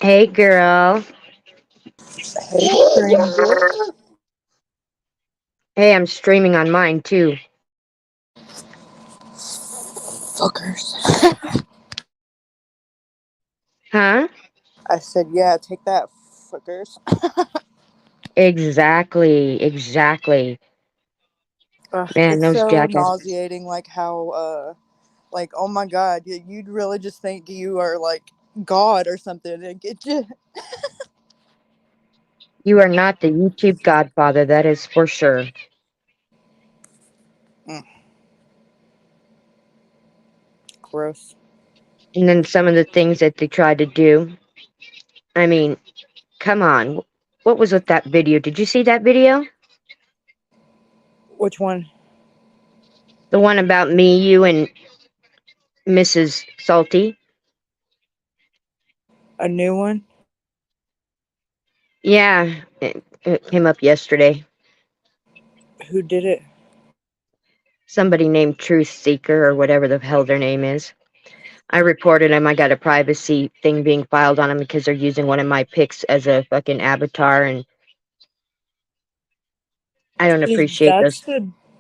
Hey, girl. Hey, stranger. Hey, I'm streaming on mine too. Fuckers. Huh? I said, yeah, take that, fuckers. Exactly. Man, It's those so jackasses. nauseating, like how, oh my god, you'd really just think you are like God or something. It just, You are not the YouTube godfather, that is for sure. mm, gross. And then some of the things that they tried to do. I mean, come on. What was with that video? Did you see that video? Which one? The one about me, you, and Mrs. Salty? A new one? Yeah, it came up yesterday. Who did it? Somebody named Truth Seeker or whatever the hell their name is. I reported him. I got a privacy thing being filed on him because they're using one of my pics as a fucking avatar, and I don't See, appreciate that's those.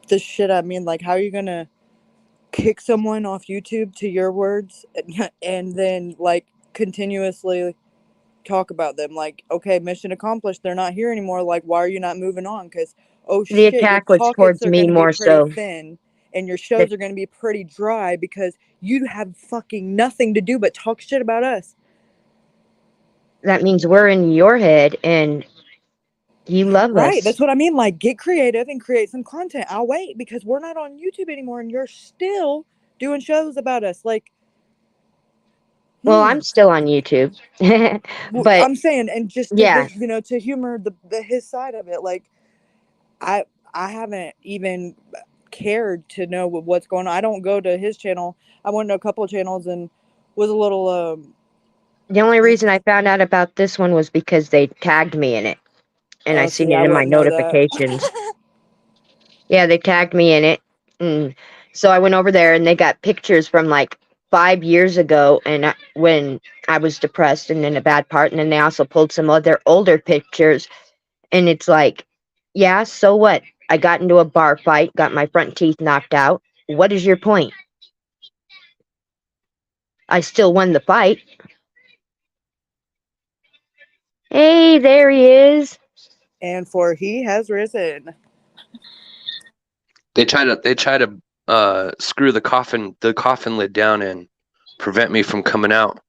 the shit I mean. Like, how are you gonna kick someone off YouTube to your words and then, like, continuously talk about them? Like, okay, mission accomplished, they're not here anymore. Like, why are you not moving on? Because, oh The shit, your attack was pockets towards are me going to be more pretty so. thin and your That shows are going to be pretty dry because you have fucking nothing to do but talk shit about us. that means we're in your head and you love Right, us. that's what I mean. Like, get creative and create some content. I'll wait because we're not on YouTube anymore and you're still doing shows about us. Like, Well, I'm still on YouTube, but I'm saying, and just to yeah. bring, to humor the his side of it. Like, I I haven't even cared to know what's going on. I don't go to his channel. I went to a couple of channels and was a little The only reason I found out about this one was because they tagged me in it, and I seen see, it I in my wouldn't know that. notifications. Yeah, they tagged me in it. Mm. So I went over there and they got pictures from like 5 years ago and when I was depressed and in a bad part. And then they also pulled some other older pictures. And it's like, yeah, so what? I got into a bar fight, got my front teeth knocked out. What is your point? I still won the fight. Hey, there he is. And for he has risen. They try to screw the coffin lid down and prevent me from coming out.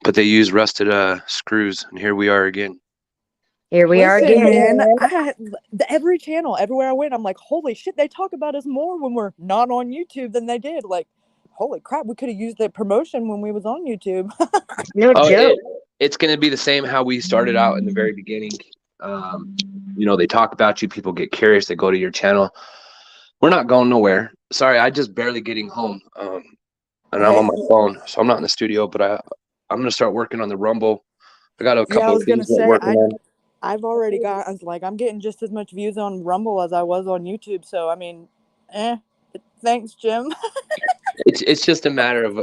But they use rusted screws, and here we are again. Here we are Listen, again. man, every channel, everywhere I went, I'm like, holy shit, they talk about us more when we're not on YouTube than they did. Like, holy crap, we could have used that promotion when we was on YouTube. No Oh, joke. it's going to be the same how we started out in the very beginning. Um, they talk about you. People get curious. They go to your channel. We're not going nowhere. Sorry, I just barely getting home, and I'm on Hey, my phone, so I'm not in the studio. But I'm going to start working on the Rumble. I got a yeah, I couple of was gonna things that I'm say working on. I've already got, I was like, I'm getting just as much views on Rumble as I was on YouTube. So I mean, eh, thanks, Jim. It's just a matter of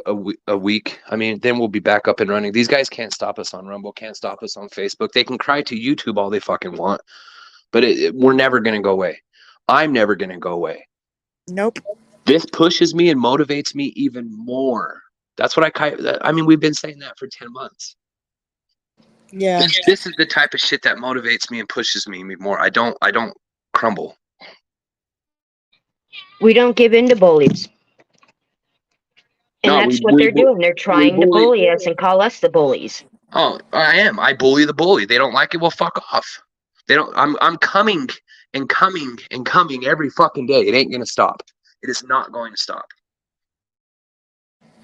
a week. I mean, then we'll be back up and running. These guys can't stop us on Rumble, can't stop us on Facebook. They can cry to YouTube all they fucking want, but we're never going to go away. I'm never going to go away. Nope. This pushes me and motivates me even more. That's what I mean, we've been saying that for 10 months. Yeah. This is the type of shit that motivates me and pushes me more. I don't crumble. We don't give in to bullies. And No, that's what they're doing. They're we trying to bully. bully us and call us the bullies. Oh, I am. I bully the bully. They don't like it. Well, fuck off. They don't. I'm coming and coming and coming every fucking day. It ain't gonna stop. It is not going to stop.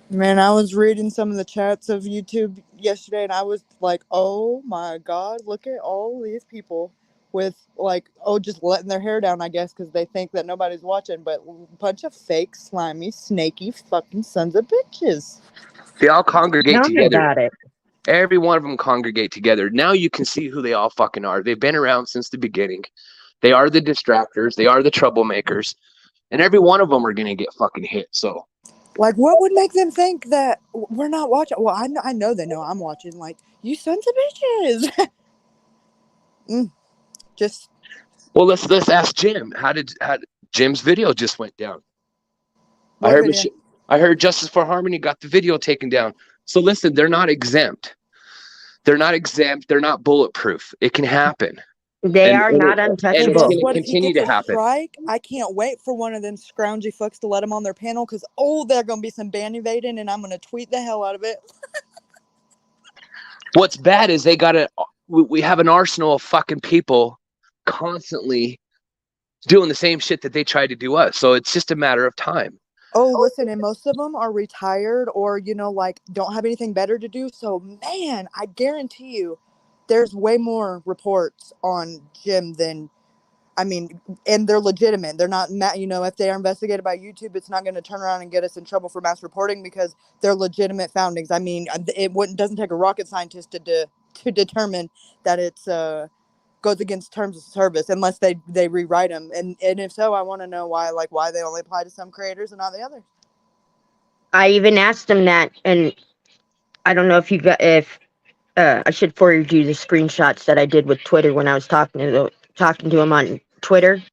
Man, I was reading some of the chats of YouTube yesterday and I was like, oh my God, look at all these people with, like, oh, just letting their hair down, I guess, because they think that nobody's watching, but a bunch of fake, slimy, snaky fucking sons of bitches. They all congregate Tell me together. about it. Every one of them congregate together. Now you can see who they all fucking are. They've been around since the beginning. They are the distractors. They are the troublemakers. And every one of them are gonna get fucking hit. So Like, what would make them think that we're not watching? Well, I know they know I'm watching. Like, you sons of bitches. Just Well, let's ask Jim. How did Jim's video just went down? I what heard video? I heard Justice for Harmony got the video taken down. So listen, they're not exempt. They're not exempt. They're not bulletproof. It can happen, They and are and, it, not and And it's untouchable. guess going to what? If he continue gets to a happen. strike, I can't wait for one of them scroungy fucks to let him on their panel because, oh, they're going to be some ban evading and I'm going to tweet the hell out of it. What's bad is they got we have an arsenal of fucking people constantly doing the same shit that they tried to do us. So it's just a matter of time. Oh, listen, and most of them are retired or, like don't have anything better to do. So, man, I guarantee you there's way more reports on Jim than, I mean, and they're legitimate. They're not, if they are investigated by YouTube, it's not going to turn around and get us in trouble for mass reporting because they're legitimate foundings. I mean, doesn't take a rocket scientist to determine that it's goes against terms of service unless they rewrite them. And if so, I want to know why they only apply to some creators and not the others. I even asked them that, and I don't know if you got if I should forward you the screenshots that I did with Twitter when I was talking to him on Twitter,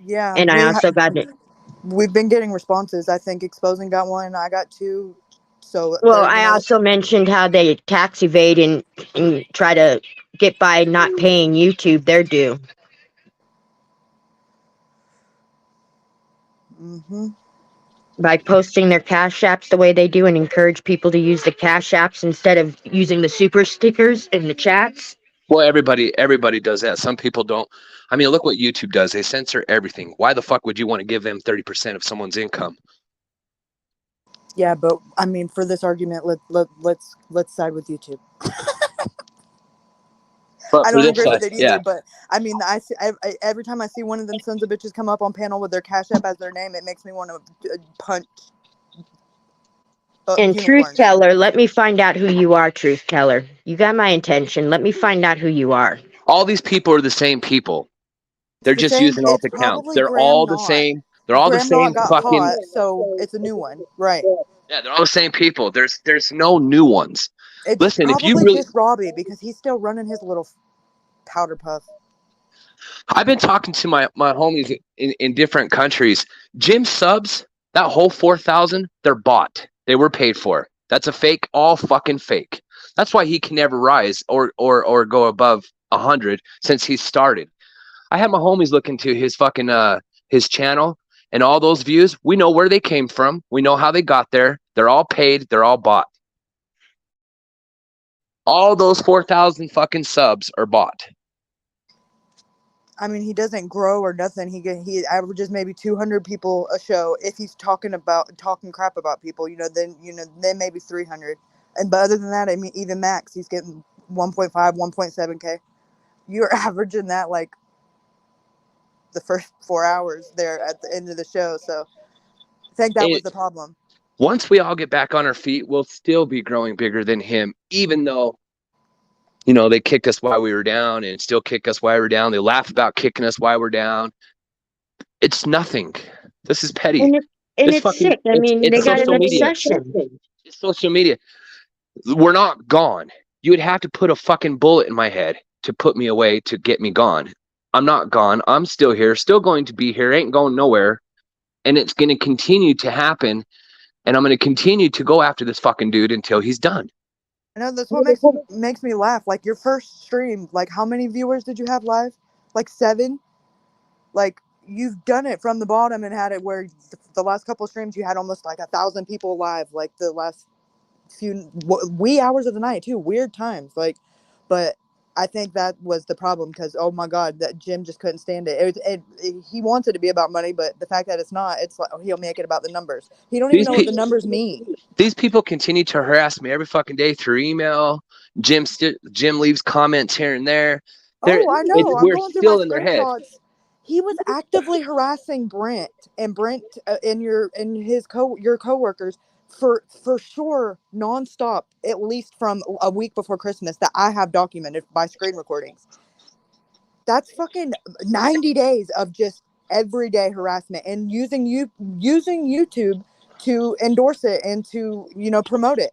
Yeah, and I also got it. we've been getting responses. I think Exposing got one. I got two. So Well, they're, I also mentioned how they tax evade and try to get by not paying YouTube their due. Mm-hmm. By posting their cash apps the way they do and encourage people to use the cash apps instead of using the super stickers in the chats. Well, everybody does that. Some people don't. I mean, look what YouTube does. They censor everything. Why the fuck would you want to give them 30% of someone's income? Yeah, but I mean, for this argument, let's side with YouTube. But I for don't this agree with side, it either, yeah. but I mean, every time I see one of them sons of bitches come up on panel with their cash app as their name, it makes me want to punch And Truth unicorns. Teller, let me find out who you are, Truth Teller. You got my attention. Let me find out who you are. All these people are the same people. It's They're the just same. using alt It's accounts. probably They're Graham all the Knott. same. They're all the Graham Knott same got fucking. caught, so it's a new one, right? Yeah, they're all the same people. There's no new ones. It's Listen, if you probably really, just Robbie because he's still running his little powder puff. I've been talking to my homies in different countries. Gym subs, that whole 4,000, they're bought. They were paid for. That's a fake, all fucking fake. That's why he can never rise or go above 100 since he started. I had my homies look into his fucking his channel and all those views. We know where they came from. We know how they got there. They're all paid. They're all bought. All those 4,000 fucking subs are bought. I mean, he doesn't grow or nothing. He averages maybe 200 people a show. If he's talking crap about people, then maybe 300. And but other than that, I mean, even max, he's getting 1.5, 1.7K. You're averaging that like the first 4 hours there at the end of the show. So I think that was And the problem. once we all get back on our feet, we'll still be growing bigger than him, even though, you know, they kicked us while we were down and still kick us while we're down. They laugh about kicking us while we're down. It's nothing. This is petty. And It's it's fucking, sick. I mean, they it's got an social media. obsession. It's social media. We're not gone. You would have to put a fucking bullet in my head to put me away to get me gone. I'm not gone. I'm still here, still going to be here, ain't going nowhere. And it's going to continue to happen. And I'm going to continue to go after this fucking dude until he's done. I know that's what makes me laugh. Like your first stream, like how many viewers did you have live? Like 7? Like you've done it from the bottom and had it where the last couple of streams you had almost like 1,000 people live, like the last few wee hours of the night too, weird times. Like, but I think that was the problem because oh my god, that Jim just couldn't stand it. He wants it to be about money, but the fact that it's not, it's like he'll make it about the numbers. He don't even These know what the numbers mean. these people continue to harass me every fucking day through email. Jim leaves comments here and there. Oh, I know. I'm We're going through my still in their head. screenshots. He was actively harassing Brent and Brent and your coworkers for sure nonstop, at least from a week before Christmas that I have documented by screen recordings. That's fucking 90 days of just everyday harassment and using YouTube to endorse it and to, promote it,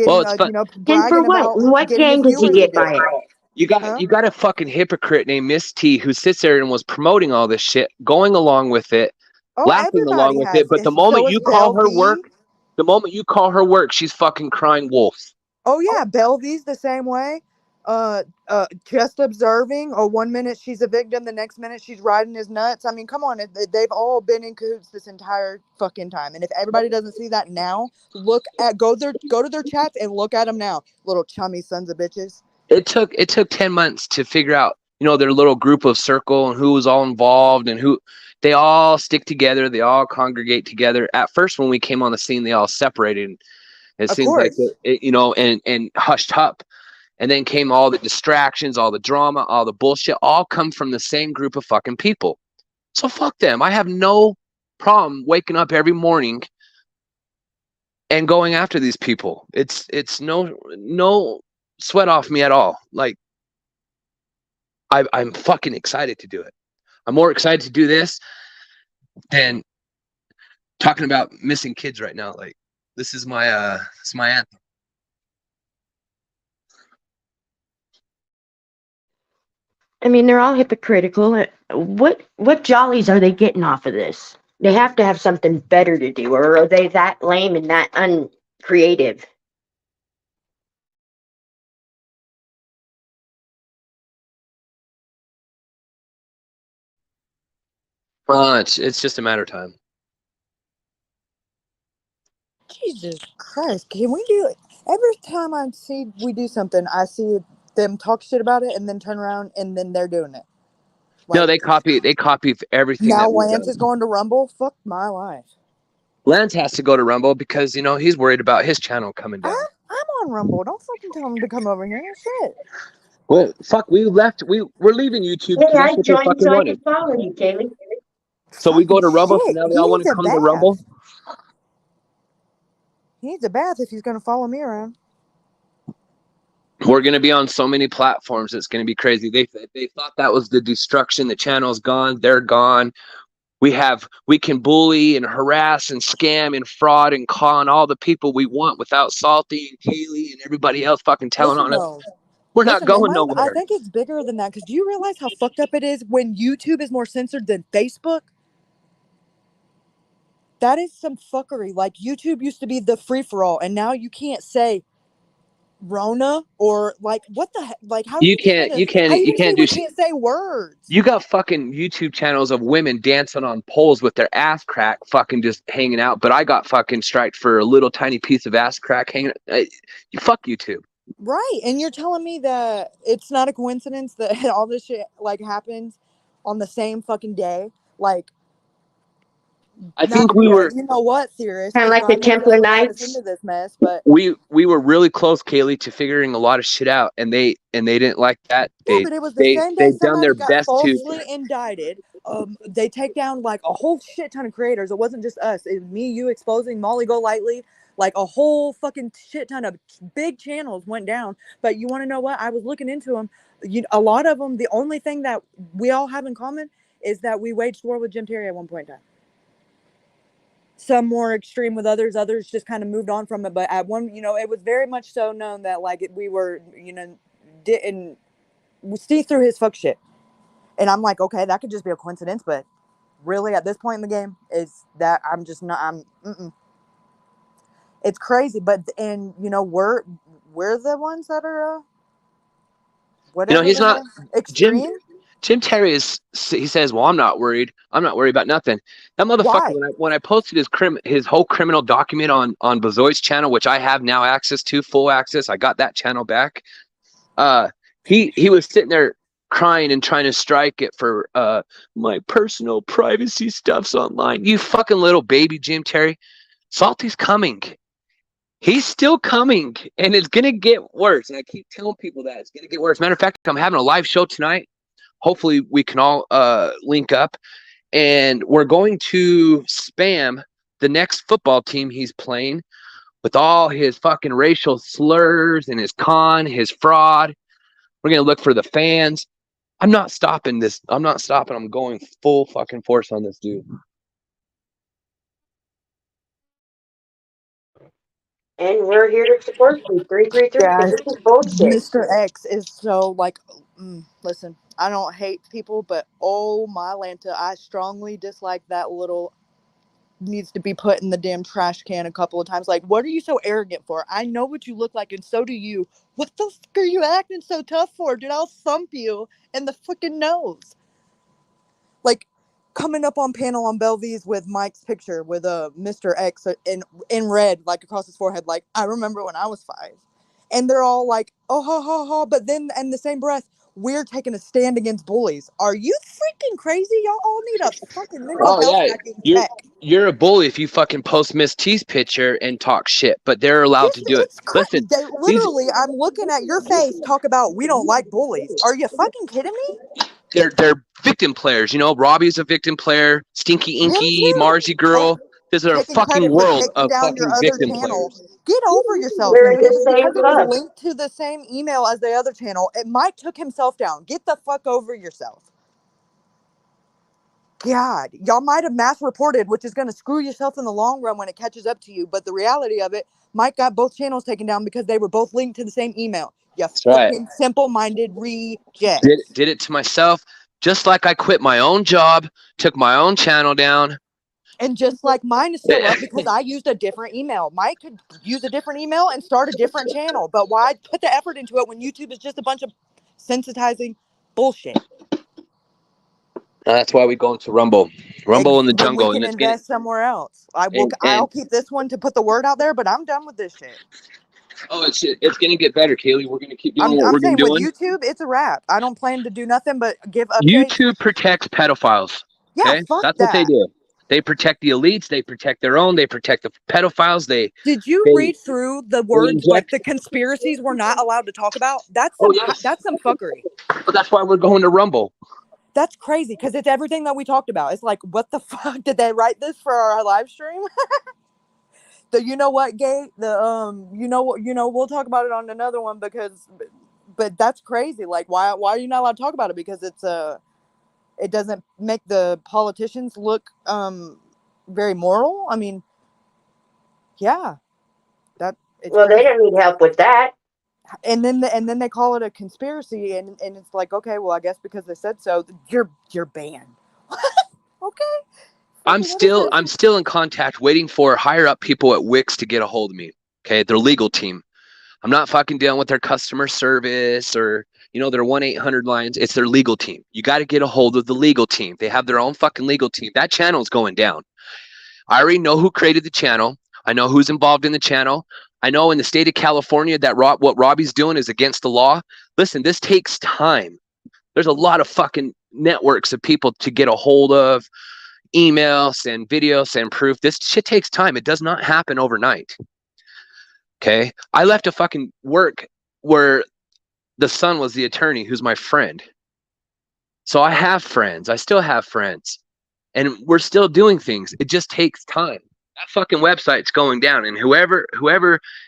Well, getting it's fun. And for bragging what? about What getting his gain does he viewers to get do by it. it? Huh? You got a fucking hypocrite named Miss T who sits there and was promoting all this shit, going along with it, Oh, laughing along everybody with it. has. But the So moment is you call Belle her work, V. she's fucking crying wolf. Oh yeah, Belle V's the same way. Just observing. Or 1 minute she's a victim, the next minute she's riding his nuts. I mean, come on, they've all been in cahoots this entire fucking time. And if everybody doesn't see that now, go to their chats and look at them now, little chummy sons of bitches. It took 10 months to figure out, their little group of circle and who was all involved and who they all stick together, they all congregate together. At first when we came on the scene, they all separated. It Of seems like course, and hushed up. And then came all the distractions, all the drama, all the bullshit, all come from the same group of fucking people. So fuck them. I have no problem waking up every morning and going after these people. It's no sweat off me at all. Like I'm fucking excited to do it. I'm more excited to do this than talking about missing kids right now. Like this is my anthem. I mean, they're all hypocritical. What jollies are they getting off of this? They have to have something better to do, or are they that lame and that uncreative? It's just a matter of time. Jesus Christ, can we do it? Every time we do something, I see them talk shit about it and then turn around and then they're doing it. No, Like, they copy everything now that we've Lance done. is going to Rumble. Fuck my life. Lance has to go to Rumble because he's worried about his channel coming down. I'm on Rumble. Don't fucking tell him to come over here. Shit. Well, fuck, we left. We're leaving YouTube because Hey, that's I what they joined fucking so I wanted. could follow you, Kaylee. So we go Fucking to Rumble. So shit. now they He all want needs to a come to Rumble. bath. He needs a bath if he's going to follow me around. We're gonna be on so many platforms. It's gonna be crazy. They thought that was the destruction. The channel's gone. They're gone. We can bully and harass and scam and fraud and con all the people we want without Salty and Kaylee and everybody else fucking telling Listen, on us. though. We're not Listen, going I nowhere. think it's bigger than that because do you realize how fucked up it is when YouTube is more censored than Facebook? That is some fuckery. Like, YouTube used to be the free for all, and now you can't say Rona or like what the heck? Like, how are You you just can't. gonna? You How are can't. you You gonna say can't we do. can't say words? You got fucking YouTube channels of women dancing on poles with their ass crack, fucking just hanging out. But I got fucking striked for a little tiny piece of ass crack hanging. You fuck YouTube. Right, and you're telling me that it's not a coincidence that all this shit like happens on the same fucking day? Like, I not think to we be a, were you know what, theorist, Kind of because like the God knows that's Templar what got us Knights. into this mess. But we were really close, Kaylee, to figuring a lot of shit out, and they didn't like that. yeah, but it was the same day Done their somebody got best to. falsely indicted. They take down like a whole shit ton of creators. It wasn't just us. It was me, you exposing Molly Golightly. Like a whole fucking shit ton of big channels went down. But you want to know what? I was looking into them. A lot of them. The only thing that we all have in common is that we waged war with Jim Terry at one point in time. Some more extreme with others. Others just kind of moved on from it. But at one, it was very much so known that like we were, didn't see through his fuck shit. And I'm like, okay, that could just be a coincidence, but really at this point in the game is that I'm just not. It's crazy, but and we're the ones that are whatever He's the not hell Jim. extreme. Jim Terry he says, well, I'm not worried. I'm not worried about nothing. That motherfucker, Why? when I posted his whole criminal document on Bazoy's channel, which I have now access to, full access, I got that channel back. He was sitting there crying and trying to strike it for my personal privacy stuff's online. You fucking little baby, Jim Terry. Salty's coming. He's still coming, and it's gonna get worse. And I keep telling people that it's gonna get worse. Matter of fact, I'm having a live show tonight. Hopefully we can all link up, and we're going to spam the next football team he's playing with all his fucking racial slurs and his fraud. We're going to look for the fans. I'm not stopping this. I'm not stopping. I'm going full fucking force on this dude. And we're here to support you. 333, Yeah, because this is bullshit. Mr. X is so like, listen, I don't hate people, but oh my Lanta, I strongly dislike that little needs to be put in the damn trash can a couple of times. Like, what are you so arrogant for? I know what you look like, and so do you. What the fuck are you acting so tough for? Dude, I'll thump you in the fucking nose. Like, coming up on panel on Belvies with Mike's picture with Mr. X in red, like across his forehead, like, I remember when I was 5. And they're all like, oh, ha, ha, ha. But then, in the same breath, we're taking a stand against bullies. Are you freaking crazy? Y'all all need a fucking mental Oh health yeah, fucking you're check. you're a bully if you fucking post Miss T's picture and talk shit, but they're allowed to do it. Listen, They these literally, I'm looking at your face, talk about we don't like bullies. Are you fucking kidding me? they're victim players. You know, Robbie's a victim player. Stinky Him Inky, too. Marcy Girl. There's a Taking fucking credit for world taking of down your fucking other victim channel. players. Get over yourself, We're in man. It the was same because it was club. linked to the same email as the other channel. Mike took himself down. Get the fuck over yourself. God, y'all might have mass reported, which is going to screw yourself in the long run when it catches up to you. But the reality of it, Mike got both channels taken down because they were both linked to the same email. You That's right. fucking simple-minded reject. Did it to myself, just like I quit my own job, took my own channel down. And just like mine is still up because I used a different email. Mike could use a different email and start a different channel. But why put the effort into it when YouTube is just a bunch of sensitizing bullshit? That's why we go into Rumble in the When we jungle, and can it's getting invest somewhere else. I'll and keep this one to put the word out there, but I'm done with this shit. oh, it's gonna get better, Kaylee. We're gonna keep doing what I'm we've been saying with doing. YouTube, it's a wrap. I don't plan to do nothing but give updates. YouTube protects pedophiles. Yeah, Okay, fuck that's what they that. do. They protect the elites. They protect their own. They protect the pedophiles. Did you They read through the they words like inject. the conspiracies we're not allowed to talk about? Oh yes, That's some fuckery. but that's why we're going to Rumble. That's crazy because it's everything that we talked about. It's like, what the fuck did they write this for our live stream? The you know what gate? The we'll talk about it on another one because, but that's crazy. Like, why are you not allowed to talk about it? Because it doesn't make the politicians look very moral. I mean, yeah, that it's Well, they don't need help with that. and then they call it a conspiracy and it's like, okay, well, I guess because they said so, you're banned. Okay. I'm Fucking what is this? still in contact, waiting for higher up people at Wix to get a hold of me. Okay, their legal team. I'm not fucking dealing with their customer service or their 1-800 lines. It's their legal team. You got to get a hold of the legal team. They have their own fucking legal team. That channel is going down. I already know who created the channel. I know who's involved in the channel. I know in the state of California that what Robbie's doing is against the law. Listen, this takes time. There's a lot of fucking networks of people to get a hold of, email, send video, send proof. This shit takes time. It does not happen overnight. Okay. I left a fucking work where the son was the attorney who's my friend. So I have friends. I still have friends. And we're still doing things. It just takes time. That fucking website's going down. And whoever,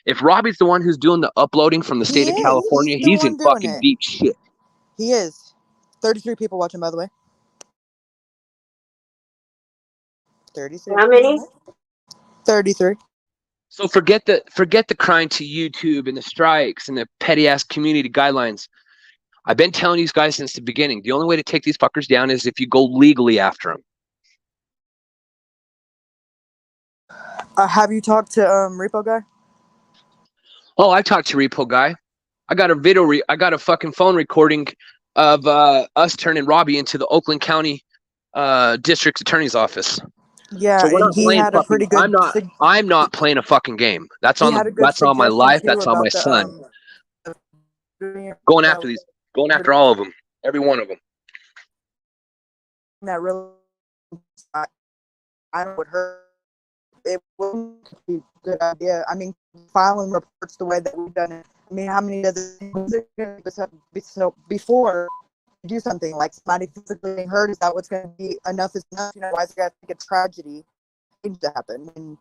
if Robbie's the one who's doing the uploading from the He state of is. California, He's the he's in one doing fucking it. deep shit. He is. 33 people watching, by the way. 33. How many? 33. So forget the crying to YouTube and the strikes and the petty ass community guidelines. I've been telling these guys since the beginning. The only way to take these fuckers down is if you go legally after them. Have you talked to Repo Guy? Oh, I talked to Repo Guy. I got I got a fucking phone recording of us turning Robbie into the Oakland County District Attorney's Office. Yeah, So we're and not he playing had a fucking. pretty good. I'm not playing a fucking game. That's He on had a good that's on my suggestion life. too That's on my about son. the Going after all of them, every one of them. that really I would hurt. It wouldn't be a good idea. I mean, filing reports the way that we've done it. I mean, how many does it so before you do something like somebody physically being hurt? Is that what's going to be enough? Is enough? Why is it going to take a tragedy to happen? And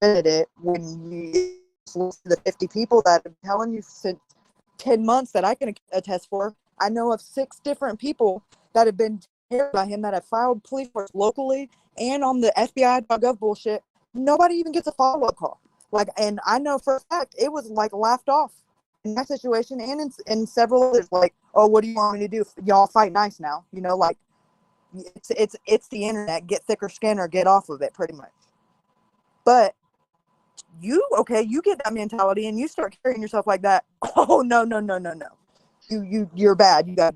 committed it when you listen to the 50 people that I'm telling you since 10 months that I can attest for. I know of 6 different people that have been targeted by him that have filed police reports locally and on the FBI.gov bullshit. Nobody even gets a follow-up call. Like, and I know for a fact it was like laughed off in that situation and in several others. Like, oh, what do you want me to do? Y'all fight nice now, you know? Like, it's the internet. Get thicker skin or get off of it, pretty much. But you get that mentality and you start carrying yourself like that. Oh no, you're bad. You got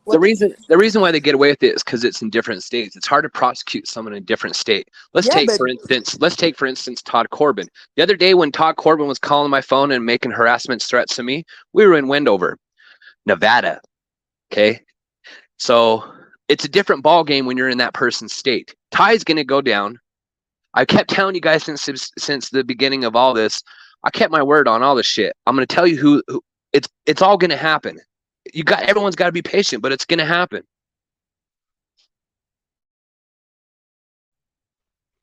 The reason why they get away with it is because it's in different states. It's hard to prosecute someone in a different state. Let's take for instance Todd Corbin. The other day when Todd Corbin was calling my phone and making harassment threats to me, we were in Wendover, Nevada. Okay, so it's a different ball game when you're in that person's state. Ty's gonna go down. I kept telling you guys since the beginning of all this. I kept my word on all this shit. I'm gonna tell you who it's all gonna happen. Everyone's got to be patient, but it's gonna happen.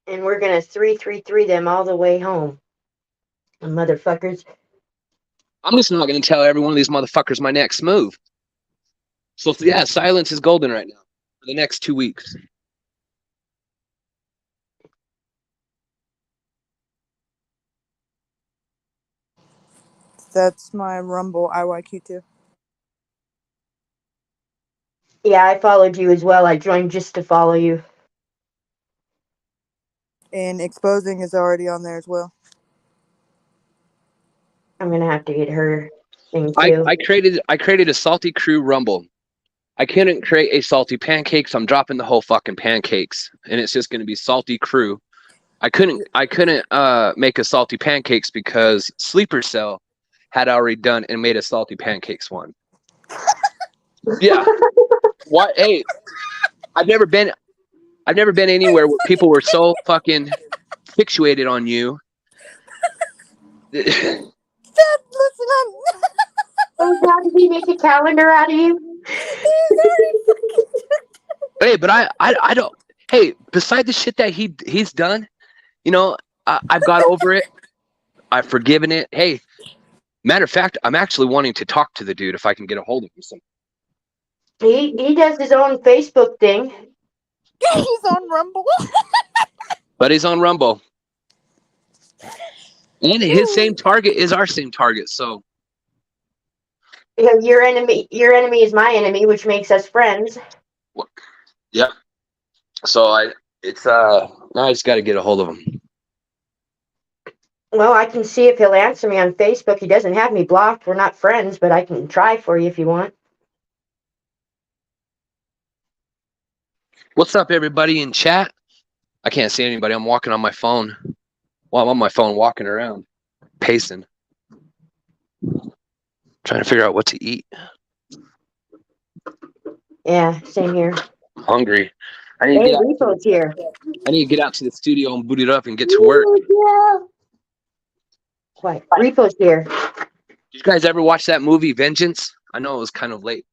And we're gonna 333 them all the way home. Motherfuckers. I'm just not gonna tell every one of these motherfuckers my next move. So yeah, silence is golden right now for the next 2 weeks. That's my Rumble IYQ2. Yeah, I followed you as well. I joined just to follow you. And exposing is already on there as well. I'm gonna have to get her thing too. I created a Salty Crew Rumble. I couldn't create a salty pancakes. I'm dropping the whole fucking pancakes, and it's just gonna be Salty Crew. I couldn't make a salty pancakes because Sleeper Cell had already done and made a salty pancakes one. Yeah. What? Hey, I've never been anywhere where people were so fucking fixated on you. Listen, Oh God, did he make a calendar out of you? Hey, but I don't. Hey, beside the shit that he's done, you know, I've got over it. I've forgiven it. Hey, matter of fact, I'm actually wanting to talk to the dude if I can get a hold of him. He does his own Facebook thing. He's on Rumble. But he's on Rumble. And his same target is our same target, so Your enemy is my enemy, which makes us friends. yeah. So now I just got to get a hold of him. Well, I can see if he'll answer me on Facebook. He doesn't have me blocked. We're not friends, but I can try for you if you want. What's up, everybody in chat? I can't see anybody. I'm walking on my phone. Well, I'm on my phone walking around, pacing, trying to figure out what to eat. Yeah, same here. I'm hungry. Hey, Repo's here. I need to get out to the studio and boot it up and get to work. Quiet. Repo's here. Did you guys ever watch that movie, Vengeance? I know it was kind of late.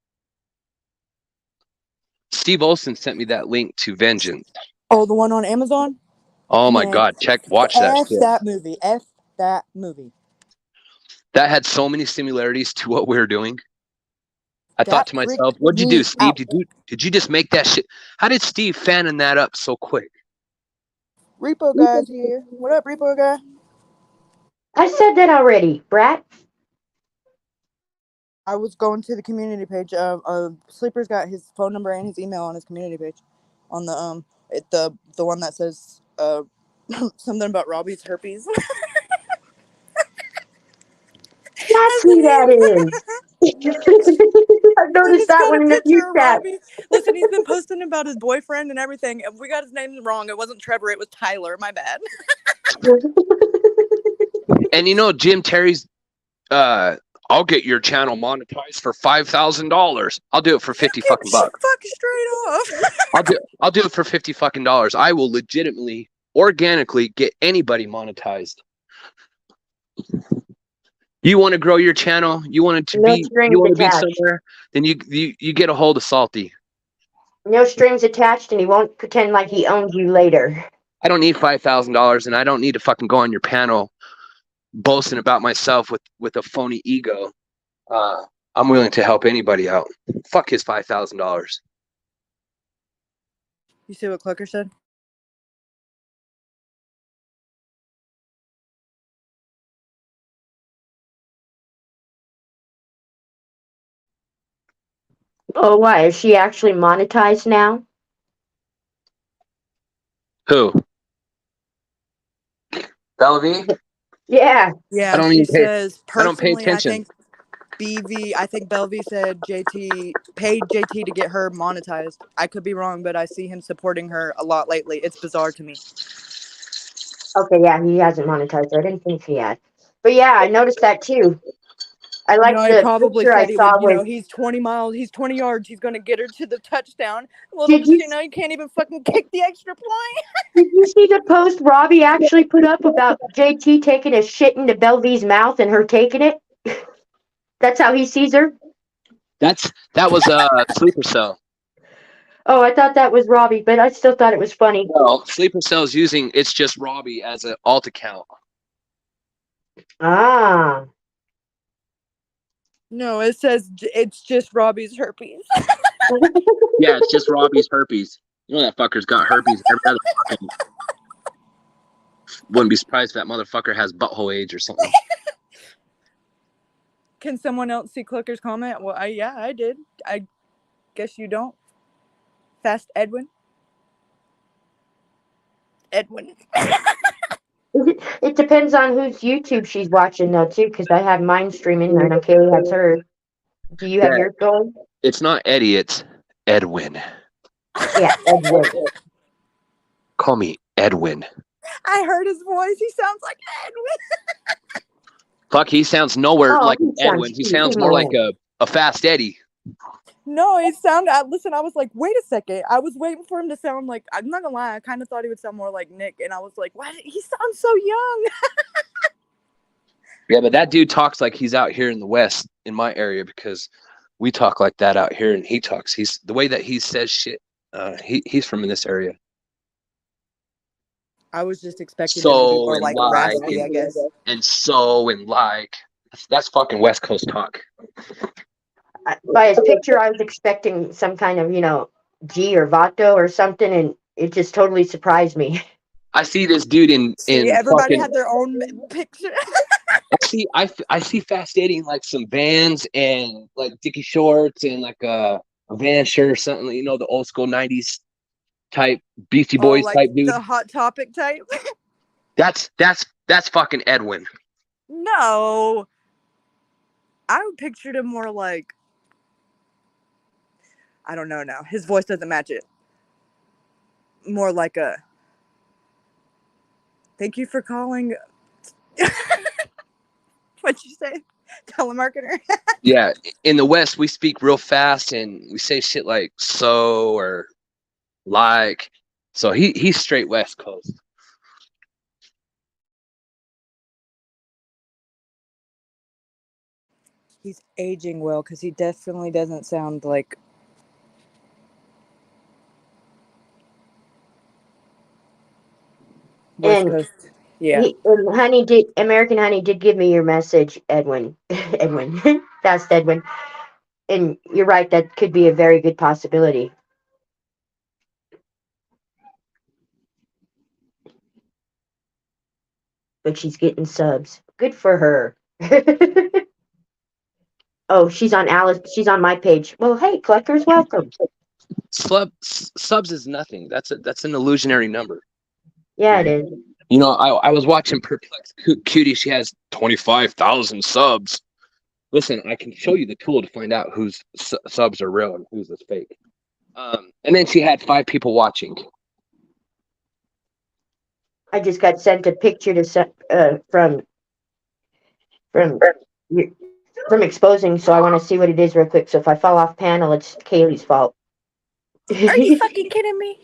Steve Olsen sent me that link to Vengeance. Oh, the one on Amazon? Oh my God. Watch that shit. F that movie. That had so many similarities to what we're doing. I thought to myself, what'd you do, Steve? Did you just make that shit? How did Steve fanning that up so quick? Repo guy's here. What up, Repo guy? I said that already, brat. I was going to the community page. Sleeper's got his phone number and his email on his community page, on the one that says something about Robbie's herpes. That's who that is. I've noticed that one in a few chats. Listen, he's been posting about his boyfriend and everything. We got his name wrong. It wasn't Trevor. It was Tyler. My bad. And you know, Jim Terry's, I'll get your channel monetized for $5,000. I'll do it for 50 fucking bucks. Fucking straight off. I'll do it for 50 fucking dollars. I will legitimately, organically get anybody monetized. You want to grow your channel? You want it to be somewhere? Then you get a hold of Salty. No strings attached, and he won't pretend like he owns you later. I don't need $5,000, and I don't need to fucking go on your panel boasting about myself with a phony ego. I'm willing to help anybody out. Fuck his $5,000. You see what Clucker said? Oh, why? Is she actually monetized now? Who? Bellevue? Yeah. I Yeah, don't she even pay. says I don't pay personally. attention. I think Belvy said JT paid JT to get her monetized. I could be wrong, but I see him supporting her a lot lately. It's bizarre to me. Okay, yeah, he hasn't monetized her. I didn't think he had. But yeah, I noticed that too. I You know, like I the probably picture I said he would, saw you know, was. he's 20 miles, he's 20 yards, he's going to get her to the touchdown. Little Did does you she know he can't even fucking kick the extra point. did you see the post Robbie actually put up about JT taking a shit into Belvy's mouth and her taking it? That's how he sees her. That was Sleeper Cell. Oh, I thought that was Robbie, but I still thought it was funny. Well, Sleeper Cell's using it's just Robbie as an alt account. Ah. No, it says it's just Robbie's herpes. Yeah, it's just Robbie's herpes. You know that fucker's got herpes. Every other fucking wouldn't be surprised if that motherfucker has butthole age or something. Can someone else see Clucker's comment? Well, I did. I guess you don't. Fast Edwin. Edwin. It depends on whose YouTube she's watching though too, because I have mine streaming. I know Kaylee has hers. Do you have Yeah, yours going? it's not Eddie, it's Edwin. Yeah, Edwin. Call me Edwin. I heard his voice. He sounds like Edwin. Fuck, he sounds nowhere Oh, like he an sounds Edwin. He cute. sounds Leave him more like alone. a fast Eddie. No, he sounded. Listen, I was like, wait a second. I was waiting for him to sound like. I'm not gonna lie. I kind of thought he would sound more like Nick, and I was like, what? He sounds so young. Yeah, but that dude talks like he's out here in the West in my area because we talk like that out here, and he talks. He's the way that he says shit. He's from in this area. I was just expecting him to be So more and like like raspy, I guess. and so and like. That's fucking West Coast talk. By his picture, I was expecting some kind of, G or Vato or something, and it just totally surprised me. I see this dude See, in everybody fucking. had their own picture. I see fast dating like some Vans and like Dickie shorts and like a Van shirt or something. You know, the old school '90s type Beastie Oh, Boys like type dude. the Hot Topic type. That's fucking Edwin. No, I pictured him more like. I don't know now. His voice doesn't match it. More like a. Thank you for calling. What'd you say? Telemarketer. Yeah, in the West we speak real fast and we say shit like so or like. So he's straight West Coast. He's aging well because he definitely doesn't sound like. West And Coast. Yeah. American Honey did give me your message, Edwin. Edwin. Fast Edwin. And you're right, that could be a very good possibility. But she's getting subs. Good for her. Oh, she's on my page. Well, hey, collectors, welcome. Subs is nothing. That's an illusionary number. Yeah, it is. You know, I was watching Perplex Cutie. She has 25,000 subs. Listen, I can show you the tool to find out whose subs are real and whose is fake. And then she had 5 people watching. I just got sent a picture from from exposing, so I want to see what it is real quick. So if I fall off panel, it's Kaylee's fault. Are you fucking kidding me?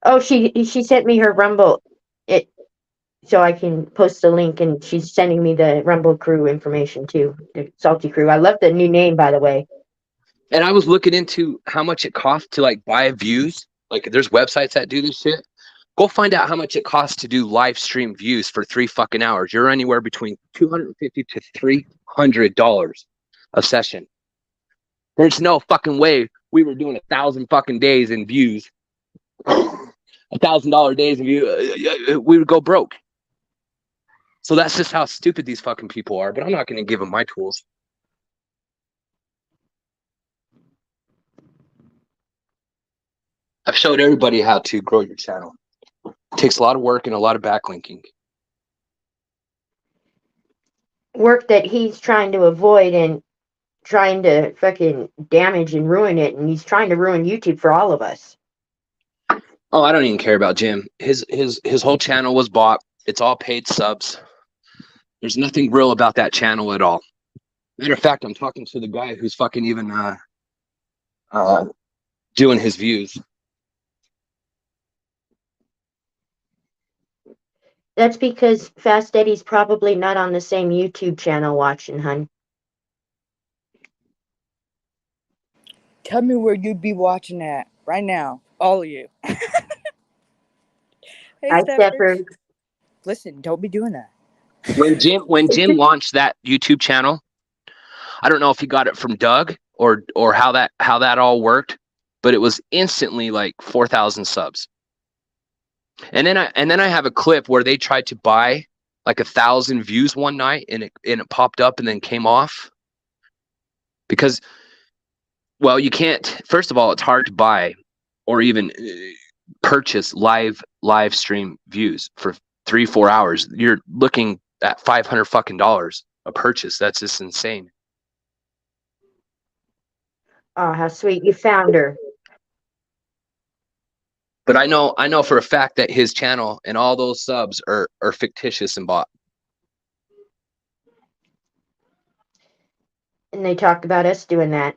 Oh, she sent me her Rumble, so I can post a link, and she's sending me the Rumble crew information too. The Salty crew. I love the new name, by the way. And I was looking into how much it costs to like buy views. Like there's websites that do this shit. Go find out how much it costs to do live stream views for 3 fucking hours. You're anywhere between $250 to $300 a session. There's no fucking way we were doing 1,000 fucking days in views. $1,000 days in view. We would go broke. So that's just how stupid these fucking people are. But I'm not going to give them my tools. I've showed everybody how to grow your channel. It takes a lot of work and a lot of backlinking. Work that he's trying to avoid and trying to fucking damage and ruin it, and he's trying to ruin YouTube for all of us. Oh, I don't even care about Jim. His whole channel was bought. It's all paid subs. There's nothing real about that channel at all. Matter of fact, I'm talking to the guy who's fucking even doing his views. That's because Fast Eddie's probably not on the same YouTube channel watching, hun. Tell me where you'd be watching at right now, all of you. Hey, Hi, Stephers. Stepper. Listen, don't be doing that. When Jim launched that YouTube channel, I don't know if he got it from Doug or how that all worked, but it was instantly like 4,000 subs. And then I have a clip where they tried to buy like 1,000 views one night, and it popped up and then came off because, well, you can't. First of all, it's hard to buy or even purchase live stream views for 3-4 hours. You're looking at $500 fucking a purchase. That's just insane. Oh, how sweet. You found her. But I know for a fact that his channel and all those subs are fictitious and bought. And they talked about us doing that.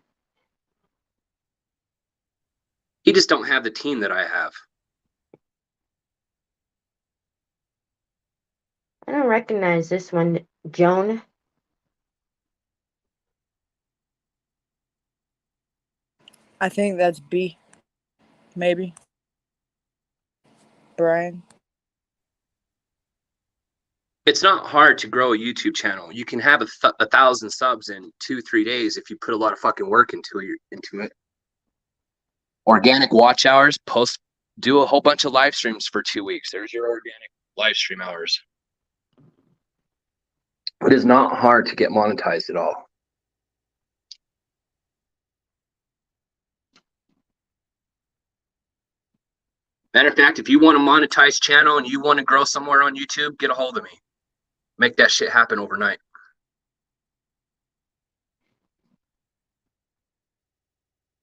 He just don't have the team that I have. I don't recognize this one. Joan? I think that's B. Maybe. Brian. It's not hard to grow a YouTube channel. You can have 1,000 subs in 2-3 days if you put a lot of fucking work into it. Organic watch hours, do a whole bunch of live streams for 2 weeks. There's your organic live stream hours. It is not hard to get monetized at all. Matter of fact, if you want a monetized channel and you want to grow somewhere on YouTube, get a hold of me. Make that shit happen overnight.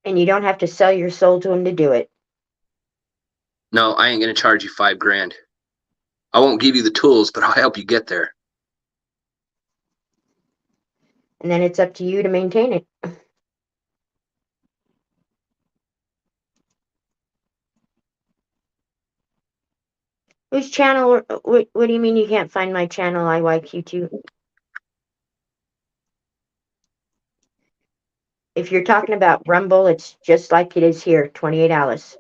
And you don't have to sell your soul to him to do it. No, I ain't going to charge you $5,000. I won't give you the tools, but I'll help you get there. And then it's up to you to maintain it. Whose channel? What do you mean you can't find my channel? I like you too. If you're talking about Rumble, it's just like it is here, $28.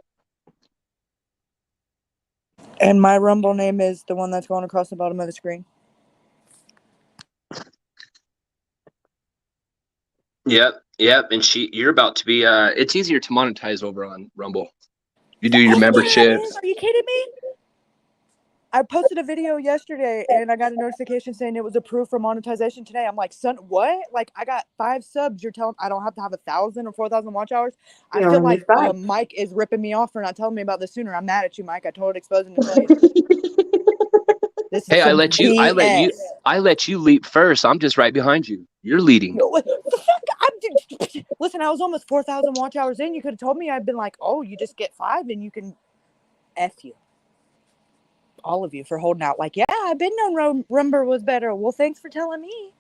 And my Rumble name is the one that's going across the bottom of the screen. Yep. And you're about to be. It's easier to monetize over on Rumble. You do your memberships. Are you kidding me? I posted a video yesterday and I got a notification saying it was approved for monetization today. I'm like, son, what? Like, I got 5 subs. You're telling I don't have to have 1,000 or 4,000 watch hours? I feel like Mike is ripping me off for not telling me about this sooner. I'm mad at you, Mike. I told expose him to tell you. This is Hey, I let you leap first. I'm just right behind you. You're leading. No, what the fuck? Listen, I was almost 4,000 watch hours in. You could have told me. I'd been like, oh, you just get 5 and you can F you. All of you for holding out. Like, yeah, I've been known Rumber was better. Well, thanks for telling me.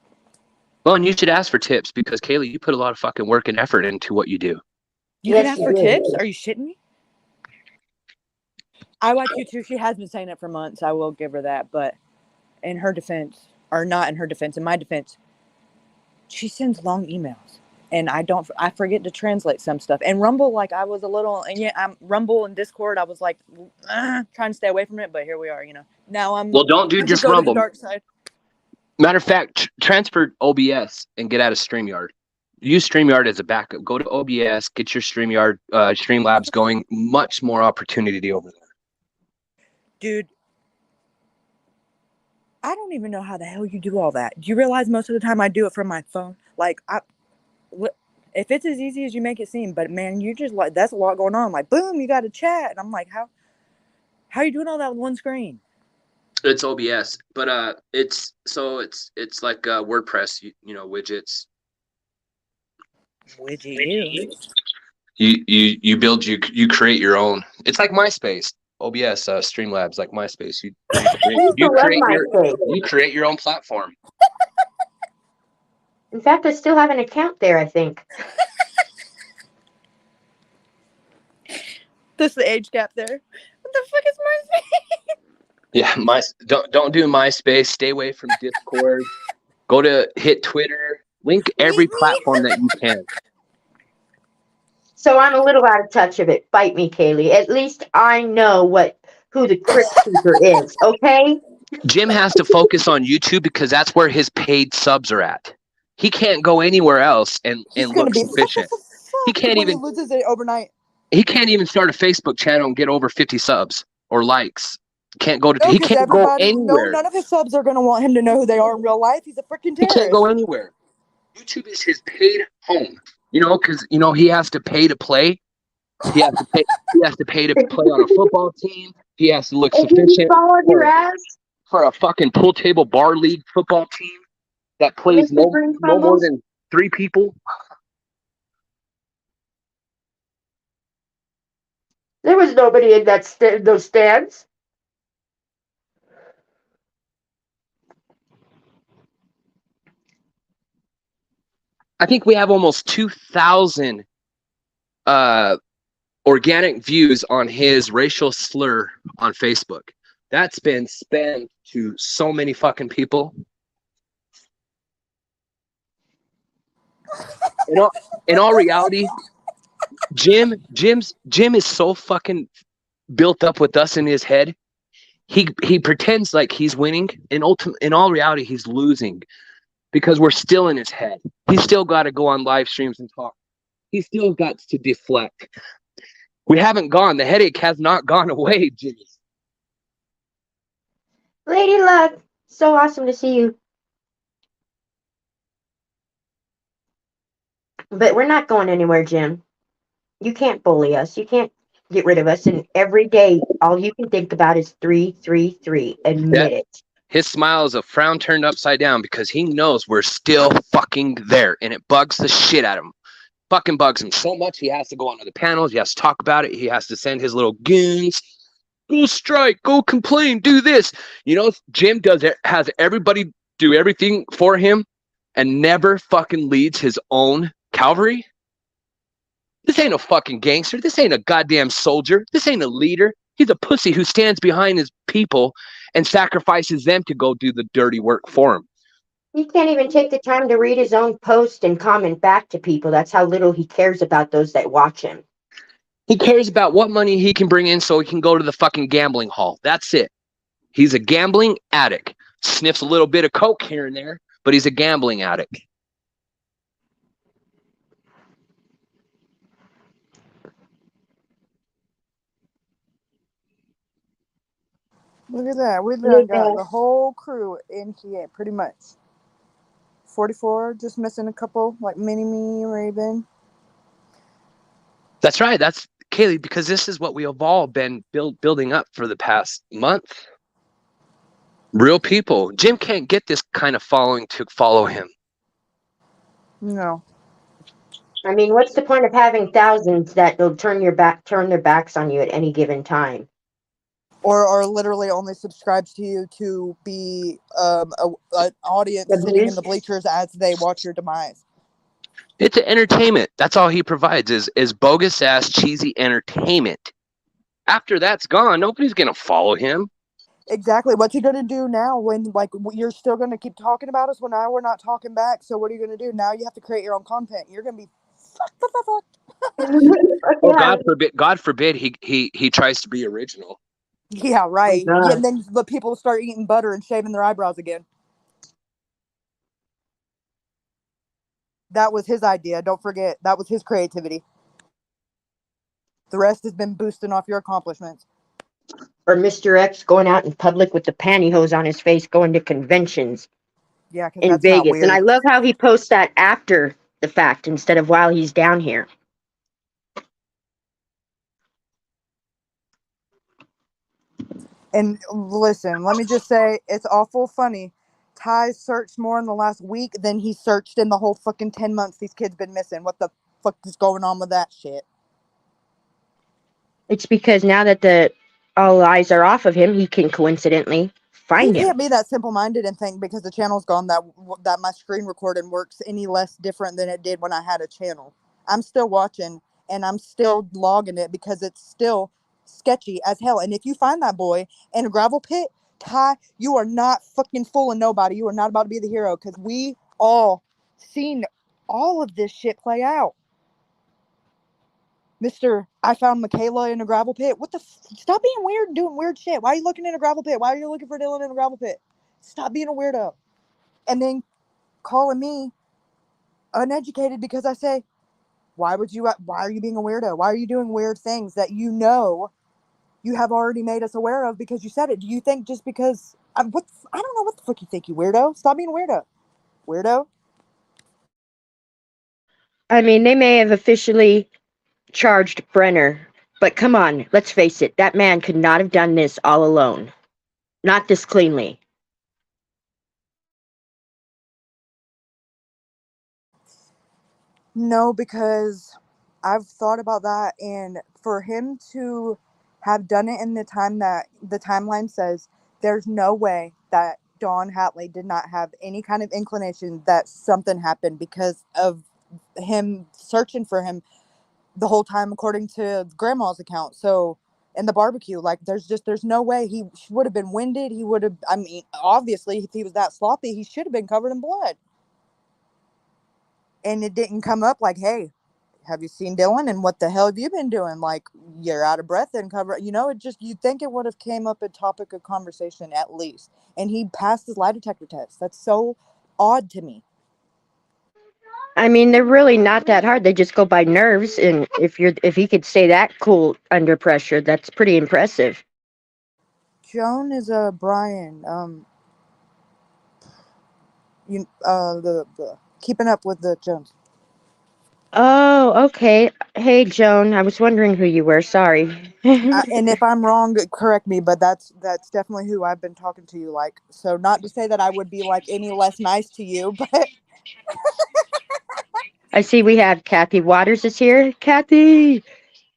Well, and you should ask for tips because, Kaylee, you put a lot of fucking work and effort into what you do. You can ask for tips? Are you shitting me? I like you too. She has been saying it for months. I will give her that. But in her defense, or not in her defense, in my defense, she sends long emails. And I forget to translate some stuff. And Rumble, like, I was a little, and yeah, Rumble and Discord, I was like, trying to stay away from it, but here we are, Now I'm, well, don't do just Rumble. To the dark side. Matter of fact, transfer OBS and get out of StreamYard. Use StreamYard as a backup. Go to OBS, get your StreamYard, Streamlabs going. Much more opportunity over there. Dude, I don't even know how the hell you do all that. Do you realize most of the time I do it from my phone? Like, If it's as easy as you make it seem, but man, you just like that's a lot going on. Like, boom, you got to chat, and I'm like, how are you doing all that with one screen? It's OBS, but it's like WordPress, widgets. Widget you. You build you create your own. It's like MySpace. OBS, Streamlabs, like MySpace. I used to love MySpace. You create your own platform. In fact, I still have an account there, I think. That's the age gap there. What the fuck is MySpace? Yeah, don't do MySpace. Stay away from Discord. Hit Twitter. Link every platform that you can. So I'm a little out of touch of it. Bite me, Kaylee. At least I know who the Crypt Keeper is, okay? Jim has to focus on YouTube because that's where his paid subs are at. He can't go anywhere else and look sufficient. He can't even he loses it overnight. He can't even start a Facebook channel and get over 50 subs or likes. Can't go to. No, He can't go anywhere. No, none of his subs are gonna want him to know who they are in real life. He's a freaking terrorist. He can't go anywhere. YouTube is his paid home. Because he has to pay to play. He has to pay. He has to pay to play on a football team. He has to look sufficient for a fucking pool table bar league football team that plays no more than 3 people. There was nobody in those stands. I think we have almost 2,000 organic views on his racial slur on Facebook. That's been spammed to so many fucking people. In all reality, Jim is so fucking built up with us in his head. He pretends like he's winning, and in all reality, he's losing because we're still in his head. He's still got to go on live streams and talk. He's still got to deflect. We haven't gone. The headache has not gone away, Jimmy. Lady Luck, so awesome to see you. But we're not going anywhere, Jim. You can't bully us. You can't get rid of us. And every day, all you can think about is 333. Admit it. His smile is a frown turned upside down because he knows we're still fucking there. And it bugs the shit out of him. Fucking bugs him so much he has to go on other panels. He has to talk about it. He has to send his little goons. Go strike. Go complain. Do this. Jim has everybody do everything for him and never fucking leads his own cavalry. This ain't a fucking gangster. This ain't a goddamn soldier. This ain't a leader. He's a pussy who stands behind his people and sacrifices them to go do the dirty work for him. He can't even take the time to read his own post and comment back to people. That's how little he cares about those that watch him. He cares about what money he can bring in so he can go to the fucking gambling hall. That's it. He's a gambling addict. Sniffs a little bit of coke here and there, but he's a gambling addict. Look at that. We've got the whole crew in here, pretty much. 44, just missing a couple, like Mini-Me, Raven. That's right. That's Kaylee, because this is what we have all been building up for the past month. Real people. Jim can't get this kind of following to follow him. No. I mean, what's the point of having thousands that will turn their backs on you at any given time? Or literally only subscribes to you to be an audience sitting in the bleachers as they watch your demise. It's an entertainment. That's all he provides is bogus ass cheesy entertainment. After that's gone, nobody's gonna follow him. Exactly. What's he gonna do now when you're still gonna keep talking about us when now we're not talking back? So what are you gonna do now? You have to create your own content. You're gonna be fucked. Well, God forbid he tries to be original. Yeah, right. Yeah, and then the people start eating butter and shaving their eyebrows again. That was his idea. Don't forget, that was his creativity. The rest has been boosting off your accomplishments. Or Mr. X going out in public with the pantyhose on his face, going to conventions. Yeah, in Vegas. And I love how he posts that after the fact instead of while he's down here. And listen, let me just say, it's awful funny. Ty's searched more in the last week than he searched in the whole fucking 10 months these kids been missing. What the fuck is going on with that shit? It's because now that the all eyes are off of him, he can coincidentally He find him. can't be that simple-minded and think because the channel's gone that my screen recording works any less different than it did when I had a channel. I'm still watching and I'm still logging it because it's still sketchy as hell. And if you find that boy in a gravel pit, Ty, you are not fucking fooling nobody. You are not about to be the hero because we all seen all of this shit play out. Mister, I found Michaela in a gravel pit. What the? Stop being weird and doing weird shit. Why are you looking in a gravel pit? Why are you looking for Dylan in a gravel pit? Stop being a weirdo. And then calling me uneducated because I say, why would you? Why are you being a weirdo? Why are you doing weird things that you know you have already made us aware of because you said it? Do you think just because? I don't know what the fuck you think, you weirdo. Stop being a weirdo. Weirdo. I mean, they may have officially charged Brenner, but come on, let's face it, that man could not have done this all alone. Not this cleanly. No, because I've thought about that, and for him to have done it in the time that the timeline says, there's no way that Don Hatley did not have any kind of inclination that something happened because of him searching for him the whole time, according to Grandma's account. So, in the barbecue, like, there's no way he would have been winded. He would have, I mean, obviously, if he was that sloppy, he should have been covered in blood. And it didn't come up like, hey, have you seen Dylan and what the hell have you been doing? Like, you're out of breath and cover, it just, you'd think it would have came up a topic of conversation at least. And he passed his lie detector test. That's so odd to me. I mean, they're really not that hard. They just go by nerves, and if he could stay that cool under pressure, that's pretty impressive. Joan is a Brian. The keeping up with the Jones. Oh, okay. Hey, Joan, I was wondering who you were. Sorry. And if I'm wrong, correct me. But that's definitely who I've been talking to you like. So not to say that I would be like any less nice to you, but I see we have Kathy Waters is here. Kathy!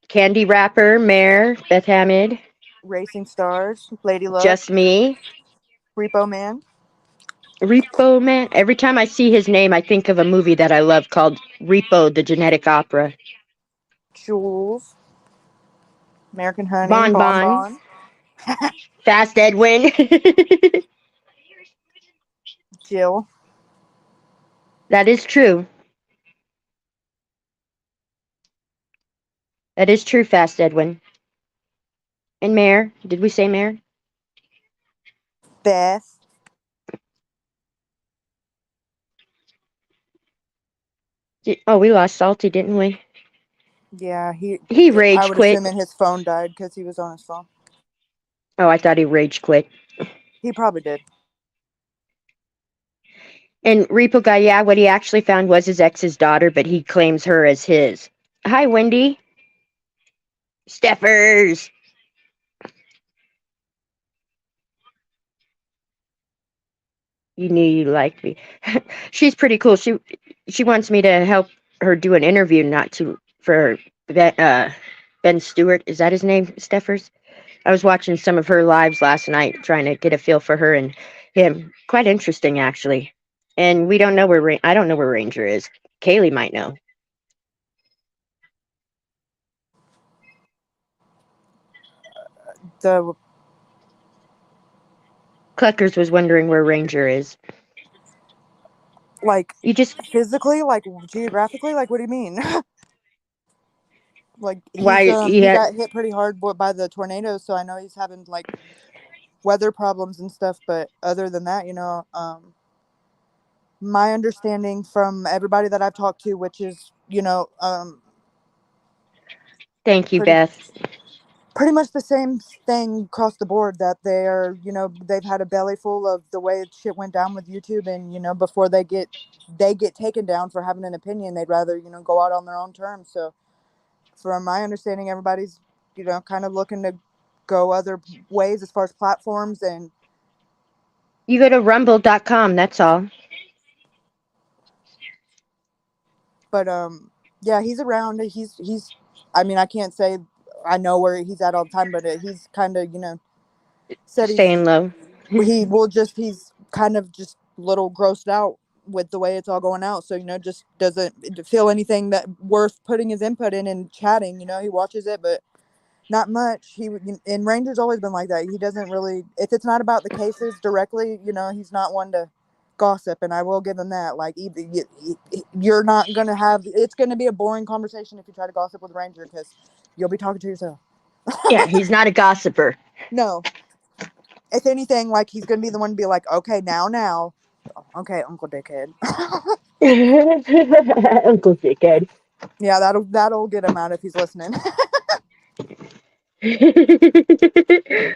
Candy Rapper, Mayor, Beth Hamid, Racing Stars, Lady Luck, Just Me, Repo Man, Repo Man. Every time I see his name, I think of a movie that I love called Repo, the Genetic Opera. Jules, American Honey, Bon Bon Bon, Bon, Fast Edwin. Jill. That is true. That is true, Fast Edwin. And Mayor. Did we say Mayor? Beth. Oh, we lost Salty, didn't we? Yeah, He I rage would quit. assume his phone died because he was on his phone. Oh, I thought he rage quit. He probably did. And Repo Guy, yeah, what he actually found was his ex's daughter, but he claims her as his. Hi, Wendy. Steffers. You knew you liked me. She's pretty cool. She wants me to help her do an interview, not to for Ben Stewart. Is that his name, Steffers? I was watching some of her lives last night, trying to get a feel for her and him. Quite interesting, actually. And we don't know where I don't know where Ranger is. Kaylee might know. The Cluckers was wondering where Ranger is. like You just physically, like geographically, like what do you mean? Like why he yeah. got hit pretty hard by the tornado, so I know he's having like weather problems and stuff. But other than that, my understanding from everybody that I've talked to, which is Thank you, pretty Beth. pretty much the same thing across the board, that they're, they've had a belly full of the way shit went down with YouTube, and before they get taken down for having an opinion, they'd rather go out on their own terms. So from my understanding, everybody's kind of looking to go other ways as far as platforms. And You go to rumble.com, that's all. but yeah, he's around. He's I mean, I can't say I know where he's at all the time, but he's kind of said Staying low. he's kind of just a little grossed out with the way it's all going out. So just doesn't feel anything that worth putting his input in and chatting. He watches it, but not much. And Ranger's always been like that. He doesn't really, if it's not about the cases directly, he's not one to gossip. And I will give him that. Like, either you're not gonna have, it's gonna be a boring conversation if you try to gossip with Ranger, because you'll be talking to yourself. Yeah, he's not a gossiper. No, if anything, like, he's gonna be the one to be like, okay, now, okay, Uncle Dickhead. Uncle Dickhead. Yeah, that'll get him out if he's listening.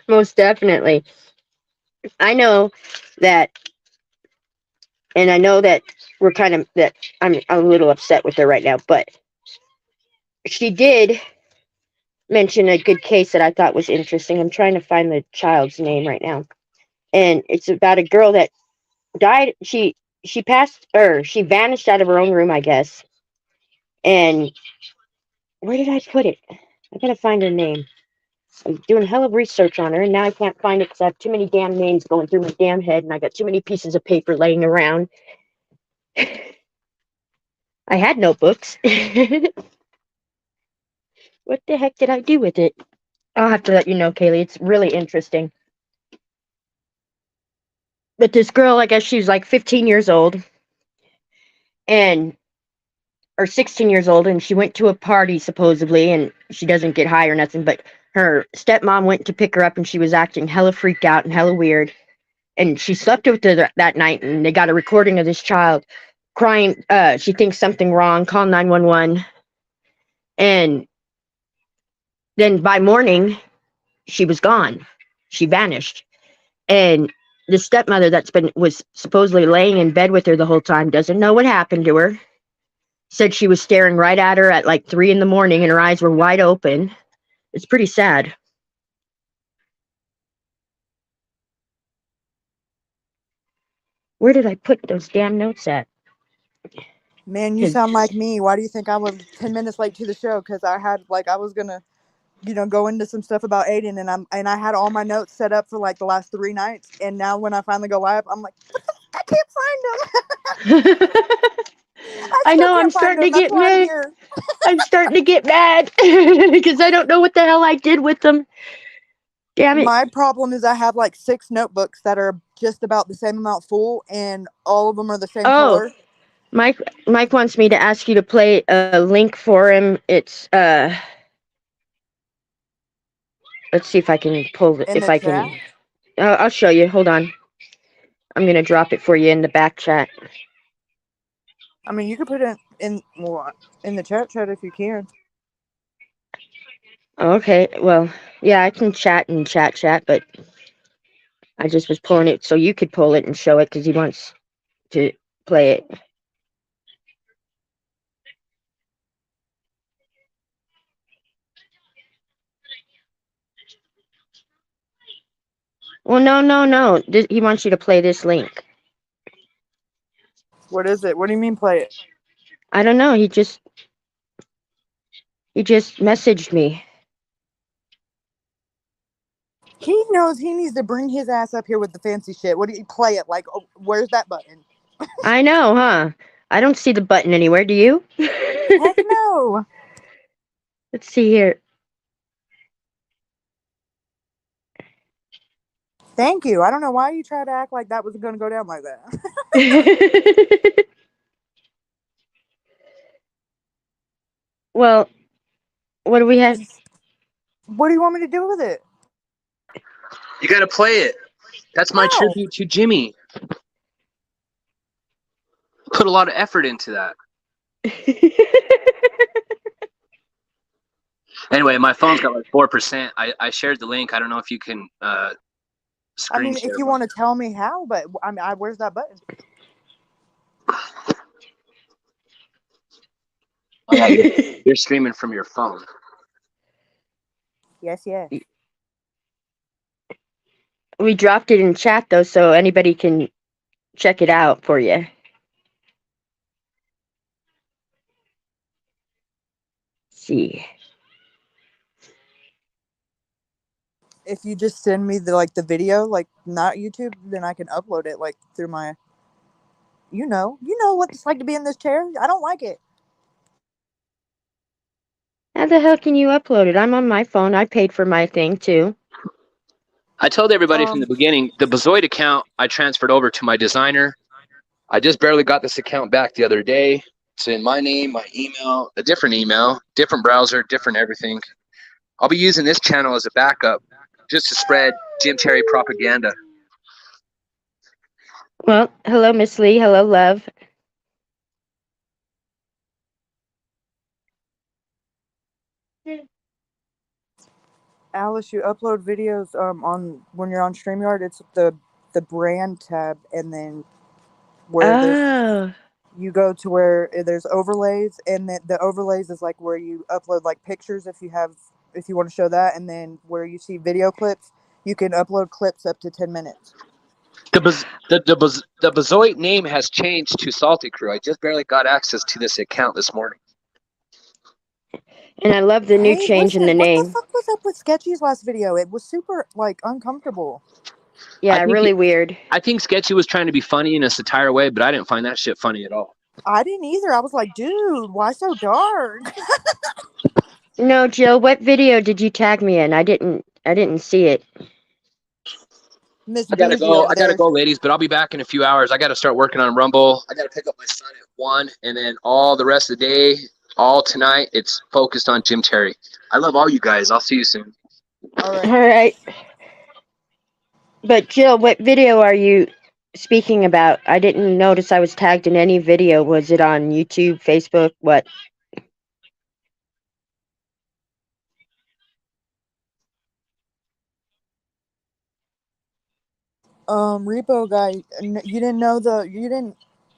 Most definitely. I know that, and I know that I'm a little upset with her right now, but she did mention a good case that I thought was interesting. I'm trying to find the child's name right now. And it's about a girl that died. She passed, or she vanished out of her own room, I guess. And where did I put it? I gotta find her name. I'm doing hell of research on her, and now I can't find it because I have too many damn names going through my damn head, and I got too many pieces of paper laying around. I had notebooks. What the heck did I do with it? I'll have to let you know, Kaylee. It's really interesting. But this girl, I guess she was like 15 years old, and or 16 years old, and she went to a party supposedly, and she doesn't get high or nothing, but her stepmom went to pick her up, and she was acting hella freaked out and hella weird. And she slept with her that night, and they got a recording of this child crying. She thinks something wrong, call 911. And then by morning, she was gone. She vanished. And the stepmother was supposedly laying in bed with her the whole time doesn't know what happened to her. Said she was staring right at her at like 3 in the morning, and her eyes were wide open. It's pretty sad. Where did I put those damn notes at? Man, you sound like me. Why do you think I was 10 minutes late to the show? Because I was gonna go into some stuff about Aiden, and I had all my notes set up for like the last 3 nights, and now when I finally go live, I'm like, I can't find them. I I still know, I'm can't find starting them. to That's get why I'm mad. here. I'm starting to get mad because I don't know what the hell I did with them. Damn it. My problem is I have like 6 notebooks that are just about the same amount full, and all of them are the same Oh, color. Mike wants me to ask you to play a link for him. It's let's see if I can pull it. In If the I chat. can, I'll show you. Hold on. I'm gonna drop it for you in the back chat. I mean, you could put it in the chat if you can. Okay. Well, yeah, I can chat and chat, but I just was pulling it so you could pull it and show it because he wants to play it. Well, no. He wants you to play this link. What is it? What do you mean play it? I don't know. He just messaged me. He knows he needs to bring his ass up here with the fancy shit. What do you play it? Like, oh, where's that button? I know, huh? I don't see the button anywhere. Do you? Heck no. Let's see here. Thank you. I don't know why you tried to act like that was going to go down like that. Well, what do we have? What do you want me to do with it? You got to play it. That's my tribute to Jimmy. Put a lot of effort into that. Anyway, my phone's got like 4%. I shared the link. I don't know if you can I screen mean, if share. you want to tell me how, but I mean, where's that button? Oh yeah, you're streaming from your phone. Yes, yes. We dropped it in chat though, so anybody can check it out for you. See. If you just send me the video, like not YouTube, then I can upload it like through my. You know what it's like to be in this chair. I don't like it. How the hell can you upload it? I'm on my phone. I paid for my thing too. I told everybody from the beginning, the Bazoid account I transferred over to my designer. I just barely got this account back the other day. It's in my name, my email, a different email, different browser, different everything. I'll be using this channel as a backup just to spread Jim Cherry propaganda. Well, hello, Miss Lee. Hello, love. Alice, you upload videos on when you're on StreamYard. It's the brand tab, and then where there's Oh. you go to where there's overlays, and then the overlays is like where you upload like pictures if you want to show that, and then where you see video clips, you can upload clips up to 10 minutes. The Bazoid name has changed to Salty Crew. I just barely got access to this account this morning. And I love the new Hey, change in the listen, what the name. fuck was up with Sketchy's last video? It was super like uncomfortable. Yeah, really weird. I think Sketchy was trying to be funny in a satire way, but I didn't find that shit funny at all. I didn't either. I was like, dude, why so dark? No, Jill, what video did you tag me in? I didn't see it. Miss I gotta Bougie go. over I gotta there. go, ladies. But I'll be back in a few hours. I gotta start working on Rumble. I gotta pick up my son at 1, and then all the rest of the day, all tonight, it's focused on Jim Cherry. I love all you guys. I'll see you soon. All All right. right. But Jill, what video are you speaking about? I didn't notice I was tagged in any video. Was it on YouTube, Facebook, what? Repo guy,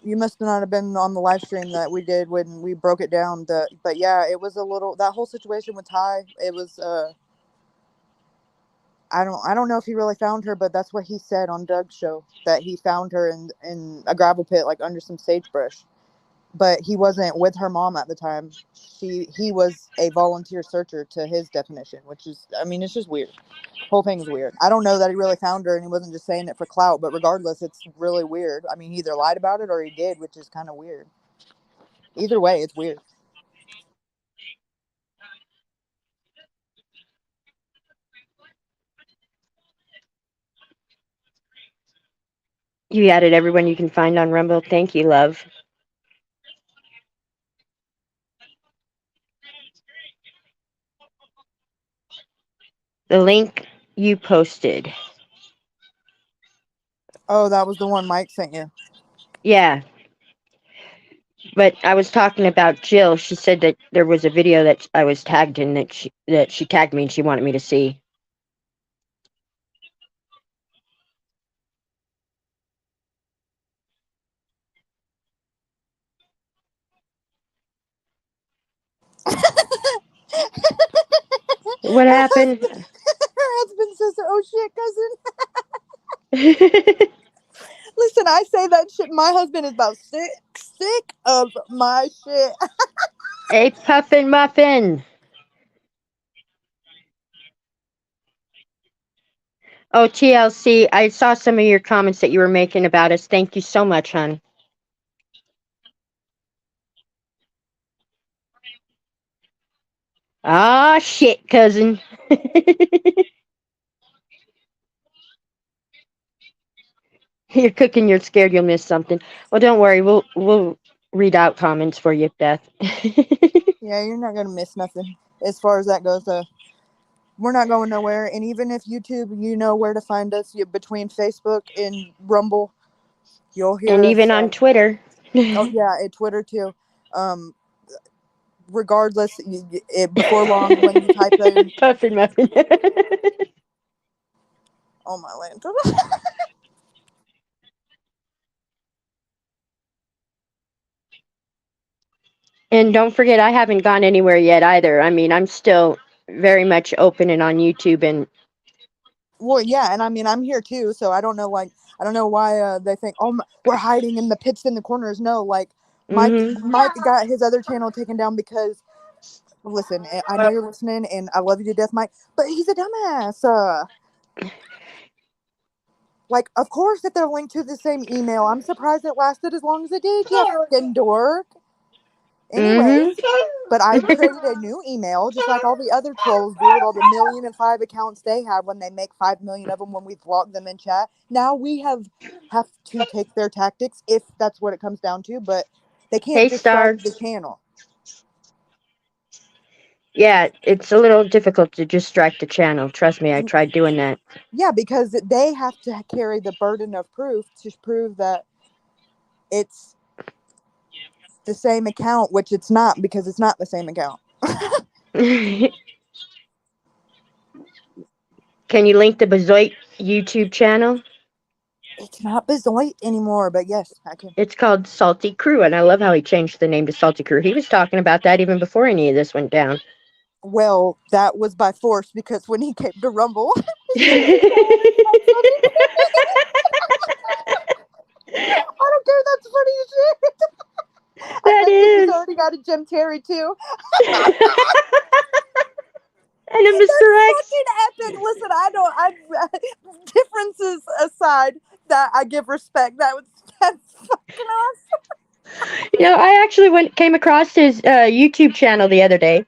you must not have been on the live stream that we did when we broke it down. But yeah, it was a little, that whole situation with Ty. It was I don't know if he really found her, but that's what he said on Doug's show, that he found her in a gravel pit like under some sagebrush. But he wasn't with her mom at the time. He was a volunteer searcher to his definition, which is, I mean, it's just weird. Whole thing is weird. I don't know that he really found her and he wasn't just saying it for clout, but regardless, it's really weird. I mean, he either lied about it or he did, which is kind of weird. Either way, it's weird. You added everyone you can find on Rumble. Thank you, love. The link you posted. Oh, that was the one Mike sent you. Yeah. But I was talking about Jill. She said that there was a video that I was tagged in that she tagged me and she wanted me to see. What Her happened? husband, her husband says, "Oh shit, cousin." Listen, I say that shit. My husband is about sick of my shit. Hey, Puffin Muffin. Oh, TLC, I saw some of your comments that you were making about us. Thank you so much, hon. Ah, shit, cousin. You're cooking, you're scared you'll miss something. Well, don't worry, we'll read out comments for you, Beth. Yeah, you're not gonna miss nothing as far as that goes. We're not going nowhere, and even if YouTube, you know where to find us. Between Facebook and Rumble, you'll hear And us. even on Twitter. Oh yeah, and Twitter too. Um, regardless, before long, when you type in, Puffin muffin. oh my land. And don't forget, I haven't gone anywhere yet either. I mean, I'm still very much open and on YouTube. And Well, yeah, and I mean, I'm here too, so I don't know, like, I don't know why they think, oh, we're hiding in the pits in the corners. No, like, Mike got his other channel taken down because, listen, I know you're listening, and I love you to death, Mike, but he's a dumbass. Like, of course that they're linked to the same email. I'm surprised it lasted as long as it did, you fucking dork. Anyways, but I created a new email, just like all the other trolls do with all the 1,000,005 accounts they have when they make 5 million of them when we block them in chat. Now we have to take their tactics if that's what it comes down to, but they can't Hey, just Star. strike the channel. Yeah, it's a little difficult to just strike the channel. Trust me, I tried doing that. Yeah, because they have to carry the burden of proof to prove that it's the same account, which it's not, because it's not the same account. Can you link the Bezoit YouTube channel? It's not Bezoit anymore, but yes, I can. It's called Salty Crew, and I love how he changed the name to Salty Crew. He was talking about that even before any of this went down. Well, that was by force, because when he came to Rumble, I don't care. That's funny as shit. I bet he's already got a Jim Terry too. And a Mr. X. Fucking epic. Listen, I differences aside, that I give respect. That's fucking awesome. You know, I actually came across his YouTube channel the other day.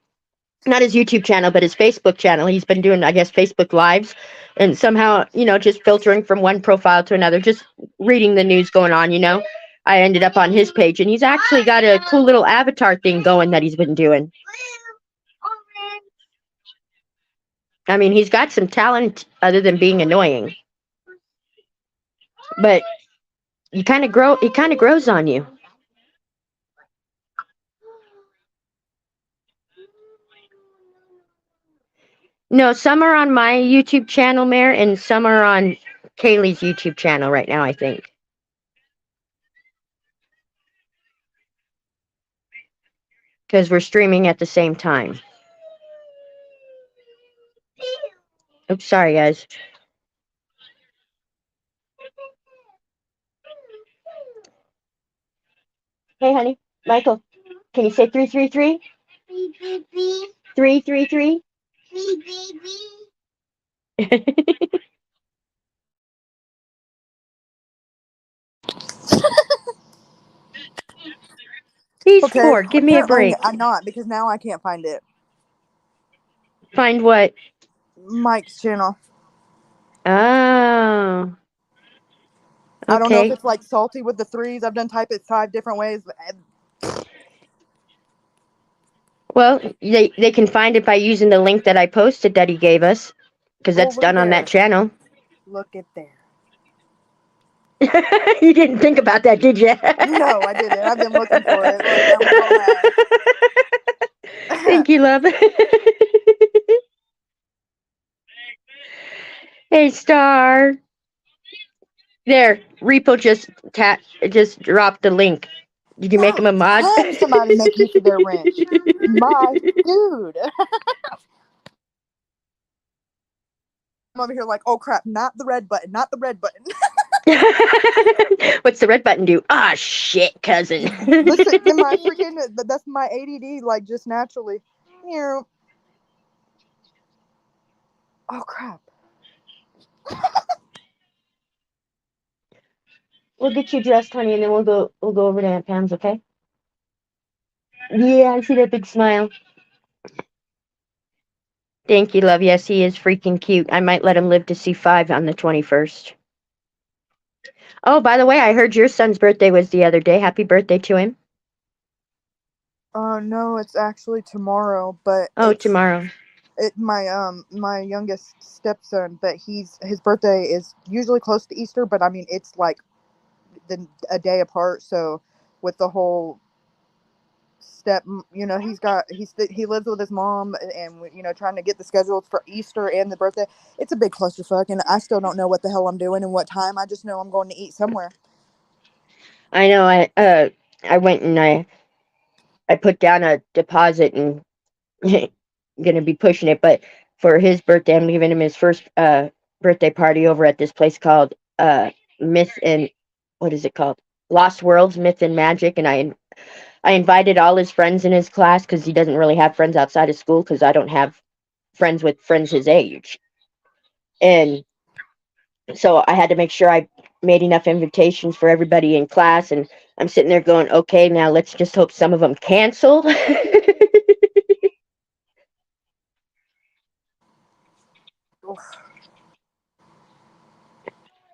Not his YouTube channel, but his Facebook channel. He's been doing, I guess, Facebook Lives, and somehow, you know, just filtering from one profile to another, just reading the news going on, you know. I ended up on his page, and he's actually got a cool little avatar thing going that he's been doing. I mean, he's got some talent other than being annoying. But it kind of grows on you. No, some are on my YouTube channel, Mare, and some are on Kaylee's YouTube channel right now, I think. Because we're streaming at the same time. Oops, sorry, guys. Hey, honey. Michael, can you say 333? 333? He's Okay, 4. Give me a apparently break. I'm not, because now I can't find it. Find what? Mike's channel. Oh. I don't know if Okay. it's like salty with the 3s. I've done type it 5 different ways. Well, they can find it by using the link that I posted that he gave us, because that's Look at done on that there. channel. Look at there. You didn't think about that, did you? No, I didn't. I've been looking for it. Look, I'm so mad. Thank you, love. Hey, Star. There, Repo just dropped the link. Did you make him a mod? Have somebody make use of their wrench. My dude. I'm over here like, oh crap, not the red button, not the red button. What's the red button do? Ah, shit, cousin. Listen, my freaking, that's my ADD, like, just naturally. You know. Oh crap. We'll get you dressed, honey, and then we'll go over to Aunt Pam's, okay? Yeah, I see that big smile. Thank you, love. Yes, he is freaking cute. I might let him live to see 5 on the 21st. Oh, by the way, I heard your son's birthday was the other day. Happy birthday to him. No, it's actually tomorrow, but Tomorrow. My youngest stepson, but his birthday is usually close to Easter, but I mean it's like a day apart, so with the whole he lives with his mom, and trying to get the schedules for Easter and the birthday. It's a big clusterfuck, and I still don't know what the hell I'm doing and what time. I just know I'm going to eat somewhere. I know. I went and I put down a deposit and gonna be pushing it, but for his birthday, I'm giving him his first birthday party over at this place called Myth and what is it called? Lost Worlds, Myth and Magic, and I invited all his friends in his class because he doesn't really have friends outside of school because I don't have friends with friends his age, and so I had to make sure I made enough invitations for everybody in class, and I'm sitting there going, okay, now let's just hope some of them cancel.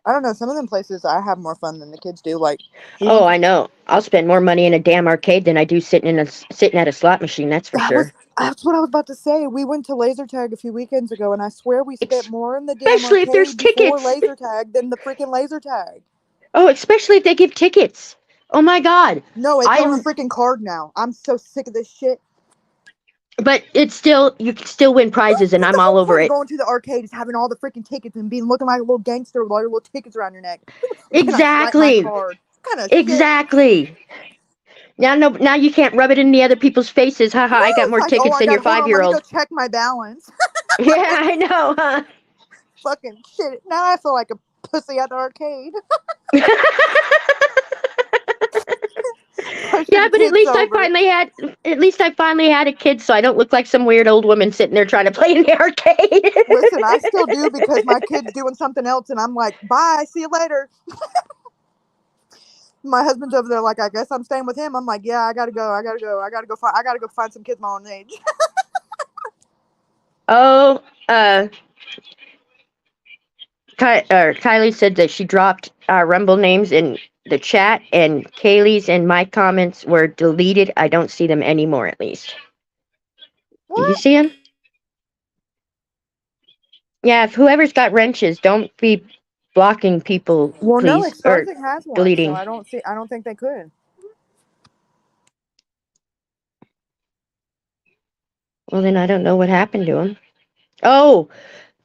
I don't know. Some of them places I have more fun than the kids do. Like we Oh, went. I know. I'll spend more money in a damn arcade than I do sitting at a slot machine. That's for sure. That's what I was about to say. We went to laser tag a few weekends ago, and I swear we spent more in the damn Especially if there's arcade before tickets. laser tag than the freaking laser tag. Oh, especially if they give tickets. Oh my God. No, it's on a I'm. freaking card now. I'm so sick of this shit. But it's still you can still win prizes, and But I'm the all whole over point of it. going to the arcade is having all the freaking tickets and being looking like a little gangster with all your little tickets around your neck. Can I swipe my Exactly. card? What kind of shit? Exactly. Now, no, now you can't rub it in the other people's faces. Haha, I got It's more like, oh, tickets I than your got. Hold on, let me go 5-year-old. check my balance. Yeah, I know, huh? Fucking shit. Now I feel like a pussy at the arcade. Yeah, Pushing but kids over. at least I finally had a kid, so I don't look like some weird old woman sitting there trying to play in the arcade. Listen, I still do because my kid's doing something else, and I'm like, bye, see you later. My husband's over there, like, I guess I'm staying with him. I'm like, yeah, I gotta go. I gotta go find some kids my own age. Oh, Kylie said that she dropped Rumble names in the chat, and Kaylee's and my comments were deleted. I don't see them anymore, at least. Do you What? see them? Yeah, if whoever's got wrenches, don't be blocking people, Well, no, please, or Exposing has one, so deleting. I don't see. I don't think they could. Well, then I don't know what happened to them. Oh,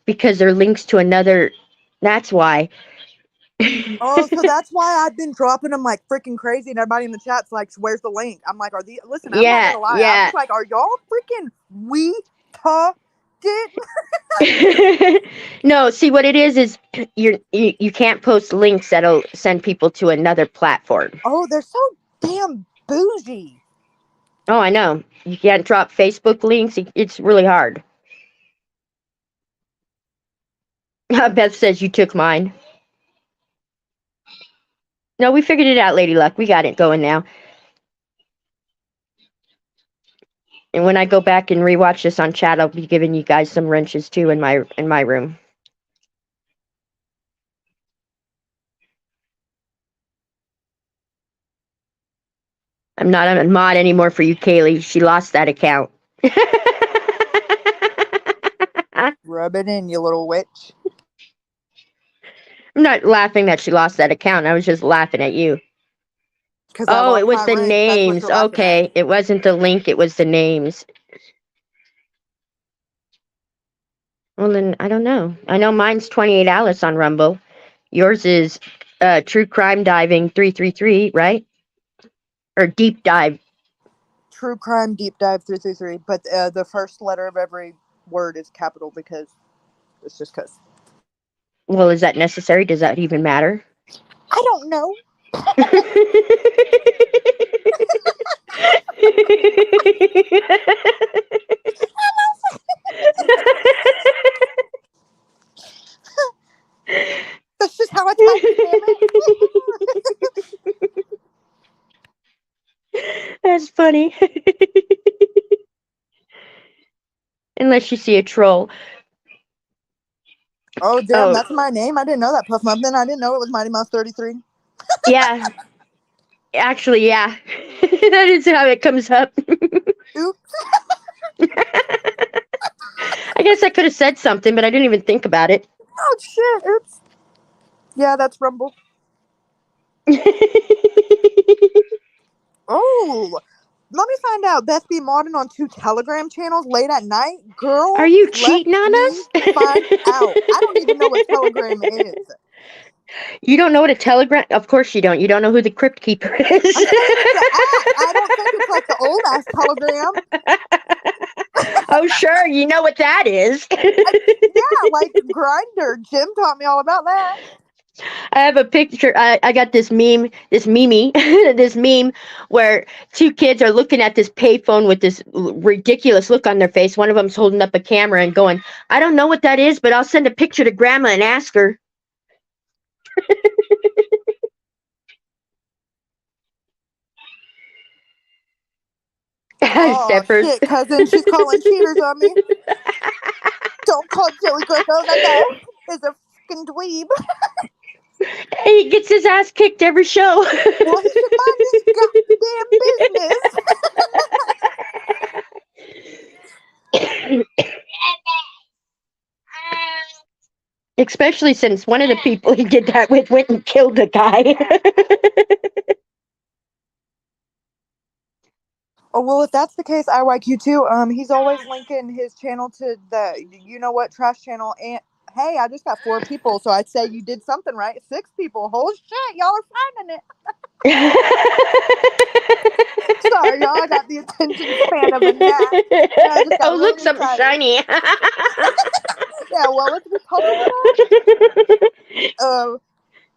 because they're links to another. That's why. Oh, so that's why I've been dropping them like freaking crazy, and everybody in the chat's like, "Where's the link?" I'm like, "Are these?" Listen, I'm not Yeah, gonna lie. I'm yeah. just like, "Are y'all freaking retarded?" No, see what it is you can't post links that'll send people to another platform. Oh, they're so damn bougie. Oh, I know. You can't drop Facebook links. It's really hard. Beth says you took mine. No, we figured it out, Lady Luck. We got it going now. And when I go back and rewatch this on chat, I'll be giving you guys some wrenches too in my room. I'm not a mod anymore for you, Kaylee. She lost that account. Rub it in, you little witch. I'm not laughing that she lost that account. I was just laughing at you. Because I Oh, it lost was my the rank. That's what names. you're laughing at. Okay, it wasn't the link. It was the names. Well, then I don't know. I know mine's 28 Alice on Rumble. Yours is True Crime Diving 333, right? Or Deep Dive. True Crime Deep Dive 333. But the first letter of every word is capital because it's just because. Well, is that necessary? Does that even matter? I don't know. That's just how I type it, damn it. That's funny. Unless you see a troll. Oh, damn, Oh, that's my name. I didn't know that, Puff Muffin. I didn't know it was Mighty Mouse 33. yeah. Actually, yeah. That is how it comes up. Oops. I guess I could have said something, but I didn't even think about it. Oh, shit. Oops. Yeah, that's Rumble. Oh, let me find out. Beth be modding on 2 Telegram channels late at night. Girl, Are you let cheating on me us? find out. I don't even know what Telegram is. You don't know what a telegram? Of course you don't. You don't know who the crypt keeper is. I'm saying it's an app. I don't think it's like the old ass Telegram. Oh, sure. You know what that is. Yeah, like Grinder. Jim taught me all about that. I have a picture. I got this meme, this meme where 2 kids are looking at this payphone with this ridiculous look on their face. One of them's holding up a camera and going, I don't know what that is, but I'll send a picture to grandma and ask her. Oh, Steppers. shit, cousin. She's calling cheaters on me. Don't call Joey Griffo. That guy is a freaking dweeb. He gets his ass kicked every show. Well, he should mind his goddamn business. Especially since one of the people he did that with went and killed a guy. Oh, well, if that's the case, I like you too. He's always linking his channel to the, you know what, trash channel. And hey, I just got 4 people, so I'd say you did something right. 6 people. Holy shit, y'all are finding it. Sorry, y'all. I got the attention span of a gnat. I just got Oh, look, really something excited. shiny. Yeah, well, what did we talking about?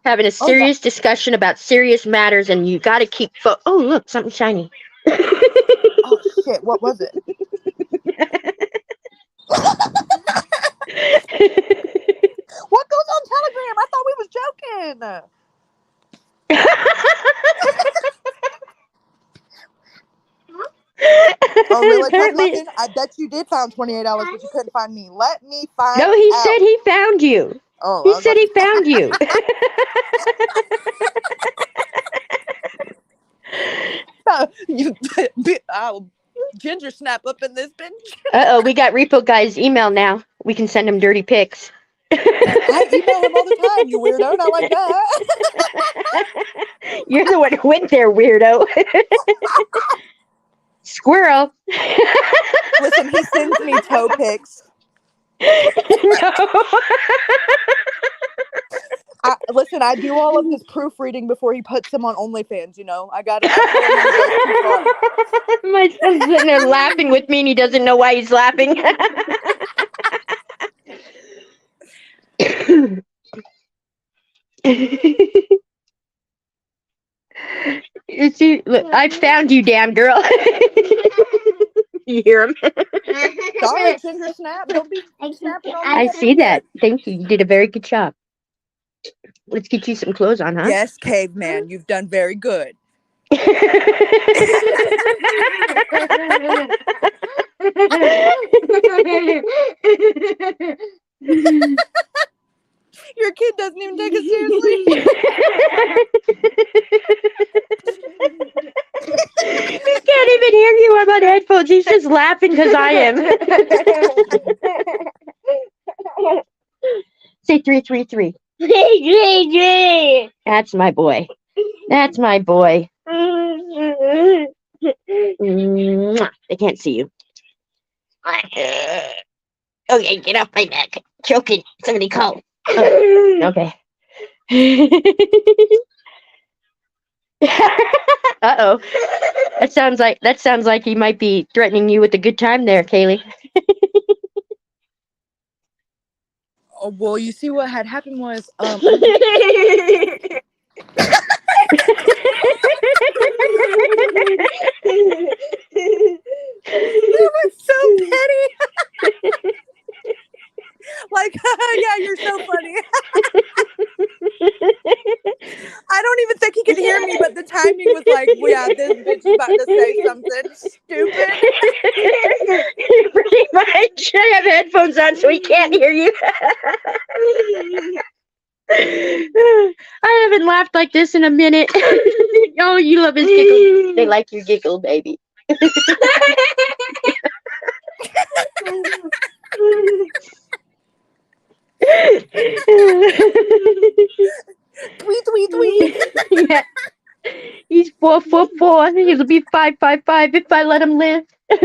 Having a serious discussion about serious matters, and you got to keep. Oh, look, something shiny. Oh shit! What was it? What goes on Telegram? I thought we was joking. Oh, really? Apparently, I bet you did find $28, but you couldn't find me. Let me find no, he out. said he found you. Oh, He said he found you. I'll ginger snap up in this bitch. Uh-oh, we got Repo Guy's email now. We can send him dirty pics. I email him all the time, you weirdo. Not like that. You're the one who went there, weirdo. Squirrel. Listen, he sends me toe pics. No. Listen, I do all of his proofreading before he puts them on OnlyFans, you know? I tell him when he goes too far. My son's sitting there laughing with me and he doesn't know why he's laughing. You see, look, I found you, damn girl. You hear him? Sorry, ginger snap. Don't be snapping on me. I see that. Thank you. You did a very good job. Let's get you some clothes on, huh? Yes, caveman. You've done very good. Your kid doesn't even take it seriously. He can't even hear you. I'm on headphones. He's just laughing because I am. Say 333. That's my boy. That's my boy. They can't see you. Okay, get off my neck. Choking. Somebody call. Okay. Uh-oh. That sounds like he might be threatening you with a good time there, Kaylee. Oh, well, you see what had happened was that was so petty. Like, yeah, you're so funny. I don't even think he could hear me, but the timing was like, yeah, this bitch is about to say something stupid. Pretty much. I have headphones on so he can't hear you. I haven't laughed like this in a minute. Oh, you love his giggles. They like your giggle, baby. Tweet, tweet, tweet. Yeah. He's 4'4". He'll be 5'5" if I let him live. 5'5".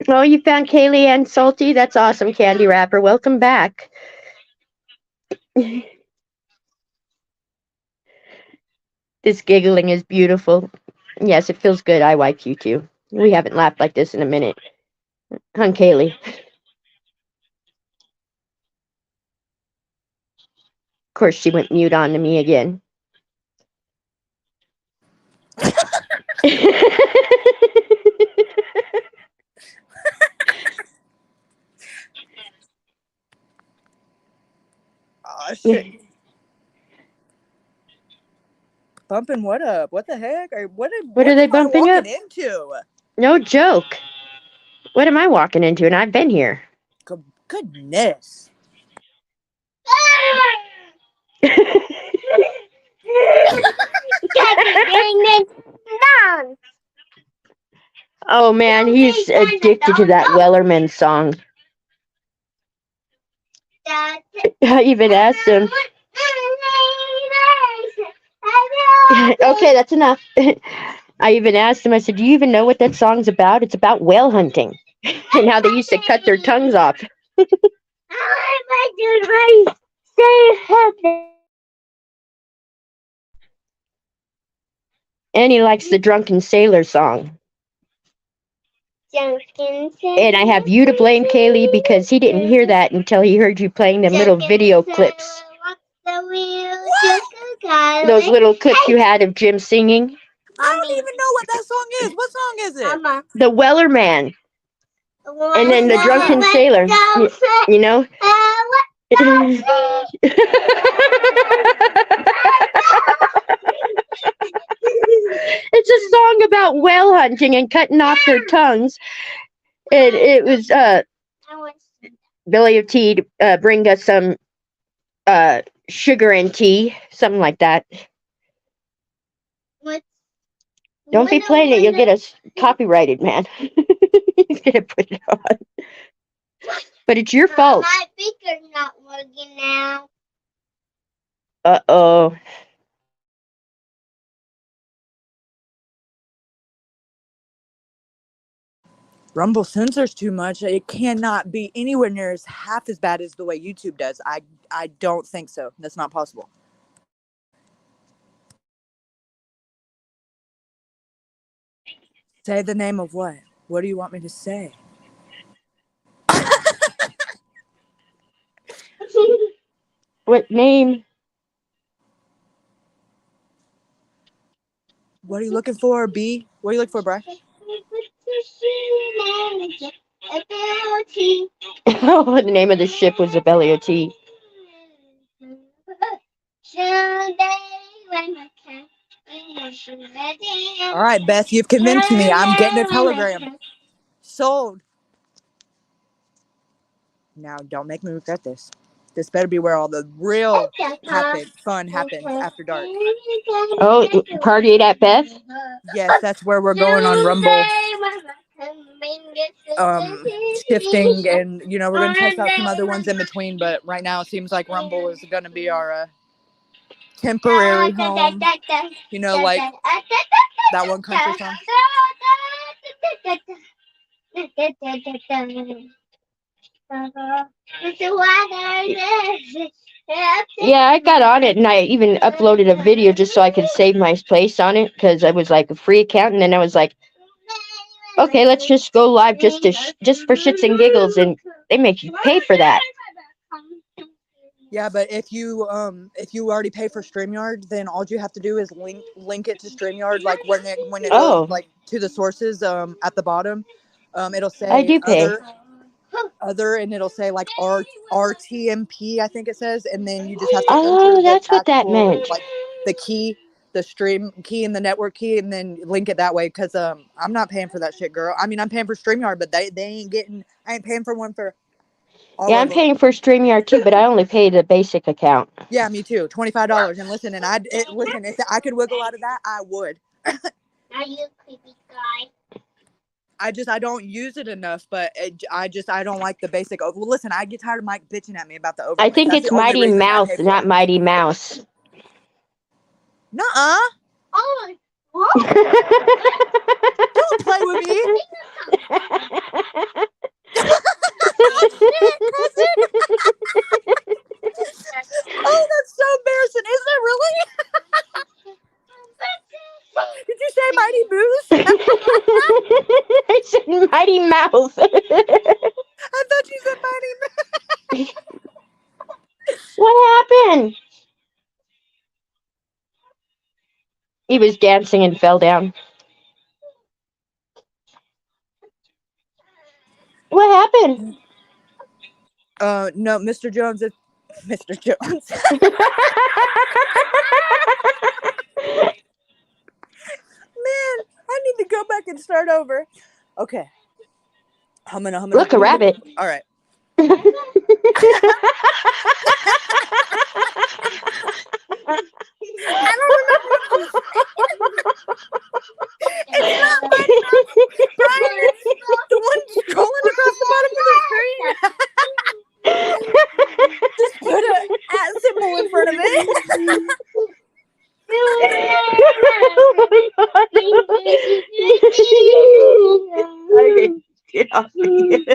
Oh, you found Kaylee and Salty? That's awesome, Candy Wrapper. Welcome back. This giggling is beautiful. Yes, it feels good. I like you too. We haven't laughed like this in a minute. Huh, Kaylee? Of course, she went mute on to me again. Oh shit. Bumping what up? What the heck? What are they am I bumping up? walking into? No joke. What am I walking into? And I've been here. Goodness. Oh man, he's addicted to that Wellerman song. I even asked him. Okay, that's enough. I even asked him, I said, do you even know what that song's about? It's about whale hunting and how they used to cut their tongues off. And he likes the Drunken Sailor song. And I have you to blame, Kaylee, because he didn't hear that until he heard you playing them little video clips. Those little clips you had of Jim singing. I don't even know what that song is. What song is it? The Wellerman. And then the Drunken Sailor. You know? It's a song about whale hunting and cutting off their tongues. And it was Billy of Tea to bring us some sugar and tea, something like that. Don't be playing it, you'll get us copyrighted, man. He's gonna put it on. But it's your fault. My speaker's not working now. Uh-oh. Rumble censors too much. It cannot be anywhere near as half as bad as the way YouTube does. I don't think so. That's not possible. Say the name of what? What do you want me to say? What name? What are you looking for, B? What are you looking for, Bri? Oh, the name of the ship was the Belly of Tea. All right, Beth, you've convinced me. I'm getting a telegram. Sold. Now, don't make me regret this. This better be where all the real fun happens after dark. Oh, party at Beth? Yes, that's where we're going on Rumble. Shifting, and we're going to test out some other ones in between, but right now it seems like Rumble is going to be our temporary home. Like that one country song. Yeah, I got on it and I even uploaded a video just so I could save my place on it because I was like a free account, and then I was like, okay, let's just go live just for shits and giggles, and they make you pay for that. Yeah, but if you already pay for StreamYard, then all you have to do is link it to StreamYard, like when it goes like to the sources at the bottom, it'll say I do pay. Other, and it'll say like RTMP, I think it says, and then you just have to enter that's what that meant. Like the key, the stream key and the network key, and then link it that way, because I'm not paying for that shit, girl. I mean, I'm paying for StreamYard, but they ain't getting. I ain't paying for one for. Yeah, I'm paying for StreamYard too, but I only pay the basic account. Yeah, me too. $25. And listen, if I could wiggle out of that, I would. Are you a creepy guy? I don't use it enough, but I don't like the basic. Well, listen, I get tired of Mike bitching at me about the I overlays. think That's it's the only Mighty reason I Mouse, pay for not it. Mighty Mouse. Nuh-uh. Oh, what? Don't play with me. Cousin. Oh, that's so embarrassing. Is it really? Did you say Mighty Moose? I said Mighty Mouse. I thought you said Mighty Moose. What happened? He was dancing and fell down. What happened? No, Mr. Jones. It's Mr. Jones. Man, I need to go back and start over. Okay. Humana. Look, a rabbit. All right. I don't remember what I was saying. It's not Mighty Mouse, Brian. It's the one scrolling across the bottom of the screen. Just put a at symbol in front of it. Okay, get off me.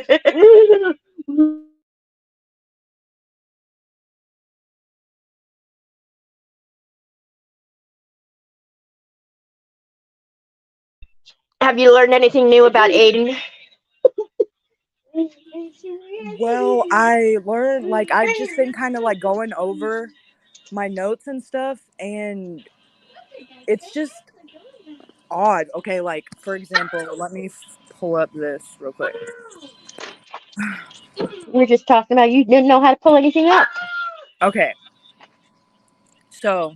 Have you learned anything new about Aiden? Well, I learned, like, I've just been kind of like going over my notes and stuff, and it's just odd. Okay, like, for example, let me pull up this real quick. We're just talking about you didn't know how to pull anything up. Okay. So,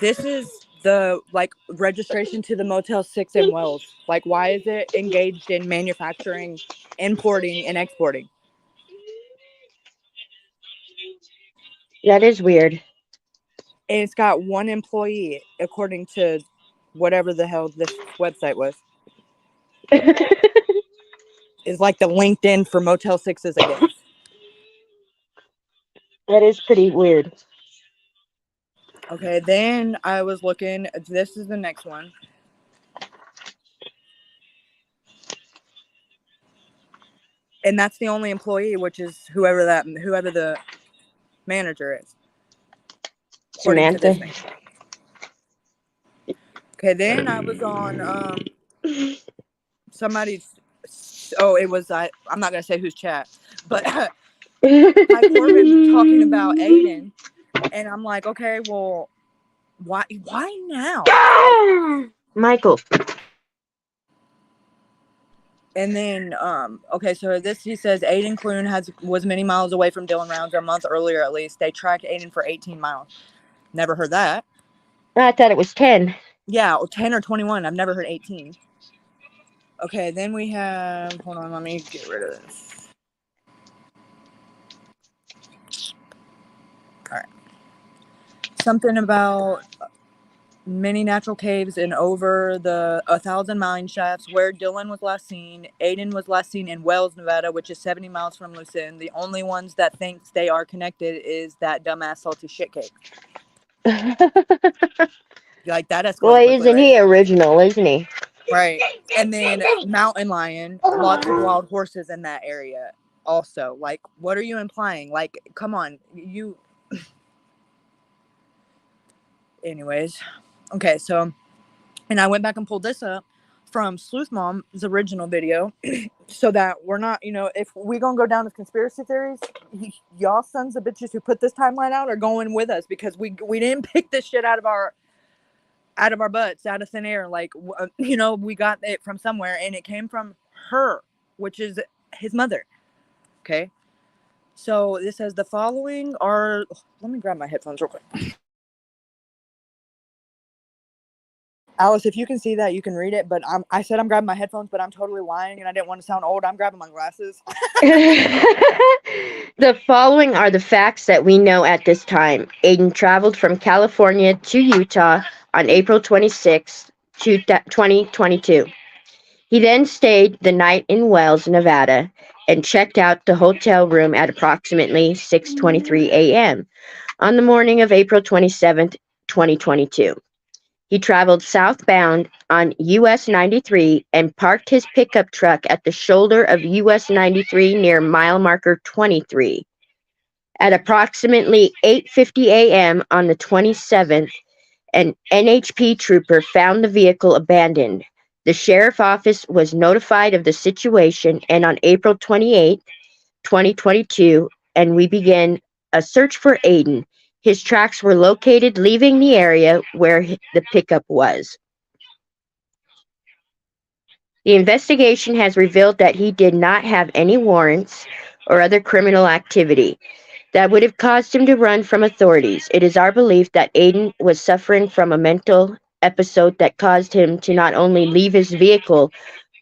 this is the, like, registration to the Motel 6 in Wells. Like, why is it engaged in manufacturing, importing, and exporting? That is weird. And it's got one employee, according to whatever the hell this website was. Is like the LinkedIn for Motel 6s, I guess. That is pretty weird. Okay, then I was looking. This is the next one. And that's the only employee, which is whoever the manager is. According to this Samantha. thing. Okay, then I was on somebody's. Oh, it was I'm not gonna say whose chat, but my Corbin talking about Aiden, and I'm like, okay, well, why now? Michael. And then, okay, so this, he says Aiden Clune was many miles away from Dylan Rounds a month earlier at least. They tracked Aiden for 18 miles. Never heard that. I thought it was 10. Yeah, or 10 or 21. I've never heard 18. Okay, then we have, hold on, let me get rid of this. All right. Something about many natural caves and over the 1,000 mine shafts where Dylan was last seen. Aiden was last seen in Wells, Nevada, which is 70 miles from Lucin. The only ones that thinks they are connected is that dumbass salty shit cake. Like, that escalated Boy, quickly, isn't right? he original, isn't he? Right. And then mountain lion, lots of wild horses in that area also. Like, what are you implying? Like, come on, you... Anyways. Okay, so, and I went back and pulled this up from Sleuth Mom's original video so that we're not, if we gonna go down with conspiracy theories, y'all sons of bitches who put this timeline out are going with us, because we didn't pick this shit out of our butts, out of thin air. Like, we got it from somewhere, and it came from her, which is his mother. Okay. So this says the following are, let me grab my headphones real quick. Alice, if you can see that, you can read it, but I said I'm grabbing my headphones, but I'm totally lying, and I didn't want to sound old. I'm grabbing my glasses. The following are the facts that we know at this time. Aiden traveled from California to Utah on April 26, 2022. He then stayed the night in Wells, Nevada, and checked out the hotel room at approximately 6:23 a.m. on the morning of April 27th, 2022. He traveled southbound on US 93 and parked his pickup truck at the shoulder of US 93 near mile marker 23. At approximately 8:50 a.m. on the 27th, an NHP trooper found the vehicle abandoned. The sheriff office was notified of the situation, and on April 28, 2022, and we began a search for Aiden. His tracks were located leaving the area where the pickup was. The investigation has revealed that he did not have any warrants or other criminal activity that would have caused him to run from authorities. It is our belief that Aiden was suffering from a mental episode that caused him to not only leave his vehicle,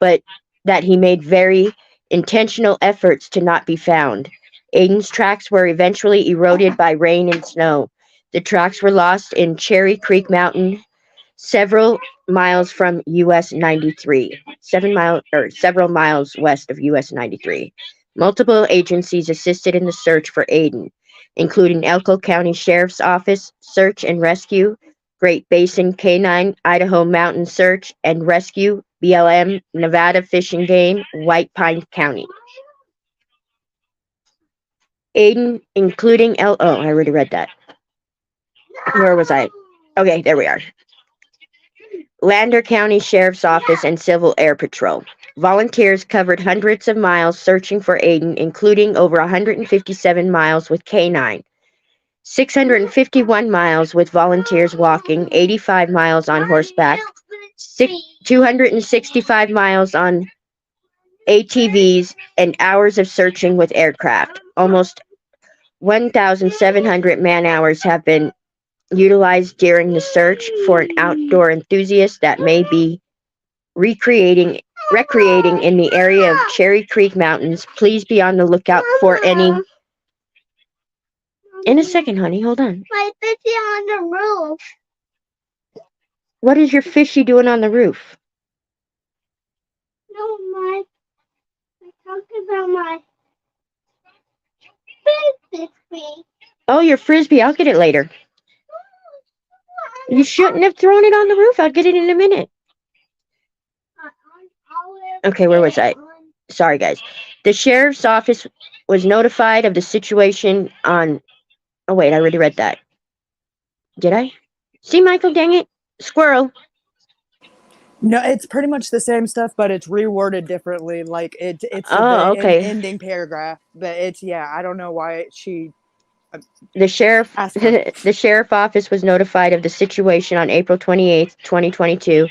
but that he made very intentional efforts to not be found. Aiden's tracks were eventually eroded by rain and snow. The tracks were lost in Cherry Creek Mountain, several miles from US 93, several miles west of US 93. Multiple agencies assisted in the search for Aiden, including Elko County Sheriff's Office Search and Rescue, Great Basin Canine Idaho Mountain Search and Rescue, BLM, Nevada Fish and Game, White Pine County. Aiden, including I already read that. Where was I? Okay, there we are. Lander County Sheriff's Office and Civil Air Patrol. Volunteers covered hundreds of miles searching for Aiden, including over 157 miles with K9, 651 miles with volunteers walking, 85 miles on horseback, 265 miles on ATVs, and hours of searching with aircraft. Almost 1,700 man-hours have been utilized during the search. For an outdoor enthusiast that may be recreating in the area of Cherry Creek Mountains, please be on the lookout for any. In a second, honey, hold on. My fishy on the roof. What is your fishy doing on the roof? No, I talked about my frisbee. Oh, your frisbee. I'll get it later. You shouldn't have thrown it on the roof. I'll get it in a minute. Okay, where was I? Sorry, guys. The sheriff's office was notified of the situation on. Oh, wait, I already read that. Did I? See, Michael, dang it. Squirrel. No, it's pretty much the same stuff, but it's reworded differently. Like it's Oh, okay. ending paragraph, but it's I don't know why she. The sheriff, Ask her. the sheriff office was notified of the situation on April 28th, 2022,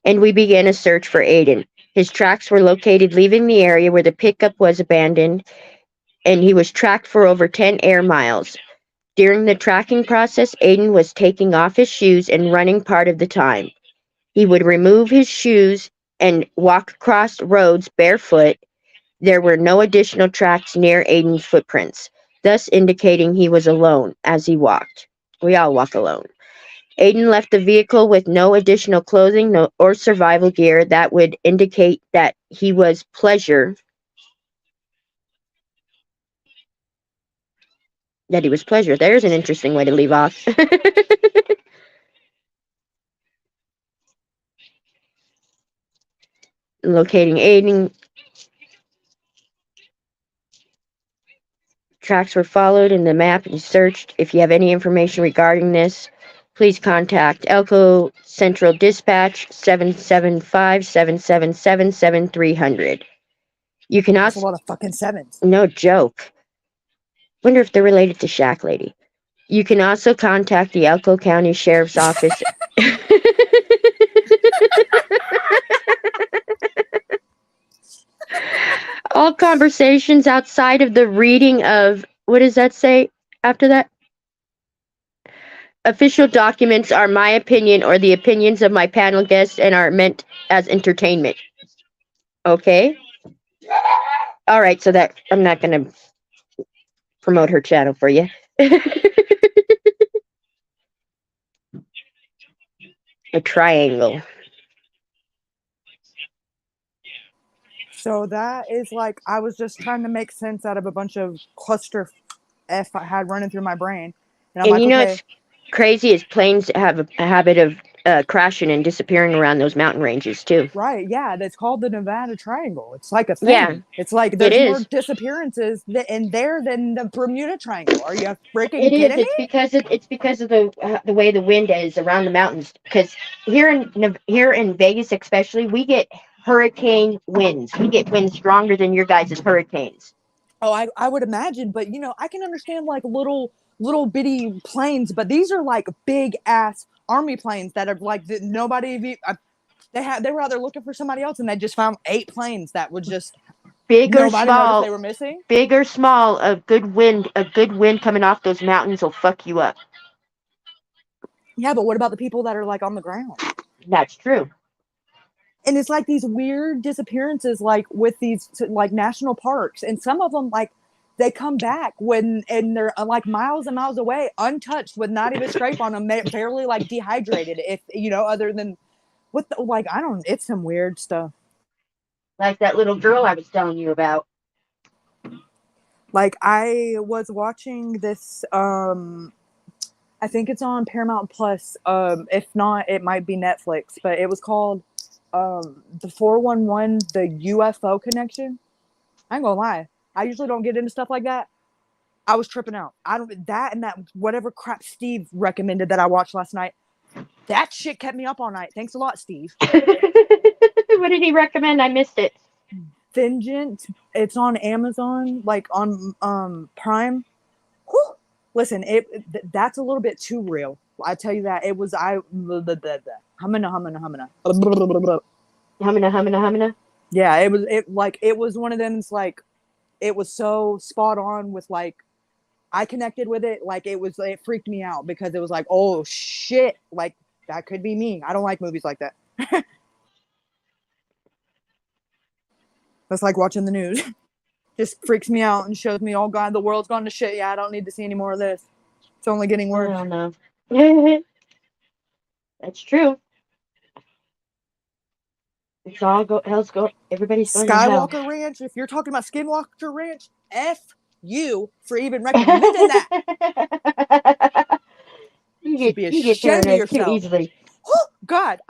and we began a search for Aiden. His tracks were located leaving the area where the pickup was abandoned, and he was tracked for over 10 air miles. During the tracking process, Aiden was taking off his shoes and running part of the time. He would remove his shoes and walk across roads barefoot. There were no additional tracks near Aiden's footprints, thus indicating he was alone as he walked. We all walk alone. Aiden left the vehicle with no additional clothing or survival gear that would indicate that he was pleasure. There's an interesting way to leave off. Locating Aiden. Tracks were followed in the map and searched. If you have any information regarding this, please contact Elko Central Dispatch 775-777-7300. You can That's a also lot of fucking sevens. no joke. Wonder if they're related to Shack Lady. You can also contact the Elko County Sheriff's Office. All conversations outside of the reading of, what does that say after that? Official documents are my opinion or the opinions of my panel guests and are meant as entertainment. Okay? All right, so that I'm not going to promote her channel for you. A triangle. So that is like, I was just trying to make sense out of a bunch of cluster F I had running through my brain. And I'm And like, you know okay, it's crazy is planes have a habit of crashing and disappearing around those mountain ranges too. right, yeah, that's called the Nevada Triangle. It's like a Yeah, thing. It's like it there's more is. disappearances in there than the Bermuda Triangle. Are you freaking It is. kidding me? It's because of the way the wind is around the mountains. Because here in Vegas, especially, we get hurricane winds. We get winds stronger than your guys' hurricanes. Oh, I would imagine, but I can understand like little bitty planes, but these are like big ass army planes that are like nobody. They were out there looking for somebody else, and they just found 8 planes that would just Big or nobody noticed they small, were missing. big or small, a good wind coming off those mountains will fuck you up. Yeah, but what about the people that are like on the ground? That's true. And it's like these weird disappearances, like with these like national parks, and some of them like they come back and they're like miles and miles away, untouched, with not even scrape on them, barely like dehydrated. If other than like I don't, it's some weird stuff. Like that little girl I was telling you about. Like I was watching this. I think it's on Paramount Plus. If not, it might be Netflix. But it was called the 411, the UFO connection. I ain't gonna lie. I usually don't get into stuff like that. I was tripping out. I don't that and that whatever crap Steve recommended that I watched last night. That shit kept me up all night. Thanks a lot, Steve. What did he recommend? I missed it. Vengeance. It's on Amazon, like on Prime. Whew. Listen, that's a little bit too real. I tell you that it was humana. Humana. Yeah, it was one of them. It's like it was so spot on with like I connected with it. Like it freaked me out because it was like, oh shit, like that could be me. I don't like movies like that. That's like watching the news. Just freaks me out and shows me, oh god, the world's gone to shit. Yeah, I don't need to see any more of this. It's only getting I worse. don't know. That's true. It's all hell's go. Everybody's going to hell. Skywalker Ranch. If you're talking about Skinwalker Ranch, F you for even recommending that. you Should get be you get ashamed of paranoid too yourself. easily. God,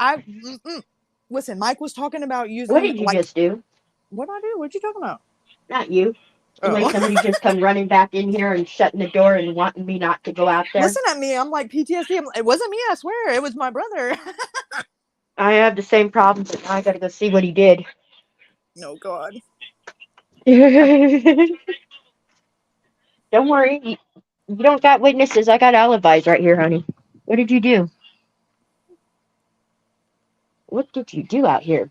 listen. Mike was talking about What using did you like just do? what I do? What you talking about? Not you. The way Oh. somebody just come running back in here and shutting the door and wanting me not to go out there. Listen at me. I'm like PTSD. It wasn't me. I swear. It was my brother. I have the same problem, but now I gotta go see what he did. No, God. Don't worry. You don't got witnesses. I got alibis right here, honey. What did you do? What did you do out here?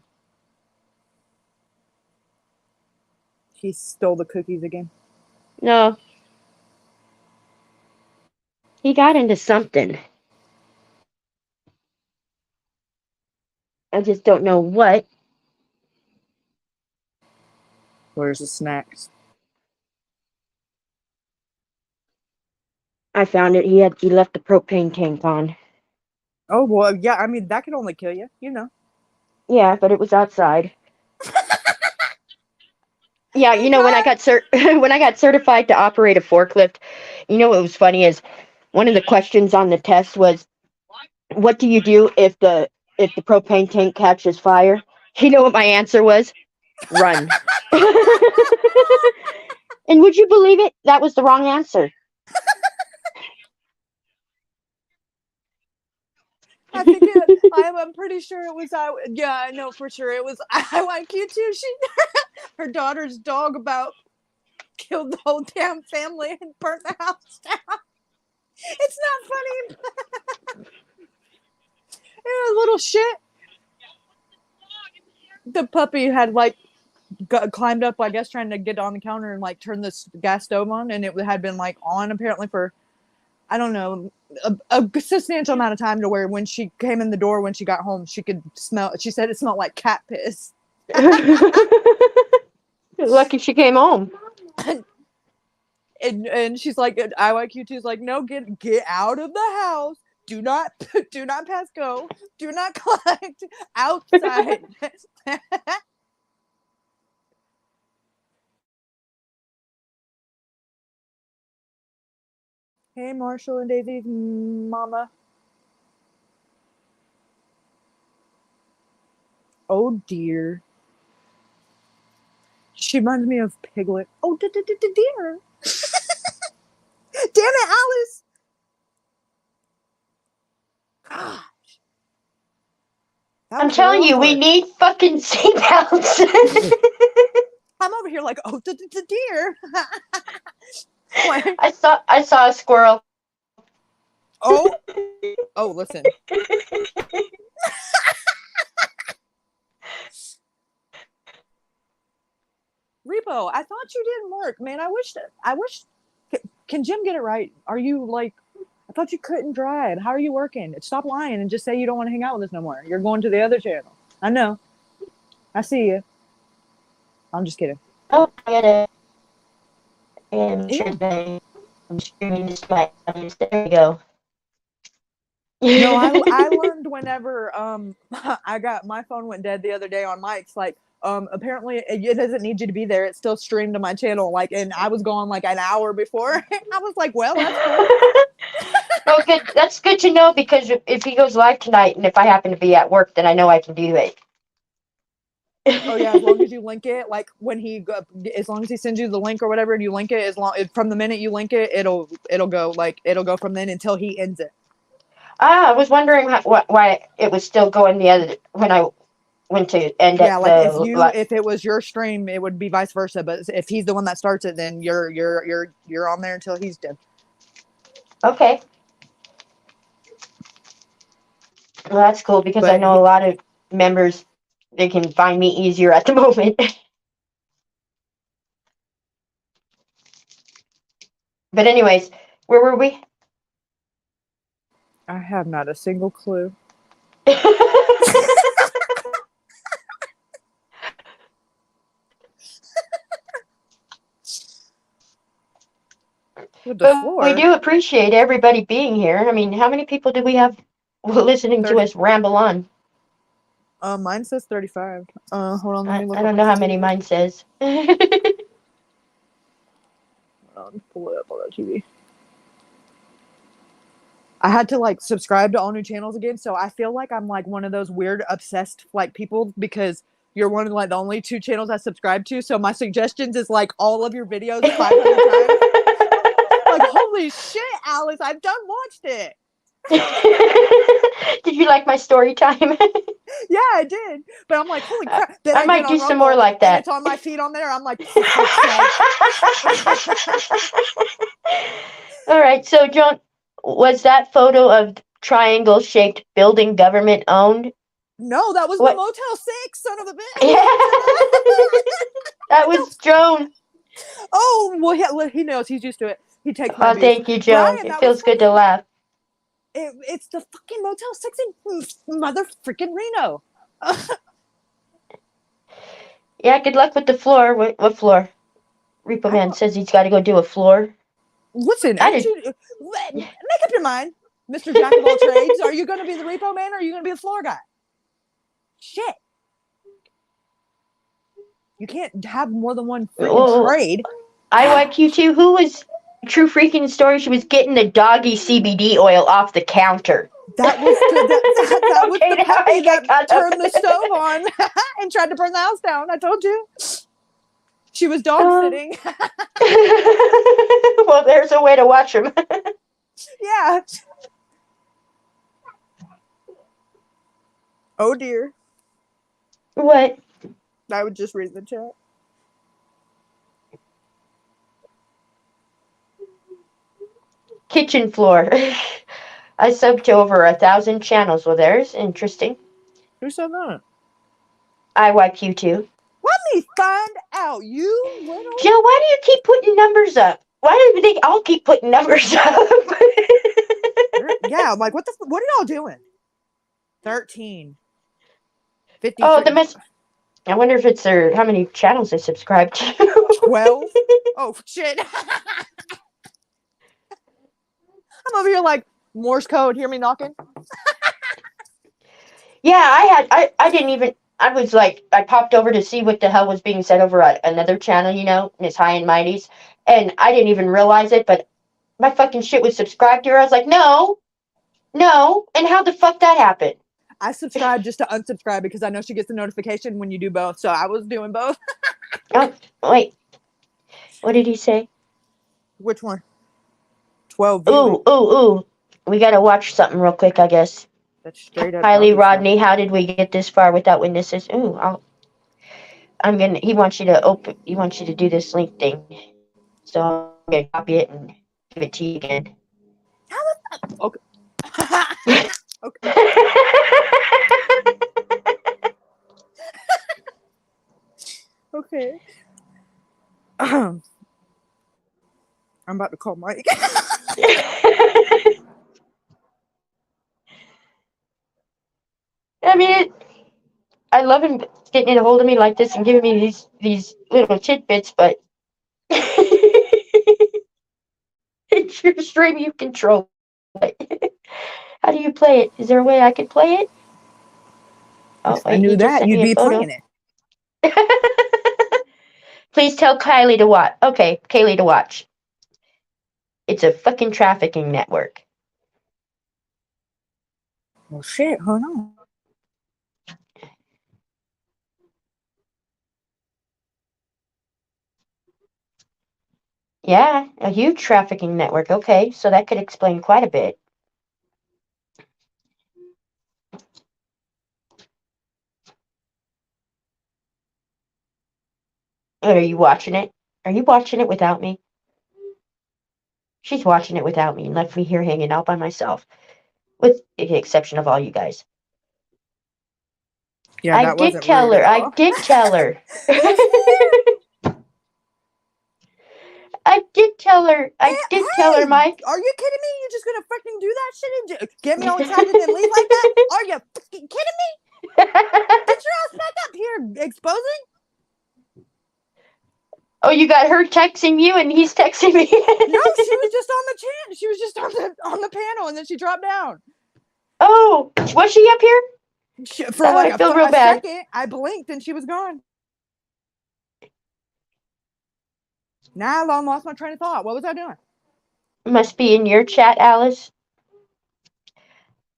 He stole the cookies again. No. He got into something. I just don't know what. Where's the snacks? I found it. He left the propane tank on. Oh well, yeah. I mean, that could only kill you. Yeah, but it was outside. Yeah, Hey, when I God. got when I got certified to operate a forklift, what was funny is one of the questions on the test was, "What do you do if the propane tank catches fire?" You know what my answer was? Run. And would you believe it? That was the wrong answer. I think I'm pretty sure it was yeah, I know for sure it was IYQ too. Her daughter's dog about killed the whole damn family and burnt the house down. It's not funny. A little shit. The puppy had like climbed up, I guess, trying to get on the counter and like turn this gas stove on, and it had been like on apparently for I don't know, a substantial amount of time to where when she came in the door when she got home, she could smell. She said it smelled like cat piss. Lucky she came home. And she's like, IYQ2 is like, no, get out of the house. Do not pass go. Do not collect outside. Hey, Marshall and Daisy's mama. Oh dear. She reminds me of Piglet. Oh dear. Damn it, Alice. Gosh. That I'm was telling really you, we awkward. need fucking seatbelts. I'm over here like, oh dear. What? I saw a squirrel. Oh, listen. Repo, I thought you didn't work, man. I wish. Can Jim get it right? Are you like? I thought you couldn't drive. How are you working? Stop lying and just say you don't want to hang out with us no more. You're going to the other channel. I know. I see you. I'm just kidding. Oh, I gotta. I'm Yeah. sure I'm streaming this to my audience. There we go. No, I learned whenever I got my phone went dead the other day on Mike's, like apparently it doesn't need you to be there. It's still streamed to my channel, like, and I was gone like an hour before. I was like, well, that's cool. Oh, good. That's good to know, because if he goes live tonight, and if I happen to be at work, then I know I can do it. Oh yeah, as long as you link it, like when as long as he sends you the link or whatever, and you link it, as long from the minute you link it, it'll go from then until he ends it. I was wondering why it was still going the other when I went to end Yeah, at like the. if it was your stream, it would be vice versa. But if he's the one that starts it, then you're on there until he's dead. Okay. Well, that's cool, because But I know a lot of members, they can find me easier at the moment. But anyways, where were we? I have not a single clue. With the floor. We do appreciate everybody being here. I mean, how many people do we have listening 30. to us ramble on? Mine says 35. Hold on, let me look. I don't know how many mine says. Pull it up on the TV. I had to like subscribe to all new channels again, so I feel like I'm like one of those weird obsessed like people, because you're one of like the only 2 channels I subscribe to. So my suggestions is like all of your videos 500 times. Like, holy shit, Alice, I've done watched it. Did you like my story time? Yeah, I did. But I'm like, holy crap. Then I might do some more like that. And it's on my feed on there. I'm like, all right. So, John, was that photo of triangle-shaped building government owned? no, that was What? the Motel 6, son of a bitch. Yeah. That was Joan. Oh, well, he knows. He's used to it. He takes my Oh, abuse. thank you, Joan. Brian, it feels good to laugh. It's the fucking Motel 6 in mother freaking Reno. Yeah, good luck with the floor. What floor? Repo Man says he's got to go do a floor. Listen, make up your mind, Mr. Jack of all trades. Are you going to be the Repo Man, or are you going to be the floor guy? Shit. You can't have more than one freaking trade. IYQ2, who was True Freaking Story? She was getting the doggy CBD oil off the counter. That was that was Okay, the now puppy I that got turned up. the stove on and tried to burn the house down. I told you. She was dog sitting. Well, there's a way to watch them. Yeah. Oh dear. What? I would just read the chat. Kitchen floor. I subbed to over 1,000 channels. Well, there's interesting. Who said that? IYQ2. Let me find out, you little... Joe, why do you keep putting numbers up? Why do they all keep putting numbers up? Yeah, I'm like, what are y'all doing? 13. 53. Oh, I wonder if it's how many channels they subscribe to. 12? Oh, shit. I'm over here like, Morse code, hear me knocking? Yeah, I didn't even, I was like, I popped over to see what the hell was being said over at another channel, Miss High and Mighty's, and I didn't even realize it, but my fucking shit was subscribed to her. I was like, no. And how the fuck that happened? I subscribe just to unsubscribe because I know she gets a notification when you do both. So I was doing both. Oh, wait. What did he say? Which one? 12 viewing. Ooh. We gotta watch something real quick, I guess. That's straight up Kylie doggy style. Rodney, how did we get this far without witnesses? He wants you to do this link thing. So I'm gonna copy it and give it to you again. Okay. Okay. Okay. I'm about to call Mike. I mean, I love him getting a hold of me like this and giving me these little tidbits, but it's your stream, you control it. How do you play it? Is there a way I could play it? Oh, If I wait, knew he just that, sent you'd me a be photo. playing it. Please tell Kylie to watch. Okay, Kaylee to watch. It's a fucking trafficking network. Well, shit, hold on. Yeah, a huge trafficking network. Okay, so that could explain quite a bit. Are you watching it? Are you watching it without me? She's watching it without me and left me here hanging out by myself, with the exception of all you guys. Yeah, I that did wasn't tell rude her. at all. I did tell her. Hey, Mike. Are you kidding me? You're just gonna fucking do that shit and get me all excited and then leave like that? Are you fucking kidding me? Get your ass back up here, exposing. Oh, you got her texting you and he's texting me. No, she was just on the chat. She was just on the panel and then she dropped down. Oh, was she up here? For like I feel real bad. second, I blinked and she was gone. Now I lost my train of thought. What was I doing? Must be in your chat, Alice.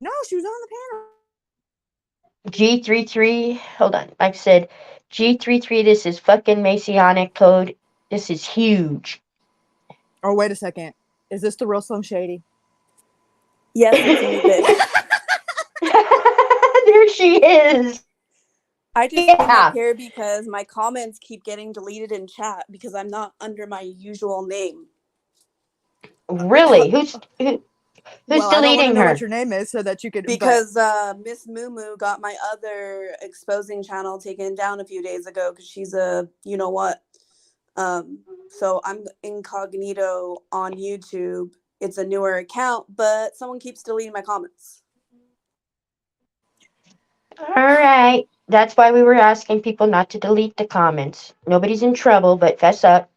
No, she was on the panel. G33. Hold on. Like I said, G33. This is fucking Masonic code. This is huge. Oh, wait a second. Is this the real Slim Shady? Yes, it's me, bitch. There she is. I just came up here because my comments keep getting deleted in chat because I'm not under my usual name. Really? Who's Well, deleting I don't want to know her? what your name is so that you could. Because Miss Moo got my other exposing channel taken down a few days ago because she's a you know what. So I'm incognito on YouTube. It's a newer account, but someone keeps deleting my comments. All right. That's why we were asking people not to delete the comments. Nobody's in trouble, but fess up.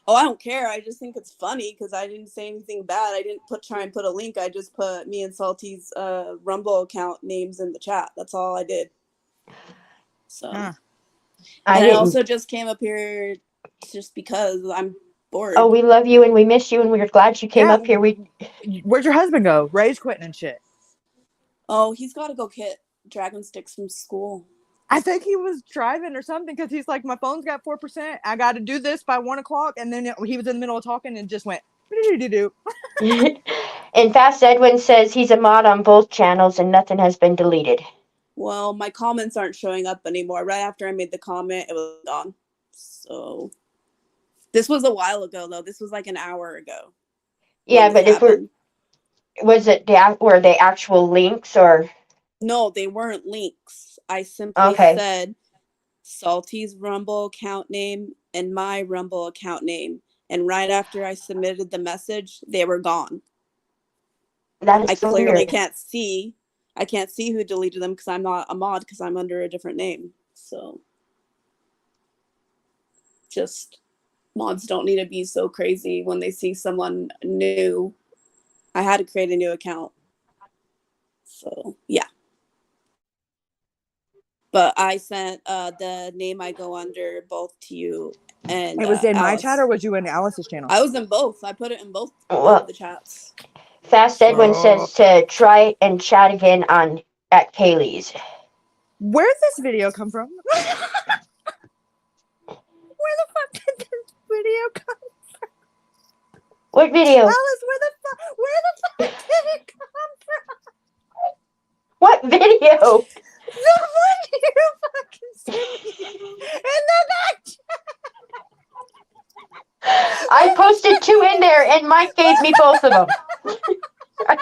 Oh, I don't care. I just think it's funny because I didn't say anything bad. I didn't try and put a link. I just put me and Salty's Rumble account names in the chat. That's all I did. So, I also just came up here just because I'm bored. Oh, we love you and we miss you and we're glad you came up here. Where'd your husband go? Ray's quitting and shit. Oh, he's got to go get dragon sticks from school. I think he was driving or something because he's like, my phone's got 4%. I got to do this by 1 o'clock. And then he was in the middle of talking and just went, And Fast Edwin says he's a mod on both channels and nothing has been deleted. Well, my comments aren't showing up anymore. Right after I made the comment, it was gone. So this was a while ago, though. This was like an hour ago. Yeah, but were they actual links or? No, they weren't links. I simply said Salty's Rumble account name and my Rumble account name. And right after I submitted the message, they were gone. That is so clearly weird. I can't see who deleted them because I'm not a mod because I'm under a different name. So just mods don't need to be so crazy when they see someone new. I had to create a new account. So yeah. But I sent the name I go under both to you and It was in my Alice. chat, or was you in Alice's channel? I was in both. I put it in both Well, of the chats. Fast Edwin says to try and chat again at Kaylee's. Where'd this video come from? Where the fuck did this video come from? What video? Alice, where the fuck did it come from? What video? The one you fucking sent me in the back chat. I posted 2 in there, and Mike gave me both of them.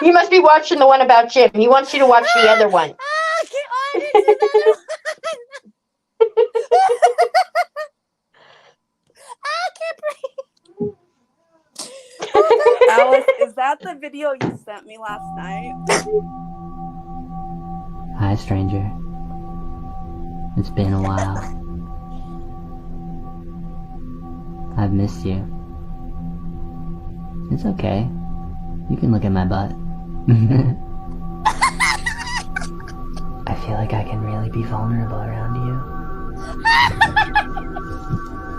You must be watching the one about Jim. He wants you to watch the other one. I didn't see that one. I can't breathe. Alice, is that the video you sent me last night? Hi, stranger. It's been a while. I've missed you. It's okay. You can look at my butt. I feel like I can really be vulnerable around you.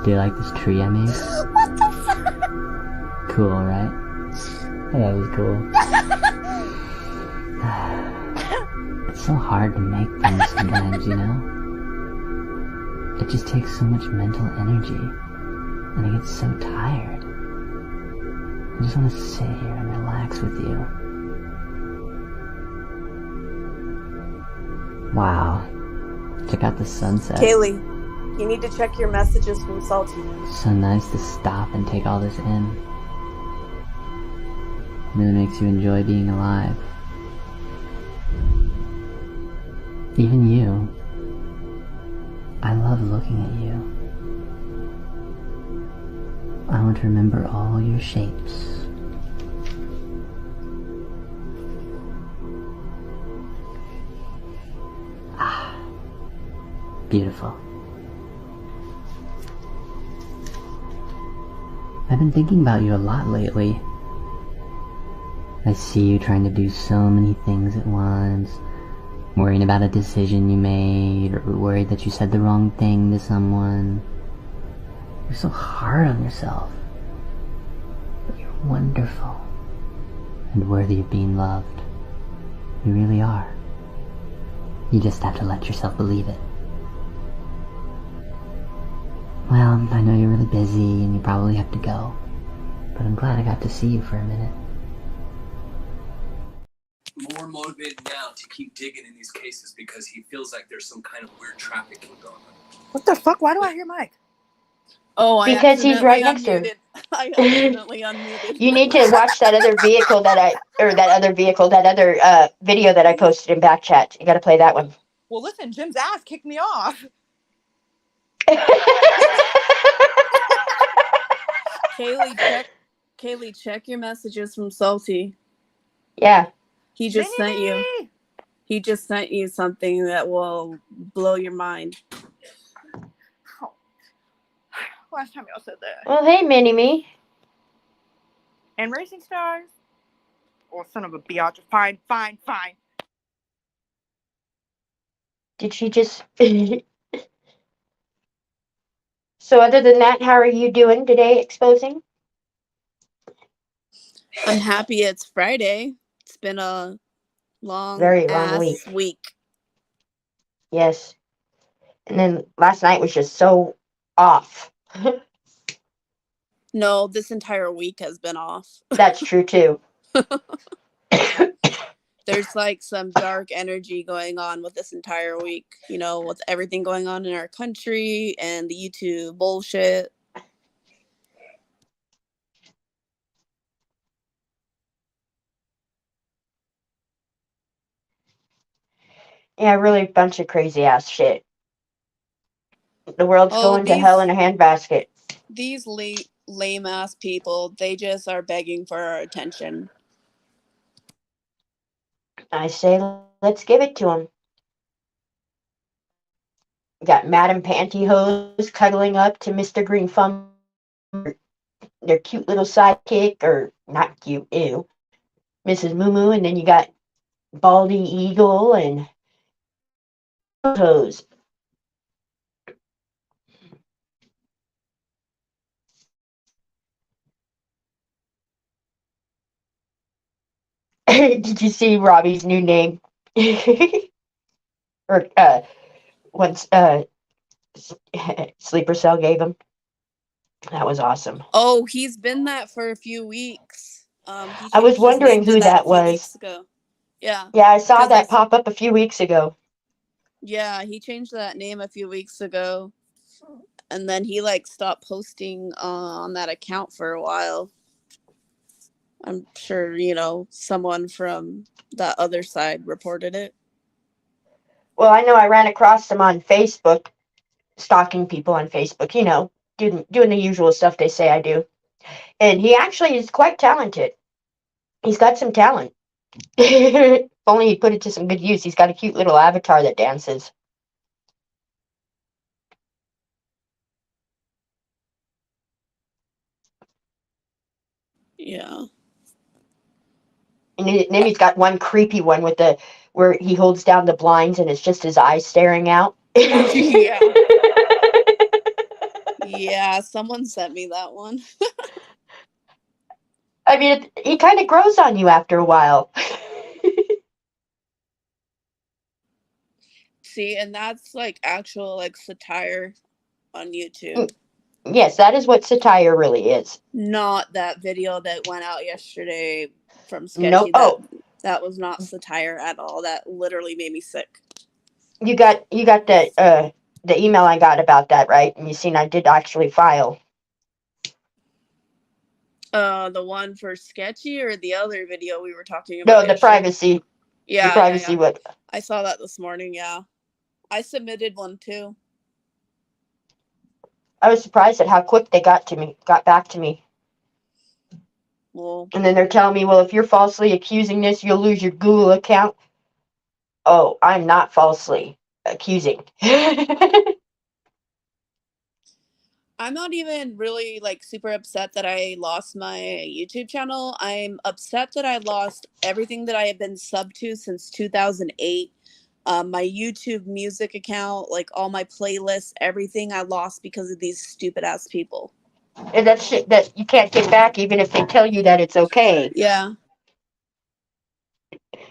Do you like this tree I made? What the fuck? Cool, right? I thought it was cool. It's so hard to make things sometimes, you know? It just takes so much mental energy, and I get so tired. I just want to sit here and relax with you. Wow. Check out the sunset. Kaylee, you need to check your messages from Salty. So nice to stop and take all this in. It really makes you enjoy being alive. Even you. I love looking at you. I want to remember all your shapes. Ah, beautiful. I've been thinking about you a lot lately. I see you trying to do so many things at once, worrying about a decision you made, or worried that you said the wrong thing to someone. You're so hard on yourself. But you're wonderful and worthy of being loved. You really are. You just have to let yourself believe it. Well, I know you're really busy and you probably have to go, but I'm glad I got to see you for a minute. More motivated now to keep digging in these cases because he feels like there's some kind of weird trafficking going on. What the fuck? Why do I hear Mike? Oh, I Because he's right next to him. unmuted. I accidentally unmuted. You need to watch that other vehicle that other video that I posted in back chat. You got to play that one. Well, listen, Jim's ass kicked me off. Kaylee, check your messages from Salty. Yeah. He just sent you something that will blow your mind. Oh. Last time y'all said that. Well, hey, Mini-Me. And Racing Stars. Oh, son of a biatch. Fine. Did she just... So other than that, how are you doing today, exposing? I'm happy it's Friday. It's been a Very long week. Yes. And then last night was just so off. No, this entire week has been off. That's true, too. There's like some dark energy going on with this entire week, you know, with everything going on in our country and the YouTube bullshit. Yeah, really a bunch of crazy ass shit. The world's going to hell in a handbasket. These lame ass people, they just are begging for our attention. I say, let's give it to them. Got Madam Pantyhose cuddling up to Mr. Green Thumb, their cute little sidekick, or not cute, ew, Mrs. Moo Moo, and then you got Baldy Eagle and Hose. Did you see Robbie's new name? Or once Sleeper Cell gave him. That was awesome. Oh, he's been that for a few weeks. He I was changed his name wondering to who that a that few was. weeks ago. Yeah, Yeah, I saw because that pop up a few weeks ago. yeah, he changed that name a few weeks ago, and then he like stopped posting on that account for a while. I'm sure someone from that other side reported it. Well, I know I ran across him on Facebook, stalking people on Facebook, doing the usual stuff they say I do. And he actually is quite talented. He's got some talent. If only he put it to some good use. He's got a cute little avatar that dances. Yeah. And then he's got one creepy one where he holds down the blinds and it's just his eyes staring out. Yeah. Yeah, someone sent me that one. I mean, he kind of grows on you after a while. See, and that's like actual like satire on YouTube. Yes, that is what satire really is. Not that video that went out yesterday from Nope. Sketchy. That was not satire at all. That literally made me sick. You got the email I got about that, right? And you seen I did actually file. The one for Sketchy or the other video we were talking about? No, the privacy. Yeah, the privacy. yeah. What? I saw that this morning. Yeah, I submitted one too. I was surprised at how quick they got back to me. Well, and then they're telling me, well, if you're falsely accusing this, you'll lose your Google account. Oh, I'm not falsely accusing. I'm not even really like super upset that I lost my YouTube channel. I'm upset that I lost everything that I have been subbed to since 2008. My YouTube music account, like all my playlists, everything I lost because of these stupid ass people. And that's shit that you can't get back, even if they tell you that it's okay. Yeah.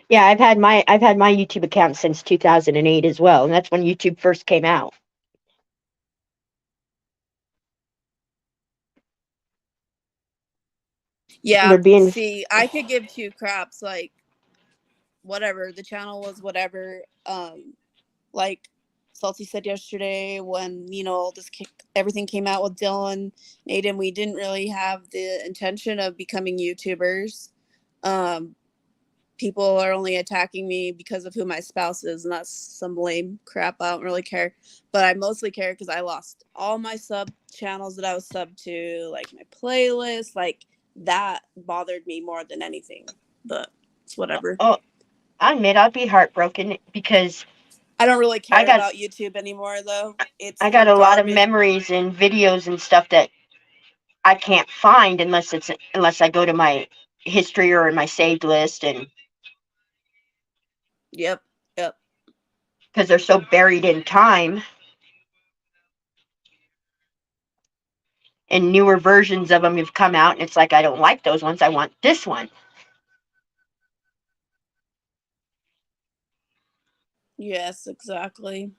Yeah, I've had my YouTube account since 2008 as well, and that's when YouTube first came out. Yeah. See, I could give two craps, like whatever. The channel was whatever. Like Salty said yesterday, when everything came out with Dylan, Aiden, we didn't really have the intention of becoming YouTubers. People are only attacking me because of who my spouse is, and that's some lame crap. I don't really care, but I mostly care because I lost all my sub channels that I was subbed to, like my playlist, like that bothered me more than anything. But it's whatever. Oh, I admit I'd be heartbroken because I don't really care about YouTube anymore, though. I got a lot of memories and videos and stuff that I can't find unless I go to my history or in my saved list, and Yep. Because they're so buried in time. And newer versions of them have come out, and it's like, I don't like those ones. I want this one. Yes, exactly.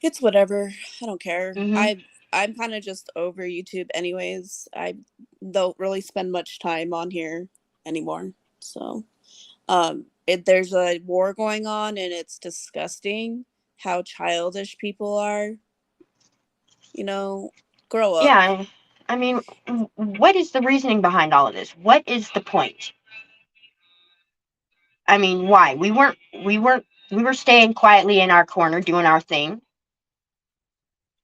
It's whatever. I don't care. Mm-hmm. I'm kind of just over YouTube anyways. I don't really spend much time on here anymore. So, there's a war going on, and it's disgusting how childish people are. Grow up. Yeah, I mean, what is the reasoning behind all of this? What is the point? I mean, why? We were staying quietly in our corner doing our thing.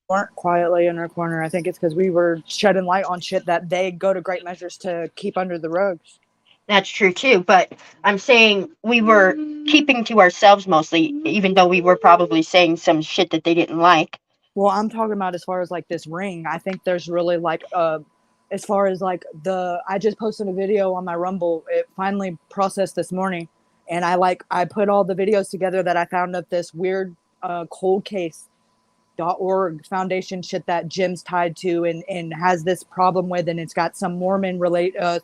Weren't quietly in our corner. I think it's because we were shedding light on shit that they go to great measures to keep under the rugs. That's true too, but I'm saying we were keeping to ourselves mostly, even though we were probably saying some shit that they didn't like. Well, I'm talking about as far as like this ring. I think there's really like as far as like I just posted a video on my Rumble. It finally processed this morning, and I put all the videos together that I found of this weird coldcase.org foundation shit that Jim's tied to and has this problem with, and it's got some Mormon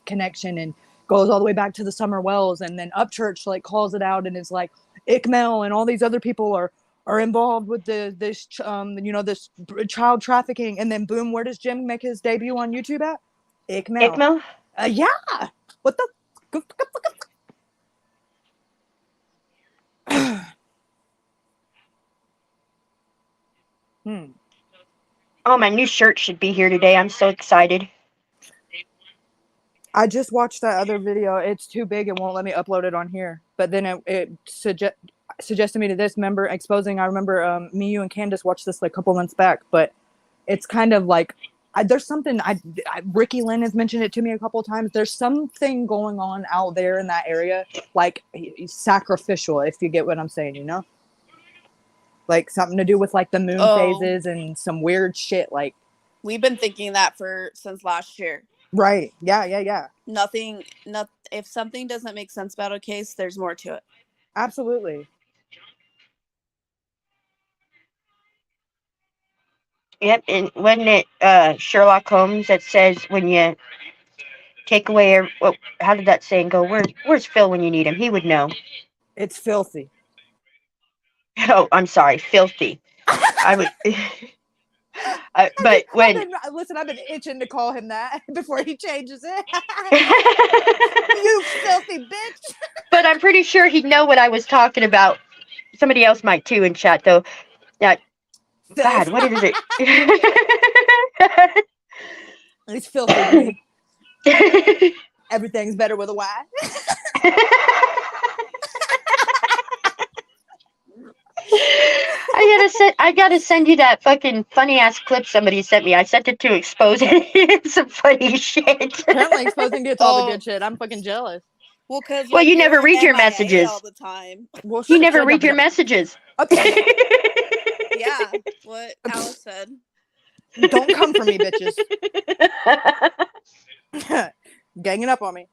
connection and goes all the way back to the Summer Wells, and then Upchurch like calls it out and is like, Ickmel and all these other people are involved with this child trafficking, and then boom, where does Jim make his debut on YouTube at? Ickmel. Ickmel? Yeah. What the? Oh, my new shirt should be here today. I'm so excited. I just watched that other video. It's too big. It won't let me upload it on here. But then it suggested me to this member exposing. I remember me, you, and Candace watched this like a couple months back. But it's kind of like there's something. Ricky Lynn has mentioned it to me a couple of times. There's something going on out there in that area, like sacrificial. If you get what I'm saying, you know, like something to do with like the moon phases and some weird shit. Like we've been thinking that since last year. Right. Yeah. Nothing. If something doesn't make sense about a case, there's more to it. Absolutely. Yep, and wasn't it Sherlock Holmes that says when you take away how did that saying go? Where's Phil when you need him? He would know. It's filthy. Oh, I'm sorry, filthy. I would. But when I've been itching to call him that before he changes it. You filthy bitch. But I'm pretty sure he'd know what I was talking about. Somebody else might too in chat though. Yeah. God, what is it? It's filthy. Everything's better with a Y. I gotta send you that fucking funny ass clip somebody sent me. I sent it to expose it. Some funny shit. Apparently exposing gets all the good shit. I'm fucking jealous. Well, because you never read your messages all the time. Well, you never read your messages. Okay. Yeah, what Alice said. Don't come for me, bitches. Ganging up on me.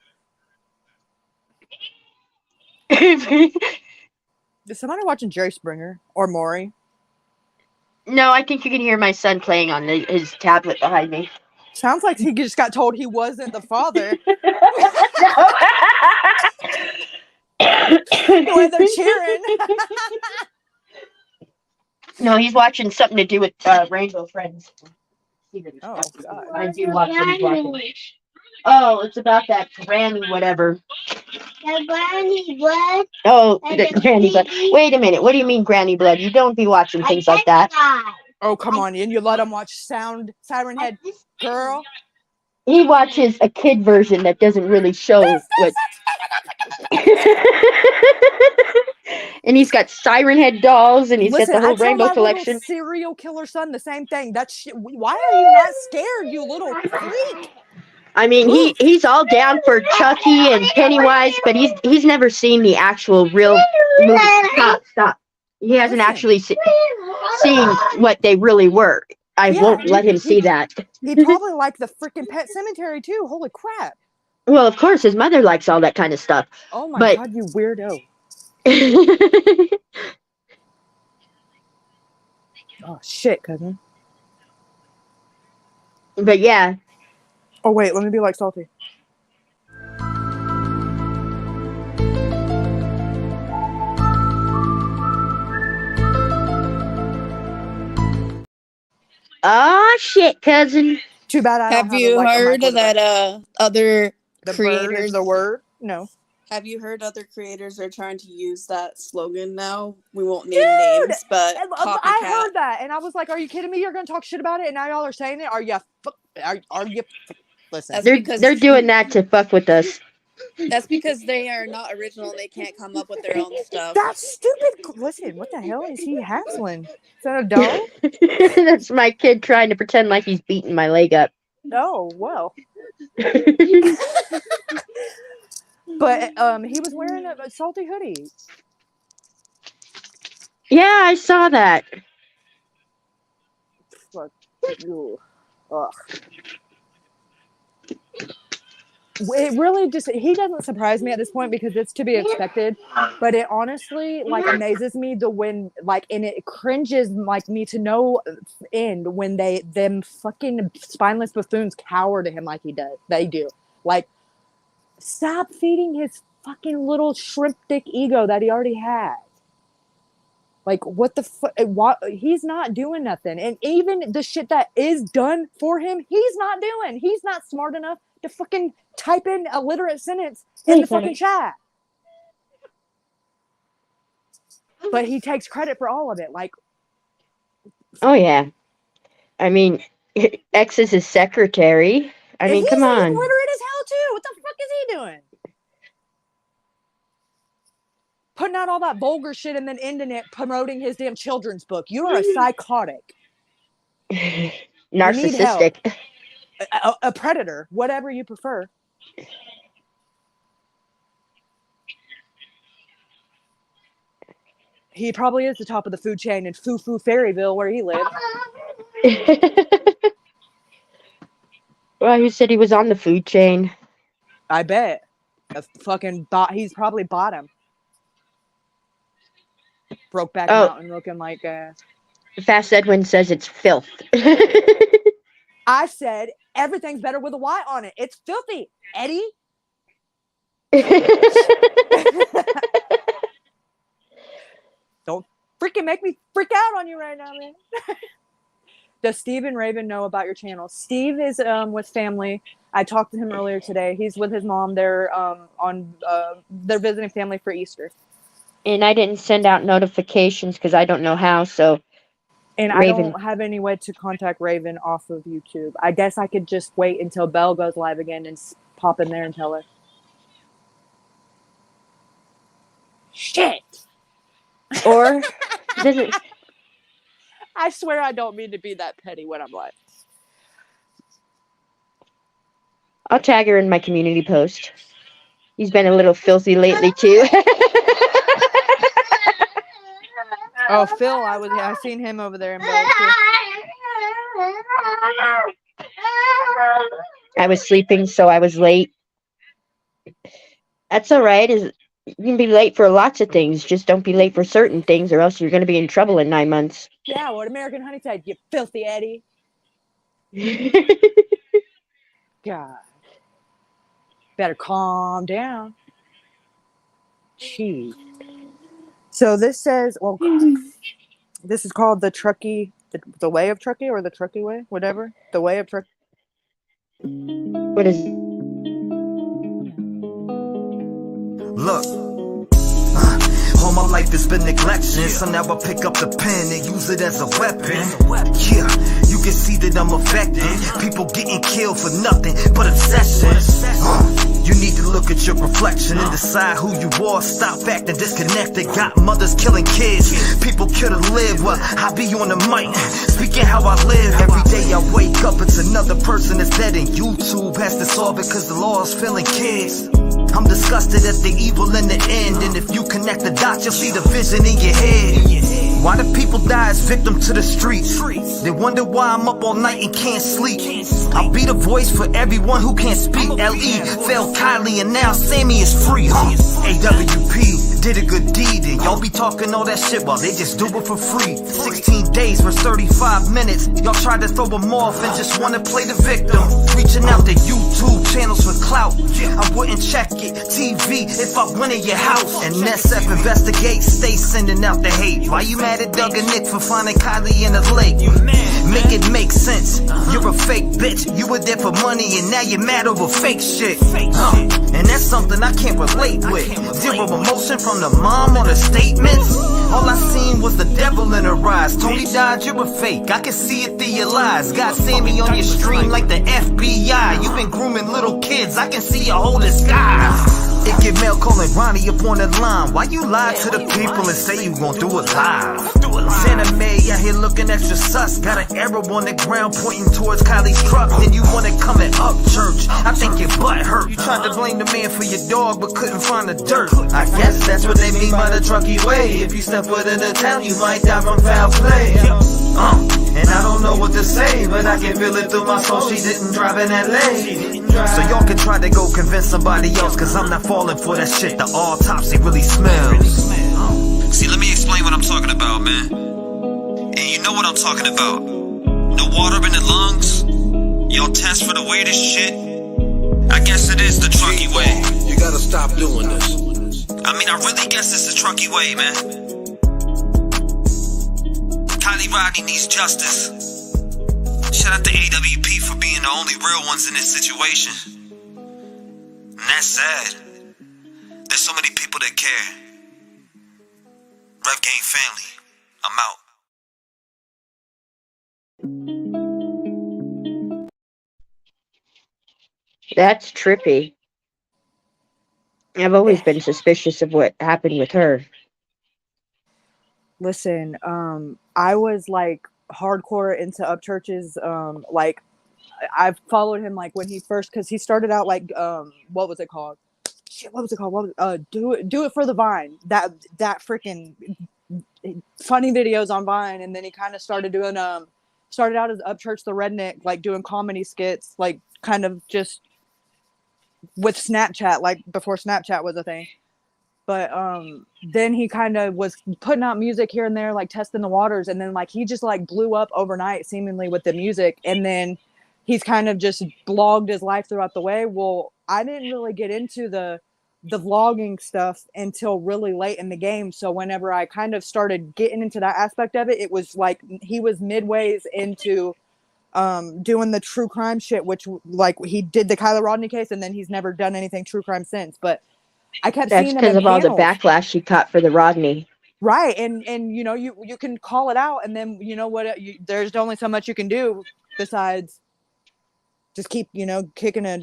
Is somebody watching Jerry Springer or Maury? No, I think you can hear my son playing on his tablet behind me. Sounds like he just got told he wasn't the father. The way they're cheering. No, he's watching something to do with Rainbow Friends. Oh, God. I do watch what he's watching. Oh, it's about that granny whatever. The granny blood. Oh, the granny blood. Wait a minute. What do you mean granny blood? You don't be watching things like that. Oh, come on. And you let him watch Siren Head Girl? He watches a kid version that doesn't really show what... And he's got Siren Head dolls, and he's got the whole Rainbow collection. Little serial killer son, the same thing. That shit. Why are you not scared, you little freak? I mean, he's all down for Chucky and Pennywise, but he's never seen the actual real movie. Stop. He hasn't actually seen what they really were. I won't let him see that. He'd probably like the freaking Pet Cemetery too. Holy crap! Well, of course, his mother likes all that kind of stuff. Oh my God, you weirdo! Oh shit, cousin. But yeah. Oh wait, let me be like Salty. Oh shit, cousin. Too bad I don't have you heard that other the creators the word? No. Have you heard other creators are trying to use that slogan now? We won't name names, but copycat. I heard that and I was like, "Are you kidding me? You're gonna talk shit about it?" And now y'all are saying it. Are you? Listen, they're doing that to fuck with us. That's because they are not original. They can't come up with their own stuff. That's stupid. Listen, what the hell is he hassling? Is that a doll? That's my kid trying to pretend like he's beating my leg up. Oh, well. But he was wearing a Salty hoodie. Yeah, I saw that. Fuck. Ugh. It really just, he doesn't surprise me at this point because it's to be expected, but it honestly like amazes me and it cringes like me to no end when them fucking spineless buffoons cower to him like they do. Like Stop feeding his fucking little shrimp dick ego that he already has. Like, what the fuck? He's not doing nothing. And even the shit that is done for him, he's not doing. He's not smart enough to fucking type in a literate sentence in the fucking chat. But he takes credit for all of it. Like, Oh, yeah. I mean, X is his secretary. I mean, come on. He's literate as hell, too. What the fuck is he doing? Putting out all that vulgar shit and then ending it promoting his damn children's book. You are a psychotic. Narcissistic. A predator. Whatever you prefer. He probably is the top of the food chain in Foo-Foo Fairyville where he lives. Well, who said he was on the food chain? I bet. He's probably bottom. Brokeback Mountain looking like Fast Edwin says it's filth. I said everything's better with a Y on it. It's filthy, Eddie. Don't freaking make me freak out on you right now, man. Does Steve and Raven know about your channel? Steve is with family. I talked to him earlier today. He's with his mom. They're they're visiting family for Easter. And I didn't send out notifications because I don't know how, so. And Raven. I don't have any way to contact Raven off of YouTube. I guess I could just wait until Belle goes live again and pop in there and tell her. Shit! Or does it? I swear I don't mean to be that petty when I'm live. I'll tag her in my community post. He's been a little filthy lately too. Oh, Phil, I seen him over there in Belle too. I was sleeping, so I was late. That's all right. You can be late for lots of things. Just don't be late for certain things, or else you're going to be in trouble in 9 months. Yeah, what American Honey said, you filthy Eddie. God. Better calm down. Jeez. So this says, well, this is called the Truckee, the Way of Truckee, or the Truckee Way, whatever. The Way of Truckee. What is? Look. All my life has been neglection, so now I pick up the pen and use it as a weapon. Yeah, you can see that I'm affected. People getting killed for nothing but obsession. You need to look at your reflection and decide who you are. Stop acting disconnected. Got mothers killing kids. People kill to live while I be on the mic, speaking how I live. Every day I wake up, it's another person that's dead, and YouTube has to solve it because the law is killing kids. I'm disgusted at the evil in the end, and if you connect the dots, you'll see the vision in your head. Why do people die as victim to the streets? They wonder why I'm up all night and can't sleep. I'll be the voice for everyone who can't speak. L.E. failed Kylie and now Sammy is free. AWP did a good deed, and y'all be talking all that shit while they just do it for free. 16 days for 35 minutes. Y'all tried to throw them off and just wanna play the victim. Reaching out to YouTube channels for clout. I wouldn't check it. TV if I went in your house. And SF investigate, stay sending out the hate. Why you mad at Doug and Nick for finding Kylie in the lake? Make it make sense. You're a fake bitch. You were there for money and now you're mad over fake shit. And that's something I can't relate with. Zero emotion from the mom on the statements. All I seen was the devil in her eyes. Tony died, you're a fake. I can see it through your lies. Got Sammy on your stream like the FBI. You've been grooming little kids. I can see your whole disguise. It get mail calling Ronnie up on the line. Why you lie to the people and say you gon' do it live? Santa May out here looking extra sus. Got an arrow on the ground pointing towards Kylie's truck. Then you wanna come and up church. I think your butt hurt. You tried to blame the man for your dog but couldn't find the dirt. I guess that's what they mean by the Truckee way. If you step foot in the town, you might die from foul play. And I don't know what to say, but I can feel it through my soul. She didn't drive in LA. So y'all can try to go convince somebody else, cause I'm not falling for that shit. The autopsy really smells. See, let me explain what I'm talking about, man. And you know what I'm talking about. No water in the lungs. Y'all test for the weirdest shit. I guess it is the trucky way. You gotta stop doing this. I mean, I really guess it's the trucky way, man. Kylie Rodney needs justice. Shout out to AWP for being the only real ones in this situation. And that's sad. There's so many people that care. Rev Gang family, I'm out. That's trippy. I've always been suspicious of what happened with her. Listen, I was like hardcore into Upchurch's. Like I've followed him like when he first, because he started out like what was it called? Shit, what was it called? What was, do it for the Vine. That freaking funny videos on Vine, and then he kind of started doing started out as Upchurch the Redneck, like doing comedy skits, like kind of just with Snapchat, like before Snapchat was a thing. But then he kind of was putting out music here and there, like testing the waters, and then like he just like blew up overnight seemingly with the music, and then he's kind of just blogged his life throughout the way. Well, I didn't really get into the vlogging stuff until really late in the game, so whenever I kind of started getting into that aspect of it, it was like he was midways into doing the true crime shit, which like he did the Kyla Rodney case, and then he's never done anything true crime since. But I kept That's seeing him because in of all the panels. backlash she caught for the Rodney. Right, and you know, you can call it out, and then you know what, there's only so much you can do besides just keep, you know, kicking a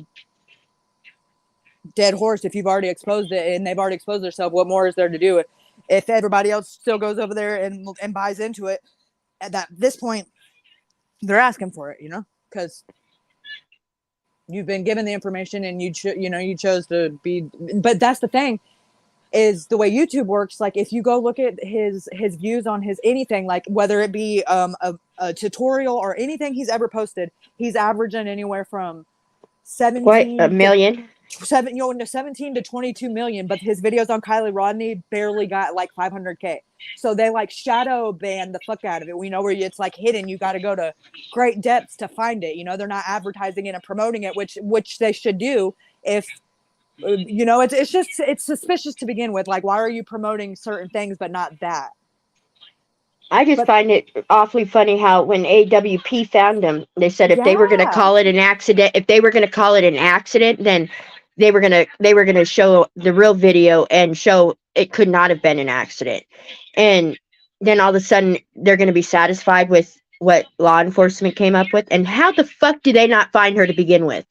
dead horse. If you've already exposed it and they've already exposed themselves, what more is there to do? If everybody else still goes over there and buys into it, at this point they're asking for it, you know, because you've been given the information and you chose to be. But that's the thing, is the way YouTube works. Like if you go look at his views on his anything, like whether it be a tutorial or anything he's ever posted, he's averaging anywhere from Quite a 17 million. to 17 to 22 million, but his videos on Kylie Rodney barely got like 500K. So they like shadow ban the fuck out of it. We know where it's like hidden. You got to go to great depths to find it. You know, they're not advertising it and promoting it, which they should do. If you know, it's just, it's suspicious to begin with. Like, why are you promoting certain things but not that? I just But find it awfully funny how when AWP found him, they said if they were going to yeah, call it an accident, then they were going to show the real video and show it could not have been an accident. And then all of a sudden they're going to be satisfied with what law enforcement came up with. And how the fuck do they not find her to begin with?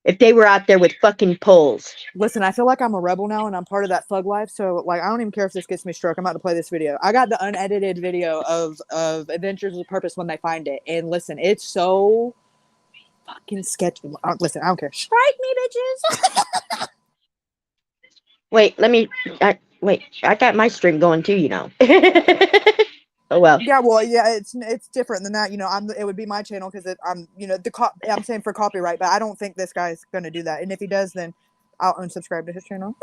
If they were out there with fucking poles. listen, I feel like I'm a rebel now and I'm part of that thug life. So like, I don't even care if this gets me struck. I'm about to play this video. I got the unedited video of Adventures with Purpose when they find it. And listen, it's so fucking sketchy. Listen, I don't care. Strike me, bitches. Wait, I got my string going too, you know. Oh well. Yeah, well, yeah, it's different than that. You know, it would be my channel because I'm, you know, I'm saying for copyright, but I don't think this guy's gonna do that. And if he does, then I'll unsubscribe to his channel.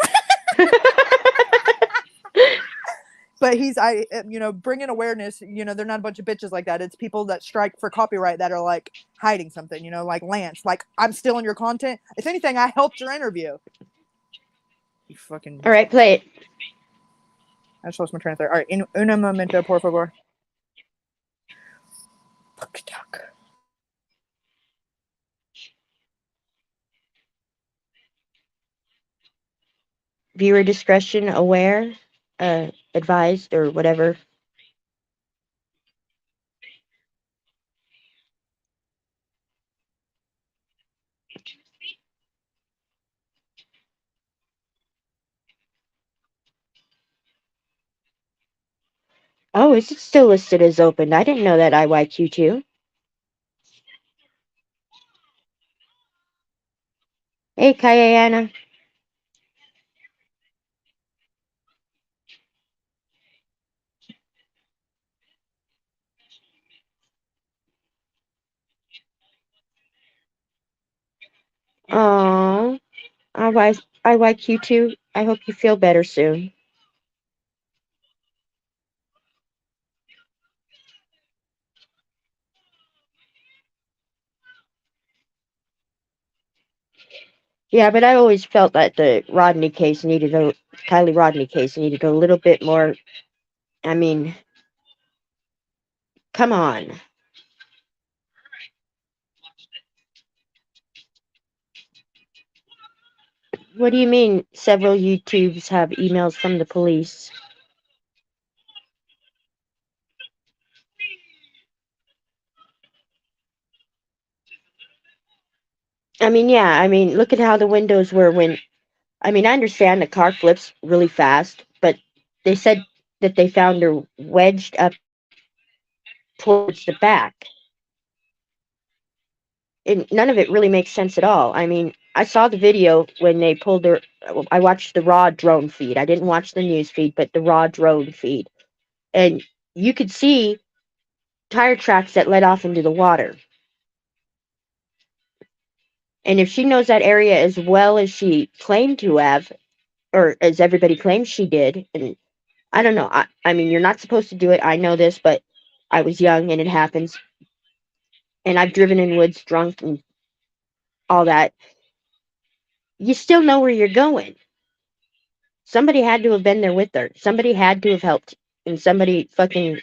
But you know, bringing awareness. You know, they're not a bunch of bitches like that. It's people that strike for copyright that are like hiding something. You know, like Lance. Like, I'm stealing your content. If anything, I helped your interview. You fucking. All right, play it. I just lost my train of thought. All right, un momento, por favor. Viewer discretion advised or whatever. Oh, is it still listed as open? I didn't know that IYQ2. Hey, Kayana. Oh, IYQ2. I hope you feel better soon. Yeah, but I always felt that the Kylie Rodney case needed a little bit more. I mean, come on. What do you mean several YouTubes have emails from the police? I mean, yeah, I mean, look at how the windows were when. I mean, I understand the car flips really fast, but they said that they found her wedged up towards the back. And none of it really makes sense at all. I mean, I saw the video when they pulled her. I watched the raw drone feed. I didn't watch the news feed, but the raw drone feed. And you could see tire tracks that led off into the water. And if she knows that area as well as she claimed to have, or as everybody claims she did, and I don't know. I mean, you're not supposed to do it. I know this, but I was young and it happens. And I've driven in woods drunk and all that. You still know where you're going. Somebody had to have been there with her. Somebody had to have helped. And somebody fucking.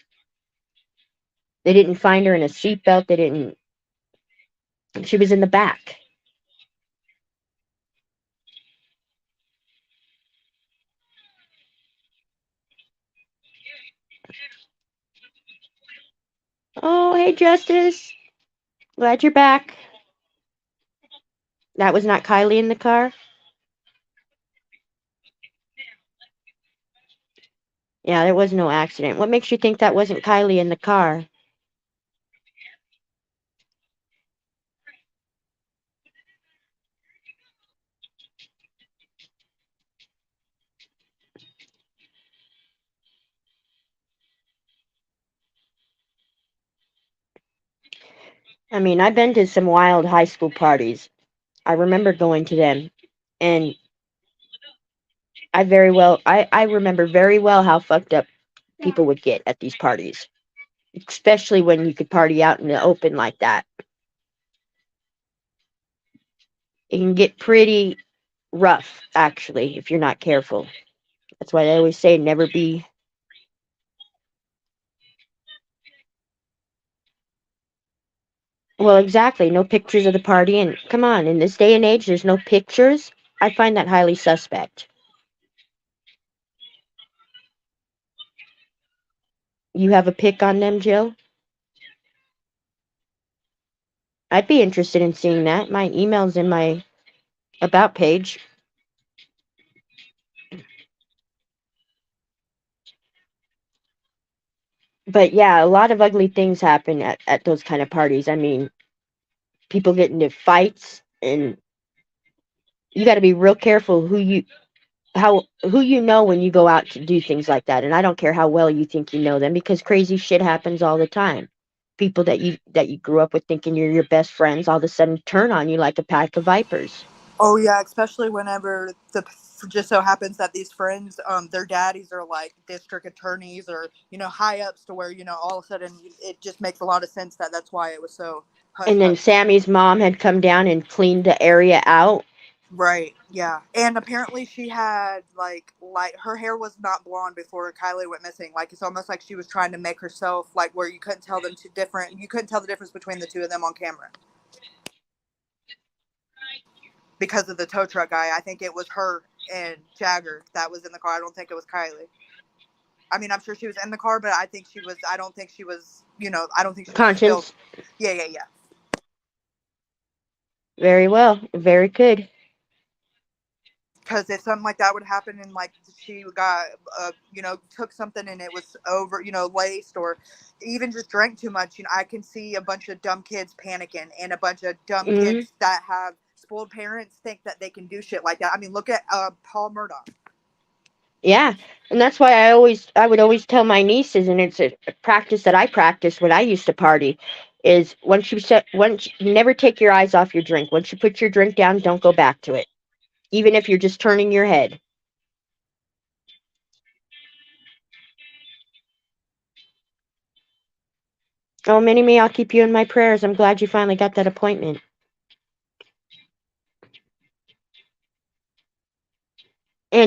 They didn't find her in a seatbelt. They didn't. She was in the back. Oh, hey, Justice. Glad you're back. That was not Kylie in the car? Yeah, there was no accident. What makes you think that wasn't Kylie in the car? I mean, I've been to some wild high school parties. I remember going to them. And I remember very well how fucked up people would get at these parties. Especially when you could party out in the open like that. It can get pretty rough, actually, if you're not careful. That's why I always say never be. Well, exactly. No pictures of the party. And come on, in this day and age, there's no pictures. I find that highly suspect. You have a pic on them, Jill? I'd be interested in seeing that. My email's in my about page. But yeah, a lot of ugly things happen at those kind of parties. I mean, people get into fights, and you got to be real careful who you know when you go out to do things like that. And I don't care how well you think you know them, because crazy shit happens all the time. People that you grew up with thinking you're your best friends all of a sudden turn on you like a pack of vipers. Oh yeah, especially whenever the just so happens that these friends, their daddies are like district attorneys or high ups, to where all of a sudden it just makes a lot of sense that that's why it was so hush And then hush. Sammy's mom had come down and cleaned the area out. Right. Yeah. And apparently she had like her hair was not blonde before Kylie went missing. Like it's almost like she was trying to make herself like where you couldn't tell them two different. You couldn't tell the difference between the two of them on camera because of the tow truck guy. I think it was her and Jagger that was in the car. I don't think it was Kylie. I mean, I'm sure she was in the car, but I think she was. I don't think she was. I don't think she was still. Conscience. Yeah. Yeah. Yeah. Very well. Very good. Because if something like that would happen and like she got took something and it was over laced, or even just drank too much, I can see a bunch of dumb kids panicking, and a bunch of dumb Hmm. kids that have spoiled parents think that they can do shit like that. I mean, look at Paul Murdoch. Yeah, and that's why I would always tell my nieces, and it's a practice that I practiced when I used to party, is once you never take your eyes off your drink. Once you put your drink down, don't go back to it, even if you're just turning your head. Oh, Mini Me, I'll keep you in my prayers. I'm glad you finally got that appointment.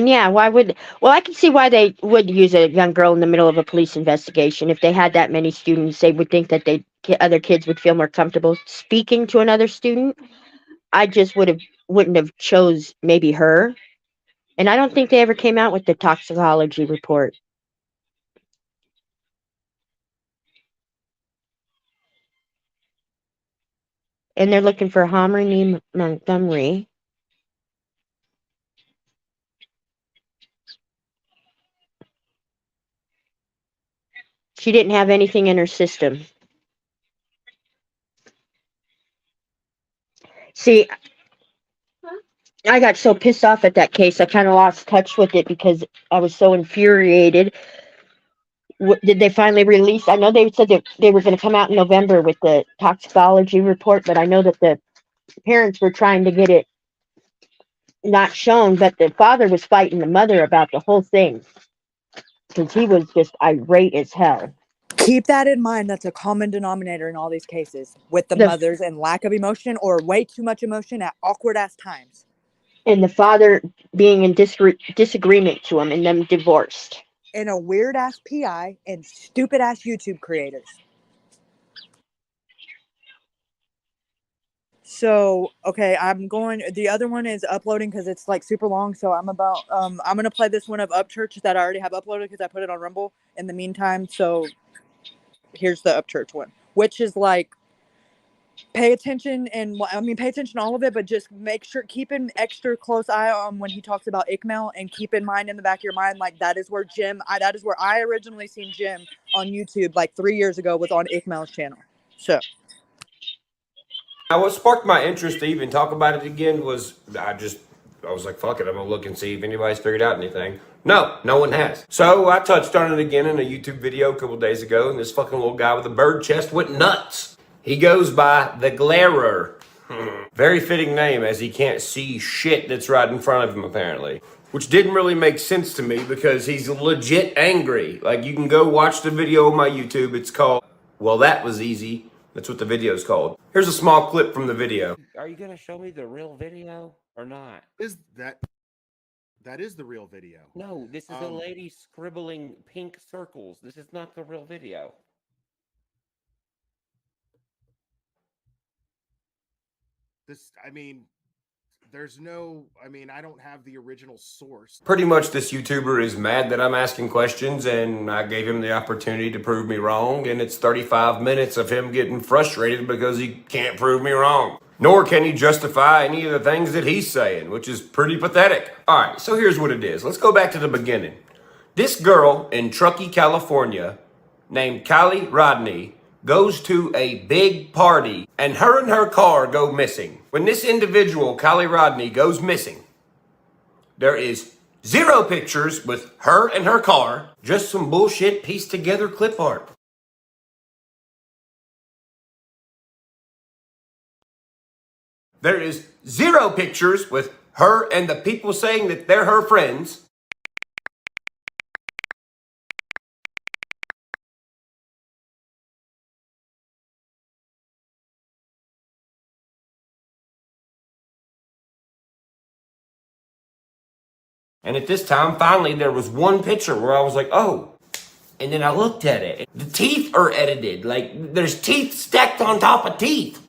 yeah, why would? Well, I can see why they would use a young girl in the middle of a police investigation. If they had that many students, they would think that other kids would feel more comfortable speaking to another student. I just wouldn't have chose maybe her. And I don't think they ever came out with the toxicology report. And they're looking for Harmony Montgomery. She didn't have anything in her system. See, I got so pissed off at that case, I kind of lost touch with it because I was so infuriated. Did they finally release? I know they said that they were going to come out in November with the toxicology report, but I know that the parents were trying to get it not shown, but the father was fighting the mother about the whole thing because he was just irate as hell. Keep that in mind. That's a common denominator in all these cases with the mothers and lack of emotion or way too much emotion at awkward ass times. And the father being in disagreement to him and them divorced. And a weird ass PI and stupid ass YouTube creators. So, okay, the other one is uploading because it's like super long. So I'm going to play this one of Upchurch that I already have uploaded because I put it on Rumble in the meantime. So here's the Upchurch one, which is like, pay attention pay attention to all of it, but just make sure, keep an extra close eye on when he talks about Ikmail, and keep in mind in the back of your mind, like that is where I originally seen Jim on YouTube like 3 years ago, was on Ikmail's channel. So. Now, what sparked my interest to even talk about it again was I was like, fuck it, I'm gonna look and see if anybody's figured out anything. No one has. So I touched on it again in a YouTube video a couple days ago, and this fucking little guy with a bird chest went nuts. He goes by the Glarer. Very fitting name, as he can't see shit that's right in front of him, apparently. Which didn't really make sense to me because he's legit angry. Like, you can go watch the video on my YouTube. It's called, Well, That Was Easy. That's what the video's called. Here's a small clip from the video. Are you going to show me the real video or not? That is the real video. No, this is a lady scribbling pink circles. This is not the real video. I don't have the original source. Pretty much this YouTuber is mad that I'm asking questions, and I gave him the opportunity to prove me wrong, and it's 35 minutes of him getting frustrated because he can't prove me wrong. Nor can he justify any of the things that he's saying, which is pretty pathetic. All right, so here's what it is. Let's go back to the beginning. This girl in Truckee, California, named Kylie Rodney, goes to a big party, and her car go missing. When this individual, Kylie Rodney, goes missing, there is 0 pictures with her and her car, just some bullshit pieced together clip art. There is 0 pictures with her and the people saying that they're her friends. And at this time, finally, there was one picture where I was like, oh. And then I looked at it. The teeth are edited. Like, there's teeth stacked on top of teeth.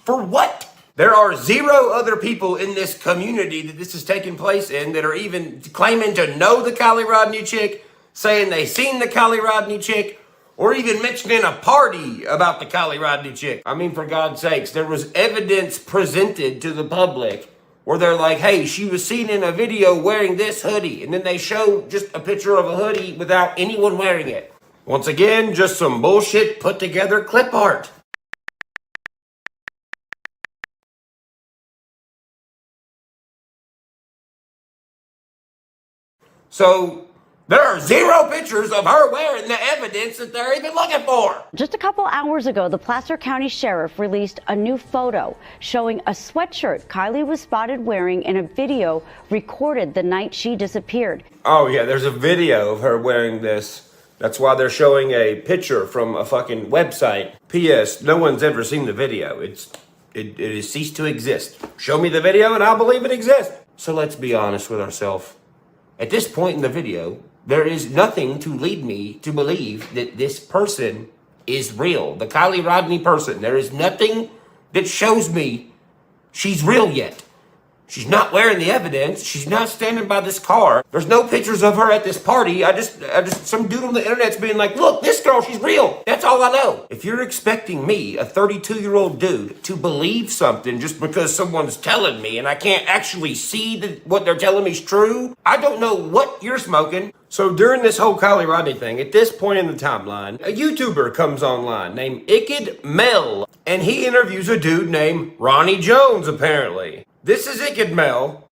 For what? There are 0 other people in this community that this is taking place in that are even claiming to know the Kylie Rodney chick, saying they seen the Kylie Rodney chick, or even mentioning a party about the Kylie Rodney chick. I mean, for God's sakes, there was evidence presented to the public where they're like, hey, she was seen in a video wearing this hoodie. And then they show just a picture of a hoodie without anyone wearing it. Once again, just some bullshit put together clip art. So there are 0 pictures of her wearing the evidence that they're even looking for. Just a couple hours ago, the Placer County Sheriff released a new photo showing a sweatshirt Kylie was spotted wearing in a video recorded the night she disappeared. Oh yeah, there's a video of her wearing this. That's why they're showing a picture from a fucking website. P.S. No one's ever seen the video. It's It has ceased to exist. Show me the video and I'll believe it exists. So let's be honest with ourselves. At this point in the video, there is nothing to lead me to believe that this person is real. The Kylie Rodney person. There is nothing that shows me she's real yet. She's not wearing the evidence. She's not standing by this car. There's no pictures of her at this party. I just, some dude on the internet's being like, look, this girl, she's real. That's all I know. If you're expecting me, a 32-year-old dude, to believe something just because someone's telling me and I can't actually see that what they're telling me is true, I don't know what you're smoking. So during this whole Kylie Rodney thing, at this point in the timeline, a YouTuber comes online named Iked Mel, and he interviews a dude named Ronnie Jones, apparently. This is Iked Mel.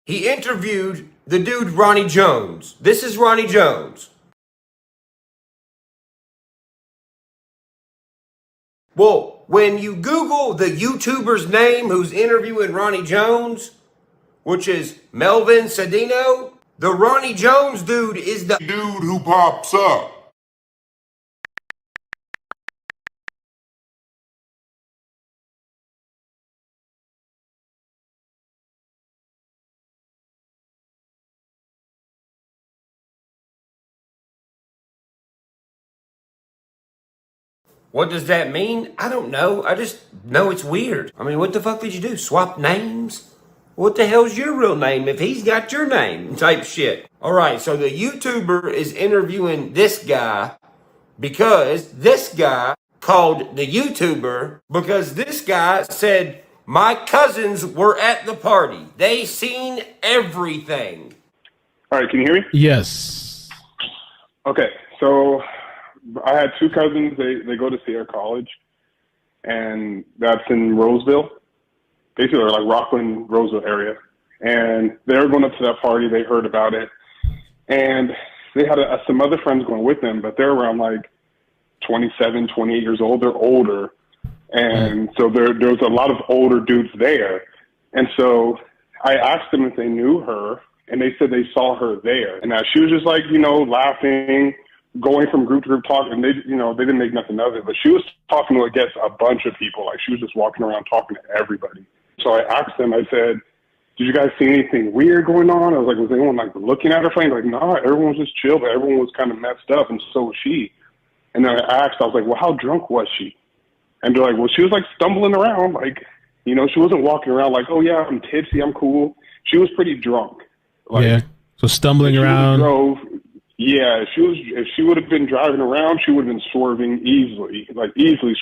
He interviewed the dude Ronnie Jones. This is Ronnie Jones. Well, when you Google the YouTuber's name who's interviewing Ronnie Jones, which is Melvin Cedino, the Ronnie Jones dude is the dude who pops up. What does that mean? I don't know. I just know it's weird. I mean, what the fuck did you do? Swap names? What the hell's your real name if he's got your name? Type shit. Alright, so the YouTuber is interviewing this guy because this guy called the YouTuber because this guy said, my cousins were at the party. They seen everything. All right, can you hear me? Yes. Okay, so I had two cousins. They go to Sierra College, and that's in Roseville, basically like Rockland, Roseville area. And they were going up to that party. They heard about it, and they had some other friends going with them, but they're around like 27, 28 years old. They're older, and so there was a lot of older dudes there. And so I asked them if they knew her, and they said they saw her there, and that she was just like, laughing, going from group to group talking, and they didn't make nothing of it, but she was talking to, I guess, a bunch of people. Like, she was just walking around talking to everybody. So I asked them, I said, did you guys see anything weird going on? I was like, was anyone like looking at her funny? Like, nah, everyone was just chill, but everyone was kind of messed up, and so was she. And then I asked, I was like, well, how drunk was she? And they're like, well, she was like stumbling around, like, she wasn't walking around like, oh yeah, I'm tipsy, I'm cool. She was pretty drunk. Like, yeah. So stumbling around. Yeah, if she would have been driving around, she would have been swerving easily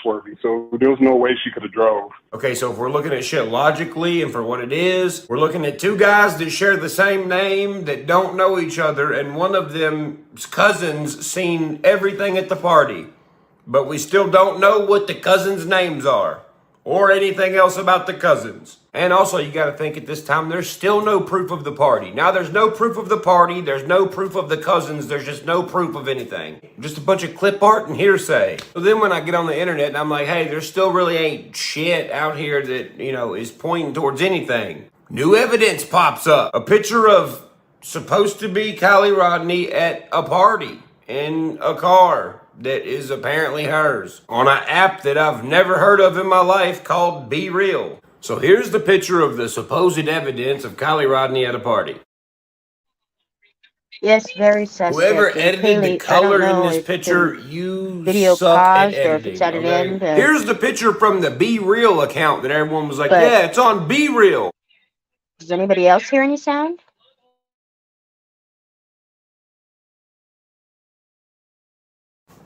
swerving. So there was no way she could have drove. Okay, so if we're looking at shit logically and for what it is, we're looking at two guys that share the same name that don't know each other, and one of them's cousins seen everything at the party. But we still don't know what the cousins' names are or anything else about the cousins. And also, you got to think at this time, there's still no proof of the party. Now, there's no proof of the party. There's no proof of the cousins. There's just no proof of anything. Just a bunch of clip art and hearsay. So then when I get on the internet and I'm like, hey, there still really ain't shit out here that, is pointing towards anything. New evidence pops up. A picture of supposed to be Kylie Rodney at a party in a car that is apparently hers on an app that I've never heard of in my life called Be Real. So here's the picture of the supposed evidence of Kylie Rodney at a party. Yes, very suspect. Whoever And edited clearly, the color I don't in know this if picture, the you video suck at paused or if it's editing. at an Okay? end. Here's the picture from the Be Real account that everyone was like, But- yeah, it's on Be Real. Does anybody else hear any sound?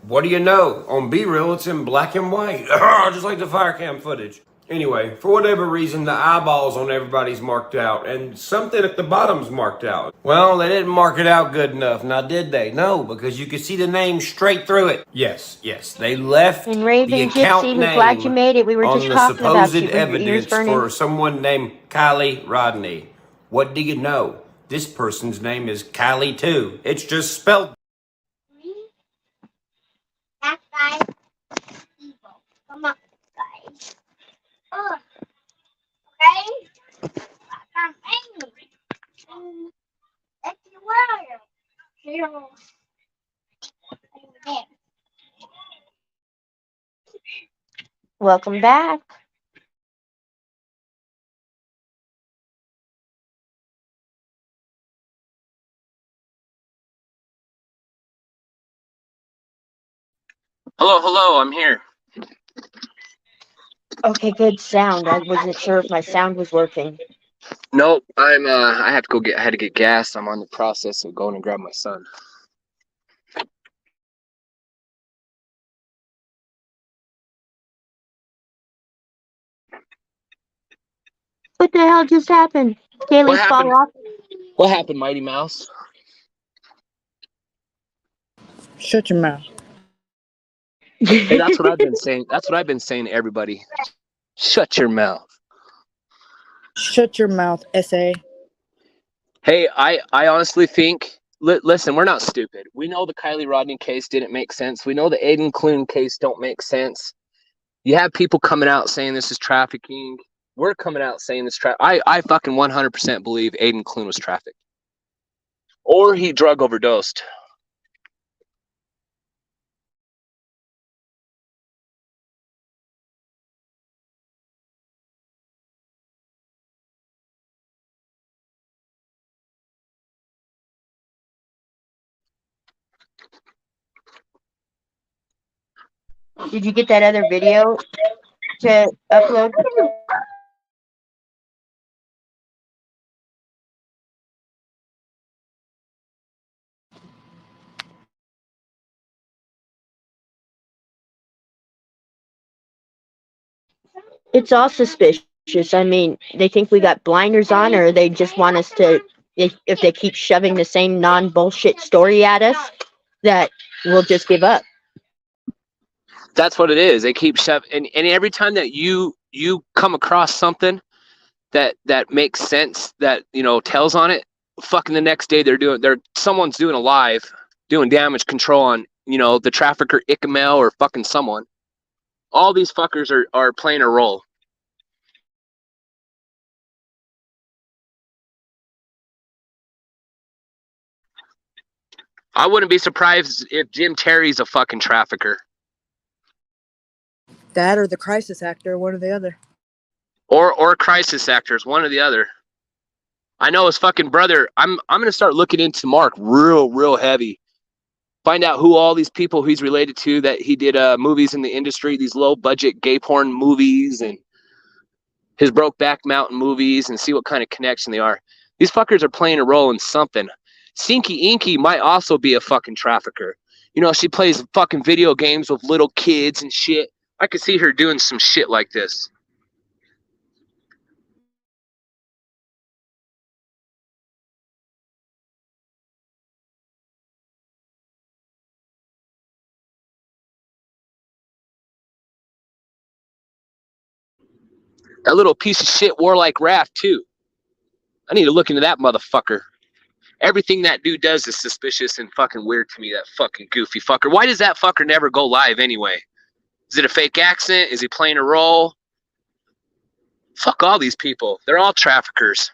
What do you know? On Be Real, it's in black and white. Just like the fire cam footage. Anyway, for whatever reason, the eyeballs on everybody's marked out, and something at the bottom's marked out. Well, they didn't mark it out good enough, now did they? No, because you could see the name straight through it. Yes, they left And Raven the account Gypsy, name we're glad you made it. We were on just the talking about supposed you. Were your ears evidence burning? for someone named Kylie Rodney. What do you know? This person's name is Kylie too. It's just spelled. That guy is evil. Come on, guys. Oh, okay? I'm angry. That's the water. Here. Welcome back. Hello, I'm here. Okay, good sound. I wasn't sure if my sound was working. Nope, I have to go I had to get gas. I'm on the process of going and grab my son. What the hell just happened? What Kaylee's fall happened? off? What happened, Mighty Mouse? Shut your mouth. Hey, that's what I've been saying. That's what I've been saying to everybody. Shut your mouth. Shut your mouth, SA. Hey, I honestly think. Listen, we're not stupid. We know the Kylie Rodney case didn't make sense. We know the Aiden Clune case don't make sense. You have people coming out saying this is trafficking. We're coming out saying this I fucking 100% believe Aiden Clune was trafficked, or he drug overdosed. Did you get that other video to upload? It's all suspicious. I mean, they think we got blinders on, or they just want us to, if they keep shoving the same non-bullshit story at us, that we'll just give up. That's what it is. They keep shoving, and every time that you come across something that makes sense, that tells on it, fucking the next day someone's doing a live, doing damage control on the trafficker Icamel or fucking someone. All these fuckers are playing a role. I wouldn't be surprised if Jim Terry's a fucking trafficker. That or the crisis actor, one or the other. Or crisis actors, one or the other. I know his fucking brother. I'm gonna start looking into Mark real heavy. Find out who all these people he's related to, that he did movies in the industry, these low budget gay porn movies and his Brokeback Mountain movies, and see what kind of connection they are. These fuckers are playing a role in something. Sinky Inky might also be a fucking trafficker. She plays fucking video games with little kids and shit. I could see her doing some shit like this. That little piece of shit wore like Raph too. I need to look into that motherfucker. Everything that dude does is suspicious and fucking weird to me, that fucking goofy fucker. Why does that fucker never go live anyway? Is it a fake accent? Is he playing a role? Fuck all these people. They're all traffickers.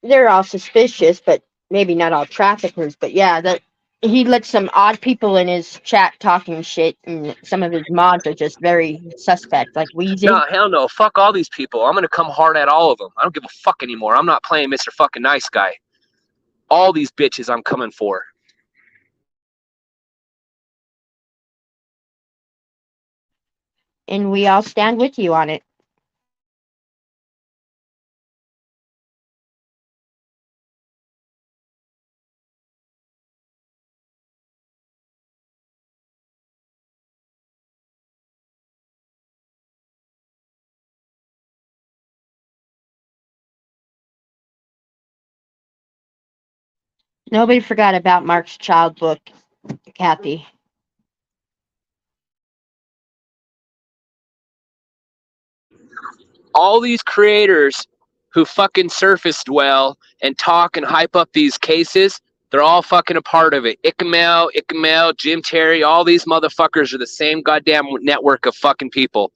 They're all suspicious, but maybe not all traffickers. But yeah, that he lets some odd people in his chat talking shit, and some of his mods are just very suspect, like Wheezy. No, hell no. Fuck all these people. I'm gonna come hard at all of them. I don't give a fuck anymore. I'm not playing Mr. Fucking Nice Guy. All these bitches I'm coming for. And we all stand with you on it. Nobody forgot about Mark's child book, Kathy. All these creators who fucking surfaced well and talk and hype up these cases, they're all fucking a part of it. Icamel, Jim Terry, all these motherfuckers are the same goddamn network of fucking people.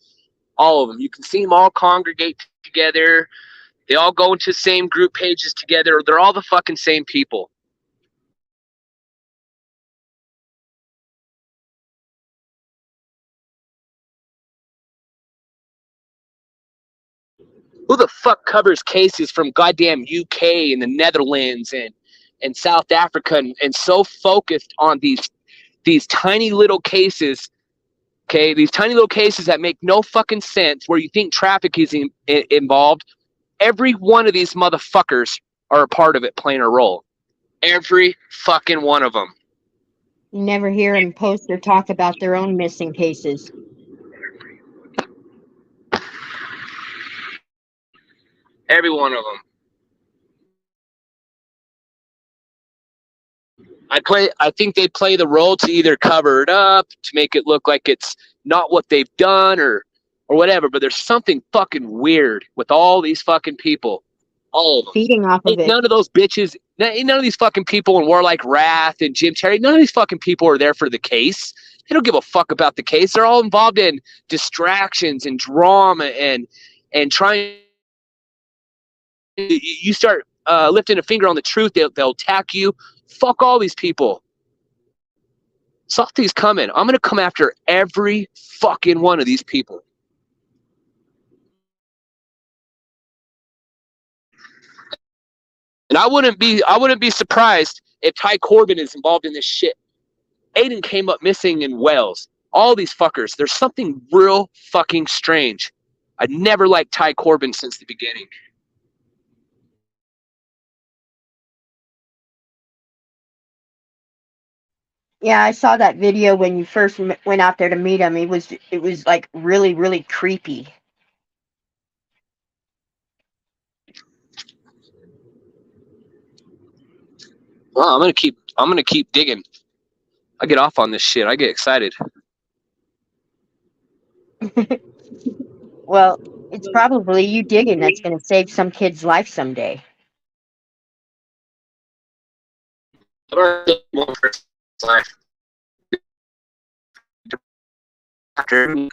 All of them. You can see them all congregate together. They all go into the same group pages together. They're all the fucking same people. Who the fuck covers cases from goddamn UK and the Netherlands and and South Africa and so focused on these tiny little cases, okay, these tiny little cases that make no fucking sense where you think traffic is involved. Every one of these motherfuckers are a part of it, playing a role. Every fucking one of them. You never hear them post or talk about their own missing cases. Every one of them. I think they play the role to either cover it up, to make it look like it's not what they've done or whatever, but there's something fucking weird with all these fucking people. All of them. Feeding off of it. None of those bitches, none of these fucking people in War Like Wrath and Jim Terry, none of these fucking people are there for the case. They don't give a fuck about the case. They're all involved in distractions and drama and trying. You start lifting a finger on the truth, they'll attack you. Fuck all these people. Salty's coming. I'm going to come after every fucking one of these people. And I wouldn't be surprised if Ty Corbin is involved in this shit. Aiden came up missing in Wales. All these fuckers. There's something real fucking strange. I never liked Ty Corbin since the beginning. Yeah, I saw that video when you first went out there to meet him. It was like really, really creepy. Well, I'm gonna keep digging. I get off on this shit. I get excited. Well, it's probably you digging that's going to save some kid's life someday. I've already done one person's life. I'm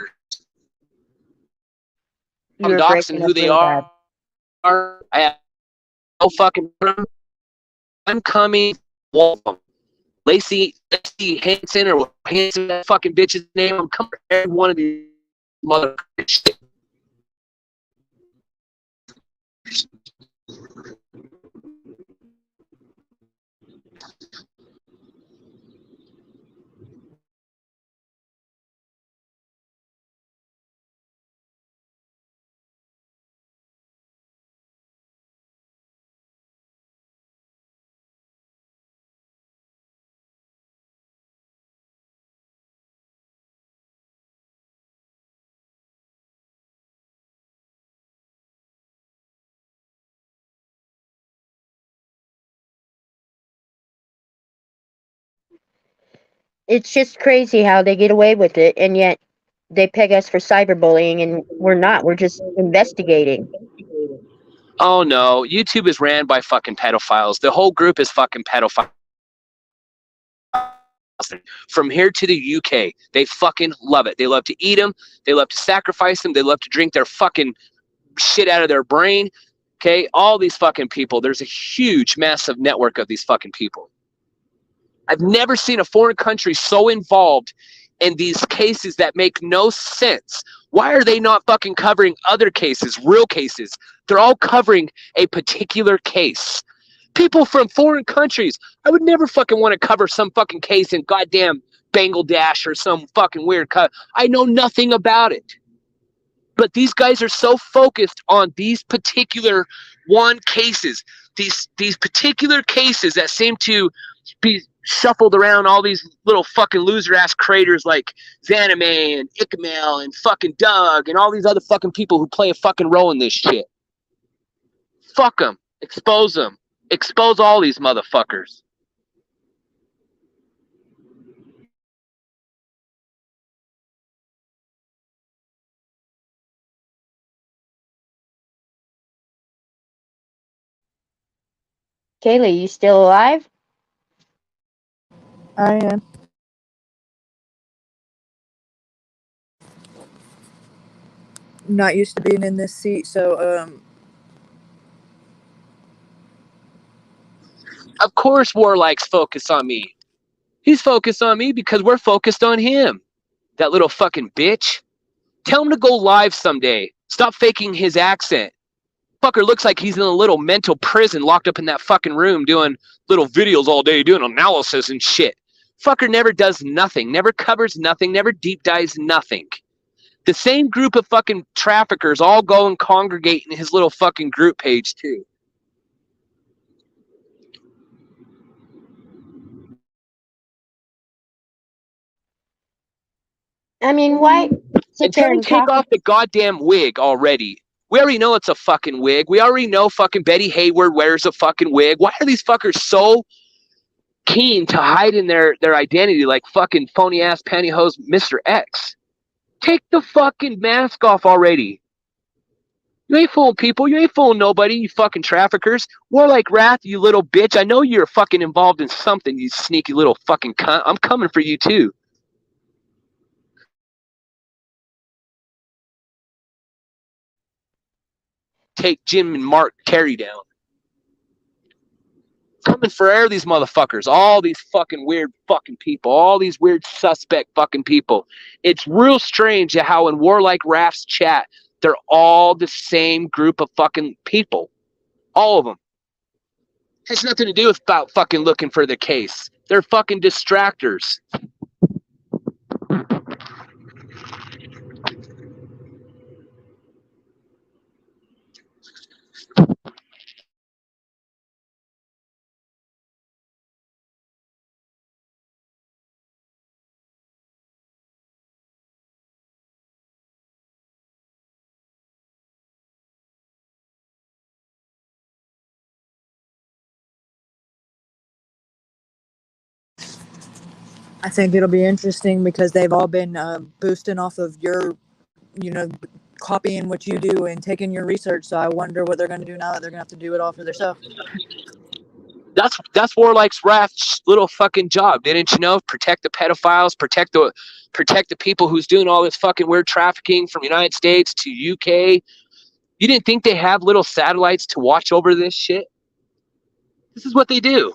doxing who they are. I have no fucking problem. I'm coming. All of them. Lacey Hanson or Hanson, that fucking bitch's name. I'm coming for every one of these motherfuckers. Shit. It's just crazy how they get away with it, and yet they peg us for cyberbullying, and we're not. We're just investigating. Oh no, YouTube is ran by fucking pedophiles. The whole group is fucking pedophiles. From here to the UK, they fucking love it. They love to eat them. They love to sacrifice them. They love to drink their fucking shit out of their brain. Okay, all these fucking people. There's a huge, massive network of these fucking people. I've never seen a foreign country so involved in these cases that make no sense. Why are they not fucking covering other cases, real cases? They're all covering a particular case. People from foreign countries. I would never fucking want to cover some fucking case in goddamn Bangladesh or some fucking weird cut. I know nothing about it. But these guys are so focused on these particular cases, these particular cases that seem to be shuffled around all these little fucking loser ass creators like Zanime and Icamel and fucking Doug and all these other fucking people who play a fucking role in this shit. Fuck them. Expose them. Expose all these motherfuckers. Kaylee, you still alive? I am. Not used to being in this seat, so Of course Warlike's focused on me. He's focused on me because we're focused on him. That little fucking bitch. Tell him to go live someday. Stop faking his accent. Fucker looks like he's in a little mental prison locked up in that fucking room doing little videos all day, doing analysis and shit. Fucker never does nothing, never covers nothing, never deep dives nothing. The same group of fucking traffickers all go and congregate in his little fucking group page too. I mean, why sit And tell there him and take talk? off the goddamn wig already. We already know it's a fucking wig. We already know fucking Betty Hayward wears a fucking wig. Why are these fuckers so keen to hide in their identity like fucking phony ass pantyhose Mr. X? Take the fucking mask off already. You ain't fooling people. You ain't fooling nobody, you fucking traffickers. More like Wrath, you little bitch. I know you're fucking involved in something, you sneaky little fucking cunt. I'm coming for you too. Take Jim and Mark Terry down. Coming for all these motherfuckers, all these fucking weird fucking people, all these weird suspect fucking people. It's real strange how in Warlike Wrath's chat, they're all the same group of fucking people. All of them. Has nothing to do with about fucking looking for the case. They're fucking distractors. I think it'll be interesting because they've all been boosting off of your, copying what you do and taking your research. So I wonder what they're going to do now that they're going to have to do it all for themselves. That's Warlike's Wrath's little fucking job. Didn't you know? Protect the pedophiles, protect the people who's doing all this fucking weird trafficking from United States to UK. You didn't think they have little satellites to watch over this shit? This is what they do.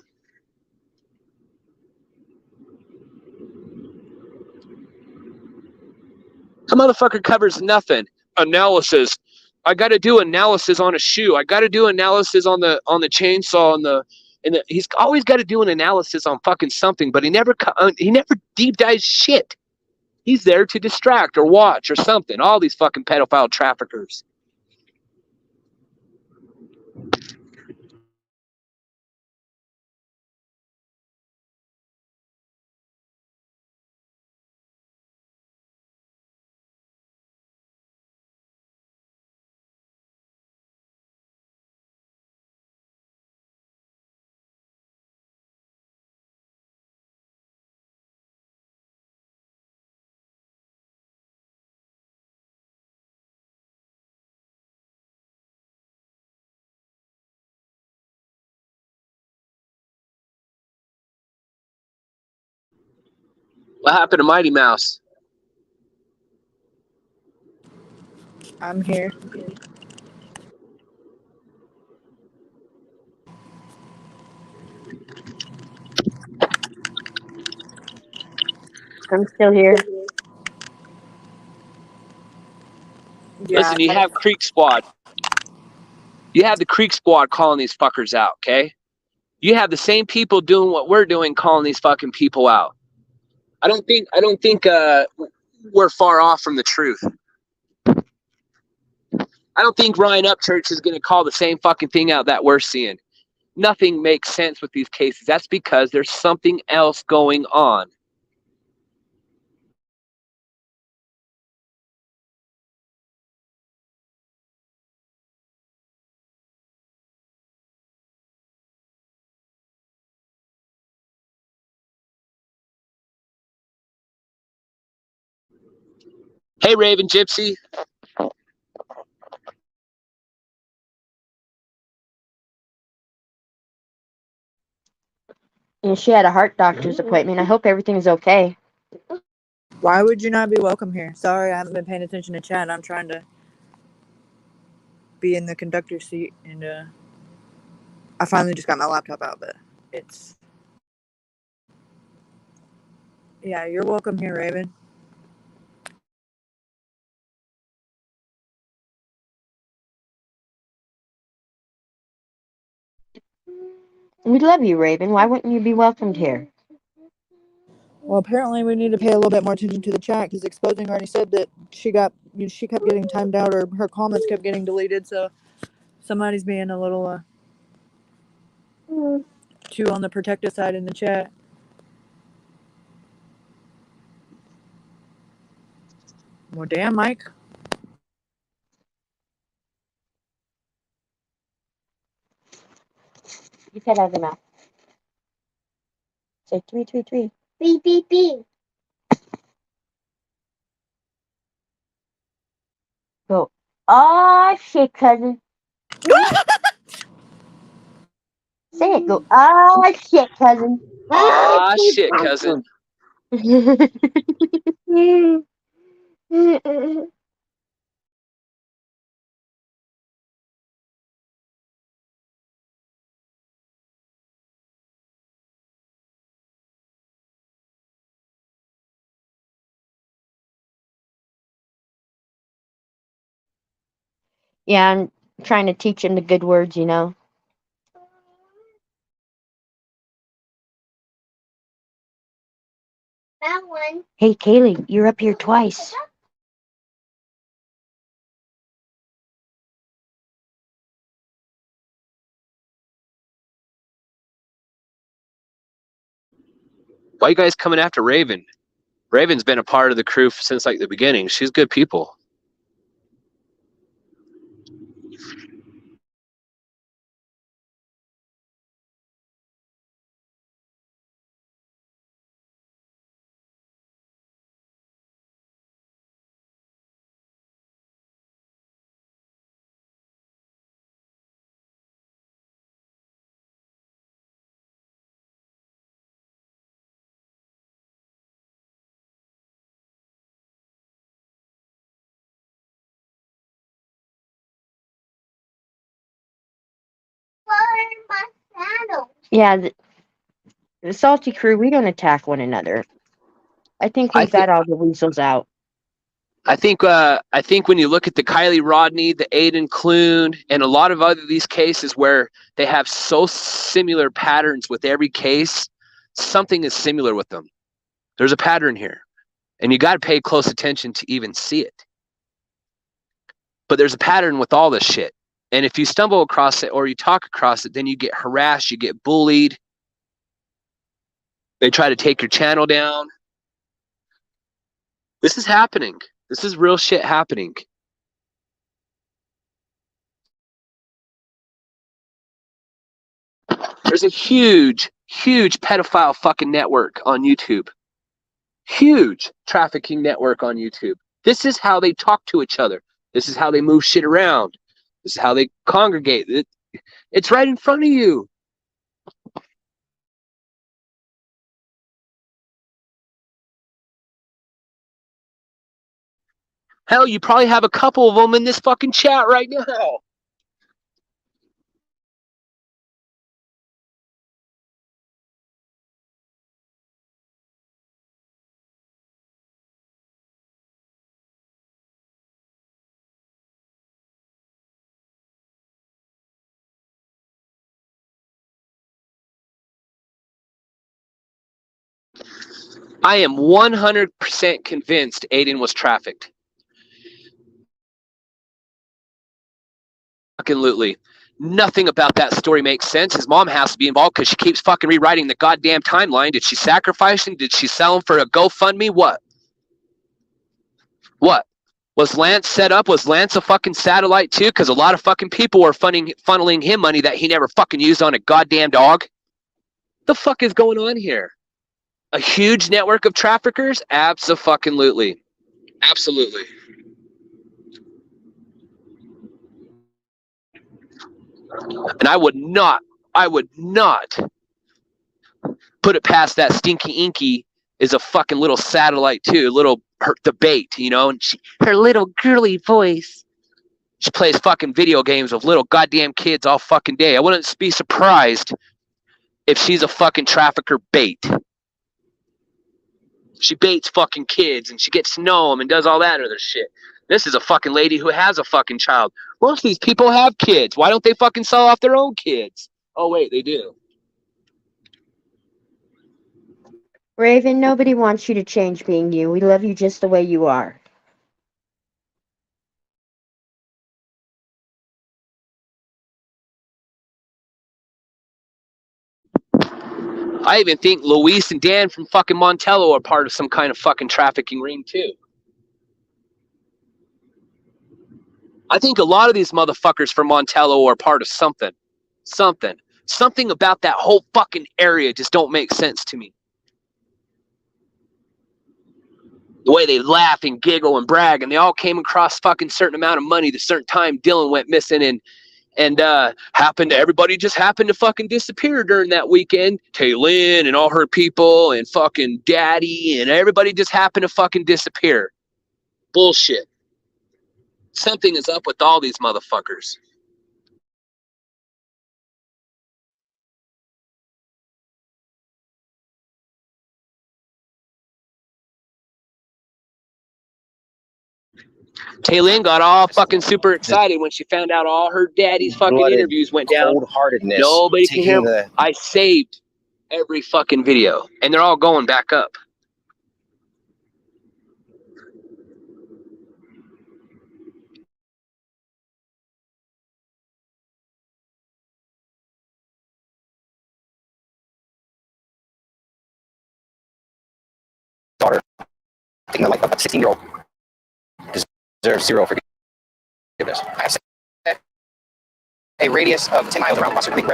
The motherfucker covers nothing. Analysis. I got to do analysis on a shoe. I got to do analysis on the chainsaw and he's always got to do an analysis on fucking something, but he never deep dives shit. He's there to distract or watch or something. All these fucking pedophile traffickers. What happened to Mighty Mouse? I'm here. I'm still here. Yeah. Listen, you have Creek Squad. You have the Creek Squad calling these fuckers out, okay? You have the same people doing what we're doing, calling these fucking people out. I don't think we're far off from the truth. I don't think Ryan Upchurch is going to call the same fucking thing out that we're seeing. Nothing makes sense with these cases. That's because there's something else going on. Hey, Raven Gypsy. And she had a heart doctor's appointment. I hope everything's okay. Why would you not be welcome here? Sorry, I haven't been paying attention to chat. I'm trying to be in the conductor's seat, and I finally just got my laptop out, but it's... Yeah, you're welcome here, Raven. We love you, Raven. Why wouldn't you be welcomed here? Well, apparently we need to pay a little bit more attention to the chat because Exposing already said that she kept getting timed out, or her comments kept getting deleted. So somebody's being a little too on the protective side in the chat. Well, damn, Mike. You said out of the mouth. Say 333. Beep, beep, beep. Go. Oh shit, cousin. Say it. Go. Oh shit, cousin. Ah, shit, cousin. Yeah, I'm trying to teach him the good words, you know. That one. Hey, Kaylee, you're up here twice. Why you guys coming after Raven? Raven's been a part of the crew since like the beginning. She's good people. My saddle. Yeah, the Salty crew, we don't attack one another. I think we've got all the weasels out. I think when you look at the Kylie Rodney, the Aiden Clune, and a lot of other these cases where they have so similar patterns with every case, something is similar with them. There's a pattern here, and you got to pay close attention to even see it. But there's a pattern with all this shit. And if you stumble across it or you talk across it, then you get harassed, you get bullied. They try to take your channel down. This is happening. This is real shit happening. There's a huge pedophile fucking network on YouTube. Huge trafficking network on YouTube. This is how they talk to each other. This is how they move shit around. This is how they congregate. It's right in front of you. Hell, you probably have a couple of them in this fucking chat right now. I am 100% convinced Aiden was trafficked. Fucking nothing about that story makes sense. His mom has to be involved because she keeps fucking rewriting the goddamn timeline. Did she sacrifice him? Did she sell him for a GoFundMe? What? What? Was Lance set up? Was Lance a fucking satellite too? Because a lot of fucking people were funneling him money that he never fucking used on a goddamn dog. The fuck is going on here? A huge network of traffickers? Abso-fucking-lutely. Absolutely. And I would not put it past that Stinky Inky is a fucking little satellite too, the bait, you know, and her little girly voice. She plays fucking video games with little goddamn kids all fucking day. I wouldn't be surprised if she's a fucking trafficker bait. She baits fucking kids and she gets to know them and does all that other shit. This is a fucking lady who has a fucking child. Most of these people have kids. Why don't they fucking sell off their own kids? Oh, wait, they do. Raven, nobody wants you to change being you. We love you just the way you are. I even think Luis and Dan from fucking Montello are part of some kind of fucking trafficking ring too. I think a lot of these motherfuckers from Montello are part of something. Something about that whole fucking area just don't make sense to me. The way they laugh and giggle and brag, and they all came across fucking certain amount of money the certain time Dylan went missing, and everybody just happened to fucking disappear during that weekend. Taylin and all her people and fucking Daddy and everybody just happened to fucking disappear. Bullshit. Something is up with all these motherfuckers. Taylin got all fucking super excited when she found out all her daddy's fucking interviews went down. Cold-heartedness. Nobody can hear me. I saved every fucking video, and they're all going back up. Daughter, taking the life of a 16-year-old, deserves zero forgiveness. I said a radius of 10 miles around Foster Creek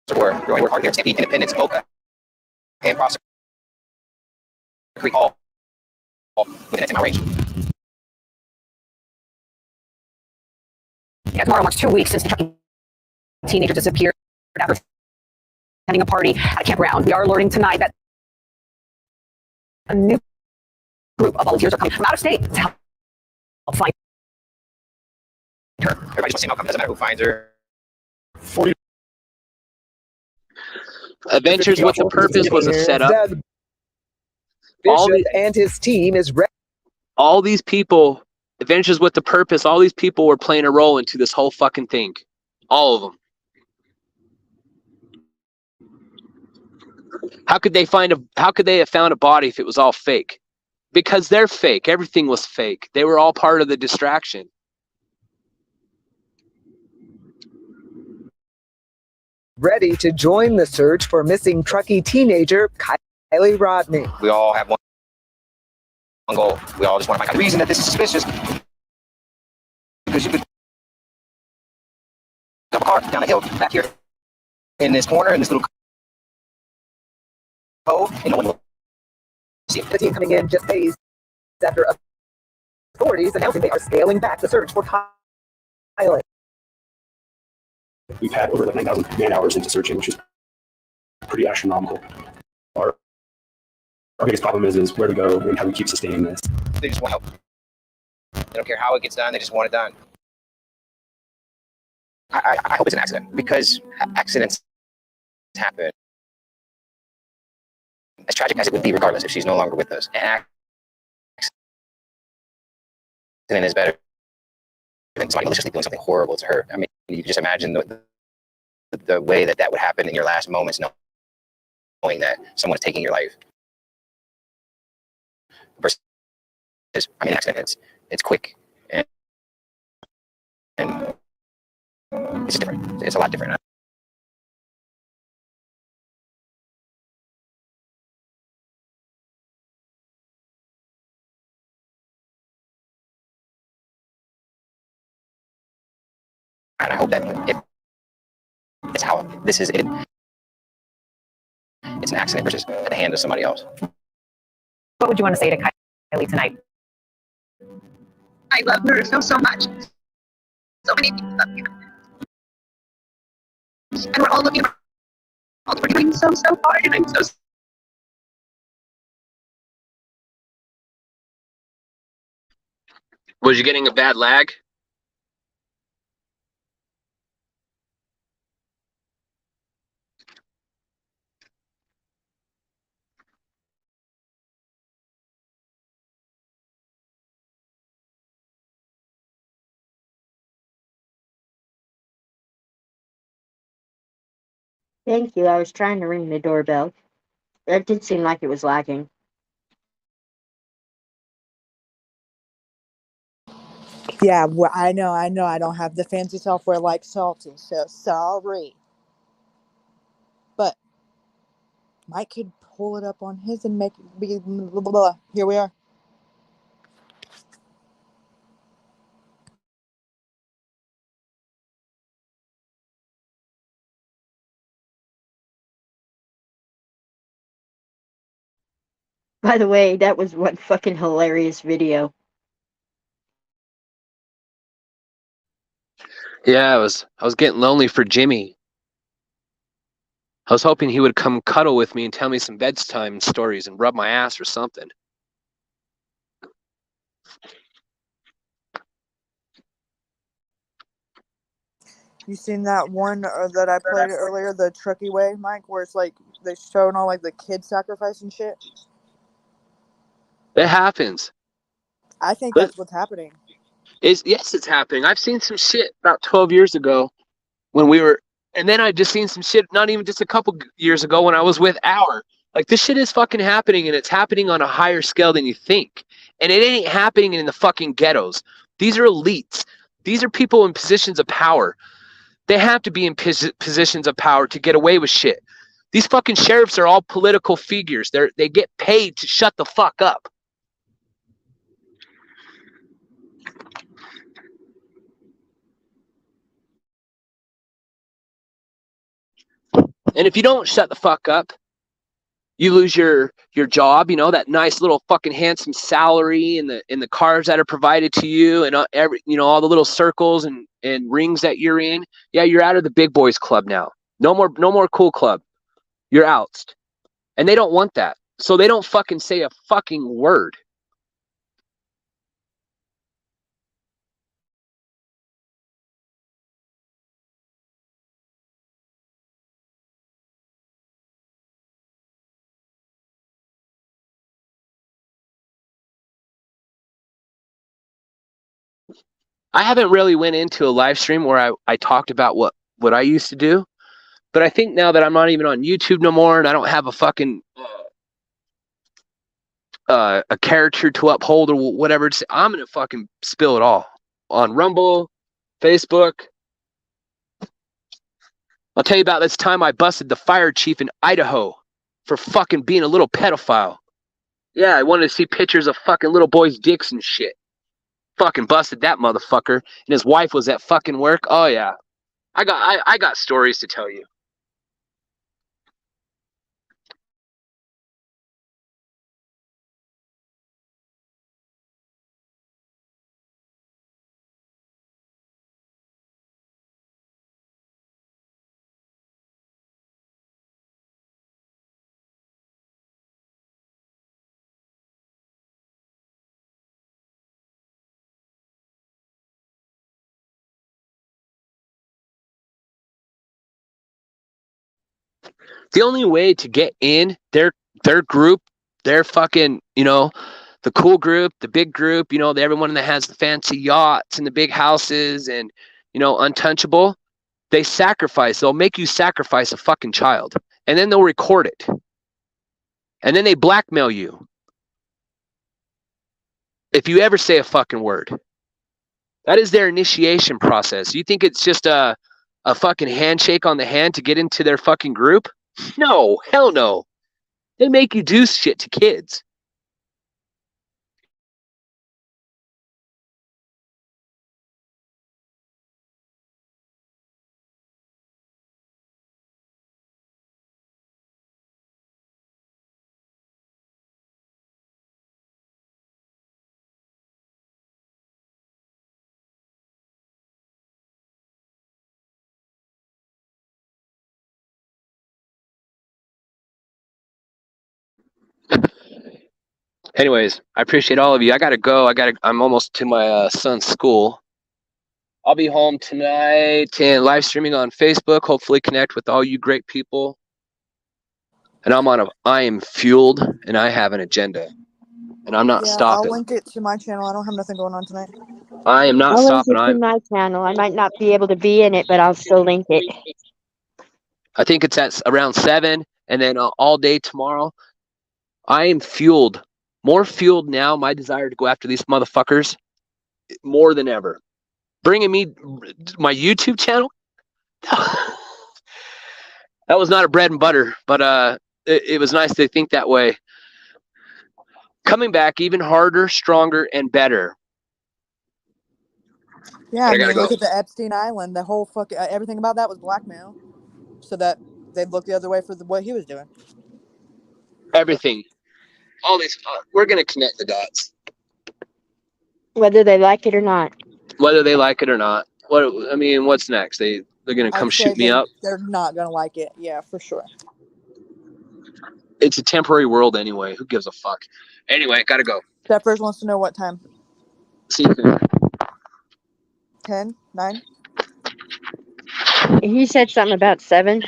Reservoir, growing work hard here, Tempe, Independence, Boca, and Foster Creek all within a 10-mile range. Yeah, tomorrow marks 2 weeks since the Truckee teenager disappeared after attending a party at a campground. We are learning tonight that a new group of volunteers are coming from out of state to help find her. Everybody's the same outcome. Doesn't matter who finds her. Adventures with a Purpose was a setup. Bishop and his team is ready. All these people, Adventures with the Purpose, all these people were playing a role into this whole fucking thing. All of them. How could they have found a body if it was all fake? Because they're fake. Everything was fake. They were all part of the distraction. Ready to join the search for missing Truckee teenager Kylie Rodney. We all have one goal. We all just want to find out. The reason that this is suspicious because you could stop a car down a hill back here in this corner in this little cove, and no one will see it. The team coming in just days after authorities announcing they are scaling back the search for Kylie. We've had over 9,000 man hours into searching, which is pretty astronomical. Our biggest problem is where to go and how we keep sustaining this. They just want help. They don't care how it gets done. They just want it done. I hope it's an accident, because accidents happen. As tragic as it would be, regardless, if she's no longer with us. An accident is better than somebody maliciously doing something horrible to her. I mean, you can just imagine the way that would happen in your last moments, knowing that someone's taking your life. Versus, I mean, an accident, it's quick, and it's different. It's a lot different. And I hope that it's how this is it. It's an accident versus at the hand of somebody else. What would you want to say to Kylie tonight? I love her so much. So many people love you. And we're all looking forward to doing so hard, and I'm so Was you getting a bad lag? Thank you. I was trying to ring the doorbell. That did seem like it was lagging. Yeah, well, I know. I don't have the fancy software like Salty, so sorry. But Mike could pull it up on his and make it be blah, blah, blah. Here we are. By the way, that was one fucking hilarious video. Yeah, I was getting lonely for Jimmy. I was hoping he would come cuddle with me and tell me some bedtime stories and rub my ass or something. You seen that one that I played earlier, the Truckee Way, Mike, where it's like they showing all like the kid sacrifice and shit? It happens. I think But that's what's happening. yes, it's happening. I've seen some shit about 12 years ago when we were, and then I just seen some shit not even just a couple years ago when I was with Our. Like, this shit is fucking happening, and it's happening on a higher scale than you think. And it ain't happening in the fucking ghettos. These are elites. These are people in positions of power. They have to be in positions of power to get away with shit. These fucking sheriffs are all political figures. They get paid to shut the fuck up. And if you don't shut the fuck up, you lose your job, you know, that nice little fucking handsome salary and the cars that are provided to you and every, you know, all the little circles and rings that you're in. Yeah, you're out of the big boys club now. No more cool club. You're ousted. And they don't want that. So they don't fucking say a fucking word. I haven't really went into a live stream where I talked about what I used to do. But I think now that I'm not even on YouTube no more and I don't have a fucking a character to uphold or whatever, I'm gonna fucking spill it all on Rumble, Facebook. I'll tell you about this time I busted the fire chief in Idaho for fucking being a little pedophile. Yeah, I wanted to see pictures of fucking little boys' dicks and shit. Fucking busted that motherfucker, and his wife was at fucking work. Oh yeah, I got stories to tell you. The only way to get in their group, their fucking, you know, the cool group, the big group, you know, everyone that has the fancy yachts and the big houses and, you know, untouchable, they'll make you sacrifice a fucking child. And then they'll record it. And then they blackmail you. If you ever say a fucking word. That is their initiation process. You think it's just a fucking handshake on the hand to get into their fucking group? No, hell no. They make you do shit to kids. Anyways, I appreciate all of you. I gotta go. I'm almost to my son's school. I'll be home tonight and live streaming on Facebook. Hopefully, connect with all you great people. And I am fueled, and I have an agenda, and I'm not I'll stopping. link it to my channel. I don't have nothing going on tonight. I am not I'll link stopping. it to my channel. I might not be able to be in it, but I'll still link it. I think it's at around 7, and then all day tomorrow. I am fueled, more fueled now. My desire to go after these motherfuckers more than ever. Bringing me my YouTube channel. That was not a bread and butter, but it was nice to think that way. Coming back even harder, stronger, and better. Yeah, But I I gotta mean, go. look at the Epstein Island. The whole fucking everything about that was blackmail, so that they'd look the other way for what he was doing. Everything. All these. We're gonna connect the dots, Whether they like it or not. whether they like it or not. What I mean, what's next? They're gonna come I'd say shoot me up. they're not gonna like it. Yeah, for sure. It's a temporary world anyway. Who gives a fuck? Anyway, gotta go. Steppers wants to know what time. See you soon. 10, 9? He said something about 7.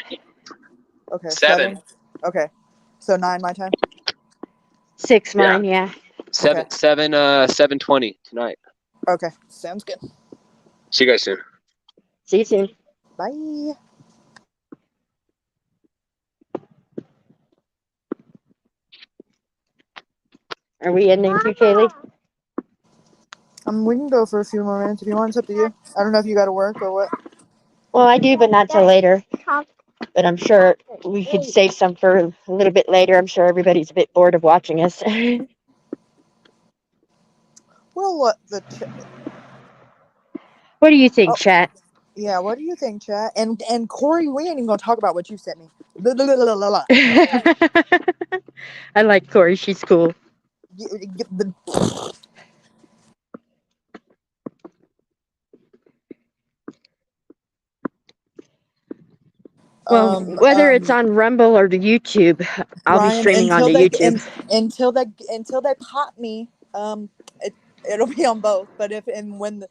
Okay, 7. 7. Okay, so 9 my time. 6 Yeah. mine, yeah. 7:20 tonight. Okay, sounds good. See you guys soon. See you soon. Bye. Are we ending too, Kaylee? We can go for a few more minutes if you want. It's up to you. I don't know if you got to work or what. Well, I do, but not till later. But I'm sure we could save some for a little bit later. I'm sure everybody's a bit bored of watching us. Well, what What do you think, chat? Yeah, what do you think, chat? And Corey, we ain't even gonna talk about what you sent me. Blah, blah, blah, blah, blah. I like Corey. She's cool. Well, whether it's on Rumble or the YouTube, I'll be Ryan, streaming on the YouTube. until they pop me, it'll be on both. But if and when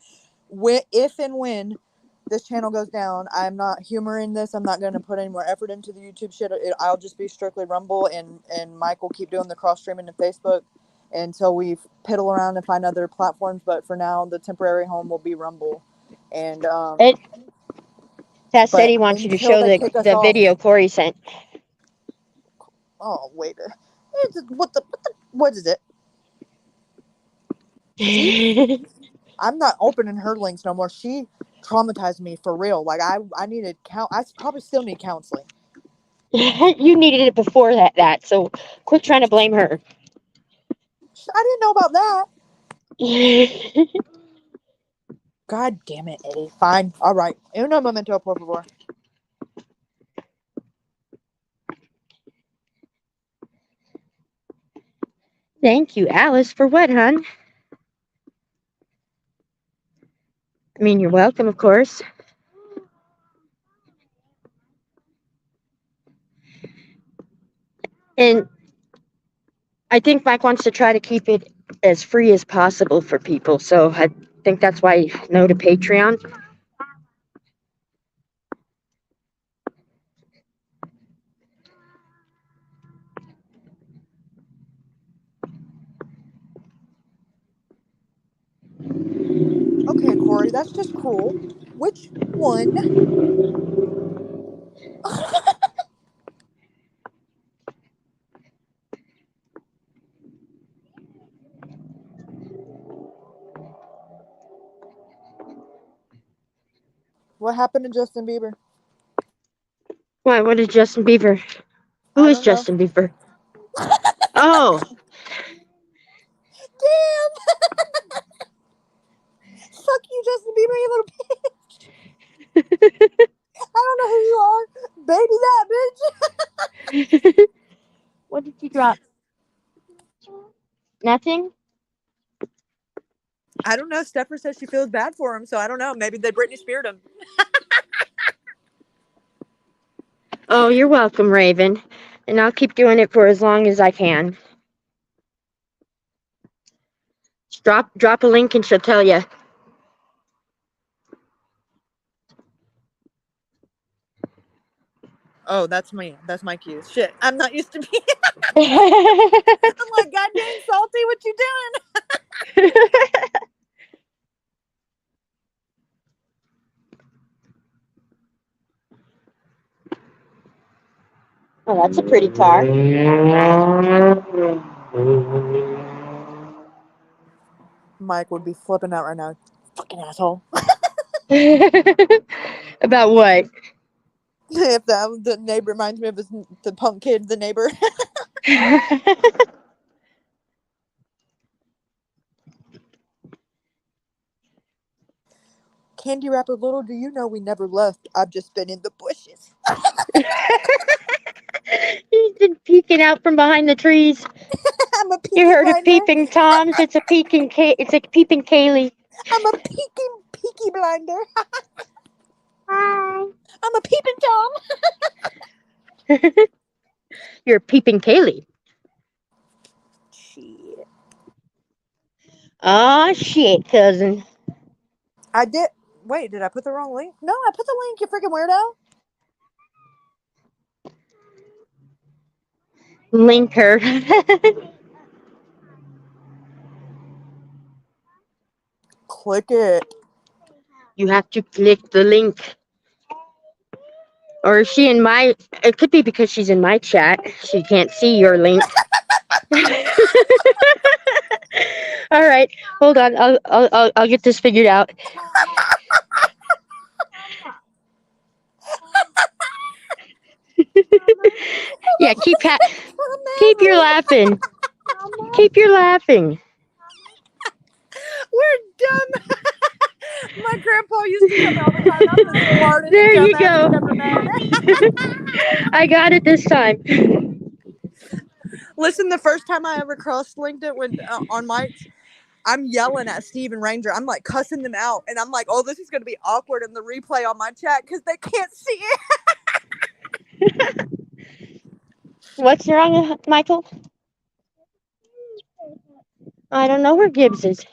this channel goes down, I'm not humoring this. I'm not going to put any more effort into the YouTube shit. I'll just be strictly Rumble, and Mike will keep doing the cross streaming to Facebook until we piddle around and find other platforms. But for now, the temporary home will be Rumble, and Pat said he wants you to show the video Corey sent. Oh wait, what is it? I'm not opening her links no more. She traumatized me for real. Like I needed I probably still need counseling. You needed it before that, so quit trying to blame her. I didn't know about that. God damn it, Eddie. Fine. All right. Uno momento, por favor. Thank you, Alice. For what, hon? I mean, you're welcome, of course. And I think Mike wants to try to keep it as free as possible for people. So I think that's why no to Patreon. Okay, Corey, that's just cruel. Which one? What happened to Justin Bieber? Why? What is Justin Bieber? Who is Justin Bieber? Oh. Damn! Fuck you, Justin Bieber, you little bitch. I don't know who you are. Baby that bitch. What did you drop? Nothing? I don't know. Stepper says she feels bad for him, so I don't know. Maybe they Britney Speared him. Oh, you're welcome, Raven. And I'll keep doing it for as long as I can. Drop a link and she'll tell you. Oh, that's me. That's my cues. Shit, I'm not used to being. I'm like, God dang, Salty, what you doing? Oh, that's a pretty car. Mike would be flipping out right now. Fucking asshole. About what? If the neighbor reminds me of the punk kid, the neighbor. Candy wrapper, little do you know we never left. I've just been in the bushes. He's been peeking out from behind the trees. I'm a peeky You heard of blinder. peeping Toms? It's a peeping Kaylee. I'm a peeky blinder. Hi. I'm a peeping Tom. You're a peeping Kaylee. Shit. Aw, shit, cousin. I did. Wait, did I put the wrong link? No, I put the link, you freaking weirdo. Link her. Click it. You have to click the link. Or is she in my... It could be because she's in my chat. She can't see your link. All right, hold on. I'll get this figured out. Yeah, keep your laughing. Keep your laughing. We're dumb. My grandpa used to tell me all the time, I'm the smartest There you dumbass go. he's ever met. I got it this time. Listen, the first time I ever cross-linked it when on Mike's, I'm yelling at Steve and Ranger. I'm like cussing them out. And I'm like, oh, this is going to be awkward in the replay on my chat because they can't see it. What's wrong, Michael? I don't know where Gibbs is.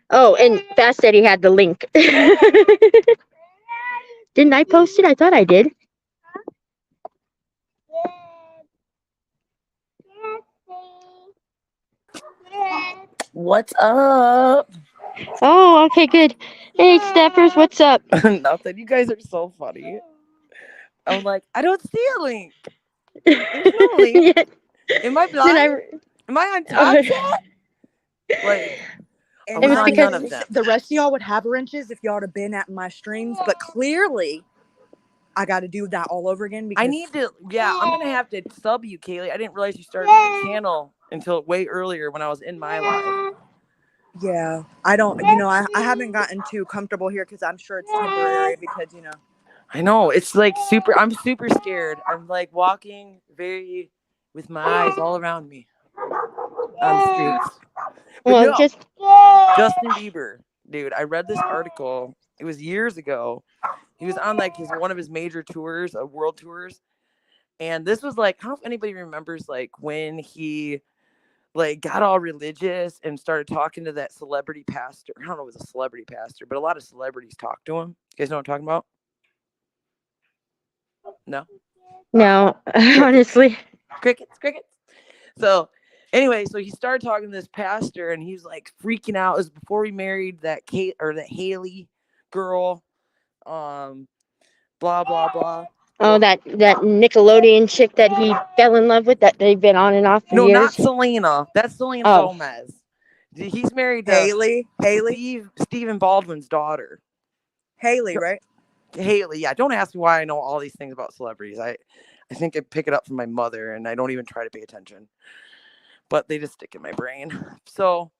Oh, and Fast Eddie had the link. Didn't I post it? I thought I did. What's up? Oh, okay, good. Hey, Steppers, what's up? Nothing. You guys are so funny. I'm like, I don't see a link. There's no link. Am I blind? Am I on top yet? Like, And I was on none of them. the rest of y'all would have wrenches if y'all would have been at my streams, but clearly I got to do that all over again because I need to. Yeah, I'm gonna have to sub you, Kaylee. I didn't realize you started the channel until way earlier when I was in my live. Yeah, I don't. I haven't gotten too comfortable here because I'm sure it's temporary because I know it's like super. I'm super scared. I'm like walking with my eyes all around me on the streets. But Well, no, Justin Bieber, dude. I read this article. It was years ago. He was on like one of his major tours, world tours, and this was like, I don't know if anybody remembers like when he like got all religious and started talking to that celebrity pastor. I don't know if it was a celebrity pastor, but a lot of celebrities talked to him. You guys know what I'm talking about? No, honestly. Crickets. So anyway, so he started talking to this pastor and he was like freaking out. It was before he married that Kate or that Haley girl. Blah blah blah. Oh, that Nickelodeon chick that he fell in love with that they've been on and off for No, years. not Selena. That's Selena Gomez. He's married to Haley. Stephen Baldwin's daughter. Haley, right? Haley, yeah. Don't ask me why I know all these things about celebrities. I think I pick it up from my mother and I don't even try to pay attention. But they just stick in my brain. So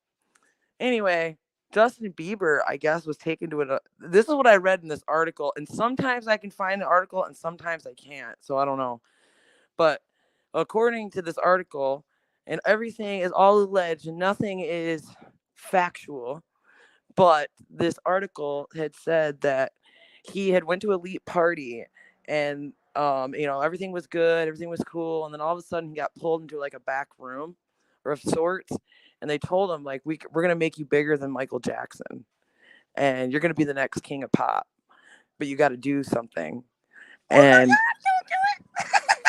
anyway, Justin Bieber, I guess, was taken to it. This is what I read in this article. And sometimes I can find the article and sometimes I can't. So I don't know. But according to this article, and everything is all alleged, nothing is factual. But this article had said that he had went to a elite party and everything was good, everything was cool, and then all of a sudden he got pulled into like a back room or of sorts, and they told him like we're gonna make you bigger than Michael Jackson, and you're gonna be the next king of pop, but you got to do something. And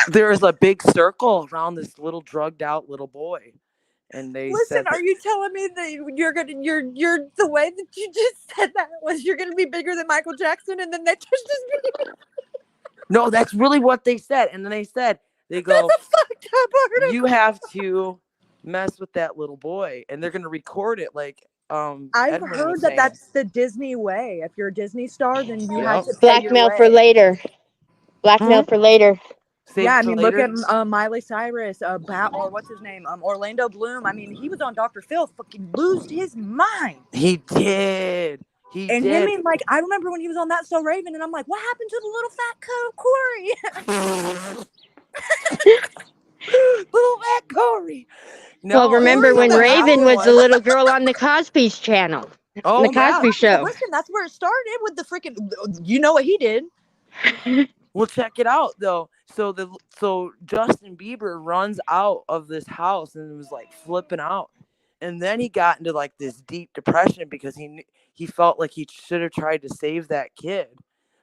there was a big circle around this little drugged out little boy, And they Listen, said, are you telling me that you're the way that you just said that was you're gonna be bigger than Michael Jackson, and then they just no, that's really what they said. And then they go, that's a fucked up article. you have to mess with that little boy, and they're gonna record it like I've Edwin heard was that saying. that's the Disney way. If you're a Disney star, then you have to pay Blackmail your for way. later. Blackmail for later. Save Yeah, it I for mean, later. look at Miley Cyrus, or what's his name, Orlando Bloom. I mean, he was on Dr. Phil, fucking losed his mind. He did. And him, and like, I remember when he was on That So Raven, and I'm like, what happened to the little fat Corey? Little fat Corey. No, Well, remember when Raven was the little girl on the Cosby's channel? Oh, the Cosby Show. Listen, that's where it started with the freaking. You know what he did? Well, check it out though. So Justin Bieber runs out of this house and was like flipping out, and then he got into like this deep depression because he felt like he should have tried to save that kid,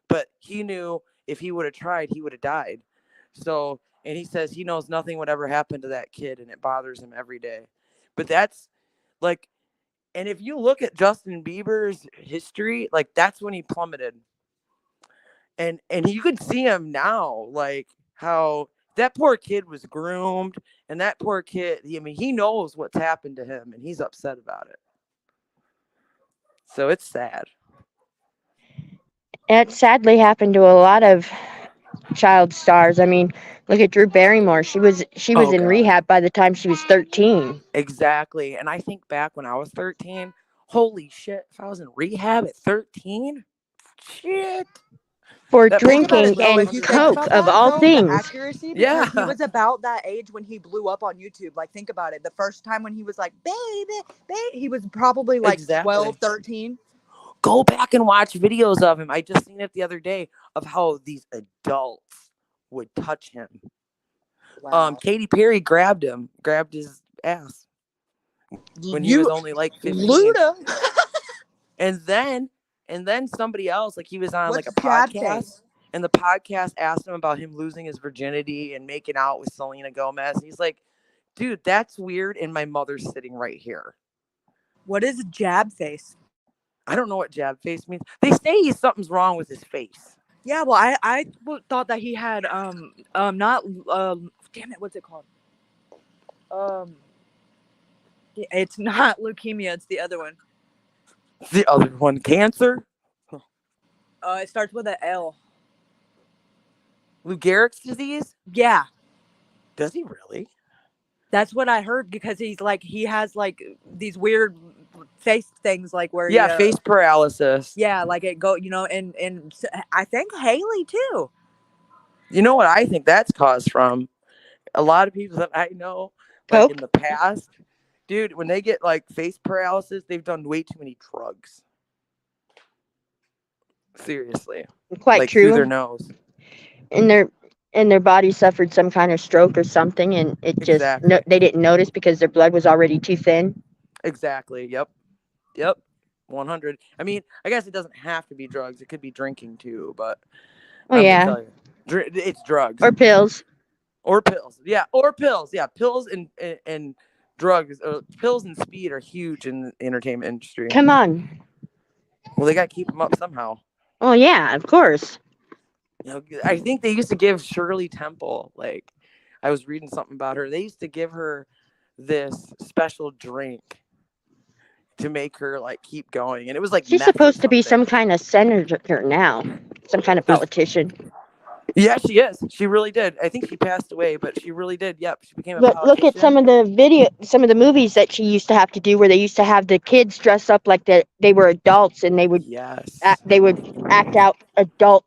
but he knew if he would have tried, he would have died. So, and he says he knows nothing would ever happen to that kid, and it bothers him every day. But that's like, and if you look at Justin Bieber's history, like that's when he plummeted. And you can see him now, like how that poor kid was groomed, and that poor kid, I mean, he knows what's happened to him, and he's upset about it. So it's sad. It sadly happened to a lot of child stars. I mean, look at Drew Barrymore. She was in rehab by the time she was 13. Exactly. And I think back when I was 13, holy shit, if I was in rehab at 13, shit. For That drinking Though, and if you think coke, about of that, all though, things. the accuracy, because Yeah. he was about that age when he blew up on YouTube. Like, think about it. The first time when he was like, baby, he was probably like Exactly. 12, 13. Go back and watch videos of him. I just seen it the other day of how these adults would touch him. Wow. Katy Perry grabbed his ass when he was only like 15. Luda. And then somebody else, like he was on like a What's Jab podcast, Face? and the podcast asked him about him losing his virginity and making out with Selena Gomez. And he's like, dude, that's weird. And my mother's sitting right here. What is Jab Face? I don't know what jab face means. They say something's wrong with his face. Yeah, well, I thought that he had not damn it, what's it called? It's not leukemia, it's the other one. The other one, cancer? It starts with an L. Lou Gehrig's disease? Yeah. Does he really? That's what I heard, because he has like these weird face things, like where face paralysis. Yeah, like it go, and I think Haley too. You know what I think that's caused from? A lot of people that I know, like Coke? in the past, dude, when they get like face paralysis, they've done way too many drugs. Seriously. Quite like true. Through their nose. And their body suffered some kind of stroke or something, and it just they didn't notice because their blood was already too thin. Exactly. Yep. 100. I mean, I guess it doesn't have to be drugs. It could be drinking too, but I'm gonna tell you, it's drugs or pills. Or pills. Yeah, or pills. Yeah, pills and drugs. Pills and speed are huge in the entertainment industry. Come on. Well, they got to keep them up somehow. Oh yeah, of course. I think they used to give Shirley Temple, like, I was reading something about her. They used to give her this special drink to make her like keep going, and it was like she's supposed to be some kind of senator now, some kind of politician. Yeah, she is. She really did. I think she passed away, but she really did. Yep, she became a politician. Look at some of the movies that she used to have to do, where they used to have the kids dress up like they were adults, and they would act out adult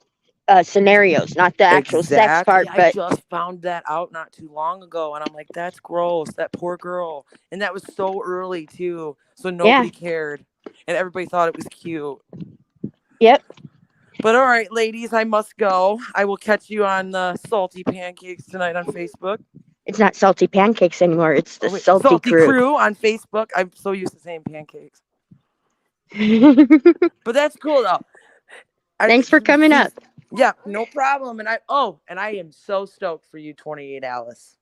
scenarios, not the actual sex part. But I just found that out not too long ago, and I'm like, that's gross. That poor girl, and that was so early too, so nobody cared, and everybody thought it was cute. Yep. But all right, ladies, I must go. I will catch you on the Salty Pancakes tonight on Facebook. It's not Salty Pancakes anymore. It's the Salty Crew on Facebook. I'm so used to saying pancakes. But that's cool though. Thanks for coming up. Yeah, no problem. And I am so stoked for you, 28 Alice.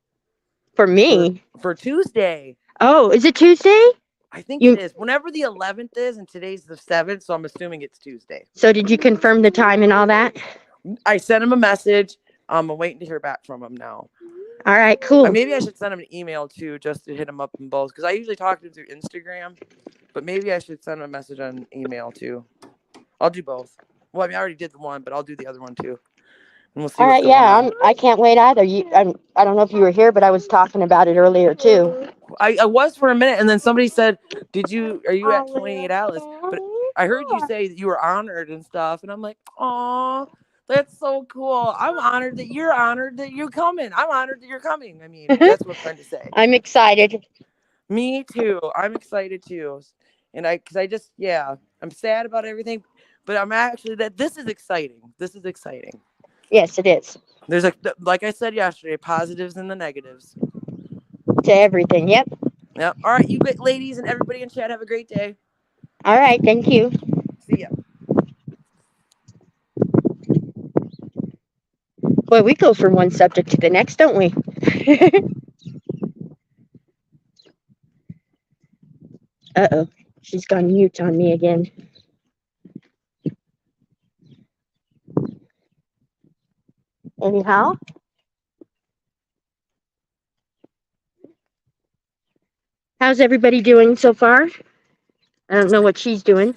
For me? For Tuesday. Oh, is it Tuesday? I think You- it is. Whenever the 11th is, and today's the 7th, so I'm assuming it's Tuesday. So did you confirm the time and all that? I sent him a message. I'm waiting to hear back from him now. All right, cool. Maybe I should send him an email too, just to hit him up in both, because I usually talk to him through Instagram. But maybe I should send him a message on email too. I'll do both. Well, I mean, I already did the one, but I'll do the other one too. And we'll see All what's right, going yeah, on. I can't wait either. I don't know if you were here, but I was talking about it earlier too. I was for a minute, and then somebody said, are you at 28 Alice? But I heard you say that you were honored and stuff, and I'm like, aw, that's so cool. I'm honored that you're coming. I'm honored that you're coming. I mean, that's what I'm trying to say. I'm excited. Me too. I'm excited too. And I'm sad about everything, but I'm actually this is exciting. This is exciting. Yes, it is. There's like I said yesterday, positives and the negatives. To everything, yep. Yep. All right, you ladies and everybody in chat, have a great day. All right, thank you. See ya. Boy, we go from one subject to the next, don't we? Uh-oh, she's gone mute on me again. Anyhow. How's everybody doing so far? I don't know what she's doing.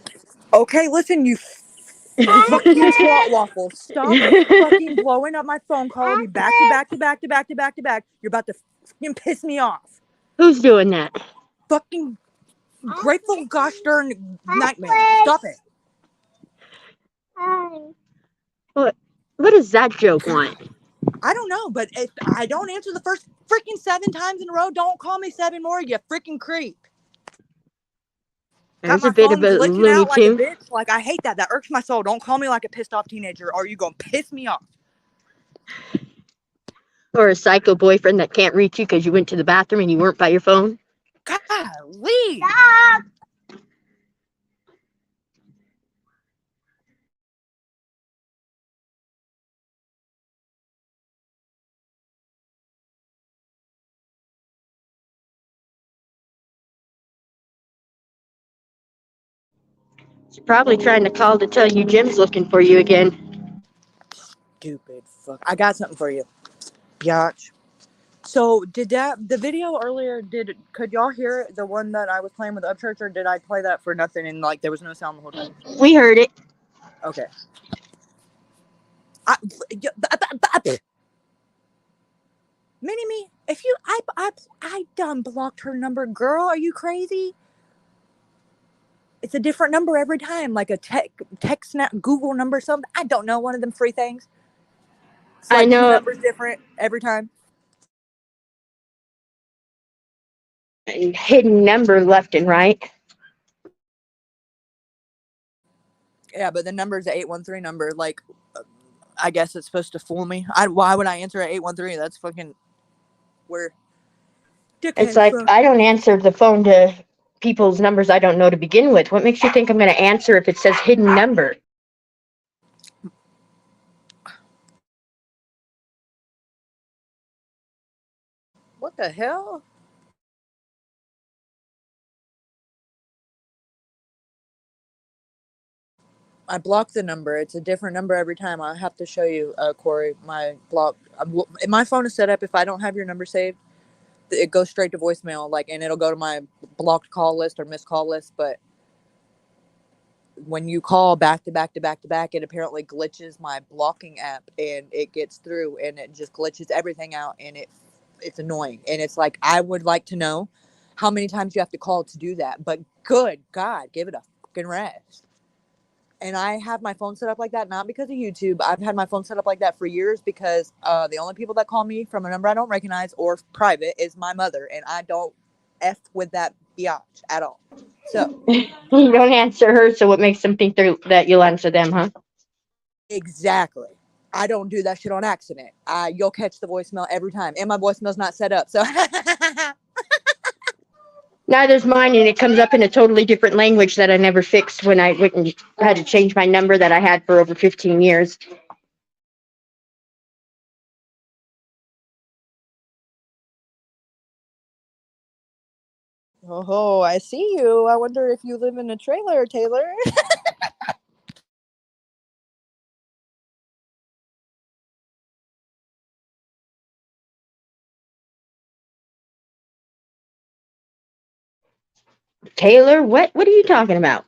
Okay, listen, you fucking twat waffle. Stop fucking blowing up my phone, calling me back to back to back to back to back to back. You're about to fucking piss me off. Who's doing that? Fucking grateful gosh darn nightmare. Stop it. What does that joke want? I don't know, but if I don't answer the first freaking 7 times in a row, don't call me 7 more, you freaking creep. There's Got a my bit phone of a glitching Looney out like a Tune. bitch. Like, I hate that. That irks my soul. Don't call me like a pissed off teenager, or you gonna piss me off. Or a psycho boyfriend that can't reach you because you went to the bathroom and you weren't by your phone. Golly. She's probably trying to call to tell you Jim's looking for you again. Stupid fuck. I got something for you. Biatch. So did the video earlier, could y'all hear the one that I was playing with Upchurch, or did I play that for nothing and like there was no sound the whole time? We heard it. Okay. Mini-Me, if you I done blocked her number, girl. Are you crazy? It's a different number every time, like a text Google number, something. I don't know, one of them free things. It's like I know. 2 numbers different every time. Hidden number left and right. Yeah, but the number's an 813 number. Like, I guess it's supposed to fool me. Why would I answer at 813? That's fucking weird. It's like I don't answer the phone to people's numbers I don't know to begin with. What makes you think I'm going to answer if it says hidden number? What the hell? I blocked the number. It's a different number every time. I have to show you, Corey. My phone is set up. If I don't have your number saved, it goes straight to voicemail. Like, and it'll go to my blocked call list or missed call list. But when you call back to back to back to back, it apparently glitches my blocking app, and it gets through, and it just glitches everything out, and it's annoying. And it's like, I would like to know how many times you have to call to do that. But good God, give it a fucking rest. And I have my phone set up like that, not because of YouTube. I've had my phone set up like that for years because the only people that call me from a number I don't recognize or private is my mother, and I don't F with that biatch at all. So you don't answer her, so what makes them think that you'll answer them, huh? Exactly. I don't do that shit on accident. You'll catch the voicemail every time, and my voicemail's not set up. So neither's mine, and it comes up in a totally different language that I never fixed when I went and had to change my number that I had for over 15 years. Oh, I see you. I wonder if you live in a trailer, Taylor. Taylor, what are you talking about?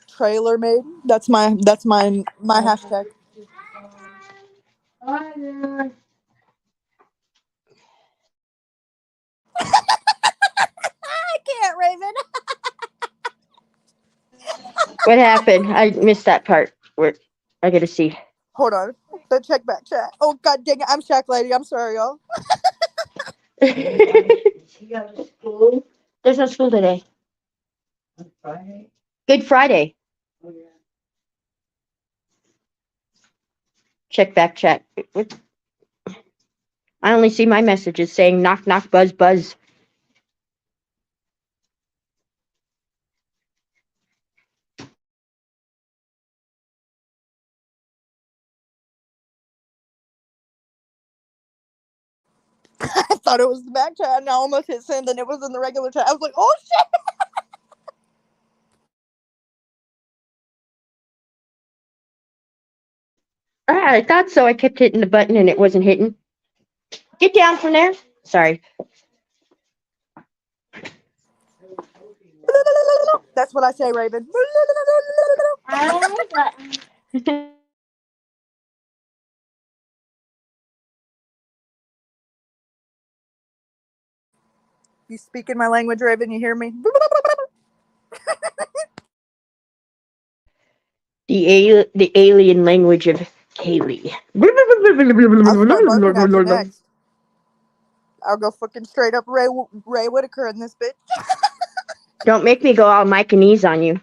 Trailer made. That's my hashtag. I can't, Raven. What happened? I missed that part. Where I gotta see. Hold on. The check back chat. Oh god dang it. I'm Shack Lady. I'm sorry, y'all. There's no school today. Good Friday. Check back chat. I only see my messages saying knock knock buzz buzz. I thought it was the back chat and I almost hit send and it was in the regular chat. I was like, oh shit. I thought so. I kept hitting the button and it wasn't hitting. Get down from there. Sorry. That's what I say, Raven. You speaking my language, Raven? You hear me? The alien language of Kaylee. I'll start barking at you next. I'll go fucking straight up Ray Whitaker in this bitch. Don't make me go all Mike and knees on you.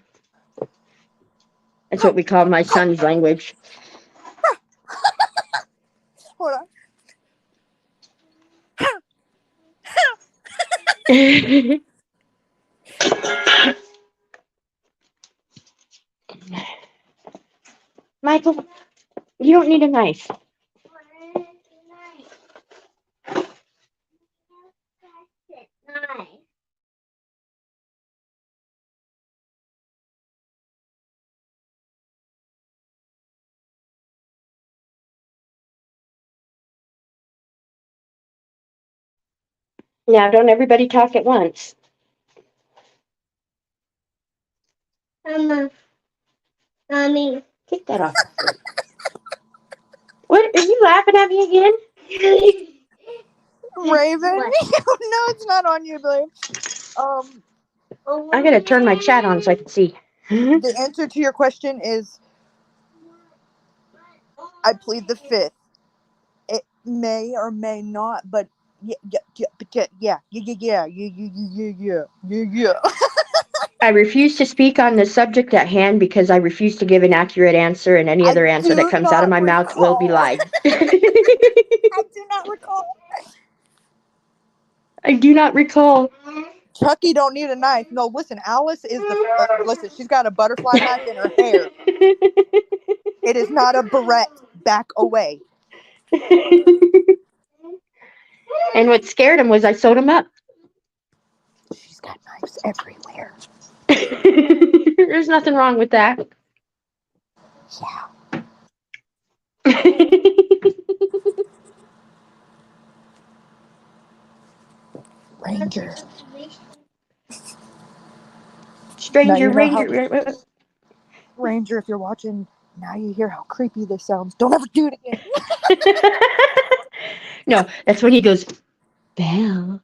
That's what we call my son's language. Hold on. Michael, you don't need a knife. Now, don't everybody talk at once. Mommy, take that off. What? Are you laughing at me again? Raven? No, it's not on you, babe. I gotta turn my chat on so I can see. The answer to your question is I plead the fifth. It may or may not, but yeah. I refuse to speak on the subject at hand because I refuse to give an accurate answer, and any other answer that comes out of my mouth will be lied. I do not recall. I do not recall. Chucky don't need a knife. No, listen, Alice is the listen. She's got a butterfly knife in her hair. It is not a barrette. Back away. And what scared him was I sewed him up. She's got knives everywhere. There's nothing wrong with that. Yeah. Ranger. Stranger, Ranger. Ranger, if you're watching, now you hear how creepy this sounds. Don't ever do it again. No, that's when he goes, Belle.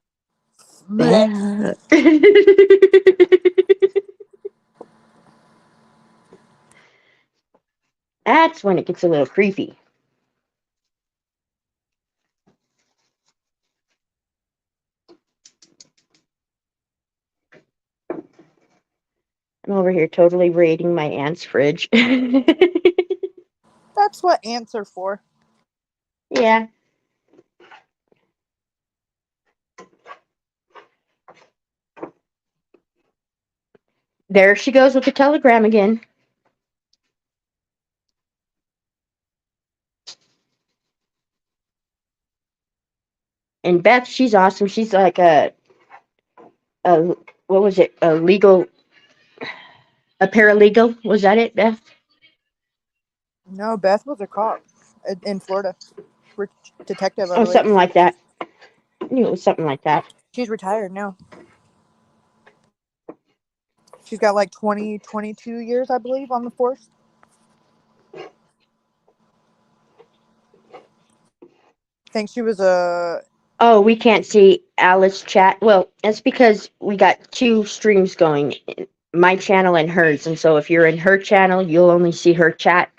Belle. That's when it gets a little creepy. I'm over here totally raiding my aunt's fridge. That's what ants are for. Yeah. There she goes with the telegram again. And Beth, she's awesome. She's like a what was it? A paralegal? Was that it, Beth? No, Beth was a cop in Florida. Detective, I Oh, believe. something like that. I knew it was something like that. She's retired now. She's got like 22 years, I believe, on the force. I think she was a... Oh, we can't see Alice chat. Well, that's because we got two streams going, my channel and hers. And so if you're in her channel, you'll only see her chat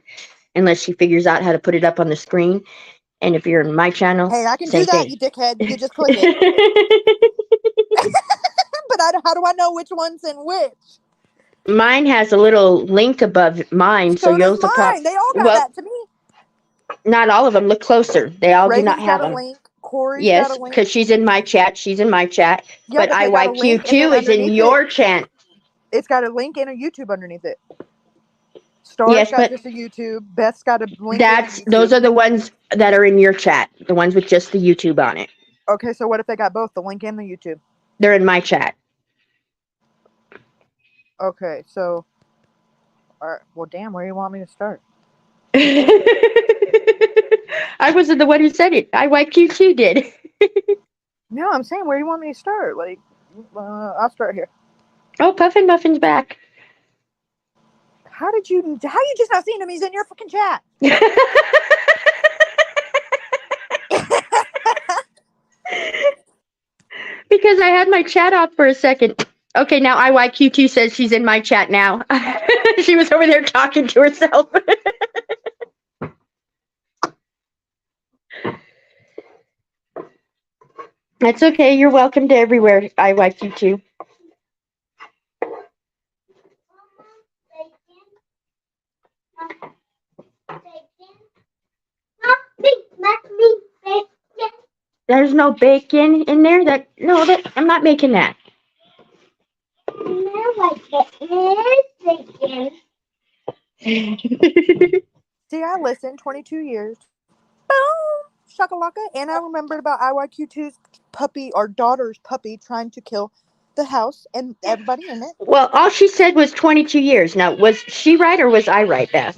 unless she figures out how to put it up on the screen. And if you're in my channel, Hey, I can same do that, thing. you dickhead. You just click it. But how do I know which one's in which? Mine has a little link above mine, so So does yours will mine. They all got well, that to me. not all of them. Look closer. They all do not Reagan's have got a them. link. Corey's got a Yes, link. because she's in my chat. She's in my chat. Yeah, But but they got a link, and then IYQ2 is in underneath your it, chat. it's got a link and a YouTube underneath it. Star's Yes, got but just a YouTube. Beth's got a link and a YouTube. those are the ones that are in your chat. The ones with just the YouTube on it. Okay, so what if they got both, the link and the YouTube? They're in my chat. Okay, so... Alright, well, damn, where do you want me to start? I wasn't the one who said it. IYQ2 did. No, I'm saying, where do you want me to start? Like, I'll start here. Oh, Puffin Muffin's back. How you just not seen him? He's in your fucking chat. Because I had my chat off for a second. Okay, now IYQ2 says she's in my chat now. She was over there talking to herself. That's okay. You're welcome to everywhere, IYQ2. There's no bacon in there. I'm not making that. See, I listened 22 years. Boom! Shakalaka. And I remembered about IYQ2's puppy, our daughter's puppy, trying to kill the house and everybody in it. Well, all she said was 22 years. Now, was she right or was I right, Beth?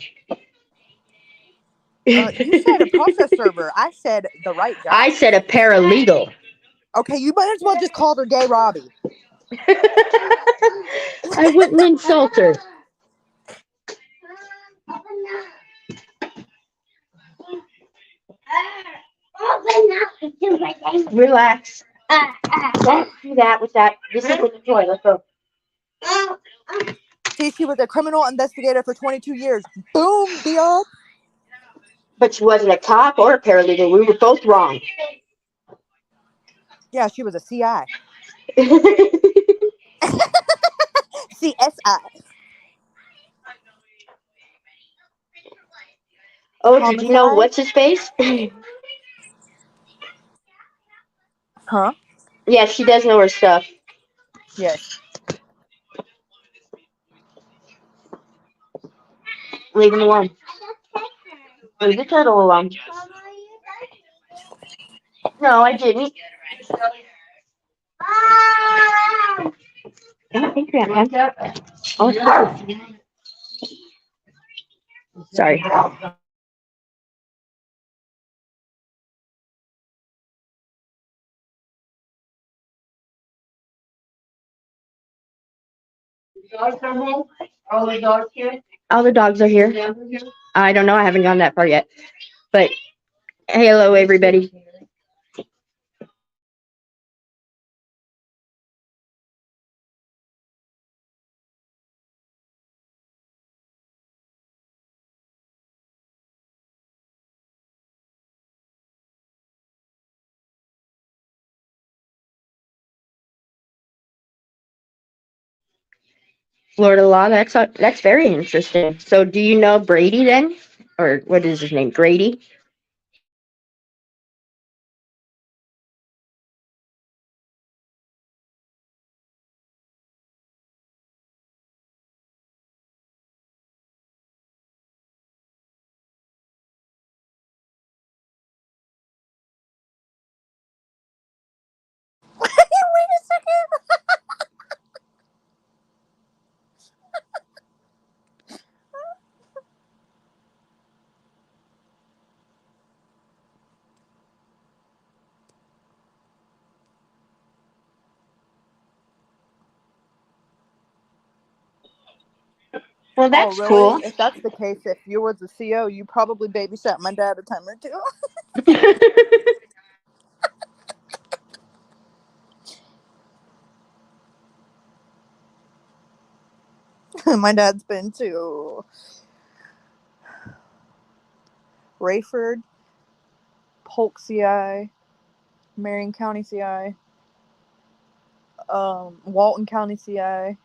You said a process server. I said the right guy. I said a paralegal. Okay, you might as well just call her Gay Robbie. I wouldn't insult her. Relax. Don't do that with that. This is with the toy. Let's go. See, she was a criminal investigator for 22 years. Boom, deal. But she wasn't a cop or a paralegal. We were both wrong. Yeah, she was a CI. CSI. Oh, did you know what's his face? Huh? Yeah, she does know her stuff. Yes. Leave him alone. Leave the turtle alone. No, I didn't. Don't think that. Oh, it's hard. Sorry. Dogs are home? All the dogs here? All the dogs are here. I don't know. I haven't gone that far yet. But hello, everybody. Florida law. That's very interesting. So, do you know Brady then, or what is his name? Grady. Wait a second. Well, Oh, that's really? cool. If that's the case, if you was the CO, you probably babysat my dad a time or two. My dad's been to Rayford, Polk CI, Marion County CI, Walton County CI,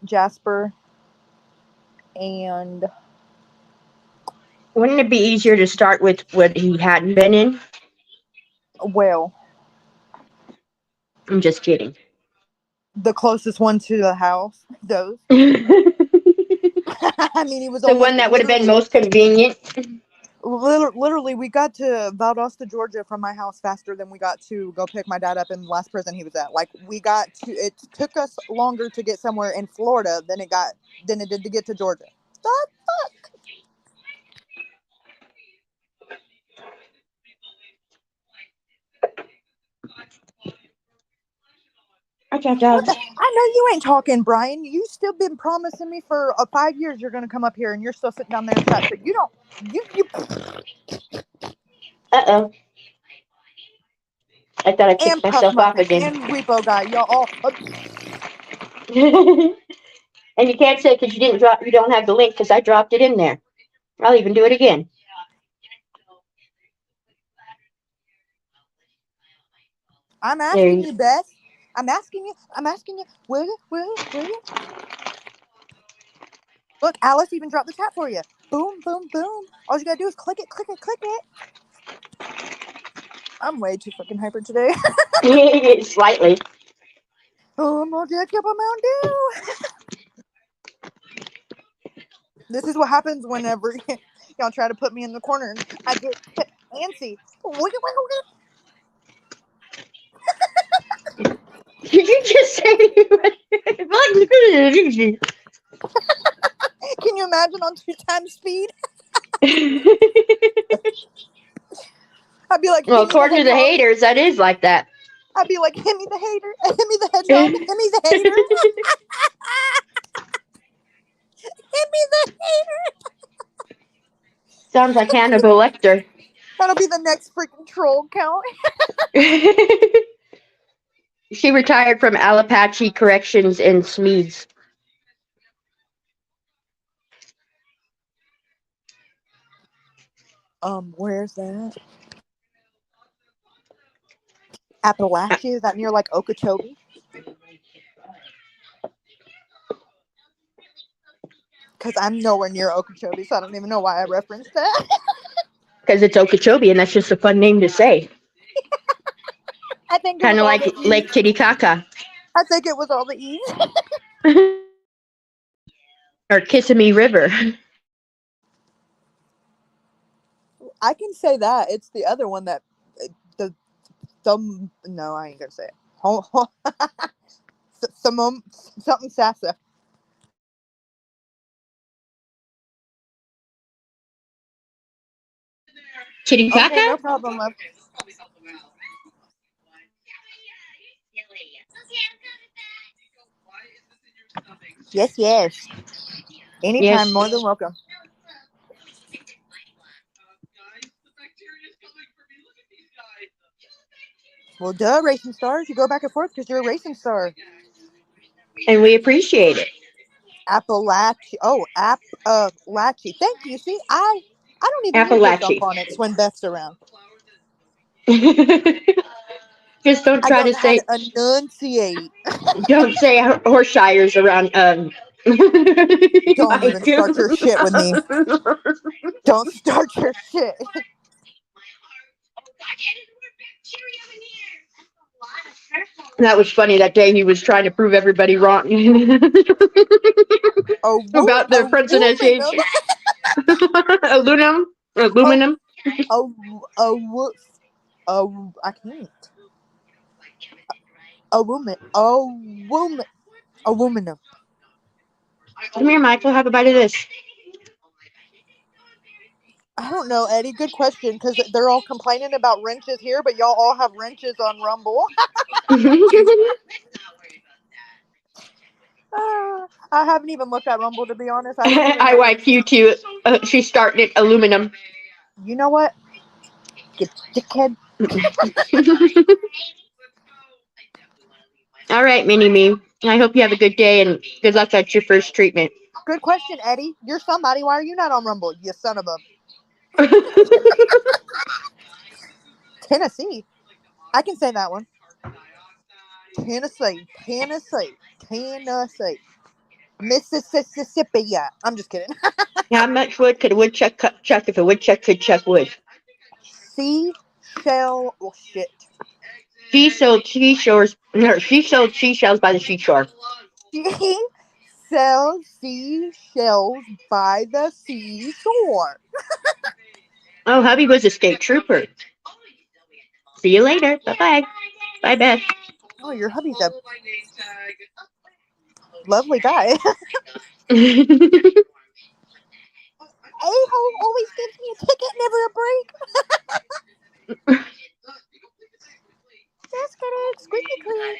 Jasper, and Wouldn't it be easier to start with what he hadn't been in? Whale. I'm just kidding. The closest one to the house. Those. I mean, he was The only one that would have been literally. most convenient. Literally, we got to Valdosta, Georgia from my house faster than we got to go pick my dad up in the last prison he was at. Like, it took us longer to get somewhere in Florida than it did to get to Georgia. The fuck? I know you ain't talking, Brian. You still been promising me for 5 years you're gonna come up here, and you're still sitting down there and chat. So you don't. You. Uh-oh. I thought I kicked And Puff myself off Muffin again. and Repo Guy, y'all all. And you can't say because you don't have the link because I dropped it in there. I'll even do it again. I'm asking you, Beth. I'm asking you. Will you? Look, Alice even dropped the chat for you. Boom, boom, boom. All you gotta do is click it. I'm way too fucking hyper today. Slightly. Oh, I'm all jacked up on Mountain Dew. This is what happens whenever y'all try to put me in the corner. I get antsy. Did you just say? Can you imagine on 2x speed? I'd be like, well, according to the haters, that is like that. I'd be like, hit me the hater, hit me the hedgehog, hit me the hater. Hit me the hater. Sounds like Hannibal Lecter. That'll be the next freaking troll count. She retired from Alapache Corrections in Smedes. Where's that? Appalachia? Is that near like Okeechobee? Because I'm nowhere near Okeechobee, so I don't even know why I referenced that. Because it's Okeechobee, and that's just a fun name to say. I think kind of like Lake Titicaca. I think it was all the E's. Or Kissimmee River. I can say that. It's the other one that no, I ain't gonna say it. Something Sassa. Titicaca? Okay, no problem, love. Yes. Anytime, Yes. more than welcome. Well, duh, racing stars. You go back and forth because you're a racing star. And we appreciate it. Appalachia. Oh, Appalachia. Thank you. See, I don't even use those dumb phonics when Beth's around. Just don't try to say. I don't know how to enunciate. Don't say Horshires around. Don't even start your shit with me. Don't start your shit. That was funny. That day he was trying to prove everybody wrong about the pronunciation. Aluminum. I can't. Aluminum. Come here, Michael. Have a bite of this. I don't know, Eddie. Good question, because they're all complaining about wrenches here, but y'all all have wrenches on Rumble. I haven't even looked at Rumble, to be honest. I don't even I know. like you too. She's starting at aluminum. You know what? You dickhead. All right, Mini Me. I hope you have a good day and good luck at your first treatment. Good question, Eddie. You're somebody. Why are you not on Rumble? You son of a. Tennessee. I can say that one. Tennessee. Mississippi. Yeah. I'm just kidding. How much wood could a woodchuck chuck if a woodchuck could chuck wood? Seashell. Oh, shit. She sold seashells. No, she sold seashells by the seashore. She sells seashells by the seashore. Oh, hubby was a state trooper. See you later. Bye-bye. Bye, Beth. Oh, your hubby's a lovely guy. A-hole always gives me a ticket, never a break. Just kidding. Squeaky clean.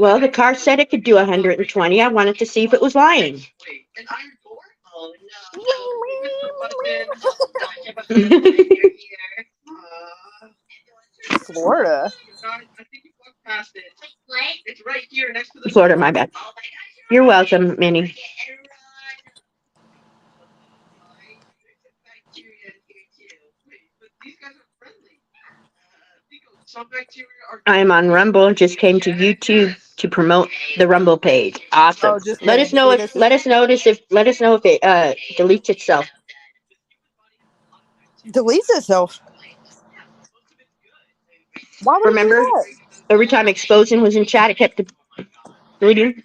Well, the car said it could do 120. I wanted to see if it was lying. Florida. Florida, my bad. You're welcome, Minnie. I am on Rumble. Just came to YouTube to promote the Rumble page. Awesome. Oh, just Let us kidding. know See, if this is- let us know if it deletes itself. Deletes itself. Why would Remember, it do that? every time Exposing was in chat, it kept deleting.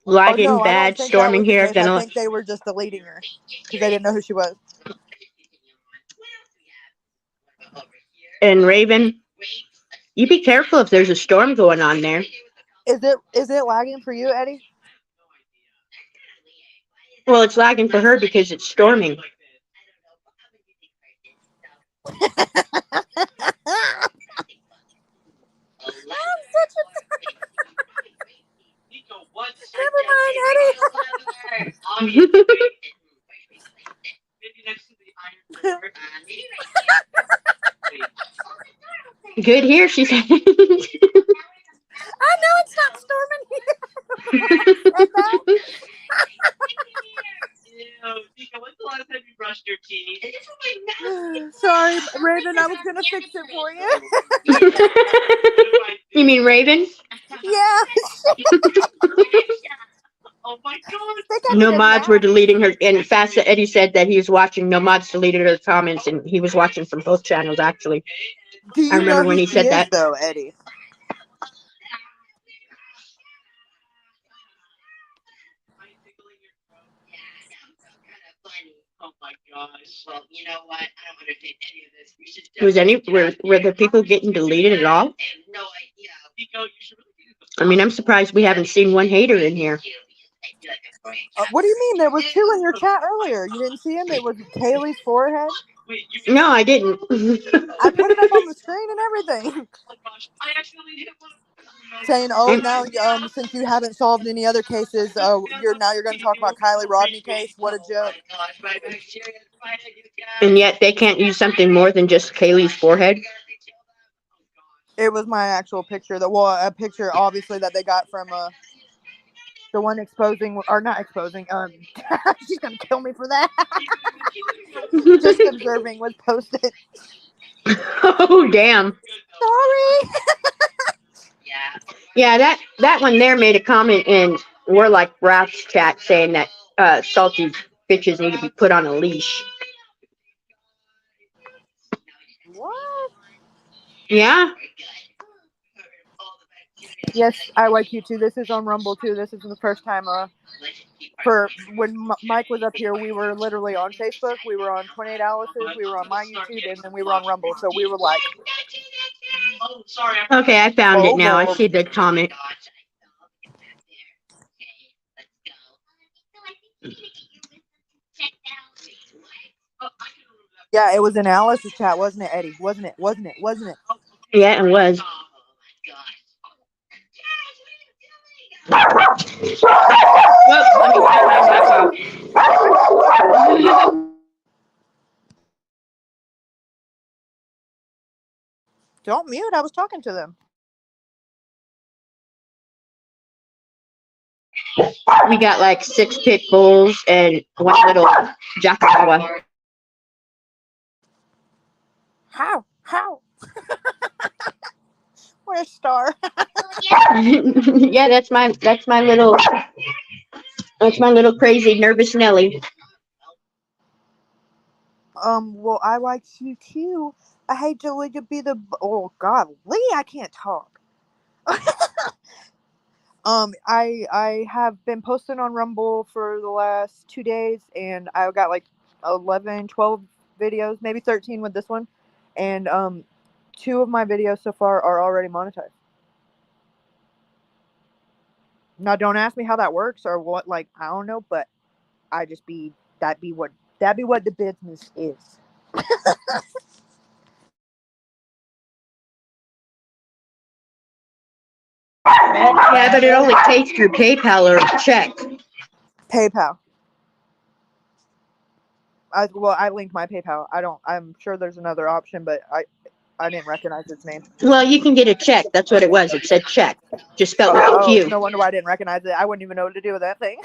Oh Lagging, no, I don't bad, think that storming was the here. case. I Gonna think they were just deleting her because they didn't know who she was. and Raven. You be careful if there's a storm going on there. Is it lagging for you, Eddie? Well, it's lagging for her because it's storming. Never mind, Eddie. Good here, she said. I know it's not storming here. Sorry, Raven. I was gonna fix it for you. You mean Raven? Yeah. No mods were deleting her, and Fasta Eddie said that he was watching. No mods deleted her comments, and he was watching from both channels. Actually, Do you I remember know when who he she said is, that. though, Eddie? Were the people getting deleted at all? I mean, I'm surprised we haven't seen one hater in here. What do you mean? There was two in your chat earlier. You didn't see him? It was Kaylee's forehead. No, I didn't. I put it up on the screen and everything. Saying, "Oh, now since you haven't solved any other cases, you're going to talk about Kylie Rodney case. What a joke!" And yet they can't use something more than just Kaylee's forehead. It was my actual picture. A picture obviously that they got from the one exposing, or not exposing. She's gonna kill me for that. Just observing was posted. Oh damn! Sorry. Yeah, that one there made a comment in Warlike Wrath's chat saying that salty bitches need to be put on a leash. What? Yeah. Yes, I like you too. This is on Rumble too. This is the first time for when Mike was up here, we were literally on Facebook, we were on 28 Alice's, we were on my YouTube, and then we were on Rumble. So we were like, Okay, I found it now. I whoa. see the comment. Yeah, it was in Alice's chat, wasn't it, Eddie? Wasn't it? Wasn't it? Wasn't it? Yeah, it was. Well, let me turn my mic off. Don't mute. I was talking to them. We got like 6 pit bulls and 1 little Jackawa. How? Where's Star? Yeah, that's my little crazy nervous Nelly. Well, I like you too. I hate to be the. Oh God, Lee, I can't talk. I have been posting on Rumble for the last 2 days, and I got like 11, 12 videos, maybe 13 with this one, and 2 of my videos so far are already monetized. Now, don't ask me how that works or what. Like, I don't know, but I just that'd be what the business is. Yeah, but it only takes through PayPal or check. PayPal. I linked my PayPal. I'm sure there's another option, but I didn't recognize its name. Well, you can get a check. That's what it was. It said check. Just spelled with a Q. No wonder why I didn't recognize it. I wouldn't even know what to do with that thing.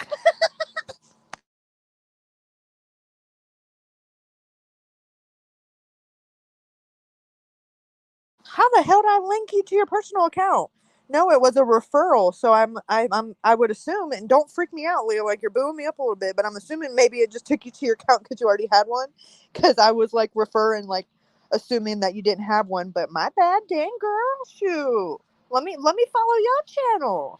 How the hell did I link you to your personal account? No, it was a referral. So I would assume, and don't freak me out, Leo. Like, you're booing me up a little bit, but I'm assuming maybe it just took you to your account because you already had one. Because I was like referring, like assuming that you didn't have one. But my bad, dang girl, shoot. Let me follow your channel.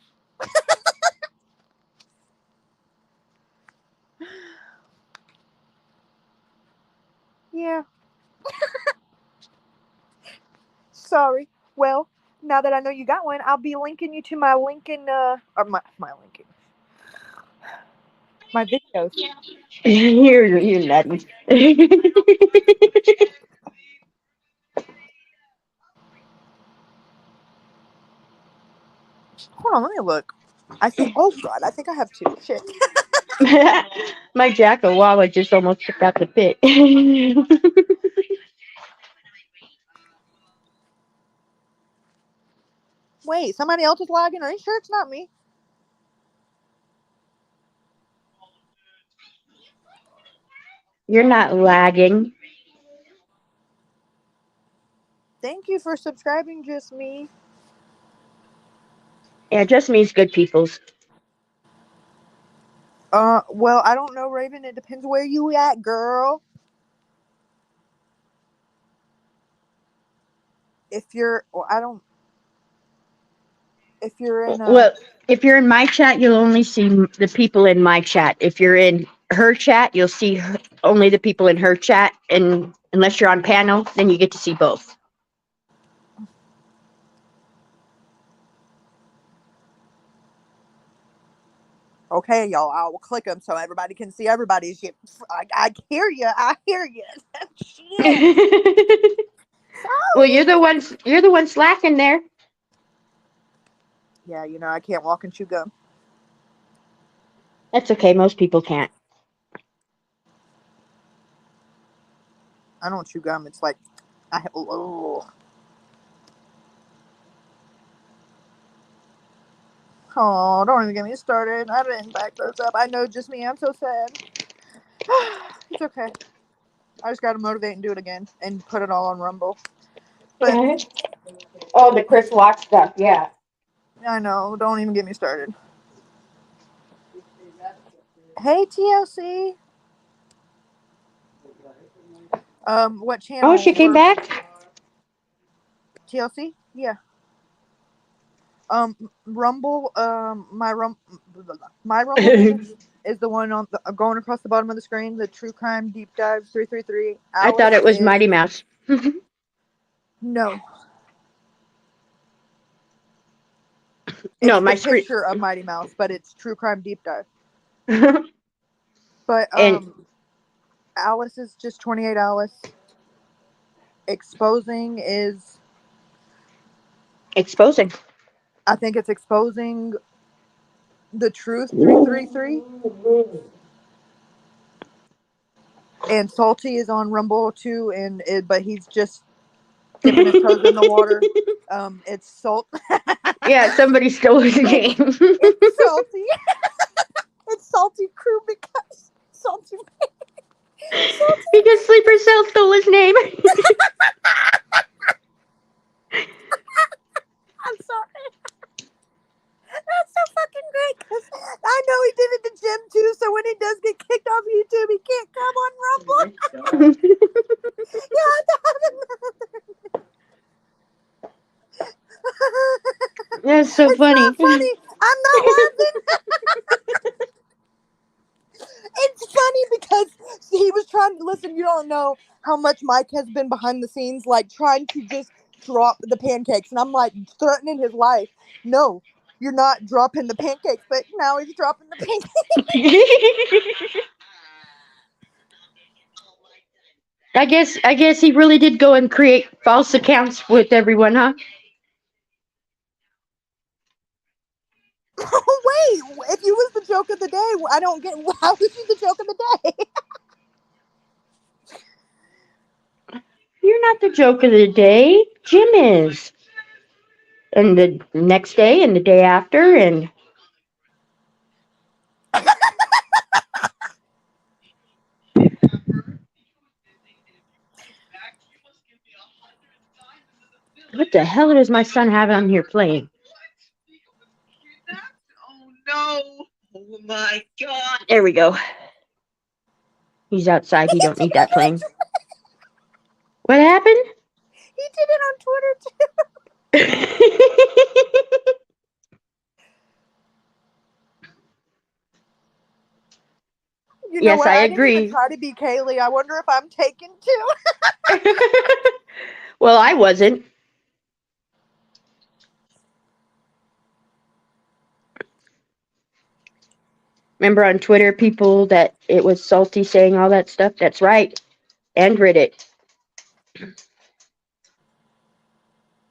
Yeah. Sorry. Well, now that I know you got one, I'll be linking you to my Lincoln, or my Lincoln, my videos. You're nutty. Hold on, let me look. I think. Oh God, I think I have 2. Shit. My Jackawa just almost took out the pit. Wait, somebody else is lagging. Are you sure it's not me? You're not lagging. Thank you for subscribing, just me. Yeah, just me's good peoples. Well, I don't know, Raven. It depends where you at, girl. If you're, well, I don't. If you're in, Well, if you're in my chat, you'll only see the people in my chat. If you're in her chat, you'll see only the people in her chat. And unless you're on panel, then you get to see both. okay, y'all, I will click them so everybody can see everybody's shit. I hear you. I hear you. Shit. Well, you're the one slacking there. Yeah, you know I can't walk and chew gum. That's okay. Most people can't. I don't chew gum. It's like I have. Oh, don't even get me started. I didn't back those up. I know, just me. I'm so sad. It's okay. I just got to motivate and do it again and put it all on Rumble. But oh, the Chris Watts stuff. Yeah. I know. Don't even get me started. Hey, TLC. What channel? Oh, she came back. TLC. Yeah. Rumble. My Rumble name is the one on going across the bottom of the screen. The True Crime Deep Dive 333. I thought it was Mighty Mouse. No. No, It's my the screen. picture of Mighty Mouse, but it's True Crime Deep Dive. But Alice is just 28 Alice. Exposing is. Exposing. I think it's exposing. The Truth 333. And Salty is on Rumble too, but he's just dipping his toes in the water. It's Salt. Yeah, somebody stole his name. It's Salty. It's Salty Crew because Salty. Because Sleeper Cell stole his name. I'm sorry. That's so fucking great because I know he did it in the gym too. So when he does get kicked off YouTube, he can't come on Rumble. That's so It's funny. not funny. I'm not laughing. It's funny because he was trying to listen. You don't know how much Mike has been behind the scenes, like trying to just drop the pancakes, and I'm like threatening his life. No, you're not dropping the pancakes, but now he's dropping the pancakes. I guess he really did go and create false accounts with everyone, huh? Wait, if you was the joke of the day, I don't get how is he the joke of the day? You're not the joke of the day. Jim is. And the next day and the day after and what the hell does my son have on here playing? Oh no! Oh my god! There we go. He's outside. He don't need that playing. What happened? He did it on Twitter too. You know Yes, what? I didn't even agree. try to be Kaylee. I wonder if I'm taken too. Well, I wasn't. Remember on Twitter, people that it was Salty saying all that stuff? That's right. And Reddit.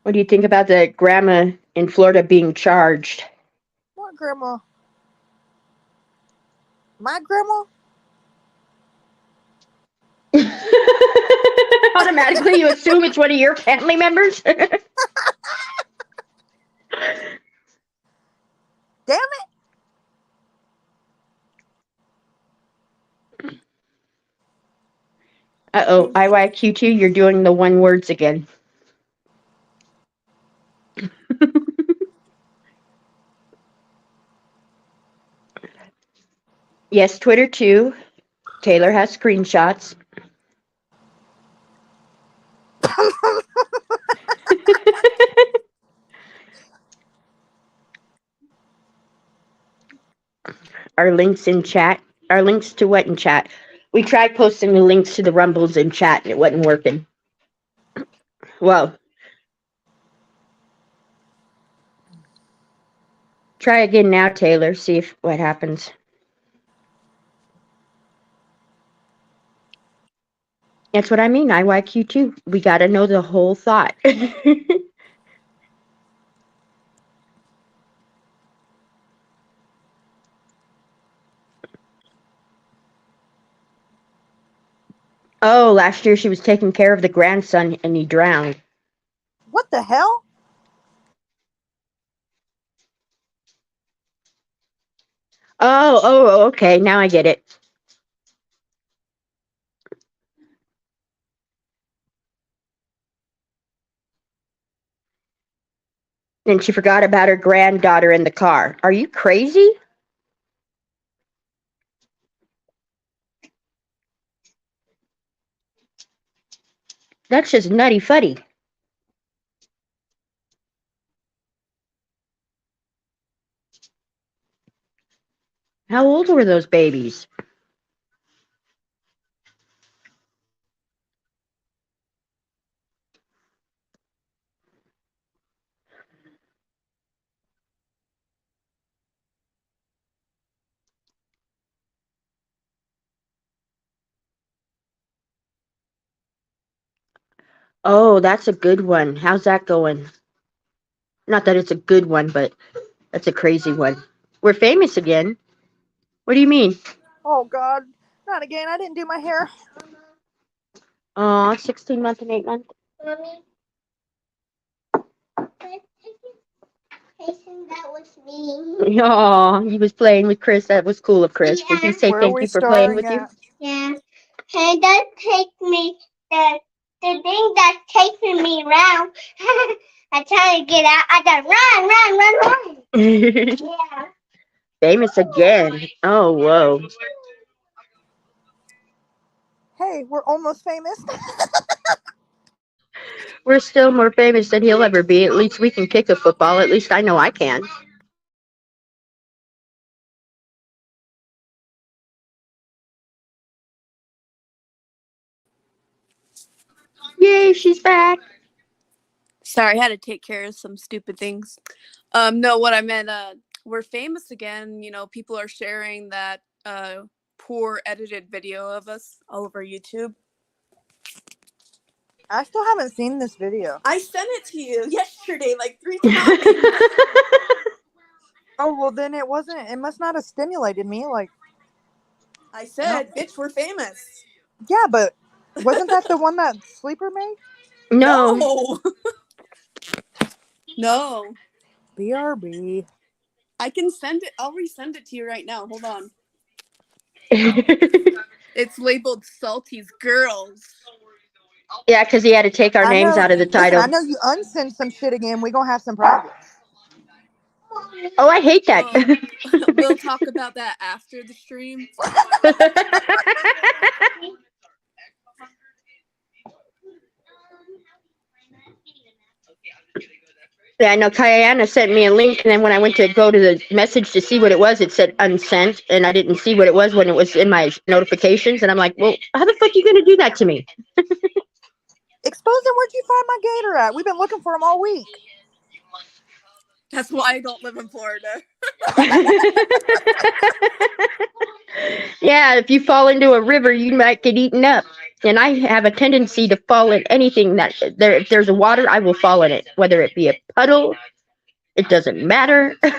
What do you think about the grandma in Florida being charged? What grandma? My grandma? Automatically, you assume it's one of your family members? Damn it! Uh-oh, IYQ2, you're doing the one words again. Yes, Twitter too. Taylor has screenshots. Our links in chat. Our links to what in chat? We tried posting the links to the Rumbles in chat and it wasn't working. Well, try again now, Taylor. See if what happens. That's what I mean. IYQ2. We got to know the whole thought. Oh, last year she was taking care of the grandson and he drowned. What the hell? Oh, okay. Now I get it. And she forgot about her granddaughter in the car. Are you crazy? That's just nutty fuddy. How old were those babies? Oh, that's a good one. How's that going? Not that it's a good one, but that's a crazy one. We're famous again. What do you mean? Oh God, not again. I didn't do my hair. 16 month and 8 month. Mommy, that was me. Oh, he was playing with Chris. That was cool of Chris. Did he say Where are thank we you for playing starring with you? at? Yeah. Hey, that take me the thing that's taking me around. I try to get out. I got run. Yeah. Famous again. Oh, whoa. Hey, we're almost famous. We're still more famous than he'll ever be. At least we can kick a football. At least I know I can. Yay, she's back. Sorry, I had to take care of some stupid things. No, what I meant, we're famous again. You know, people are sharing that poor edited video of us all over YouTube. I still haven't seen this video. I sent it to you yesterday like 3 times. Oh well, then it wasn't. It must not have stimulated me. Like I said, bitch, we're famous. yeah, but wasn't that the one that Sleeper made? No. No. BRB. I can send it. I'll resend it to you right now. Hold on. It's labeled Salty's Girls. Yeah, because he had to take our names out of the title. Listen, I know you unsend some shit again. We're gonna have some problems. Oh, I hate that. We'll talk about that after the stream. Yeah, I know Kayana sent me a link, and then when I went to go to the message to see what it was, it said unsent, and I didn't see what it was when it was in my notifications, and I'm like, well, how the fuck are you going to do that to me? Exposing, where'd you find my gator at? We've been looking for him all week. That's why I don't live in Florida. Yeah, if you fall into a river, you might get eaten up. And I have a tendency to fall in anything that if there's a water, I will fall in it, whether it be a puddle. It doesn't matter. Okay,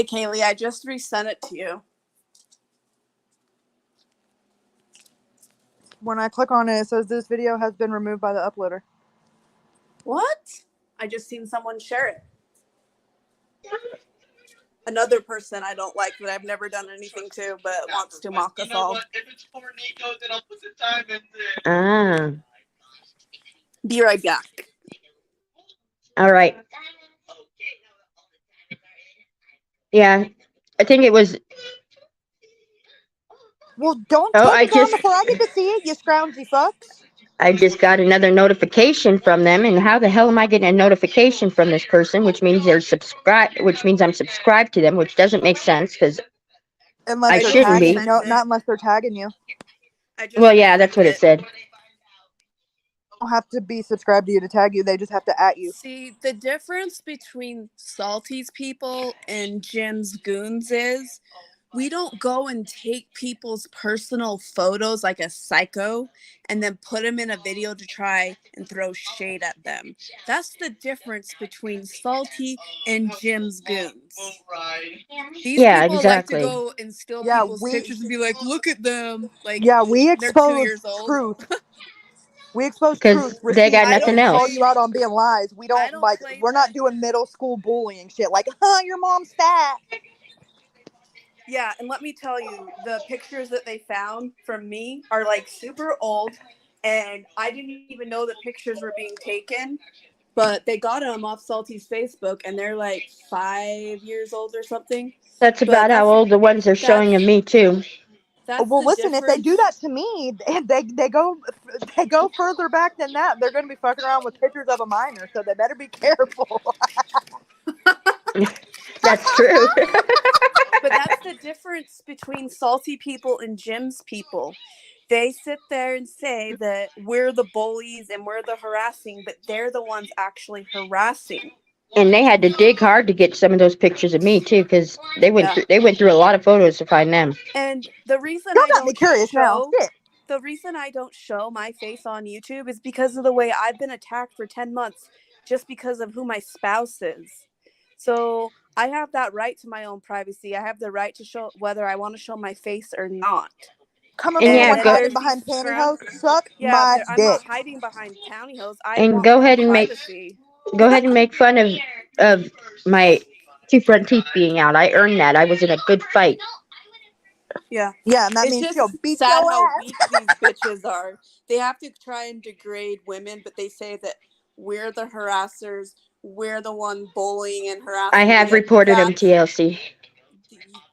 Kaylee, I just resent it to you. When I click on it, it says this video has been removed by the uploader. What? I just seen someone share it. Another person I don't like that I've never done anything to, but wants to mock us all. If it's for Nico, then I'll put the time into it. Ah. Be right back. All right. Yeah, I think it was. Well, don't Oh, take it down before I get to see it, you scroungy fucks. I just got another notification from them, and how the hell am I getting a notification from this person? Which means they're subscribed, which means I'm subscribed to them, which doesn't make sense because I shouldn't be. No, not unless they're tagging you. Well, yeah, that's what it said. Don't have to be subscribed to you to tag you. They just have to at you. See, the difference between Salty's people and Jim's goons is we don't go and take people's personal photos like a psycho and then put them in a video to try and throw shade at them. That's the difference between Salty and Jim's goons. These people like to go and steal people's pictures and be like, look at them. Like, yeah, we they're 2 expose years old. truth. We expose 'Cause truth. they got Receipts, nothing and else. call you out on being lies. We don't like. We're not doing middle school bullying shit. Like, huh, your mom's fat. Yeah, and let me tell you, the pictures that they found from me are like super old, and I didn't even know the pictures were being taken, but they got them off Salty's Facebook, and they're like 5 years old or something. That's about how old the ones are showing of me too. Well, listen, if they do that to me, they go further back than that. They're going to be fucking around with pictures of a minor, so they better be careful. That's true. But that's the difference between Salty people and Jim's people. They sit there and say that we're the bullies and we're the harassing, but they're the ones actually harassing. And they had to dig hard to get some of those pictures of me too, because they went through a lot of photos to find them. And the reason the reason I don't show my face on YouTube is because of the way I've been attacked for 10 months. just because of who my spouse is. So I have that right to my own privacy. I have the right to show whether I want to show my face or not. Coming And from yeah, one go, hiding behind pantyhose, suck Yeah, my I'm dick. not hiding behind pantyhose. I and want go my own ahead and make privacy. fun of my two front teeth being out. I earned that. I was in a good fight. Yeah. Yeah, and that It's means just she'll beat sad your how ass. weak these bitches are. They have to try and degrade women, but they say that we're the harassers. We're the one bullying and harassing. I have reported him, TLC.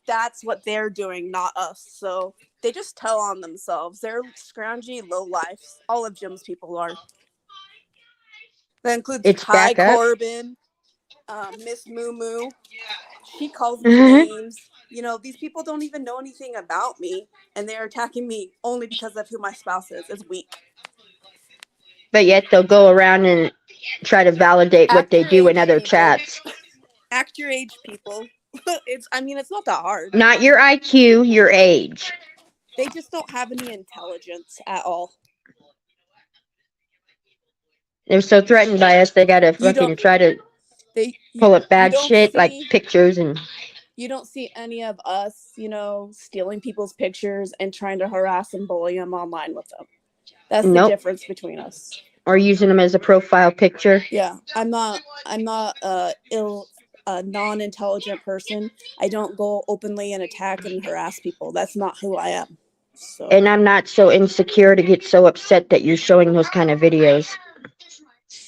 That's what they're doing, not us. So they just tell on themselves. They're scroungy low lives. All of Jim's people are. That includes It's Ty back up. Corbin, Miss Moo Moo. She calls me names. You know, these people don't even know anything about me, and they're attacking me only because of who my spouse is. It's weak. But yet they'll go around and try to validate what they do in other chats. Act your age, people. It's not that hard. Not your IQ, your age. They just don't have any intelligence at all. They're so threatened by us, they gotta fucking try to pull up bad shit like pictures and. You don't see any of us, stealing people's pictures and trying to harass and bully them online with them. That's the difference between us. Or using them as a profile picture. Yeah, I'm not a non-intelligent person. I don't go openly and attack and harass people. That's not who I am. So. And I'm not so insecure to get so upset that you're showing those kind of videos.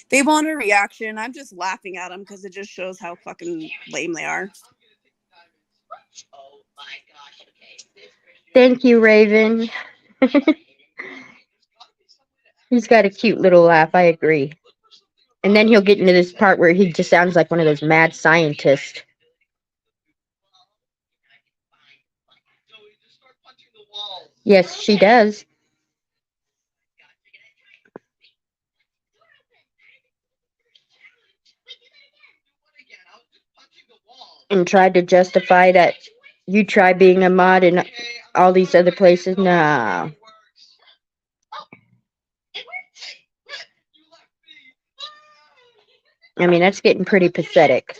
They want a reaction. I'm just laughing at them because it just shows how fucking lame they are. Thank you, Raven. He's got a cute little laugh, I agree. And then he'll get into this part where he just sounds like one of those mad scientists. Yes, she does. And tried to justify that you try being a mod in all these other places. No. I mean, that's getting pretty pathetic.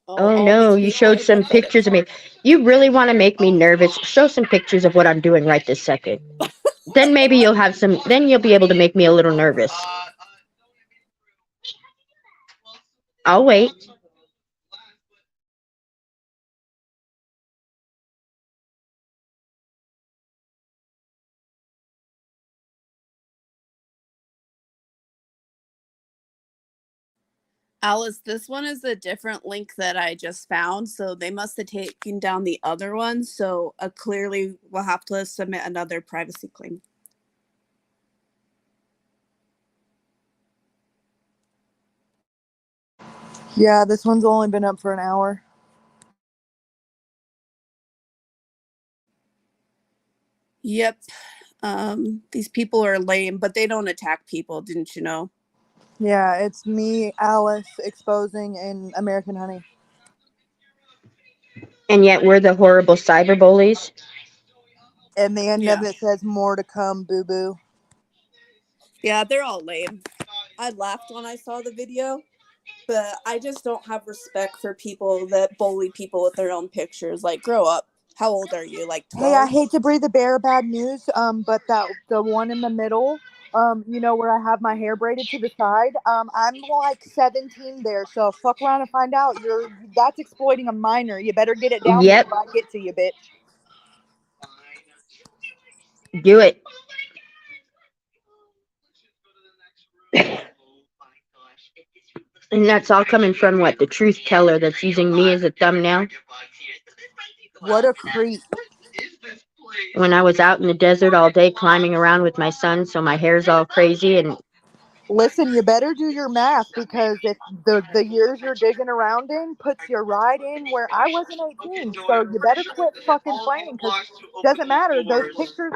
Oh no, you showed some pictures of me. You really want to make me nervous? Show some pictures of what I'm doing right this second. Then maybe you'll have some, then you'll be able to make me a little nervous. I'll wait. Alice, this one is a different link that I just found, so they must have taken down the other one, so clearly we'll have to submit another privacy claim. Yeah, this one's only been up for an hour. Yep. These people are lame, but they don't attack people, didn't you know? Yeah, it's me, Alice, exposing in American Honey. And yet we're the horrible cyber bullies. And the end of it says more to come, boo boo. Yeah, they're all lame. I laughed when I saw the video, but I just don't have respect for people that bully people with their own pictures. Like, grow up. How old are you? Like 12? Hey, I hate to breathe the bearer bad news, but the one in the middle, where I have my hair braided to the side, I'm like 17 there, so fuck around and find out. That's exploiting a minor. You better get it down before I get to you, bitch. Do it. And that's all coming from what? The truth teller that's using me as a thumbnail? What a creep. When I was out in the desert all day climbing around with my son, so my hair's all crazy and... Listen, you better do your math, because if the years you're digging around in puts you right in where I wasn't 18, so you better quit fucking playing, because it doesn't matter. Those pictures,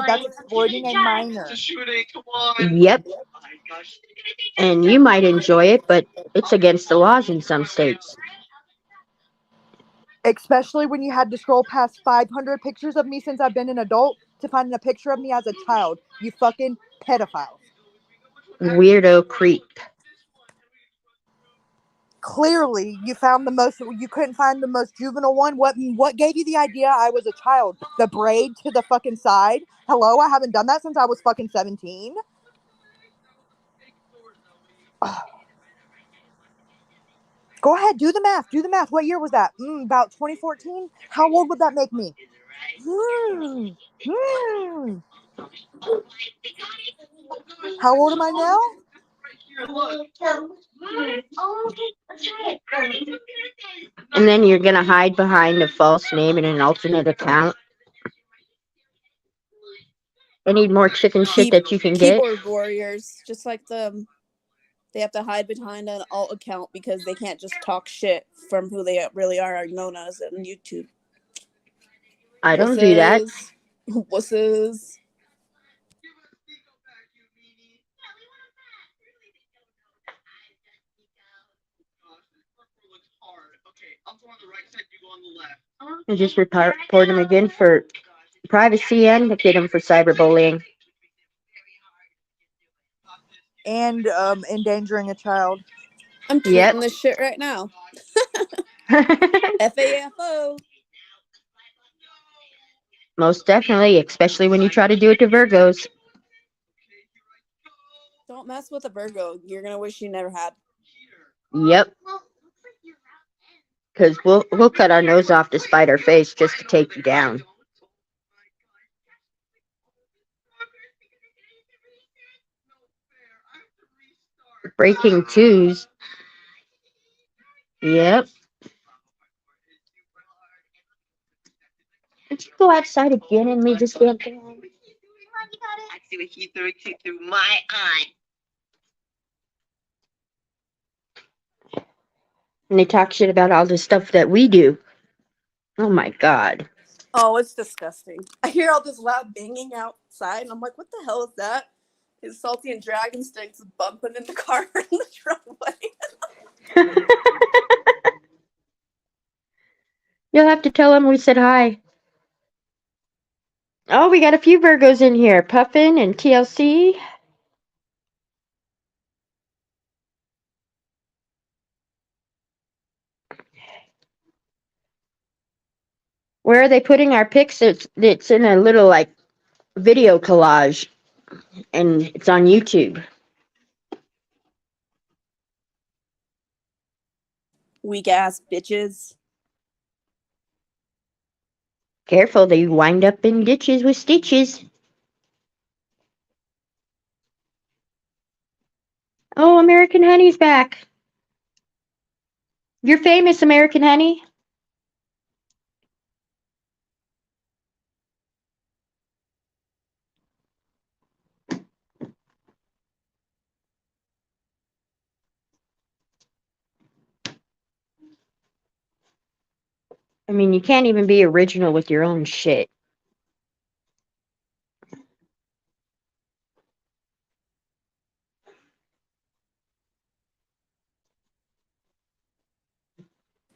that's exploiting a minor. Yep. And you might enjoy it, but it's against the laws in some states. Especially when you had to scroll past 500 pictures of me since I've been an adult to find a picture of me as a child. You fucking pedophiles. Weirdo creep. Clearly, you found the most. You couldn't find the most juvenile one. What gave you the idea I was a child? The braid to the fucking side. Hello, I haven't done that since I was fucking 17. Go ahead, do the math. Do the math. What year was that? About 2014. How old would that make me? How old am I now? And then you're gonna hide behind a false name and an alternate account. I need more chicken shit that you can get. Keyboard warriors, just like them. They have to hide behind an alt account because they can't just talk shit from who they really are known as on YouTube. I don't do that. Wusses. I just report him again for privacy and get him for cyberbullying. And endangering a child. I'm tweeting this shit right now. FAFO. Most definitely, especially when you try to do it to Virgos. Don't mess with a Virgo. You're gonna wish you never had. Yep. Because we'll cut our nose off to spite our face just to take you down. Breaking twos. Yep. Did you go outside again and leave this damn thing on? I see what he threw my eye. And they talk shit about all the stuff that we do. Oh my god. Oh, it's disgusting. I hear all this loud banging outside, and I'm like, what the hell is that? His Salty and Dragon Sticks bumping in the car in the driveway. You'll have to tell them we said hi. Oh, we got a few Virgos in here. Puffin and TLC. Where are they putting our pics? It's in a little like video collage, and it's on YouTube. Weak ass bitches. Careful, they wind up in ditches with stitches. Oh, American Honey's back. You're famous, American Honey. I mean, you can't even be original with your own shit.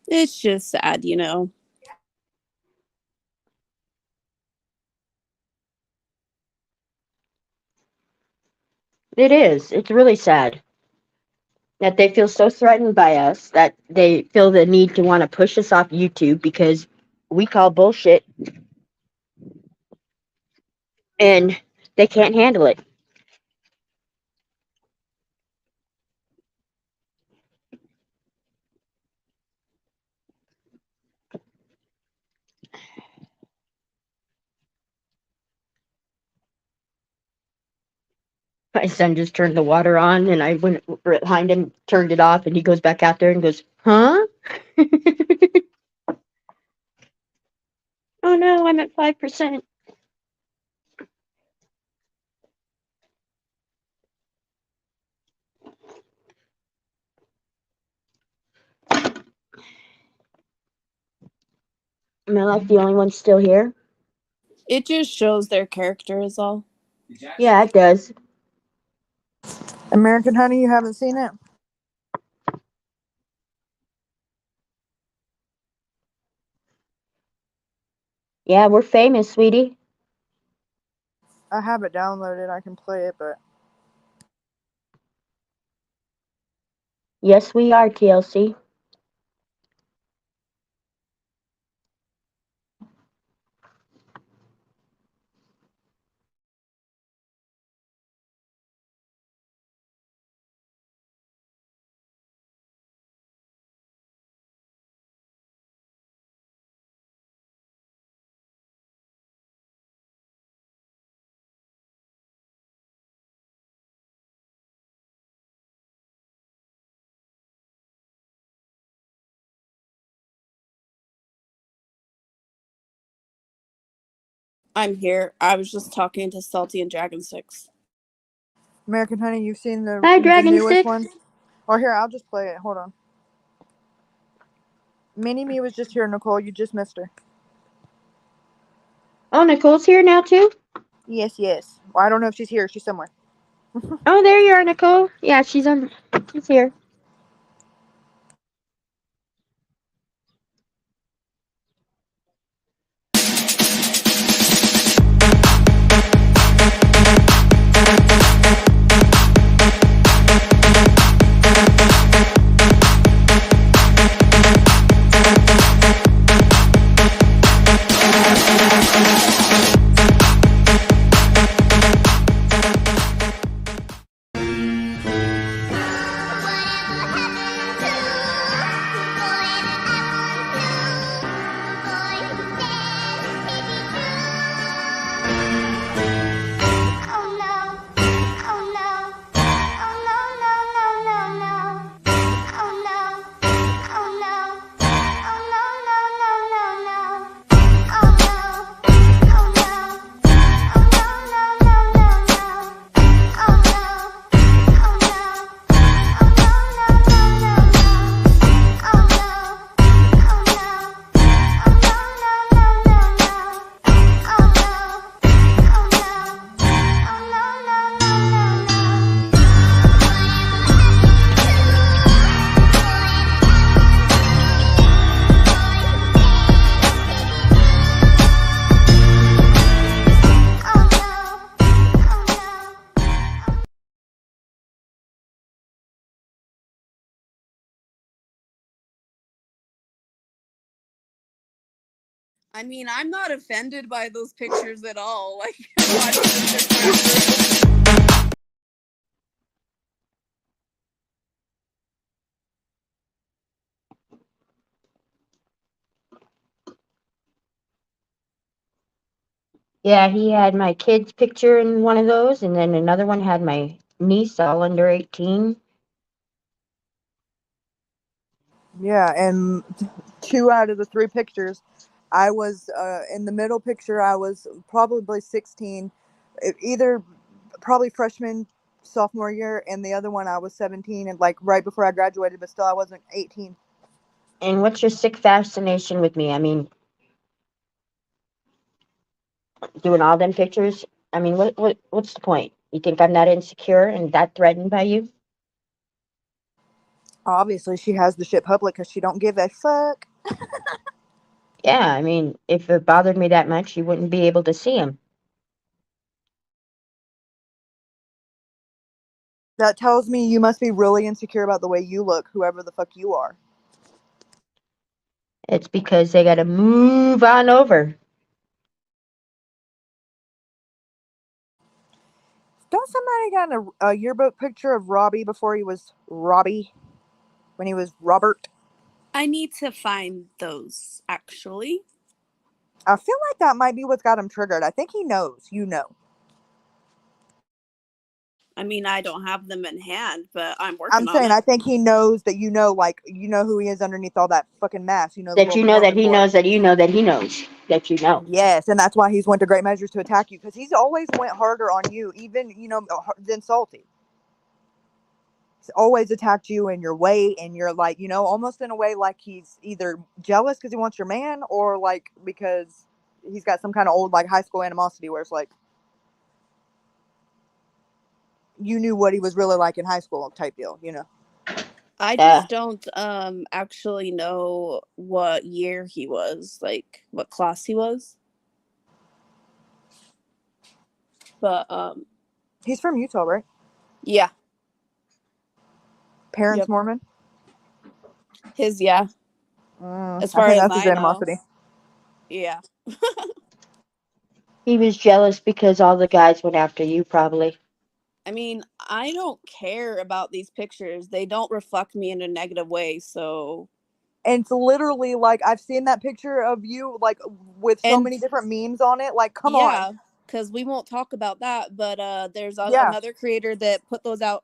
It's just sad, you know. It is. It's really sad that they feel so threatened by us that they feel the need to want to push us off YouTube because we call bullshit and they can't handle it. My son just turned the water on, and I went behind him, turned it off, and he goes back out there and goes, huh? Oh no, I'm at 5%. Am I like the only one still here? It just shows their character is all. Yeah, it does. American Honey, you haven't seen it? Yeah, we're famous, sweetie. I have it downloaded. I can play it, but Yes, we are, TLC. I'm here. I was just talking to Salty and Dragon Six. American Honey, you've seen the Hi, Dragon newest 6. one? Or here, I'll just play it. Hold on. Mini Me was just here, Nicole. You just missed her. Oh, Nicole's here now too? Yes, yes. Well, I don't know if she's here. She's somewhere. Oh, there you are, Nicole. Yeah, she's here. I mean, I'm not offended by those pictures at all. Like, watching this Yeah, he had my kid's picture in one of those, and then another one had my niece all under 18. Yeah, and 2 out of the 3 pictures, I was in the middle picture. I was probably 16, either probably freshman, sophomore year, and the other one I was 17, and like right before I graduated, but still I wasn't 18. And what's your sick fascination with me? I mean, doing all them pictures? I mean, what's the point? You think I'm that insecure and that threatened by you? Obviously, she has the shit public because she don't give a fuck. Yeah, I mean, if it bothered me that much, you wouldn't be able to see him. That tells me you must be really insecure about the way you look, whoever the fuck you are. It's because they got to move on over. Don't somebody got a yearbook picture of Robbie before he was Robbie? When he was Robert? I need to find those, actually. I feel like that might be what's got him triggered. I think he knows. You know. I mean, I don't have them in hand, but I'm working I'm on saying it. I think he knows that you know, like, you know who he is underneath all that fucking mask. You know, the That little you know that Mormon he boy. knows that you know that he knows that you know. Yes, and that's why he's went to great measures to attack you, because he's always went harder on you, even, than Salty. He's always attacked you and your weight, and you're like, almost in a way like he's either jealous because he wants your man, or like because he's got some kind of old like high school animosity where it's like you knew what he was really like in high school type deal, I just don't actually know what year he was, like what class he was. But He's from Utah, right? yeah. Parents Yep. Mormon? His, yeah. As I far think as that's his I know. animosity. Yeah. He was jealous because all the guys went after you, probably. I mean, I don't care about these pictures. They don't reflect me in a negative way, so. And it's literally like, I've seen that picture of you, like, with so And many different memes on it. Like, come yeah, on. because we won't talk about that, but there's Yeah. another creator that put those out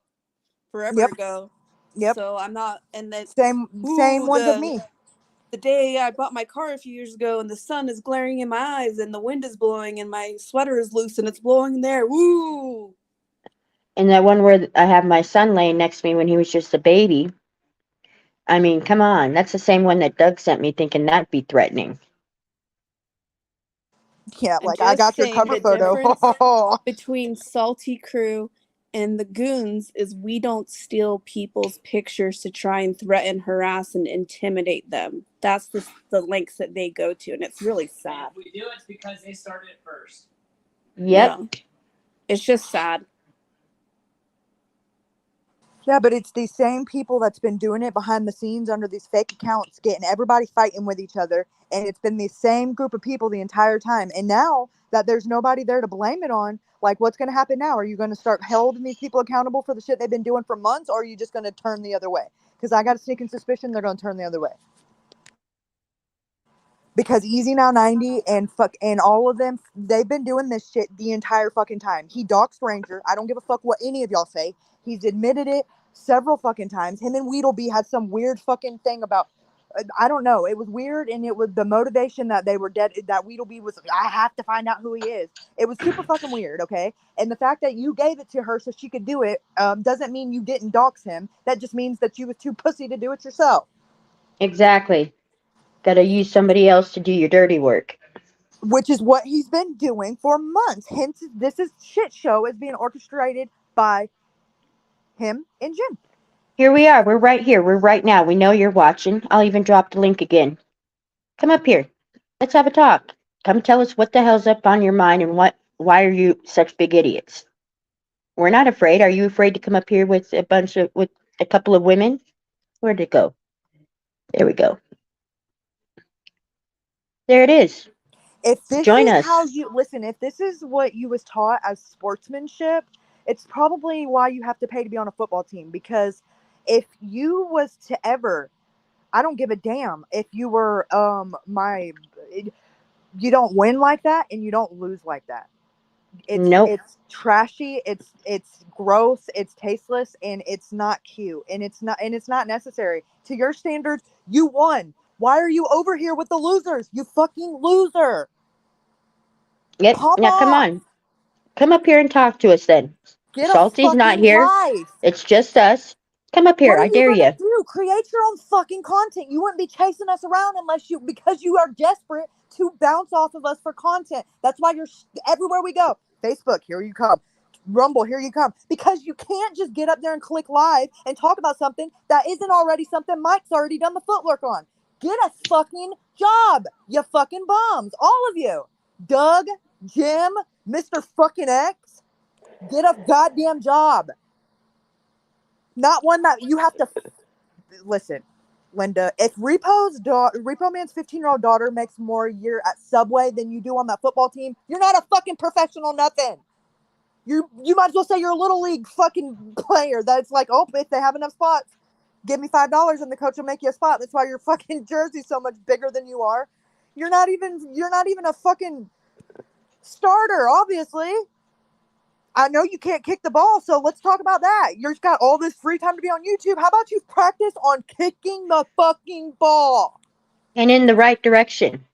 forever Yep. ago. Yep. So I'm not, and then Same ones of me. The day I bought my car a few years ago, and the sun is glaring in my eyes, and the wind is blowing, and my sweater is loose, and it's blowing in there. Woo! And that one where I have my son laying next to me when he was just a baby. I mean, come on. That's the same one that Doug sent me thinking that'd be threatening. Yeah, I'm like, I just got your saying cover the photo. difference between Salty Crew and the Goons is we don't steal people's pictures to try and threaten, harass, and intimidate them. That's the lengths that they go to, and it's really sad. If we do, it's because they started it first. Yep. Yeah. It's just sad. Yeah, but it's these same people that's been doing it behind the scenes under these fake accounts, getting everybody fighting with each other. And it's been the same group of people the entire time. And now that there's nobody there to blame it on, like, what's going to happen now? Are you going to start holding these people accountable for the shit they've been doing for months? Or are you just going to turn the other way? Because I got a sneaking suspicion they're going to turn the other way. Because Easy Now 90 and all of them, they've been doing this shit the entire fucking time. He doxed Ranger. I don't give a fuck what any of y'all say. He's admitted it several fucking times. Him and Weedleby had some weird fucking thing about, I don't know. It was weird, and it was the motivation that they were dead. That Weedleby was, I have to find out who he is. It was super fucking weird, okay? And the fact that you gave it to her so she could do it doesn't mean you didn't dox him. That just means that you was too pussy to do it yourself. Exactly. Gotta use somebody else to do your dirty work. Which is what he's been doing for months. Hence, this is shit show is being orchestrated by him and Jim. Here we are. We're right here. We're right now. We know you're watching. I'll even drop the link again. Come up here. Let's have a talk. Come tell us what the hell's up on your mind and why are you such big idiots? We're not afraid. Are you afraid to come up here with a couple of women? Where'd it go? There we go. There it is. If this Join is us. how you listen, if this is what you was taught as sportsmanship, it's probably why you have to pay to be on a football team. Because if you was to ever, I don't give a damn if you were you don't win like that and you don't lose like that. It's trashy, it's gross, it's tasteless, and it's not cute, and it's not necessary. To your standards, you won. Why are you over here with the losers? You fucking loser. Yep. Now come on. Come up here and talk to us then. Get a Salty's not fucking here. life. It's just us. Come up here. What are I you dare gonna you. do? Create your own fucking content. You wouldn't be chasing us around because you are desperate to bounce off of us for content. That's why you're everywhere we go. Facebook, here you come. Rumble, here you come. Because you can't just get up there and click live and talk about something that isn't already something Mike's already done the footwork on. Get a fucking job, you fucking bums. All of you. Doug, Jim, Mr. fucking X. Get a goddamn job. Not one that you have to listen, Linda. If Repo Man's 15-year-old daughter makes more a year at Subway than you do on that football team, you're not a fucking professional nothing. You might as well say you're a little league fucking player. That's like, oh, if they have enough spots, give me $5 and the coach will make you a spot. That's why your fucking jersey's so much bigger than you are. You're not even a fucking starter, obviously. I know you can't kick the ball, so let's talk about that. You've got all this free time to be on YouTube. How about you practice on kicking the fucking ball? And in the right direction.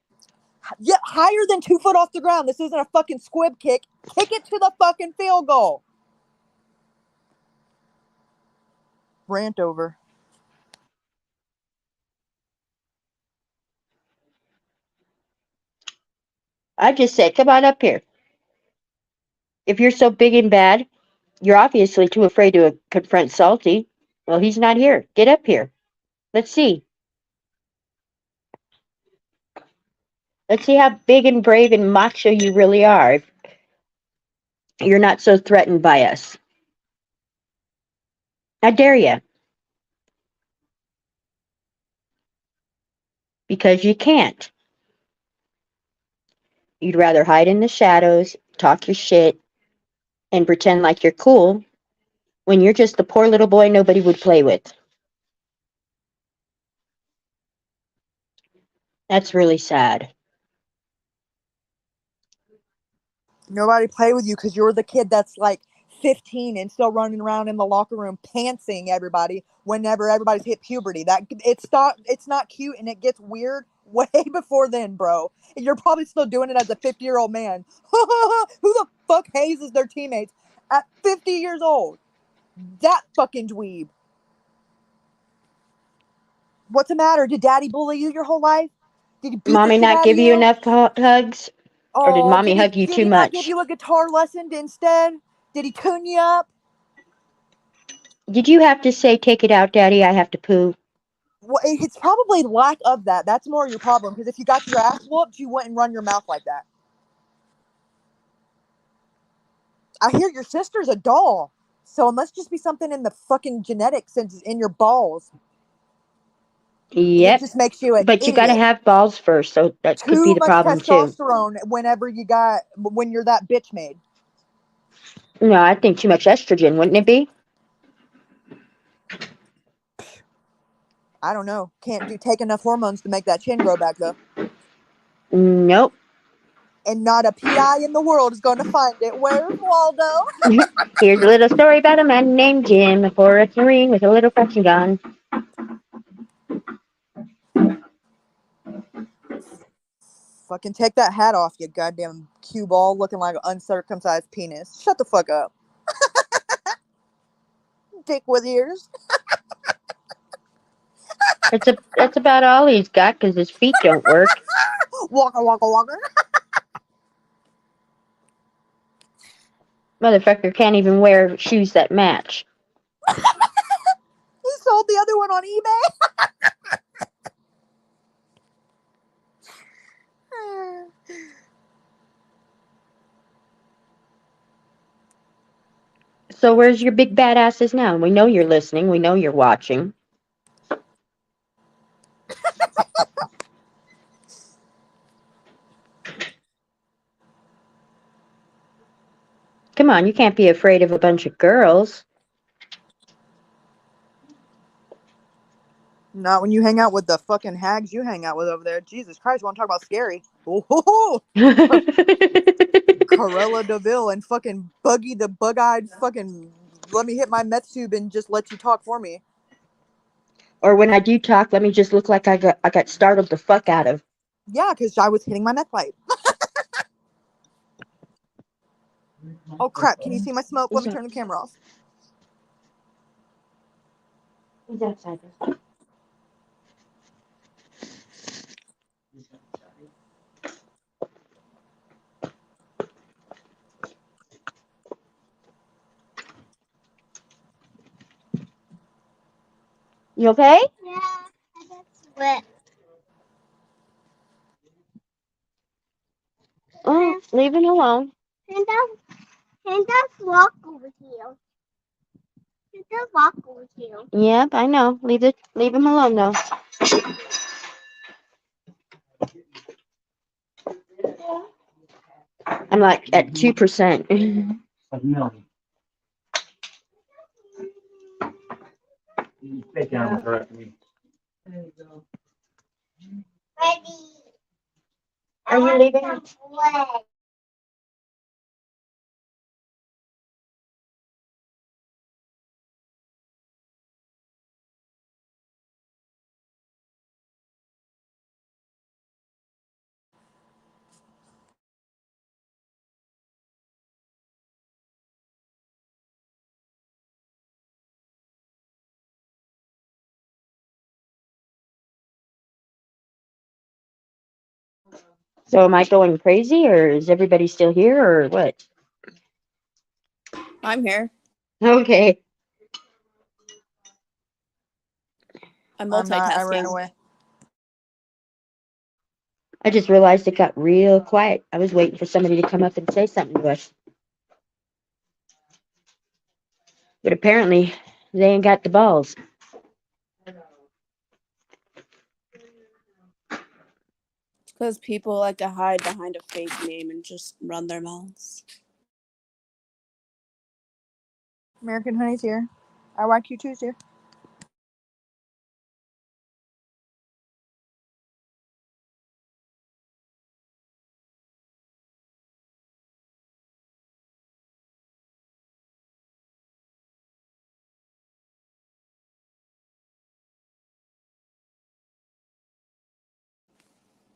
Yeah, higher than 2 foot off the ground. This isn't a fucking squib kick. Kick it to the fucking field goal. Rant over. I just said, come on up here. If you're so big and bad, you're obviously too afraid to confront Salty. Well, he's not here. Get up here. Let's see. Let's see how big and brave and macho you really are. You're not so threatened by us. I dare you. Because you can't. You'd rather hide in the shadows, talk your shit, and pretend like you're cool when you're just the poor little boy nobody would play with. That's really sad. Nobody play with you because you're the kid that's like 15 and still running around in the locker room pantsing everybody whenever everybody's hit puberty. That it's not cute and it gets weird way before then, bro. And you're probably still doing it as a 50-year-old man. Who the fuck hazes their teammates at 50 years old? That fucking dweeb. What's the matter? Did daddy bully you your whole life? Did he beat Mommy the shit not out of give you you? enough hugs? Or did Oh, mommy hug you did too he not give much? you a guitar lesson instead? Did he tune you up? Did you have to say, take it out, Daddy, I have to poo? Well, it's probably lack of that. That's more your problem. Because if you got your ass whooped, you wouldn't run your mouth like that. I hear your sister's a doll. So it must just be something in the fucking genetics and in your balls. Yep. It just makes you an But you gotta idiot. have balls first, so that could be Too the much problem too. testosterone when you're that bitch made. No, I think too much estrogen, wouldn't it be? I don't know. Can't take enough hormones to make that chin grow back though. Nope. And not a PI in the world is going to find it. Where's Waldo? Here's a little story about a man named Jim, a forest marine with a little Frenchie gun. Fucking take that hat off, you goddamn cue ball looking like an uncircumcised penis. Shut the fuck up. Dick with ears. That's about all he's got because his feet don't work. Waka waka waka. Motherfucker can't even wear shoes that match. He sold the other one on eBay. So where's your big badasses now? We know you're listening. We know you're watching. Come on, you can't be afraid of a bunch of girls. Not when you hang out with the fucking hags you hang out with over there. Jesus Christ, you want to talk about scary? Oh, Corella DeVille and fucking Buggy the bug-eyed fucking let me hit my meth tube and just let you talk for me. Or when I do talk, let me just look like I got startled the fuck out of. Yeah, because I was hitting my meth pipe. Oh crap, can you see my smoke? Let me turn the camera off. Who's outside? You okay? Yeah, I got sweat. Oh, leave him alone. And that's walk over here. And that's walk over here. Yep, I know. Leave him alone though. I'm like at 2%. Ready. Are you leaving? So am I going crazy, or is everybody still here, or what? I'm here. Okay. I'm I'm not. I ran multitasking. away. I just realized it got real quiet. I was waiting for somebody to come up and say something to us. But apparently, they ain't got the balls. Because people like to hide behind a fake name and just run their mouths. American Honey's here. IYQ2's here.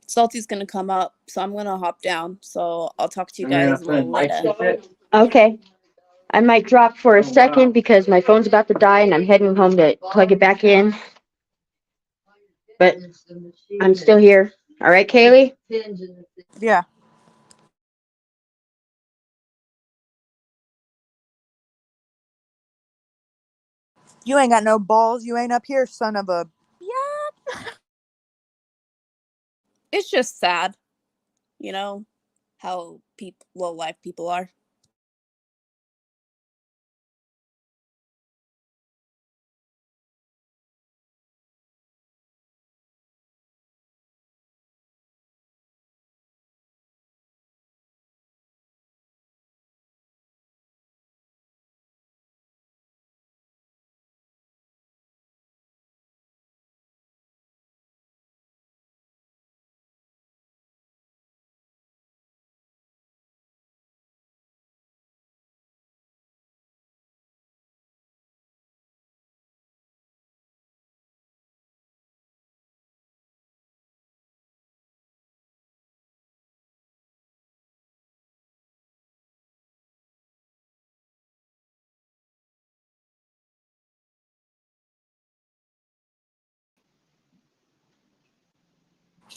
Salty's gonna come up, so I'm gonna hop down. So I'll talk to you guys a little later. Okay. I might drop for a second because my phone's about to die and I'm heading home to plug it back in. But I'm still here. All right, Kaylee? Yeah. You ain't got no balls. You ain't up here, son of a. Yeah. It's just sad, you know, how low life people are.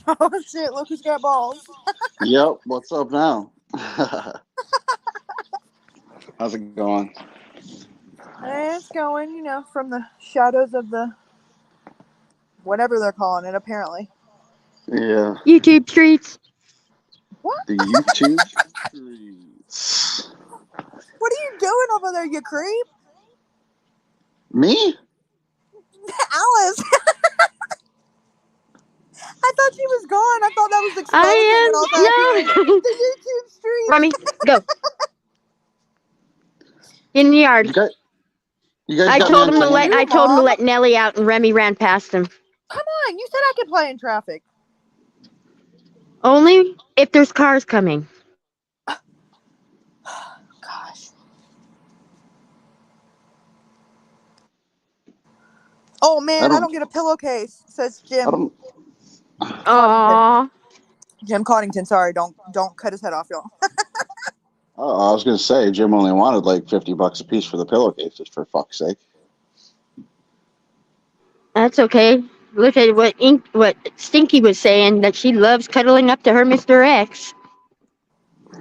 Oh shit! Look who's got balls. Yep. What's up now? How's it going? It's going, from the shadows of the whatever they're calling it. Apparently. Yeah. YouTube streets. What? The YouTube streets. What are you doing over there, you creep? Me? Alice. I thought she was gone. I thought that was exposing, and I was like, No. the YouTube streets. Remy, go. In the yard. You guys I got told me him on to camera? let Nelly out and Remy ran past him. Come on, you said I could play in traffic. Only if there's cars coming. Gosh. Oh man, I don't get a pillowcase, says Jim. Aww. Jim Coddington, sorry, don't cut his head off, y'all. Oh, I was gonna say Jim only wanted like $50 a piece for the pillowcases, for fuck's sake. That's okay. Look at what Stinky was saying, that she loves cuddling up to her Mr. X.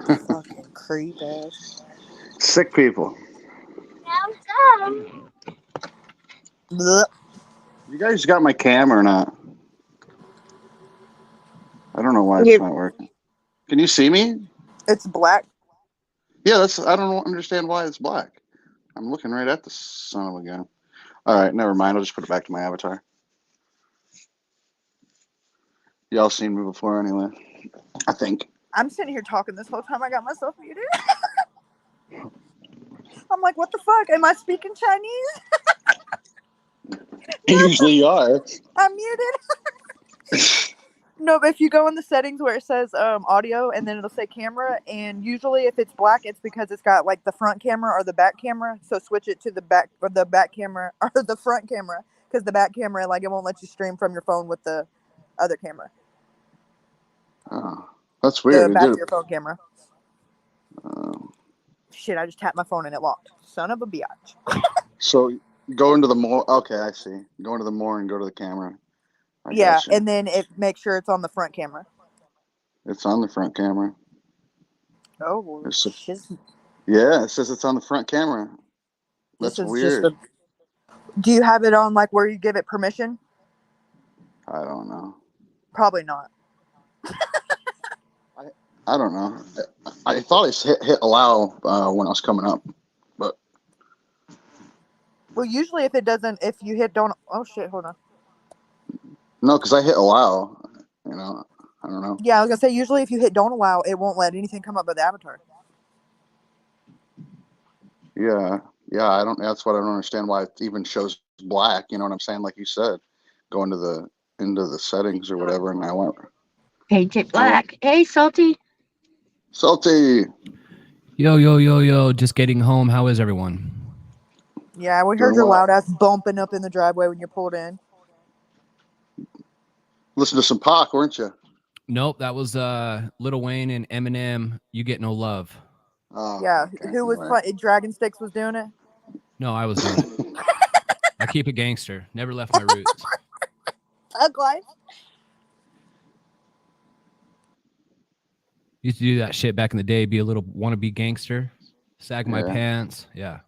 Fucking creep ass. Sick people. Blech. You guys got my camera or not? I don't know why it's not working. Can you see me? It's black. Yeah, I don't understand why it's black. I'm looking right at the son of a gun. All right, never mind. I'll just put it back to my avatar. Y'all seen me before anyway, I think. I'm sitting here talking this whole time. I got myself muted. I'm like, what the fuck? Am I speaking Chinese? You usually are. I'm muted. No, but if you go in the settings where it says audio and then it'll say camera, and usually if it's black, it's because it's got like the front camera or the back camera. So switch it to the back camera or the front camera, because the back camera, like, it won't let you stream from your phone with the other camera. Oh, that's weird. The It back did. of your phone camera. Shit, I just tapped my phone and it locked. Son of a biatch. So go into the more. Okay, I see. Go into the more and go to the camera. I Yeah, gotcha. and then it makes sure it's on the front camera. It's on the front camera. Oh, well, Yeah, it says it's on the front camera. That's this is weird. just Do you have it on like where you give it permission? I don't know. Probably not. I don't know. I thought I hit allow when I was coming up, but Well, usually if you hit don't. Oh shit! Hold on. No, because I hit allow. You know, I don't know. Yeah, I was gonna say usually if you hit don't allow, it won't let anything come up with the avatar. Yeah, I don't. That's what I don't understand why it even shows black. You know what I'm saying? Like you said, go into the settings or whatever, and I went Paint it black. Hey, Salty. Salty. Yo. Just getting home. How is everyone? Yeah, we heard Doing your well. loud ass bumping up in the driveway when you pulled in. Listen to some Pac, weren't you? Nope, that was Lil Wayne and Eminem. You Get No Love. Oh, Yeah, okay. who was Right. Dragon Sticks was doing it? No, I was doing it. I keep it gangster. Never left my roots. Thug life. Used to do that shit back in the day. Be a little wannabe gangster. Sag my pants. Yeah.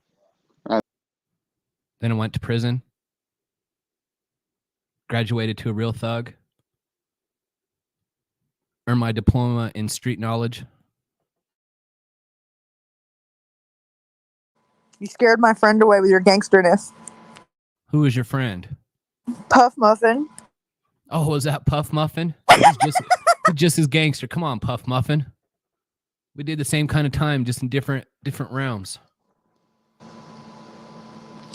Then I went to prison. Graduated to a real thug. Earned my diploma in street knowledge. You scared my friend away with your gangsterness. Who is your friend? Puff Muffin. Oh, was that Puff Muffin? He's just as gangster. Come on, Puff Muffin. We did the same kind of time, just in different realms.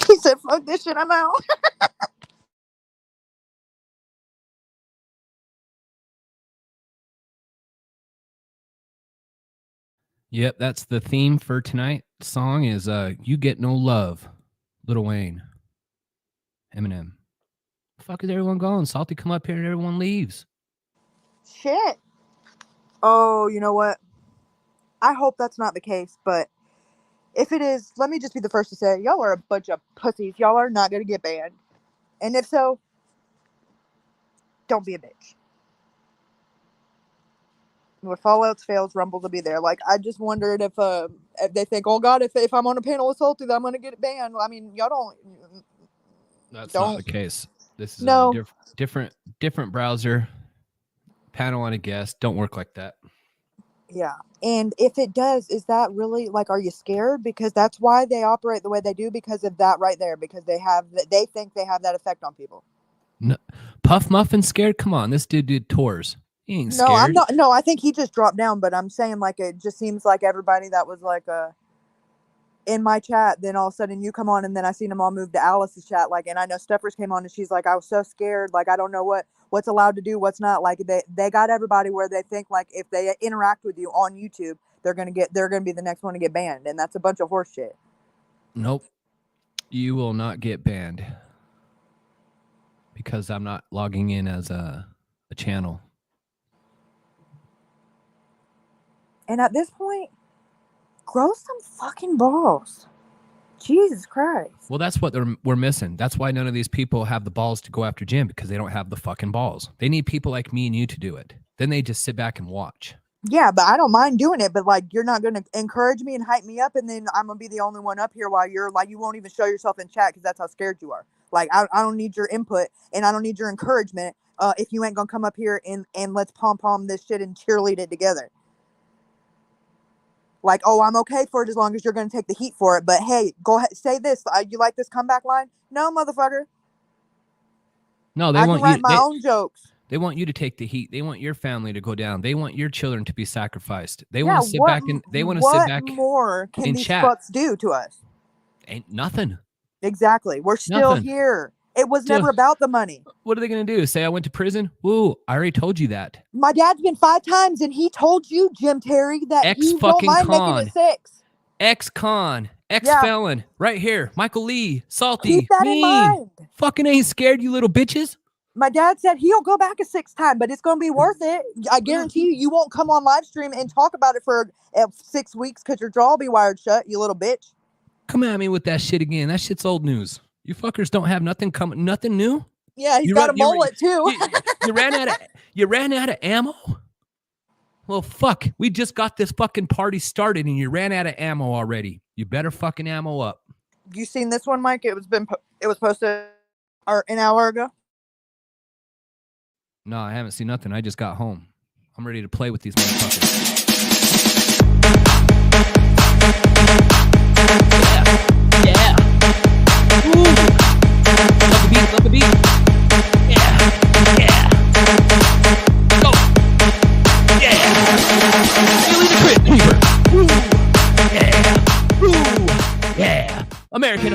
He said, fuck this shit, I'm out. Yep, that's the theme for tonight's song is You Get No Love, Lil Wayne, Eminem. The fuck is everyone going? Salty come up here and everyone leaves. Shit. Oh, you know what? I hope that's not the case, but if it is, let me just be the first to say, y'all are a bunch of pussies. Y'all are not going to get banned. And if so, don't be a bitch. If all else fails, Rumble will be there. Like, I just wondered if they think, oh God, if I'm on a panel with Salty, then I'm going to get banned. I mean, y'all don't. That's not the case. This is No. a different browser. Panel on a guest. Don't work like that. Yeah. And if it does, is that really, like, are you scared? Because that's why they operate the way they do, because of that right there. Because they think they have that effect on people. No, Puff Muffin scared? Come on, this dude did tours. He ain't scared. No, I'm not. No, I think he just dropped down. But I'm saying, like, it just seems like everybody that was like in my chat, then all of a sudden you come on, and then I seen them all move to Alice's chat. Like, and I know Steffers came on, and she's like, I was so scared. Like, I don't know what's allowed to do, what's not. Like, they got everybody where they think, like, if they interact with you on YouTube, they're gonna be the next one to get banned, and that's a bunch of horse shit. Nope, you will not get banned because I'm not logging in as a channel. And at this point, grow some fucking balls. Jesus Christ. Well, that's what we're missing. That's why none of these people have the balls to go after Jim, because they don't have the fucking balls. They need people like me and you to do it. Then they just sit back and watch. Yeah, but I don't mind doing it. But, like, you're not going to encourage me and hype me up, and then I'm going to be the only one up here while you're, like, you won't even show yourself in chat because that's how scared you are. Like, I don't need your input, and I don't need your encouragement if you ain't going to come up here and let's pom-pom this shit and cheerlead it together. Like, oh, I'm okay for it as long as you're going to take the heat for it. But, hey, go ahead, say this. You like this comeback line? No, motherfucker. No, they I want can write you. my own jokes. They want you to take the heat. They want your family to go down. They want your children to be sacrificed. They Yeah, want to sit back and what more can these chat. fucks do to us? Ain't nothing. Exactly. We're still Nothing. here. It was Still- never about the money. What are they going to do? Say I went to prison? Woo, I already told you that. My dad's been 5 times, and he told you, Jim Terry, that he don't mind making it 6. Ex-con, ex-felon, right here. Michael Lee, Salty, Keep that in mind. Fucking ain't scared, you little bitches. My dad said he'll go back a 6th time, but it's going to be worth it. I guarantee you won't come on live stream and talk about it for 6 weeks because your jaw will be wired shut, you little bitch. Come at me with that shit again. That shit's old news. You fuckers don't have nothing new. Yeah, he's got a mullet too. You ran out of ammo? Well, fuck. We just got this fucking party started and you ran out of ammo already. You better fucking ammo up. You seen this one, Mike? It was posted an hour ago. No, I haven't seen nothing. I just got home. I'm ready to play with these motherfuckers. Yeah. Ooh.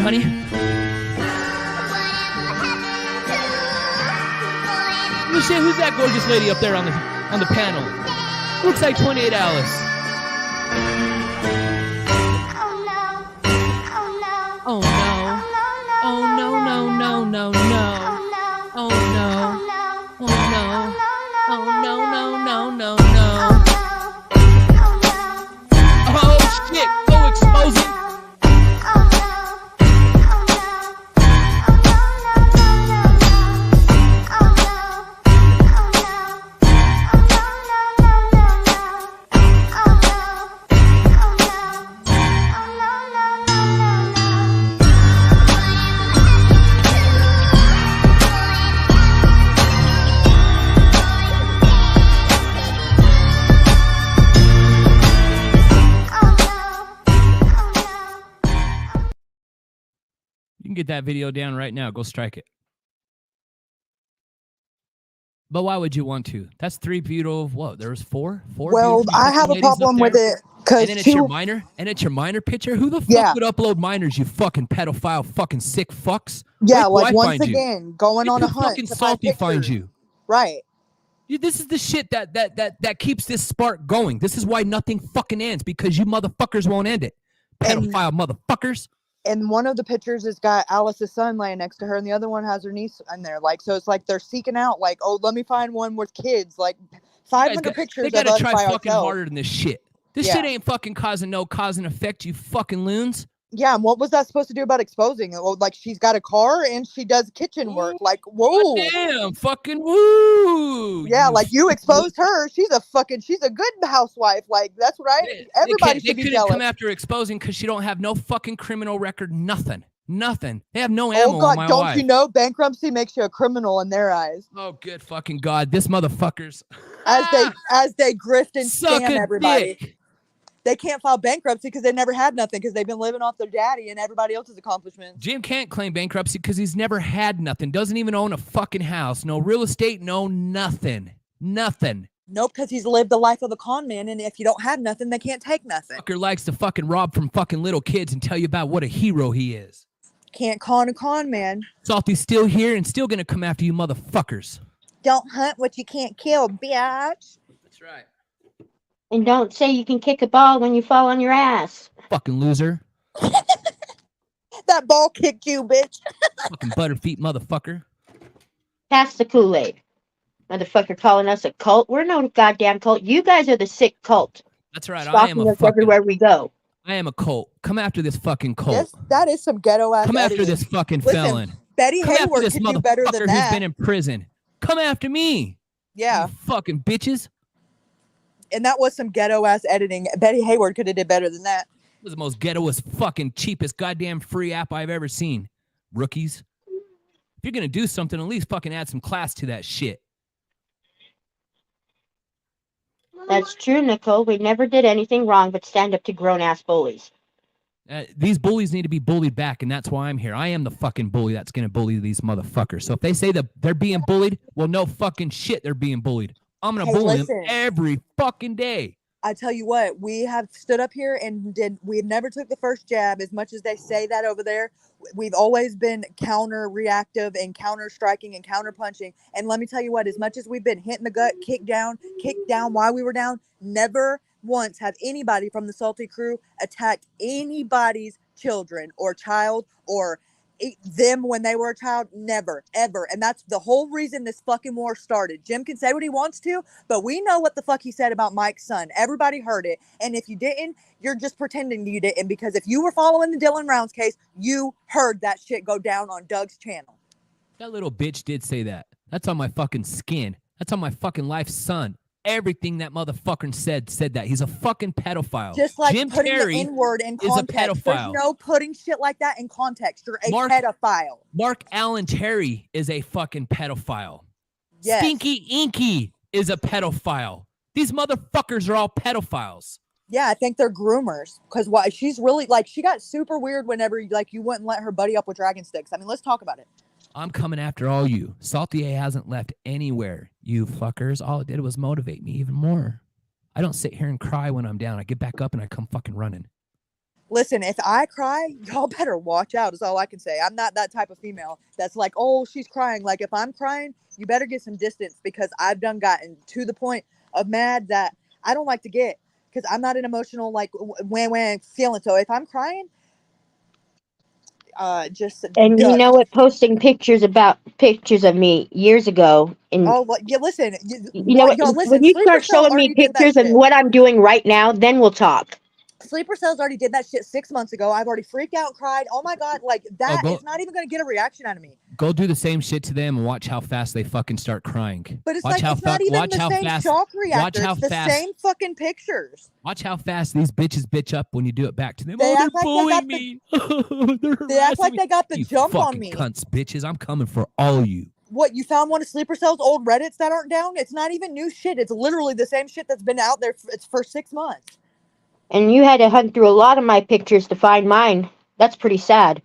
honey? Michelle, who's that gorgeous lady up there on the panel? Looks like 28 Alice. Oh no. Oh no, no, no, no, no. Oh no. Oh no. Oh no, no, no, no, no. Oh shit, go expose it. You can get that video down right now. Go strike it. But why would you want to? That's 3 beautiful. What? There was 4. Well, beautiful I have a ladies up problem with there? it because And then it's your minor. And it's your minor picture. Who the fuck would upload minors? You fucking pedophile, fucking sick fucks. Yeah, Wait till like I once find you. again, going Wait on a till hunt fucking to find Salty finds pictures. you. Right. This is the shit that keeps this spark going. This is why nothing fucking ends, because you motherfuckers won't end it. Pedophile motherfuckers. And one of the pictures has got Alice's son laying next to her, and the other one has her niece in there. Like, so it's like they're seeking out, like, oh, let me find one with kids. Like, 500 pictures They of gotta us try by fucking ourselves. harder than this shit. This shit ain't fucking causing no cause and effect, you fucking loons. Yeah, and what was that supposed to do about exposing it? Well, like, she's got a car and she does kitchen work. Like, whoa. Damn, fucking woo. Yeah, like you exposed her. She's a good housewife. Like, that's right. Everybody They should be couldn't jealous. come after exposing because she don't have no fucking criminal record, nothing. They have no ammo Oh on God, my don't wife. you know bankruptcy makes you a criminal in their eyes? Oh, good fucking God. This motherfuckers. As they grift and Suck scam a everybody. dick. They can't file bankruptcy because they never had nothing because they've been living off their daddy and everybody else's accomplishments. Jim can't claim bankruptcy because he's never had nothing. Doesn't even own a fucking house. No real estate, no nothing. Nothing. Nope, because he's lived the life of a con man, and if you don't have nothing, they can't take nothing. Fucker likes to fucking rob from fucking little kids and tell you about what a hero he is. Can't con a con man. Salty's still here and still gonna come after you motherfuckers. Don't hunt what you can't kill, bitch. That's right. And don't say you can kick a ball when you fall on your ass. Fucking loser. That ball kicked you, bitch. Fucking butterfeet motherfucker. Pass the Kool-Aid. Motherfucker calling us a cult. We're no goddamn cult. You guys are the sick cult. That's right. I am Stalking a us fucking, everywhere we go. I am a cult. Come after this fucking cult. Yes, that is some ghetto ass. Come after editing. this fucking Listen, felon. Betty Come after Hayward this could do better motherfucker than who's that. been in prison. Come after me. Yeah. You fucking bitches. And that was some ghetto ass editing. Betty Hayward could have did better than that. It was the most ghettoest, fucking cheapest goddamn free app I've ever seen. Rookies. If you're gonna do something, at least fucking add some class to that shit. That's true, Nicole. We never did anything wrong but stand up to grown-ass bullies. These bullies need to be bullied back, and that's why I'm here. I am the fucking bully that's gonna bully these motherfuckers. So if they say that they're being bullied, well, no fucking shit, they're being bullied. I'm gonna bully them every fucking day. I tell you what, we have stood up here and we never took the first jab as much as they say that over there. We've always been counter reactive and counter striking and counter punching. And let me tell you what, as much as we've been hit in the gut, kicked down while we were down, never once have anybody from the Salty crew attacked anybody's children or child or them when they were a child. Never, ever. And that's the whole reason this fucking war started. Jim can say what he wants to, but we know what the fuck he said about Mike's son. Everybody heard it. And if you didn't, you're just pretending you didn't, because if you were following the Dylan Rounds case, you heard that shit go down on Doug's channel. That little bitch did say that. That's on my fucking skin. That's on my fucking life's son. Everything that motherfucker said that. He's a fucking pedophile. Just like Jim putting Carrey the N-word in is a context. pedophile. There's no putting shit like that in context. You're a pedophile. Mark Allen Terry is a fucking pedophile. Yes. Stinky Inky is a pedophile. These motherfuckers are all pedophiles. Yeah, I think they're groomers. Because why? She's really, like, she got super weird whenever, like, you wouldn't let her buddy up with dragon sticks. I mean, let's talk about it. I'm coming after all you. Salty A hasn't left anywhere, you fuckers. All it did was motivate me even more. I don't sit here and cry when I'm down. I get back up and I come fucking running. Listen, if I cry, y'all better watch out. Is all I can say. I'm not that type of female that's like, oh, she's crying. Like, if I'm crying, you better get some distance, because I've done gotten to the point of mad that I don't like to get, because I'm not an emotional, like, wham feeling. So if I'm crying, just And you duck. know what? Posting pictures of me years ago, and Oh, yeah, listen, you know what? y'all listen. When you Sleeper start Cell showing me already did that pictures of shit. what I'm doing right now, then we'll talk. Sleeper Cells already did that shit 6 months ago. I've already freaked out and cried. Oh my God, like that go- is not even going to get a reaction out of me. Go do the same shit to them and watch how fast they fucking start crying. But it's watch like, how it's not even watch the how same fast, shock Watch reactor. how It's the fast. same fucking pictures. Watch how fast these bitches bitch up when you do it back to them. They They're act like they bullying got me. They act like they got the You jump on fucking me. cunts, bitches. I'm coming for all of you. What, you found one of Sleeper Cell's old Reddits that aren't down? It's not even new shit. It's literally the same shit that's been out there for 6 months. And you had to hunt through a lot of my pictures to find mine. That's pretty sad.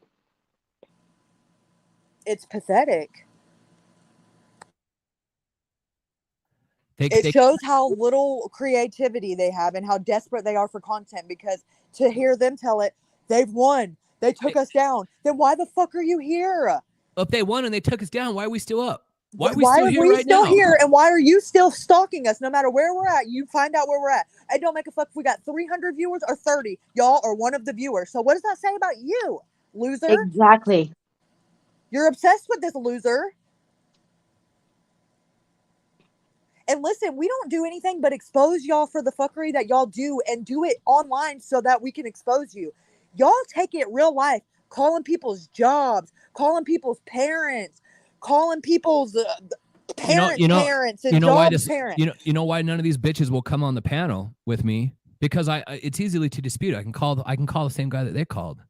It's pathetic. It It shows how little creativity they have and how desperate they are for content, because to hear them tell it, they've won. They took us down. Then why the fuck are you here? If they won and they took us down, why are we still up? Why are we Why still are here we right still now? here, and why are you still stalking us? No matter where we're at, you find out where we're at. It don't make a fuck if we got 300 viewers or 30. Y'all are one of the viewers. So what does that say about you, loser? Exactly. You're obsessed with this loser. And listen, we don't do anything but expose y'all for the fuckery that y'all do, and do it online so that we can expose you. Y'all take it real life, calling people's jobs, calling people's parents, calling people's parents and jobs parents. You know why none of these bitches will come on the panel with me? Because it's easily to dispute. I can call the same guy that they called.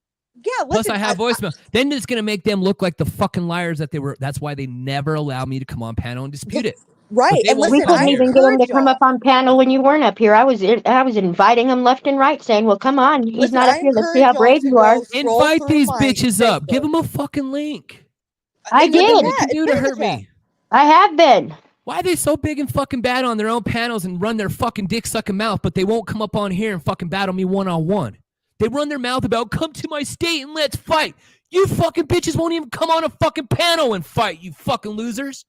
Yeah, listen, Plus I have voicemail. Then it's gonna make them look like the fucking liars that they were. That's why they never allow me to come on panel and dispute it. Right. And we couldn't even get him to come up on panel when you weren't up here. I was inviting him left and right, saying, "Well, come on, he's not up here. Let's see how brave you are." Invite these bitches up. Give them a fucking link. I Look at did. what they can do to hurt me. I have been. Why are they so big and fucking bad on their own panels and run their fucking dick sucking mouth, but they won't come up on here and fucking battle me one-on-one? They run their mouth about, come to my state and let's fight. You fucking bitches won't even come on a fucking panel and fight, you fucking losers.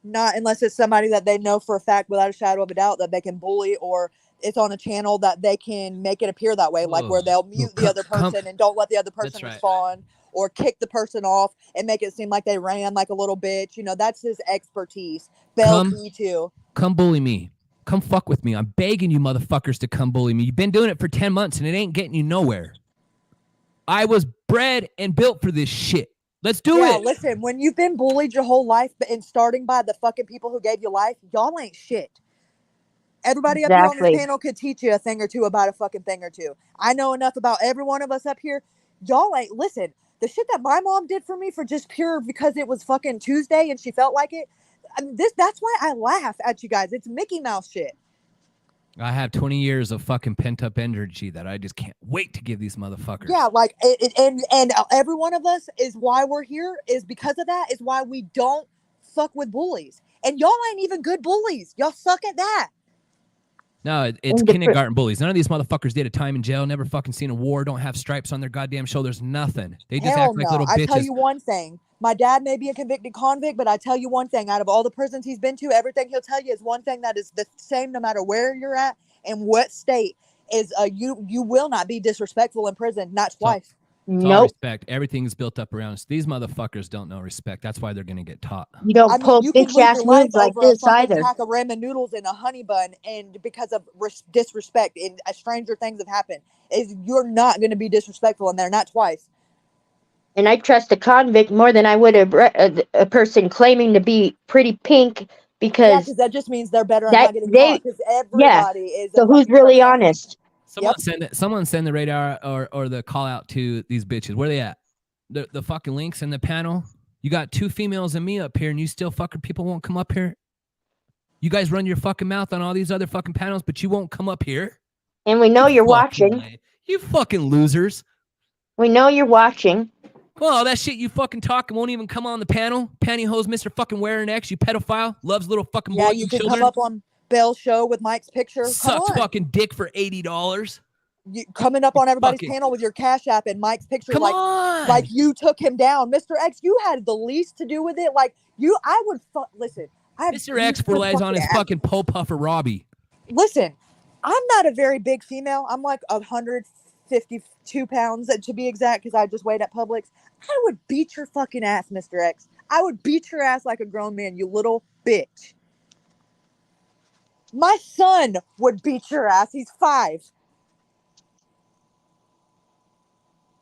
Not unless it's somebody that they know for a fact, without a shadow of a doubt, that they can bully, or it's on a channel that they can make it appear that way, like where they'll mute the other person and don't let the other person respond, or kick the person off and make it seem like they ran like a little bitch. You know, that's his expertise. Bell Key too. Come bully me. Come fuck with me. I'm begging you motherfuckers to come bully me. You've been doing it for 10 months and it ain't getting you nowhere. I was bred and built for this shit. Let's do it. Listen, when you've been bullied your whole life, and starting by the fucking people who gave you life, y'all ain't shit. Everybody up here on this panel could teach you a thing or two about a fucking thing or two. I know enough about every one of us up here. Y'all ain't, listen, the shit that my mom did for me for just pure because it was fucking Tuesday and she felt like it. I mean, that's why I laugh at you guys. It's Mickey Mouse shit. I have 20 years of fucking pent up energy that I just can't wait to give these motherfuckers. Yeah, like and every one of us is why we're here, is because of that, is why we don't fuck with bullies. And y'all ain't even good bullies. Y'all suck at that. No, it's kindergarten bullies. None of these motherfuckers did a time in jail, never fucking seen a war, don't have stripes on their goddamn shoulders, nothing. They just Hell act like no. little bitches. I tell you one thing. My dad may be a convicted convict, but I tell you one thing. Out of all the prisons he's been to, everything he'll tell you is one thing that is the same no matter where you're at and what state, is you will not be disrespectful in prison, not twice. It's all respect. Everything is built up around us. These motherfuckers don't know respect. That's why they're going to get taught. You don't pull bitch ass moves like this either. Pack of ramen noodles and a honey bun, and because of disrespect and stranger things have happened, is you're not going to be disrespectful in there, not twice. And I trust a convict more than I would a person claiming to be pretty pink, because that just means they're better at not getting caught, because everybody is. So who's really honest? Someone send the radar or the call out to these bitches. Where they at? The fucking links in the panel. You got 2 females and me up here, and you still fucking people won't come up here. You guys run your fucking mouth on all these other fucking panels, but you won't come up here. And we know you're watching. You fucking losers. We know you're watching. Well, that shit you fucking talk and won't even come on the panel. Pantyhose, Mr. fucking wearing X, you pedophile. Loves little fucking boys. Yeah, you can come up on Bell's show with Mike's picture. Sucks fucking dick for $80. You coming up on everybody's fucking- panel with your Cash App and Mike's picture, Come like on. you took him down, Mr. X. You had the least to do with it. Like I would listen. I have Mr. X beef with relies on his fucking fucking pole puffer Robbie. Listen, I'm not a very big female. I'm like 152 pounds to be exact, because I just weighed at Publix. I would beat your fucking ass, Mr. X. I would beat your ass like a grown man, you little bitch. My son would beat your ass. He's 5.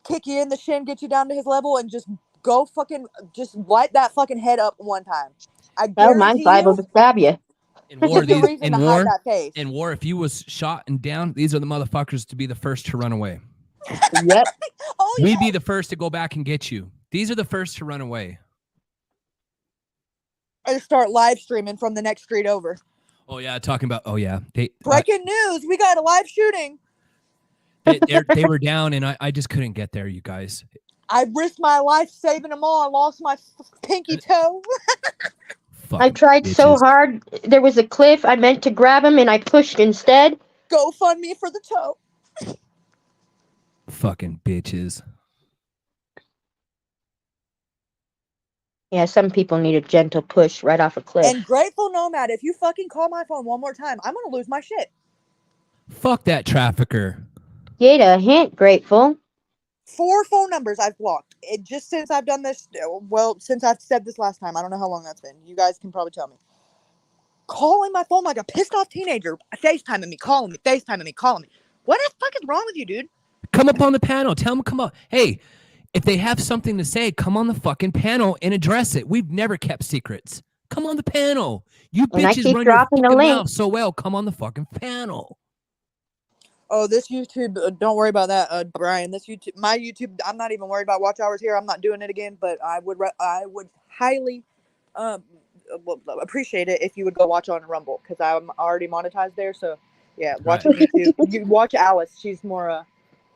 Kick you in the shin, get you down to his level, and just go fucking, just light that fucking head up one time. I Oh, mine's guarantee liable you. to stab you. In war, Just a reason to hide that face. in war, if you was shot and down, these are the motherfuckers to be the first to run away. Yep. Oh, We'd be the first to go back and get you. These are the first to run away. I just start live streaming from the next street over. Oh yeah, talking about. Oh yeah, Breaking news: we got a live shooting. they were down, and I just couldn't get there. You guys. I risked my life saving them all. I lost my pinky toe. I tried so hard. There was a cliff. I meant to grab him, and I pushed instead. Go fund me for the toe. Fucking bitches. Yeah, some people need a gentle push right off a cliff. And Grateful Nomad, if you fucking call my phone one more time, I'm gonna lose my shit. Fuck that trafficker. Get a hint, Grateful. 4 phone numbers I've blocked. Just since I've done this. Well, since I've said this last time. I don't know how long that's been. You guys can probably tell me. Calling my phone like a pissed off teenager. FaceTiming me, calling me, FaceTiming me, calling me. What the fuck is wrong with you, dude? Come up on the panel. Tell them come up. Hey, if they have something to say, come on the fucking panel and address it. We've never kept secrets. Come on the panel. You And I bitches keep run your dropping the fucking link. mouth so well. Come on the fucking panel. Oh, this YouTube, don't worry about that, Brian. This YouTube, my YouTube, I'm not even worried about watch hours here. I'm not doing it again, but I would highly appreciate it if you would go watch on Rumble, because I'm already monetized there. So yeah, watch on YouTube. You watch Alice. She's more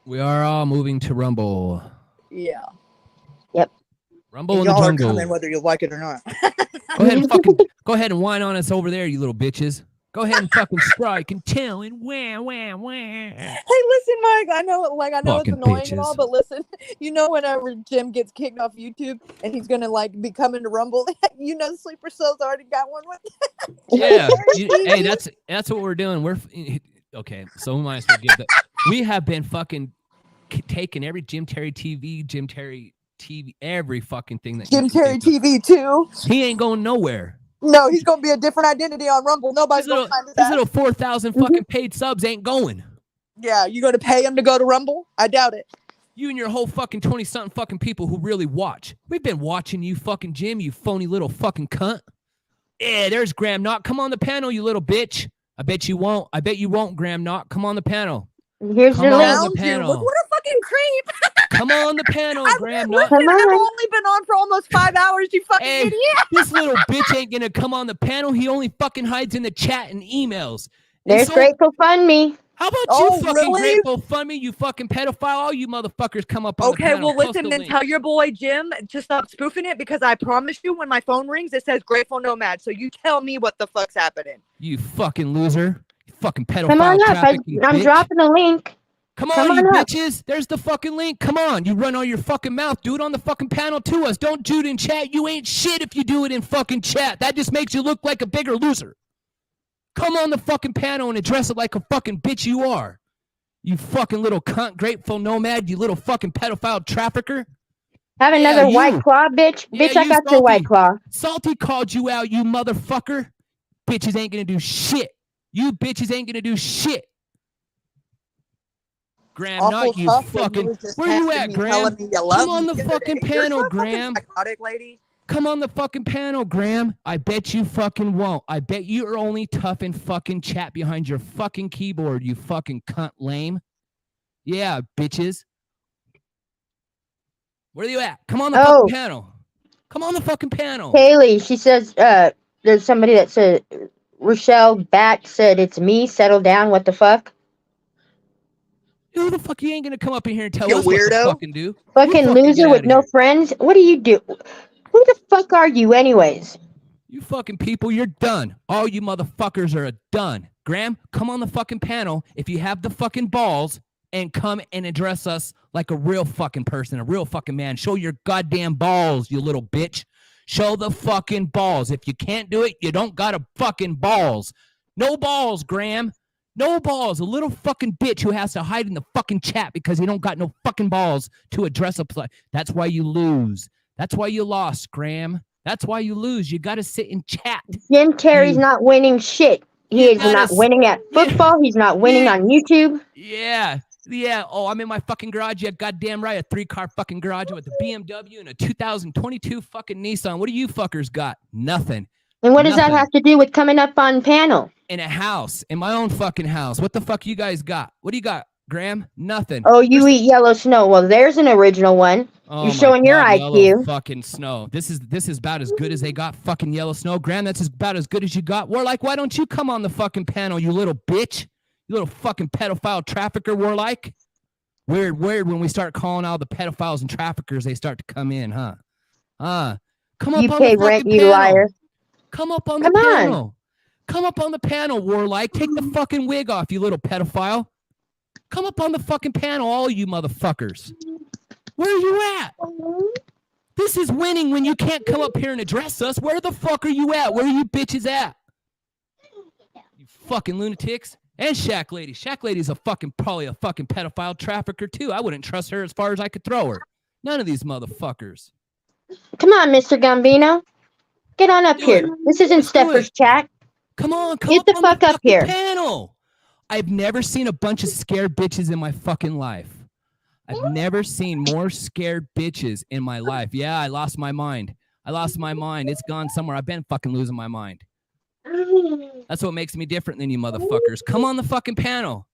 We are all moving to Rumble. yeah. Yep. Rumble And in the y'all are jungle. coming whether you like it or not. Go ahead and whine on us over there, you little bitches. Go ahead and fucking strike and tell and wah. Hey, listen, Mike. I know Fucking it's annoying and all, bitches. but listen, whenever Jim gets kicked off YouTube and he's gonna be coming to Rumble, Sleeper Cell's already got one with. Yeah. Hey, that's what we're doing. We're okay. So we might as well give that. We have been fucking taking every Jim Terry TV, every fucking thing that Jim Terry TV too. He ain't going nowhere. No, he's gonna be a different identity on Rumble. Nobody's gonna find his His ass. little 4,000 fucking paid subs ain't going. Yeah, you gonna pay him to go to Rumble? I doubt it. You and your whole fucking 20-something fucking people who really watch. We've been watching you fucking Jim, you phony little fucking cunt. Yeah, there's Graham Knock. Come on the panel, you little bitch. I bet you won't. I bet you won't, Graham Knock. Come on the panel. Here's Come your on link. the panel. Look what a fucking creep. Come on the panel, Graham Knock. Listen, I've only been on for almost 5 hours, you fucking Hey, idiot. this little bitch ain't gonna come on the panel. He only fucking hides in the chat and emails. There's Grateful Fund Me. How about Oh, you fucking really? Grateful Fund Me, you fucking pedophile? All you motherfuckers come up on the Okay, panel. well, Post listen, the then link. tell your boy Jim to stop spoofing it, because I promise you, when my phone rings, it says Grateful Nomad. So you tell me what the fuck's happening. You fucking loser. You fucking pedophile Come on up. trafficking I'm bitch. dropping the link. Come on, you up. bitches. There's the fucking link. Come on. You run all your fucking mouth. Do it on the fucking panel to us. Don't do it in chat. You ain't shit if you do it in fucking chat. That just makes you look like a bigger loser. Come on the fucking panel and address it like a fucking bitch you are. You fucking little cunt, Grateful Nomad, you little fucking pedophile trafficker. Have another White Claw, bitch. Yeah, Bitch, I you got your White Claw. Salty called you out, you motherfucker. Bitches ain't gonna do shit. You bitches ain't gonna do shit. Graham, Awful not you tough, and fucking. was just Where you texting at, me, Graham? telling me you love Come on me the other fucking day. You're panel, so fucking Graham. psychotic, lady. Come on the fucking panel, Graham. I bet you fucking won't. I bet you are only tough and fucking chat behind your fucking keyboard, you fucking cunt lame. Yeah, bitches. Where are you at? Come on the fucking panel. Come on the fucking panel. Kaylee, she says, there's somebody that said, Rochelle Bat said, it's me, settle down, what the fuck? Who the fuck you ain't gonna come up in here and tell You us what to weirdo. fucking do? Fucking You loser get with outta no here. friends? What do you do? Who the fuck are you anyways? You fucking people, you're done. All you motherfuckers are done. Graham, come on the fucking panel. If you have the fucking balls, and come and address us like a real fucking person, a real fucking man. Show your goddamn balls, you little bitch. Show the fucking balls. If you can't do it, you don't got a fucking balls. No balls, Graham. No balls. A little fucking bitch who has to hide in the fucking chat because he don't got no fucking balls to address a play. That's why you lose. That's why you lost, Graham. That's why you lose. You got to sit in chat. Jim Terry's not winning shit. He is not winning at football. He's not winning on YouTube. Yeah. Yeah. Oh, I'm in my fucking garage. Yeah, goddamn right. A 3-car fucking garage with a BMW and a 2022 fucking Nissan. What do you fuckers got? Nothing. And what does that have to do with coming up on panel? In a house, in my own fucking house. What the fuck you guys got? What do you got, Graham? Nothing. Oh, you eat yellow snow. Well, there's an original one. Oh, you're showing your IQ. Yellow fucking snow. This is about as good as they got. Fucking yellow snow. Graham, that's about as good as you got. Warlike, why don't you come on the fucking panel, you little bitch? You little fucking pedophile trafficker, Warlike. Weird when we start calling out the pedophiles and traffickers, they start to come in, huh? Come up You on pay the rent, fucking you panel. liar. Come up on the panel. Come up on the panel, Warlike. Take the fucking wig off, you little pedophile. Come up on the fucking panel, all you motherfuckers. Where are you at? This is winning when you can't come up here and address us. Where the fuck are you at? Where are you bitches at? You fucking lunatics. And Shack Lady. Shack Lady's probably a fucking pedophile trafficker too. I wouldn't trust her as far as I could throw her. None of these motherfuckers. Come on, Mr. Gambino. Get on up here. This isn't Stepper's chat. Come on, Get the fuck up here. Panel. I've never seen a bunch of scared bitches in my fucking life. I've never seen more scared bitches in my life. Yeah, I lost my mind. It's gone somewhere. I've been fucking losing my mind. That's what makes me different than you motherfuckers. Come on the fucking panel.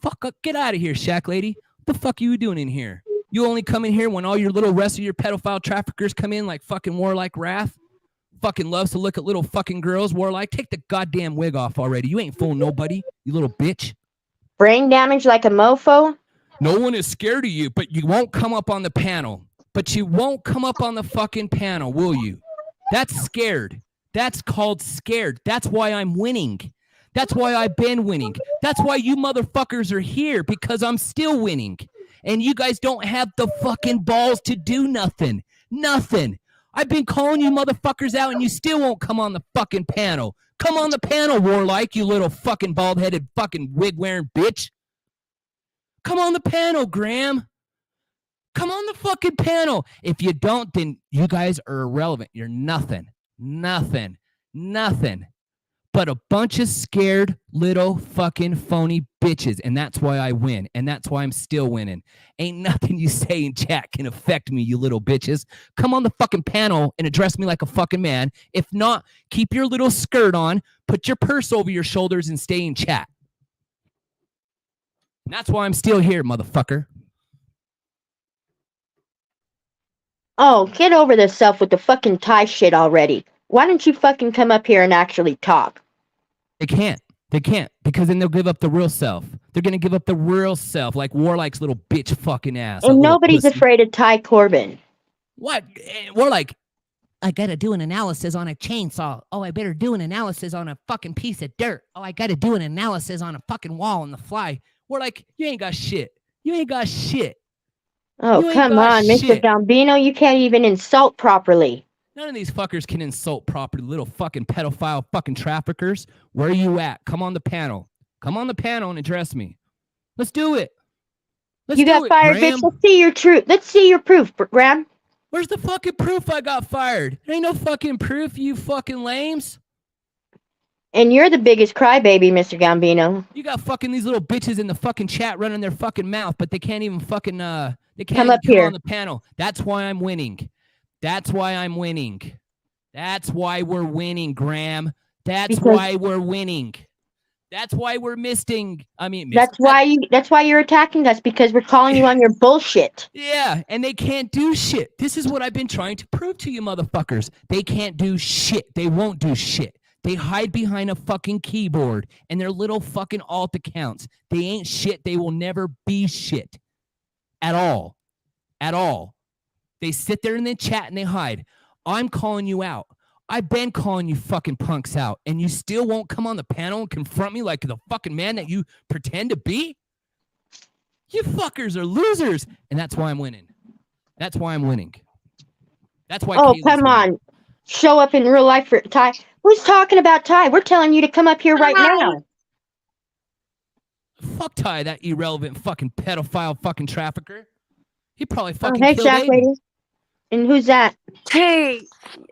Fuck up. Get out of here, Shack Lady. What the fuck are you doing in here? You only come in here when all your little rest of your pedophile traffickers come in like fucking Warlike Wrath. Fucking loves to look at little fucking girls. Warlike, take the goddamn wig off already. You ain't fooling nobody, you little bitch. Brain damage like a mofo? No one is scared of you, but you won't come up on the panel. But you won't come up on the fucking panel, will you? That's scared. That's called scared. That's why I'm winning. That's why I've been winning. That's why you motherfuckers are here, because I'm still winning. And you guys don't have the fucking balls to do nothing. Nothing. I've been calling you motherfuckers out and you still won't come on the fucking panel. Come on the panel, Warlike, you little fucking bald-headed fucking wig-wearing bitch. Come on the panel, Graham. Come on the fucking panel. If you don't, then you guys are irrelevant. You're nothing. Nothing. Nothing. But a bunch of scared little fucking phony bitches. And that's why I win. And that's why I'm still winning. Ain't nothing you say in chat can affect me, you little bitches. Come on the fucking panel and address me like a fucking man. If not, keep your little skirt on, put your purse over your shoulders, and stay in chat. And that's why I'm still here, motherfucker. Oh, get over yourself with the fucking tie shit already. Why don't you fucking come up here and actually talk? They can't. They can't, because then they'll give up the real self. They're going to give up the real self, like Warlike's little bitch fucking ass. And nobody's afraid of Ty Corbin. What? Warlike, I got to do an analysis on a chainsaw. Oh, I better do an analysis on a fucking piece of dirt. Oh, I got to do an analysis on a fucking wall on the fly. Warlike, you ain't got shit. You ain't got shit. Oh, come on, Mr. Gambino. You can't even insult properly. None of these fuckers can insult properly, little fucking pedophile fucking traffickers. Where are you at? Come on the panel. Come on the panel and address me. Let's do it. You got fired, bitch. Let's see your truth. Let's see your proof, Graham. Where's the fucking proof I got fired? There ain't no fucking proof, you fucking lames. And you're the biggest crybaby, Mr. Gambino. You got fucking these little bitches in the fucking chat running their fucking mouth, but they can't even fucking they can't come even up here on the panel. That's why I'm winning. That's why I'm winning. That's why we're winning, Graham. That's why we're winning. That's why we're missing. That's why you're attacking us, because we're calling you on your bullshit. Yeah, and they can't do shit. This is what I've been trying to prove to you motherfuckers. They can't do shit. They won't do shit. They hide behind a fucking keyboard and their little fucking alt accounts. They ain't shit. They will never be shit. At all. At all. They sit there and they chat and they hide. I'm calling you out. I've been calling you fucking punks out, and you still won't come on the panel and confront me like the fucking man that you pretend to be? You fuckers are losers, and that's why I'm winning. That's why I'm winning. That's why. Oh, Kaylee's come winning. on. Show up in real life for Ty. Who's talking about Ty? We're telling you to come up here right now. Fuck Ty, that irrelevant fucking pedophile fucking trafficker. He probably Oh, fucking hey, killed Shack Aiden. Lady. And who's that? Hey,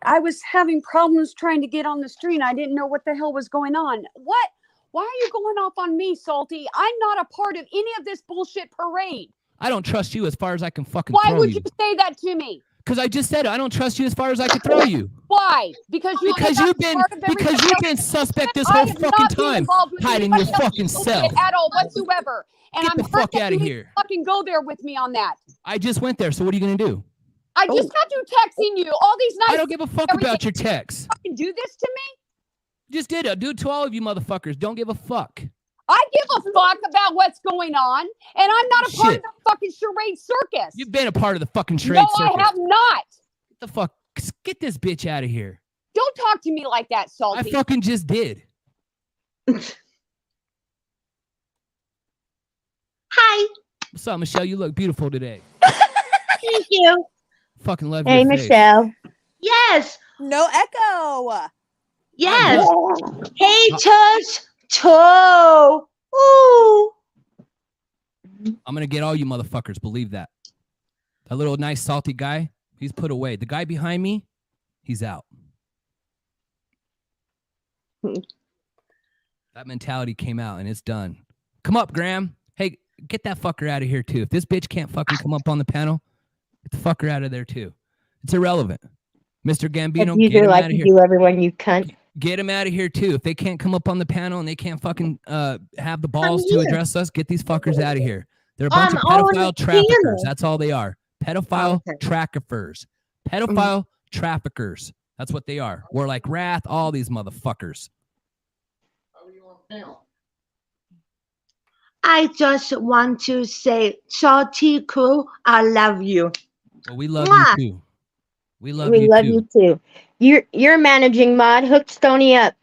I was having problems trying to get on the stream. I didn't know what the hell was going on. What? Why are you going off on me, Salty? I'm not a part of any of this bullshit parade. I don't trust you as far as I can fucking Why throw would you. you say that to me? Because I just said it. I don't trust you as far as I could throw you. Why? Because you've been suspect this whole fucking time, hiding your fucking self. at all whatsoever. And Get I'm the hurt fuck that outta you here. fucking go there with me on that. I just went there, so what are you gonna do? I just got through texting you all these nights. I don't give a fuck about your texts. Fucking do this to me? Just did it. Do it to all of you motherfuckers. Don't give a fuck. I give a fuck about what's going on, and I'm not a part of the fucking charade circus. You've been a part of the fucking charade No, circus. I have not. Get the fuck. Get this bitch out of here. Don't talk to me like that, I Salty. fucking just did. Hi. What's up, Michelle? You look beautiful today. Thank you. Fucking love Hey, your face. Michelle. Yes. No echo. Yes. Haters. Toe. Ooh. I'm gonna get all you motherfuckers. Believe that. That little nice salty guy, he's put away. The guy behind me, he's out. That mentality came out and it's done. Come up, Graham. Hey, get that fucker out of here too. If this bitch can't fucking come up on the panel, get the fucker out of there too. It's irrelevant. Mr. Gambino, You get do him like out of you here. do everyone, you cunt. Get him out of here too. If they can't come up on the panel and they can't fucking have the balls to address us, get these fuckers out of here. They're a bunch of pedophile traffickers. That's all they are. Pedophile traffickers. Pedophile traffickers. That's what they are. We're like Wrath, all these motherfuckers. I just want to say, Salty Crew, I love you. Well, we love Mwah. you too. We love We you love too. you too. You're managing mod. Hook Stony up.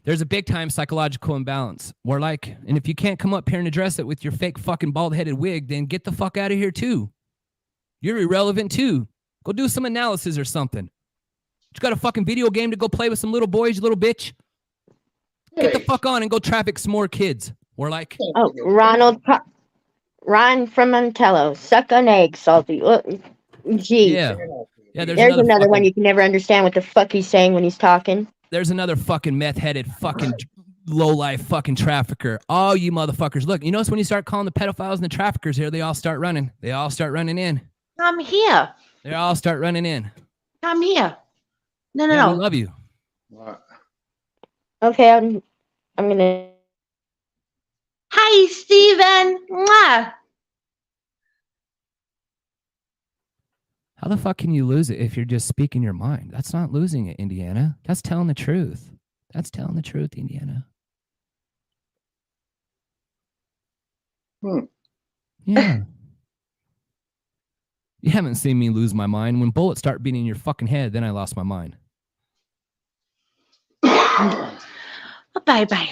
There's a big time psychological imbalance. We're like, and if you can't come up here and address it with your fake fucking bald headed wig, then get the fuck out of here too. You're irrelevant too. Go do some analysis or something. You got a fucking video game to go play with some little boys, you little bitch. Get the fuck on and go traffic some more kids. We're like, Oh, Ron from Montello. Suck an egg, Salty. Gee. yeah. Yeah, There's another one you can never understand what the fuck he's saying when he's talking. There's another fucking meth-headed fucking low-life fucking trafficker. All you motherfuckers. Look, you notice when you start calling the pedophiles and the traffickers here, they all start running. They all start running in. Come here. They all start running in. Come here. No, no, Yeah, no. we love you. Okay, I'm gonna. Hi, Steven. Mwah. How the fuck can you lose it if you're just speaking your mind? That's not losing it, Indiana. That's telling the truth. That's telling the truth, Indiana. Yeah. You haven't seen me lose my mind. When bullets start beating your fucking head, then I lost my mind. Bye bye.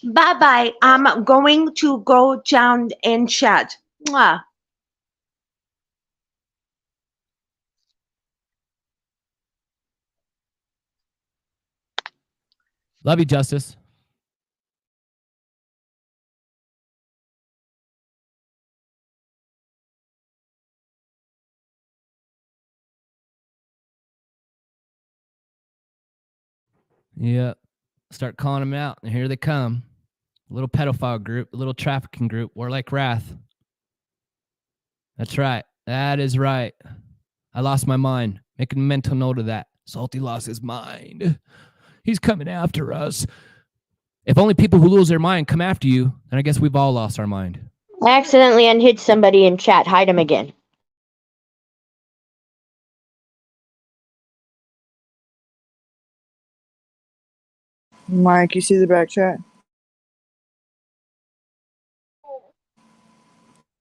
Bye bye. I'm going to go down and chat. Mwah. Love you, Justice. Yeah. Start calling them out, and here they come. A little pedophile group, a little trafficking group. We're like Wrath. That's right. That is right. I lost my mind. Make a mental note of that. Salty lost his mind. He's coming after us. If only people who lose their mind come after you, then I guess we've all lost our mind. I accidentally unhid somebody in chat. Hide him again. Mike, you see the back chat?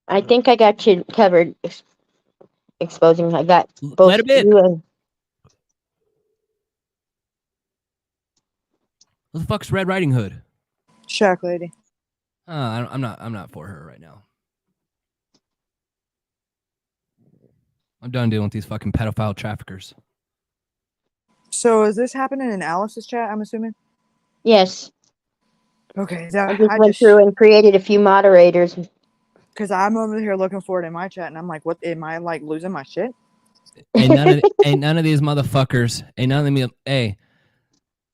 I think I got you covered. Exposing. I got both Let him in. you and. What the fuck's Red Riding Hood? Shack Lady. I'm not for her right now. I'm done dealing with these fucking pedophile traffickers. So is this happening in Alice's chat, I'm assuming? Yes. Okay, I just went through and created a few moderators. Because I'm over here looking for it in my chat, and I'm like, what, am I like losing my shit? Ain't none of these motherfuckers. Ain't none of them. Hey,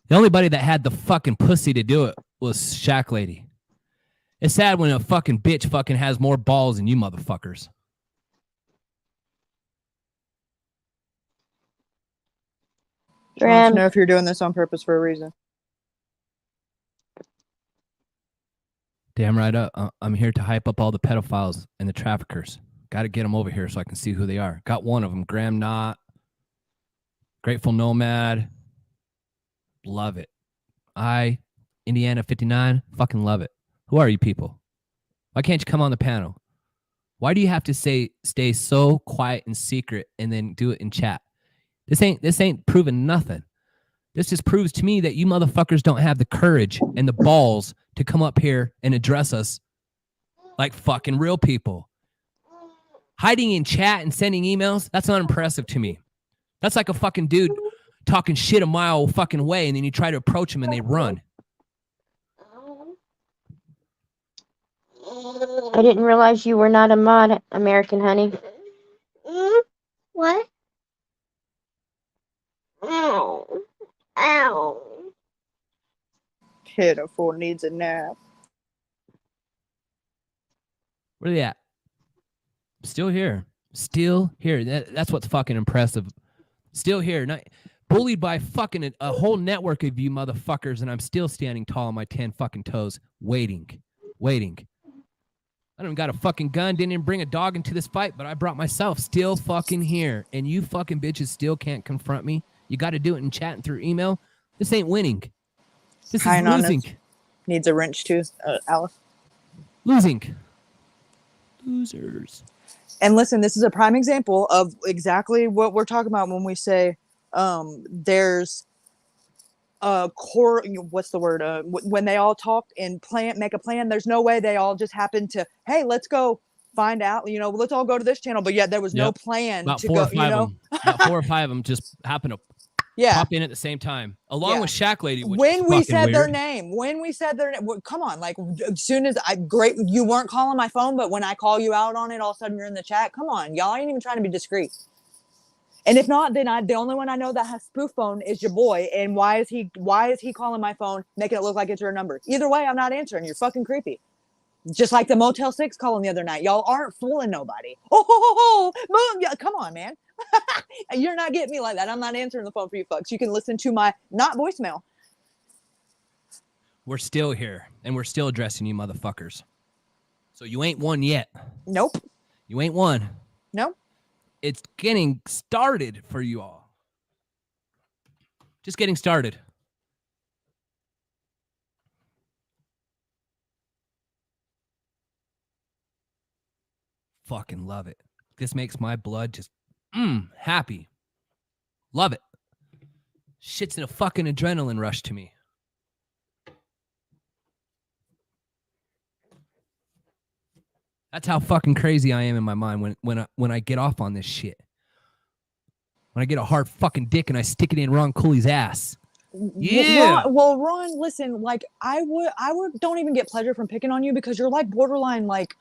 the only buddy that had the fucking pussy to do it was Shaq Lady. It's sad when a fucking bitch fucking has more balls than you motherfuckers. Just want to know if you're doing this on purpose for a reason. Damn right up. I'm here to hype up all the pedophiles and the traffickers. Got to get them over here so I can see who they are. Got one of them, Graham Knott, Grateful Nomad. Love it. Indiana 59, fucking love it. Who are you people? Why can't you come on the panel? Why do you have to stay so quiet and secret and then do it in chat? This ain't proving nothing. This just proves to me that you motherfuckers don't have the courage and the balls to come up here and address us like fucking real people. Hiding in chat and sending emails, that's not impressive to me. That's like a fucking dude talking shit a mile fucking away and then you try to approach them and they run. I didn't realize you were not a mod, American Honey. What? Ow. Ow. Pitiful, needs a nap. Where are they at? Still here. Still here. That's what's fucking impressive. Still here. Not bullied by fucking a whole network of you motherfuckers, and I'm still standing tall on my 10 fucking toes, waiting. I don't got a fucking gun, didn't even bring a dog into this fight, but I brought myself, still fucking here. And you fucking bitches still can't confront me. You got to do it in chat and through email. This ain't winning. This is losing. Needs a wrench too, Alice. Losing. Losers. And listen, this is a prime example of exactly what we're talking about when we say there's a core, what's the word? When they all talk and make a plan, there's no way they all just happen to, hey, let's go find out, let's all go to this channel. But yet there was no plan About to four go, or five of them. About 4 or 5 of them just happened to pop in at the same time, along with Shaq Lady. Which when we said weird. their name, come on, like as soon as you weren't calling my phone, but when I call you out on it, all of a sudden you're in the chat. Come on, y'all ain't even trying to be discreet. And if not, then the only one I know that has spoof phone is your boy. And why is he calling my phone, making it look like it's your number? Either way, I'm not answering. You're fucking creepy. Just like the Motel 6 calling the other night. Y'all aren't fooling nobody. Yeah, come on, man. You're not getting me like that. I'm not answering the phone for you fucks. You can listen to my not voicemail. We're still here, and we're still addressing you motherfuckers. So you ain't won yet. Nope. You ain't won. Nope. It's getting started for you all. Just getting started. Fucking love it. This makes my blood just happy. Love it. Shit's in a fucking adrenaline rush to me. That's how fucking crazy I am in my mind when I get off on this shit. When I get a hard fucking dick and I stick it in Ron Cooley's ass. Yeah. Ron, listen, like I would don't even get pleasure from picking on you because you're like borderline like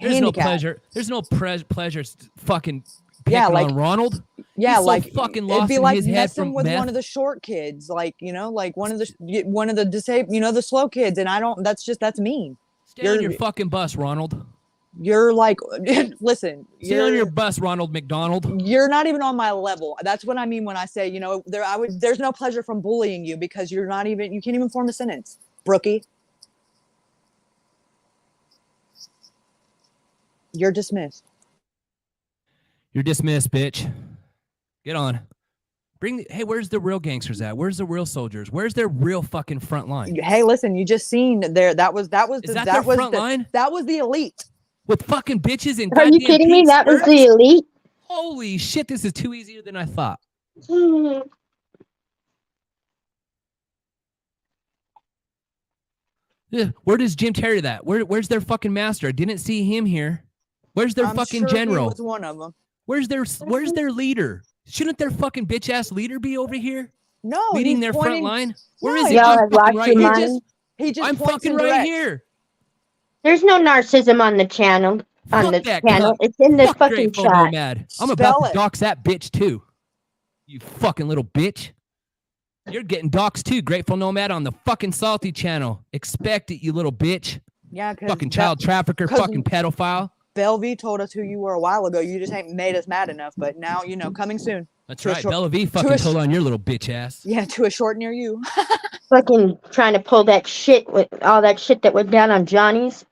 There's handicap. no pleasure. There's no pleasure fucking picking on Ronald. Yeah, He's so like fucking it'd lost be in like his head messing from with meth. one of the short kids, like like one of the disabled, the slow kids, and I don't. That's mean. Stay on your fucking bus, Ronald. You're like, listen. Stay on your bus, Ronald McDonald. You're not even on my level. That's what I mean when I say, there's no pleasure from bullying you because you can't even form a sentence, Brookie. You're dismissed. You're dismissed, bitch. Get on. Hey, where's the real gangsters at? Where's the real soldiers? Where's their real fucking front line? Hey, listen, you just seen there. That was their front line? That was the elite. With fucking bitches and Are you kidding me? That was the elite. Holy shit, this is too easier than I thought. Where does Jim Terry that? Where's their fucking master? I didn't see him here. Where's their fucking general? He was one of them. Where's their leader? Shouldn't their fucking bitch ass leader be over here? No, leading he's their pointing, front line. No, Where is he? Y'all I'm have fucking lost right your here. mind. he just I'm points fucking and right directs. here. There's no narcissism on the channel. On Fuck the that channel, cunt. it's in the Fuck fucking Grateful chat. Nomad. I'm about Spell to it. dox that bitch too. You fucking little bitch. You're getting doxed too, Grateful Nomad, on the fucking Salty channel. Expect it, you little bitch. Yeah, because Fucking child trafficker, fucking pedophile. Bellevue told us who you were a while ago. You just ain't made us mad enough. But now, coming soon. That's right. Bellevue fucking told on your little bitch ass. Yeah, to a short near you. Fucking trying to pull that shit with all that shit that went down on Johnny's.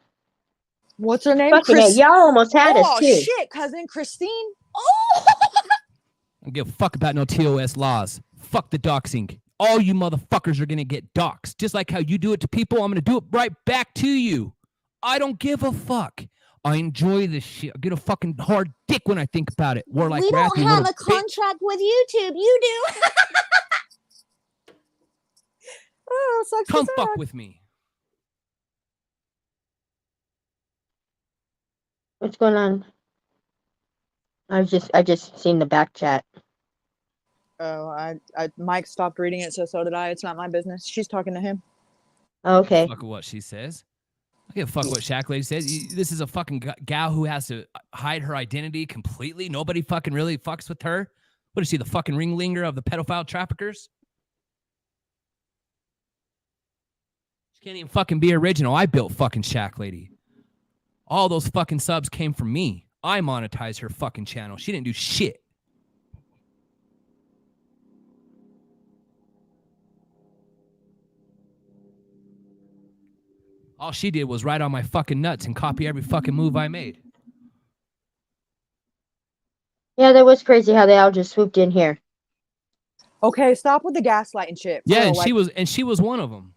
What's her name? Fucking it. Y'all almost had us Oh too. shit, cousin Christine. Oh. I don't give a fuck about no TOS laws. Fuck the doxing. All you motherfuckers are gonna get doxed. Just like how you do it to people, I'm gonna do it right back to you. I don't give a fuck. I enjoy this shit. I get a fucking hard dick when I think about it. We're like, we don't Wrath, have a contract with YouTube. You do. Oh, sucks. Come fuck with me. What's going on? I just seen the back chat. Oh, Mike stopped reading it, so did I. It's not my business. She's talking to him. Okay. Fuck what she says. I give a fuck what Shack Lady says. This is a fucking gal who has to hide her identity completely. Nobody fucking really fucks with her. What is she, the fucking ringleader of the pedophile traffickers? She can't even fucking be original. I built fucking Shack Lady. All those fucking subs came from me. I monetized her fucking channel. She didn't do shit. All she did was ride on my fucking nuts and copy every fucking move I made. Yeah, that was crazy how they all just swooped in here. Okay, stop with the gaslighting shit. Yeah, real, and she was one of them.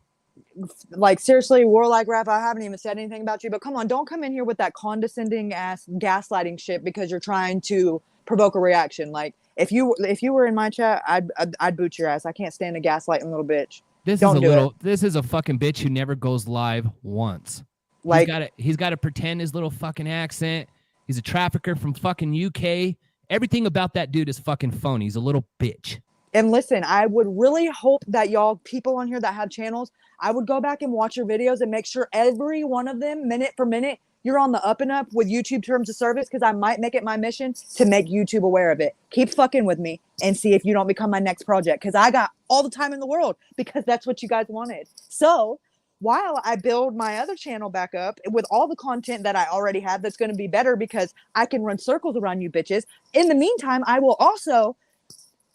Like seriously, Warlike Rap, I haven't even said anything about you, but come on, don't come in here with that condescending ass gaslighting shit because you're trying to provoke a reaction. Like if you were in my chat, I'd boot your ass. I can't stand a gaslighting little bitch. This is a fucking bitch who never goes live once. Like he's got to pretend his little fucking accent. He's a trafficker from fucking UK. Everything about that dude is fucking phony. He's a little bitch. And listen, I would really hope that y'all people on here that have channels, I would go back and watch your videos and make sure every one of them, minute for minute, you're on the up and up with YouTube terms of service, because I might make it my mission to make YouTube aware of it. Keep fucking with me and see if you don't become my next project, because I got all the time in the world, because that's what you guys wanted. So while I build my other channel back up with all the content that I already have that's going to be better because I can run circles around you bitches, in the meantime, I will also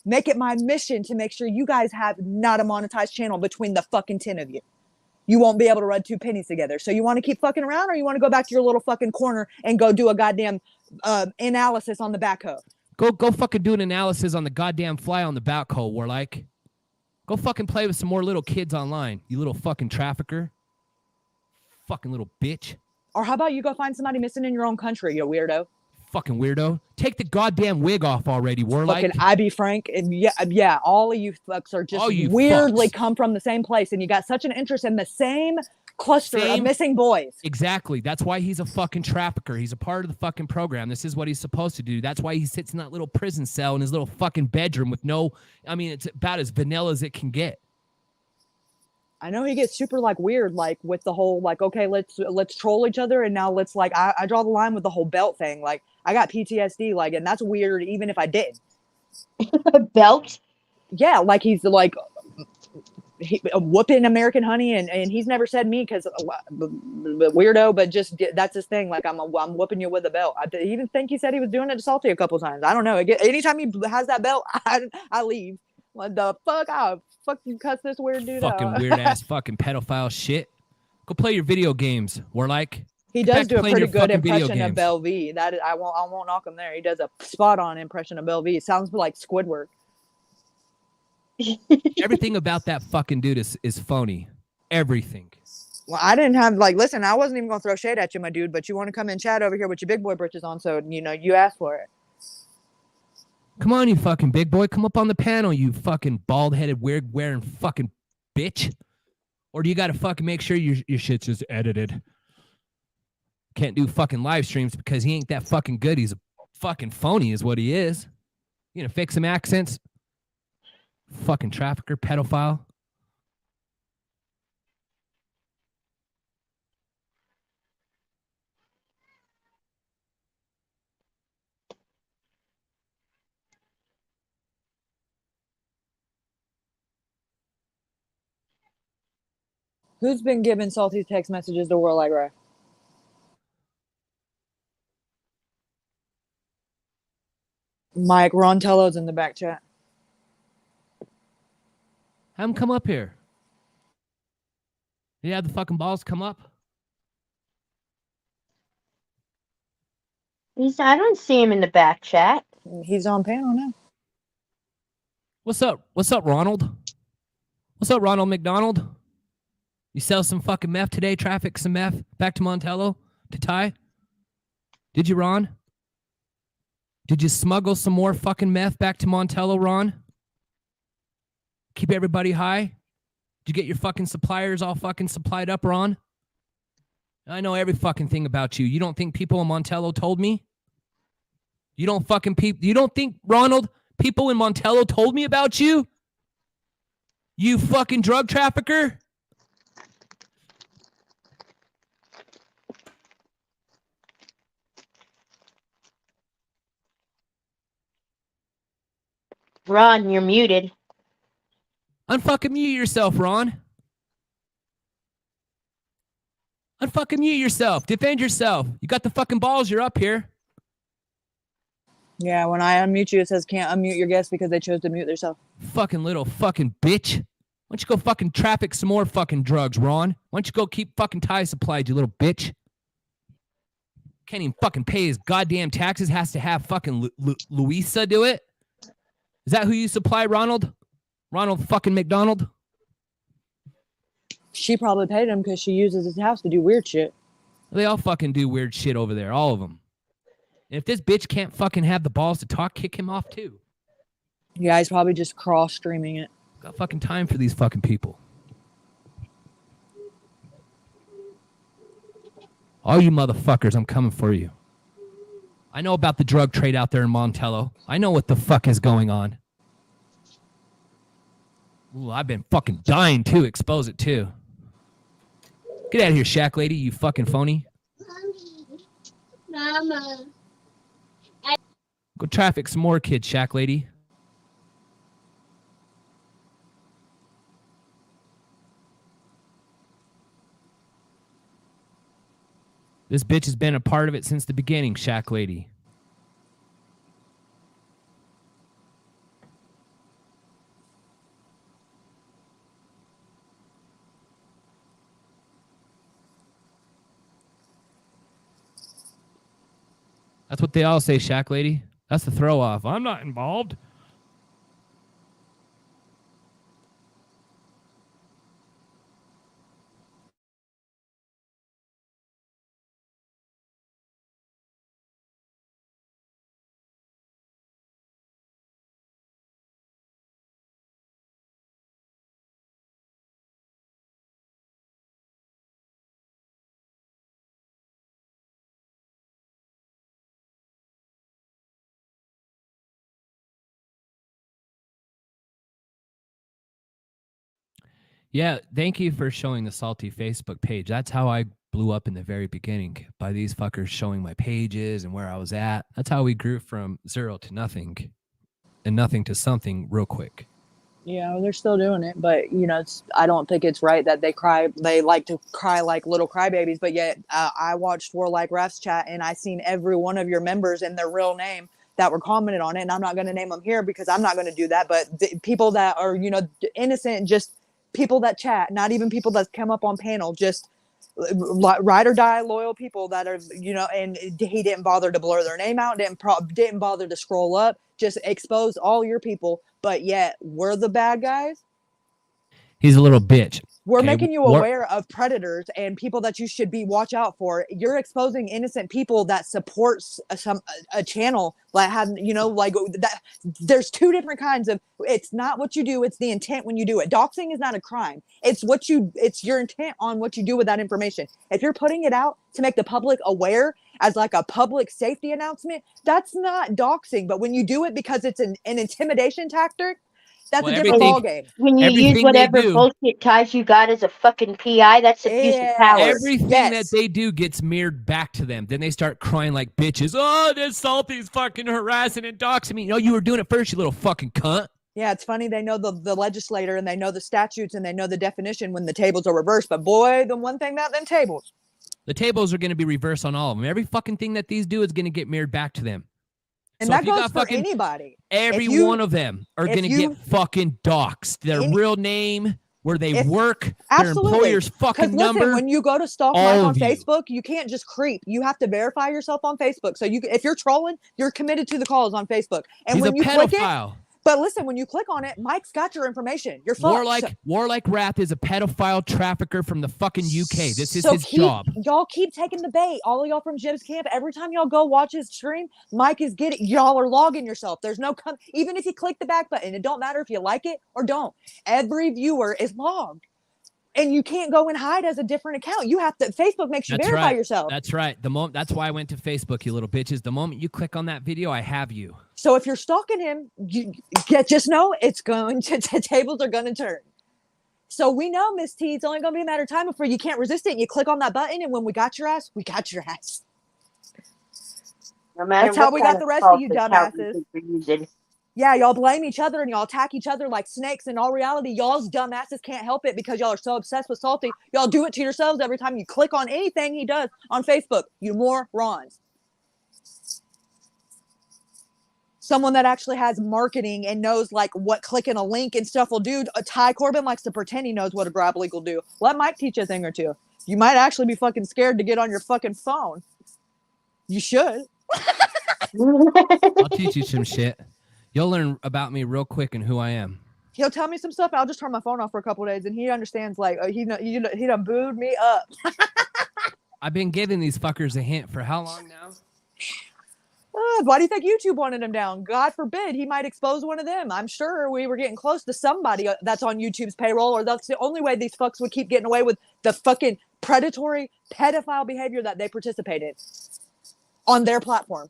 make it my mission to make sure you guys have not a monetized channel between the fucking 10 of you. You won't be able to rub two pennies together. So you want to keep fucking around, or you want to go back to your little fucking corner and go do a goddamn analysis on the backhoe? Go fucking do an analysis on the goddamn fly on the backhoe, Warlike. Go fucking play with some more little kids online, you little fucking trafficker. Fucking little bitch. Or how about you go find somebody missing in your own country, you weirdo? Fucking weirdo. Take the goddamn wig off already, Warlike. Fucking I be Frank, and yeah, all of you fucks are just weirdly come from the same place, and you got such an interest in the same cluster of missing boys. Exactly. That's why he's a fucking trafficker. He's a part of the fucking program. This is what he's supposed to do. That's why he sits in that little prison cell in his little fucking bedroom with it's about as vanilla as it can get. I know he gets super weird, with the whole okay, let's troll each other, and now let's I draw the line with the whole belt thing. Like I got PTSD, and that's weird even if I did. Belt? Yeah, he's whooping American Honey, and he's never said me because weirdo, but just that's his thing. I'm whooping you with a belt. I even think he said he was doing it to Salty a couple times. I don't know. Anytime he has that belt, I leave. What the fuck? I'll fucking cuss this weird dude out. Fucking weird ass fucking pedophile shit. Go play your video games, Warlike. He does do a pretty good impression of Bellevue. That is, I won't knock him there. He does a spot on impression of Bellevue. It sounds like Squidward. Everything about that fucking dude is phony. Everything. Well, I didn't have listen, I wasn't even gonna throw shade at you, my dude, but you want to come and chat over here with your big boy britches on, so you asked for it. Come on, you fucking big boy. Come up on the panel, you fucking bald-headed, weird-wearing fucking bitch. Or do you got to fucking make sure your shit's just edited? Can't do fucking live streams because he ain't that fucking good. He's a fucking phony is what he is. You gonna fix some accents? Fucking trafficker, pedophile. Who's been giving salty text messages to World Like Ray? Mike Rontello's in the back chat. Have him come up here. You have the fucking balls come up. I don't see him in the back chat. He's on panel now. What's up? What's up, Ronald? What's up, Ronald McDonald? You sell some fucking meth today? Traffic some meth back to Montello to Ty? Did you, Ron? Did you smuggle some more fucking meth back to Montello, Ron? Keep everybody high? Did you get your fucking suppliers all fucking supplied up, Ron? I know every fucking thing about you. You don't think people in Montello told me? You don't think, Ronald, people in Montello told me about you? You fucking drug trafficker? Ron, you're muted. Unfucking mute yourself, Ron. Unfucking mute yourself. Defend yourself. You got the fucking balls. You're up here. Yeah, when I unmute you, it says can't unmute your guest because they chose to mute themselves. Fucking little fucking bitch. Why don't you go fucking traffic some more fucking drugs, Ron? Why don't you go keep fucking Ty supplied, you little bitch? Can't even fucking pay his goddamn taxes. Has to have fucking Louisa do it. Is that who you supply, Ronald? Ronald fucking McDonald? She probably paid him because she uses his house to do weird shit. They all fucking do weird shit over there, all of them. And if this bitch can't fucking have the balls to talk, kick him off too. Yeah, he's probably just cross-streaming it. Got fucking time for these fucking people. All you motherfuckers, I'm coming for you. I know about the drug trade out there in Montello. I know what the fuck is going on. Ooh, I've been fucking dying to expose it too. Get out of here, Shack Lady, you fucking phony. Mama. Go traffic some more kids, Shack Lady. This bitch has been a part of it since the beginning, Shack Lady. That's what they all say, Shack Lady. That's the throw off. I'm not involved. Yeah, thank you for showing the Salty Facebook page. That's how I blew up in the very beginning, by these fuckers showing my pages and where I was at. That's how we grew from 0 to nothing and nothing to something real quick. Yeah, they're still doing it, but you know, I don't think it's right that they cry. They like to cry like little crybabies, but yet I watched War Like Ref's chat and I seen every one of your members and their real name that were commented on it, and I'm not going to name them here because I'm not going to do that. But the people that are, you know, innocent, just people that chat, not even people that come up on panel, just ride or die loyal people that are, you know, and he didn't bother to blur their name out, didn't bother to scroll up, just exposed all your people, but yet we're the bad guys. He's a little bitch. We're Okay, making you what- aware of predators and people that you should be watch out for. You're exposing innocent people that supports a channel that had, you know, like that. There's two different kinds of. It's not what you do; it's the intent when you do it. Doxing is not a crime. It's your intent on what you do with that information. If you're putting it out to make the public aware as like a public safety announcement, that's not doxing. But when you do it because it's an intimidation tactic, that's a different ballgame. When you use everything they whatever do- bullshit ties you got as a fucking PI, that's abuse of power. Everything that they do gets mirrored back to them. Then they start crying like bitches. Oh, this Salty's fucking harassing and doxing me. You know, you were doing it first, you little fucking cunt. Yeah, it's funny. They know the legislator and they know the statutes and they know the definition when the tables are reversed. But boy, the one thing about them tables. The tables are going to be reversed on all of them. Every fucking thing that these do is going to get mirrored back to them. And So that if you goes got for fucking anybody. Every If you- one of them are if going to you- get fucking doxed. Their real name, where they work, their Absolutely. employer's 'Cause fucking listen, number. when you go to stalk all Mike on of you. Facebook, you can't just creep. You have to verify yourself on Facebook. So if you're trolling, you're committed to the calls on Facebook. And He's when a you click it, pedophile. but listen, when you click on it, Mike's got your information. You're fucked. Warlike Wrath is a pedophile trafficker from the fucking UK. This is So his job. Y'all keep taking the bait. All of y'all from Jim's camp. Every time y'all go watch his stream, Mike is getting. Y'all are logging yourself. There's no even if you click the back button, it don't matter if you like it or don't. Every viewer is logged, and you can't go and hide as a different account. You have to. Facebook makes you That's verify right. yourself. That's right. That's why I went to Facebook, you little bitches. The moment you click on that video, I have you. So if you're stalking him, just know it's going to tables are going to turn. So we know, Miss T, it's only going to be a matter of time before you can't resist it. And you click on that button, and when we got your ass, we got your ass. No matter That's how what we kind got the of rest salt of you this house dumbasses. is using. Yeah, y'all blame each other and y'all attack each other like snakes. In all reality, y'all's dumbasses can't help it because y'all are so obsessed with Salty. Y'all do it to yourselves every time you click on anything he does on Facebook. You morons. Someone that actually has marketing and knows like what clicking a link and stuff will do. Ty Corbin likes to pretend he knows what a grab link will do. Let Mike teach you a thing or two. You might actually be fucking scared to get on your fucking phone. You should. I'll teach you some shit. You'll learn about me real quick and who I am. He'll tell me some stuff. I'll just turn my phone off for a couple of days, and he understands. Like he done booed me up. I've been giving these fuckers a hint for how long now? Why do you think YouTube wanted him down? God forbid he might expose one of them. I'm sure we were getting close to somebody that's on YouTube's payroll, or that's the only way these fucks would keep getting away with the fucking predatory pedophile behavior that they participated on their platform.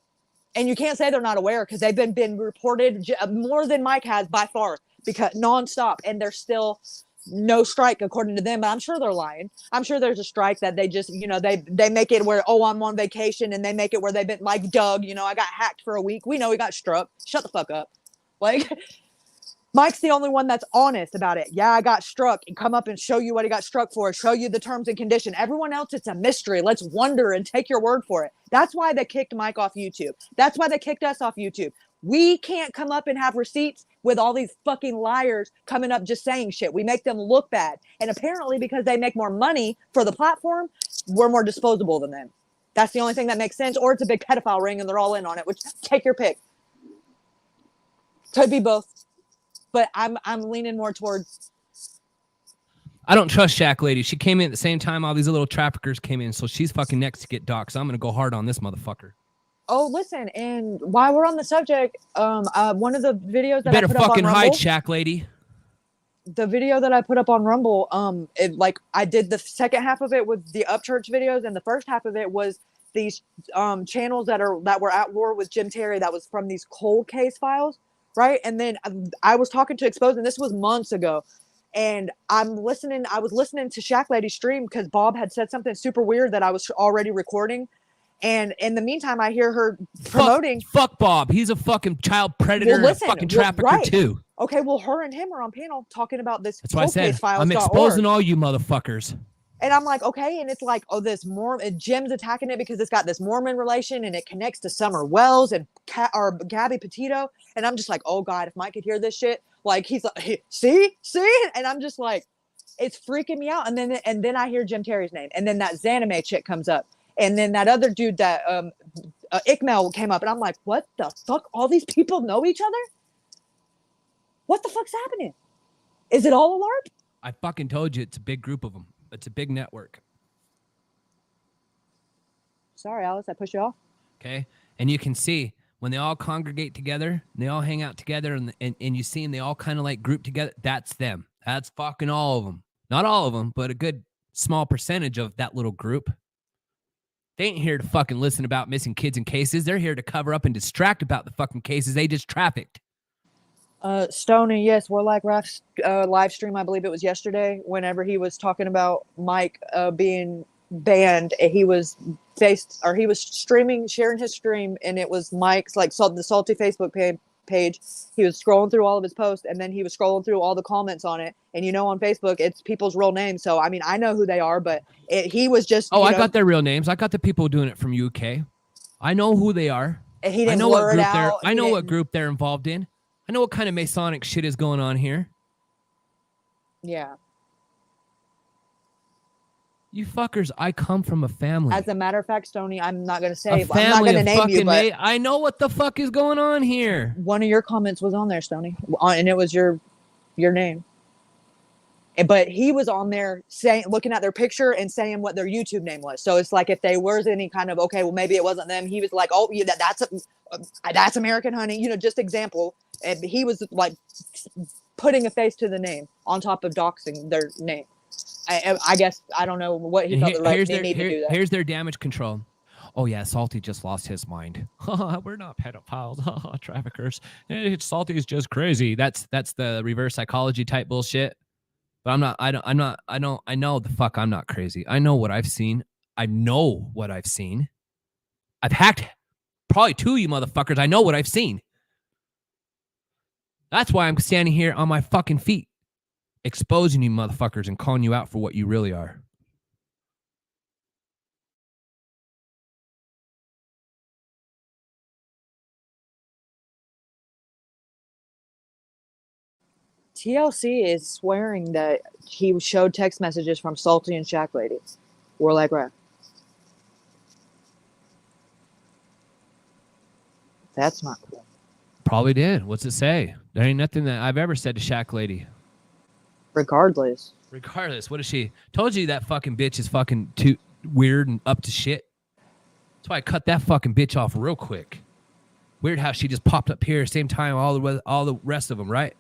And you can't say they're not aware because they've been reported more than Mike has by far, because nonstop, and there's still no strike according to them. But I'm sure they're lying. I'm sure there's a strike that they just, they make it where, oh, I'm on vacation, and they make it where they've been like Doug, I got hacked for a week. We know he got struck. Shut the fuck up. Like, Mike's the only one that's honest about it. Yeah, I got struck, and come up and show you what he got struck for, show you the terms and condition. Everyone else, it's a mystery. Let's wonder and take your word for it. That's why they kicked Mike off YouTube. That's why they kicked us off YouTube. We can't come up and have receipts with all these fucking liars coming up just saying shit. We make them look bad. And apparently because they make more money for the platform, we're more disposable than them. That's the only thing that makes sense. Or it's a big pedophile ring and they're all in on it, which take your pick. Could be both. But I'm leaning more towards. I don't trust Shack Lady. She came in at the same time all these little traffickers came in, so she's fucking next to get doxxed. So I'm gonna go hard on this motherfucker. Oh, listen, and while we're on the subject, one of the videos You that better I put up on fucking Rumble, hide, Shack Lady. the video that I put up on Rumble, I did the second half of it with the Upchurch videos, and the first half of it was these channels that were at war with Jim Terry. That was from these cold case files, right? And then I was talking to Expose, and this was months ago. And I was listening to Shack Lady stream because Bob had said something super weird that I was already recording. And in the meantime, I hear her promoting. Fuck Bob. He's a fucking child predator and a fucking trafficker too. Okay, well, her and him are on panel talking about this. That's why I said I'm exposing all you motherfuckers. And I'm like, okay, and it's like, oh, this Mormon, Jim's attacking it because it's got this Mormon relation and it connects to Summer Wells and Gabby Petito. And I'm just like, oh God, if Mike could hear this shit, like he's like, see, and I'm just like, it's freaking me out. And then I hear Jim Terry's name, and then that Zanime chick comes up, and then that other dude that Ikmel came up, and I'm like, what the fuck? All these people know each other? What the fuck's happening? Is it all a LARP? I fucking told you it's a big group of them. It's a big network. Sorry, Alice, I pushed you off. Okay. And you can see when they all congregate together, they all hang out together, and you see them, they all kind of like group together. That's them. That's fucking all of them. Not all of them, but a good small percentage of that little group. They ain't here to fucking listen about missing kids and cases. They're here to cover up and distract about the fucking cases they just trafficked. Stoney, yes, we're like live stream. I believe it was yesterday. Whenever he was talking about Mike being banned, he was streaming, sharing his stream, and it was Mike's the Salty Facebook page. He was scrolling through all of his posts, and then he was scrolling through all the comments on it. And on Facebook, it's people's real names. So I mean, I know who they are, but he was just. Oh, I got their real names. I got the people doing it from UK. I know who they are. And he didn't I know blur what it group out. I know what group they're involved in. I know what kind of Masonic shit is going on here. Yeah. You fuckers, I come from a family. As a matter of fact, Stoney, I'm not gonna say. A I'm not family gonna of name you, fucking but I know what the fuck is going on here. one of your comments was on there, Stoney, and it was your name. But he was on there looking at their picture and saying what their YouTube name was. So it's like if they was any kind of okay, well maybe it wasn't them. He was like, oh, yeah, that's American Honey, just example. And he was like putting a face to the name on top of doxing their name. I guess I don't know what he felt right. They need to do that. Here's their damage control. Oh yeah, Salty just lost his mind. We're not pedophiles, traffickers. Salty is just crazy. That's the reverse psychology type bullshit. But I'm not. I know the fuck. I'm not crazy. I know what I've seen. I know what I've seen. I've hacked probably 2 of you motherfuckers. I know what I've seen. That's why I'm standing here on my fucking feet, exposing you motherfuckers and calling you out for what you really are. TLC is swearing that he showed text messages from Salty and Shack Lady. We're like, right. That's not cool. Probably did. What's it say? There ain't nothing that I've ever said to Shack Lady. Regardless, what is she? Told you that fucking bitch is fucking too weird and up to shit. That's why I cut that fucking bitch off real quick. Weird how she just popped up here same time all the rest of them, right?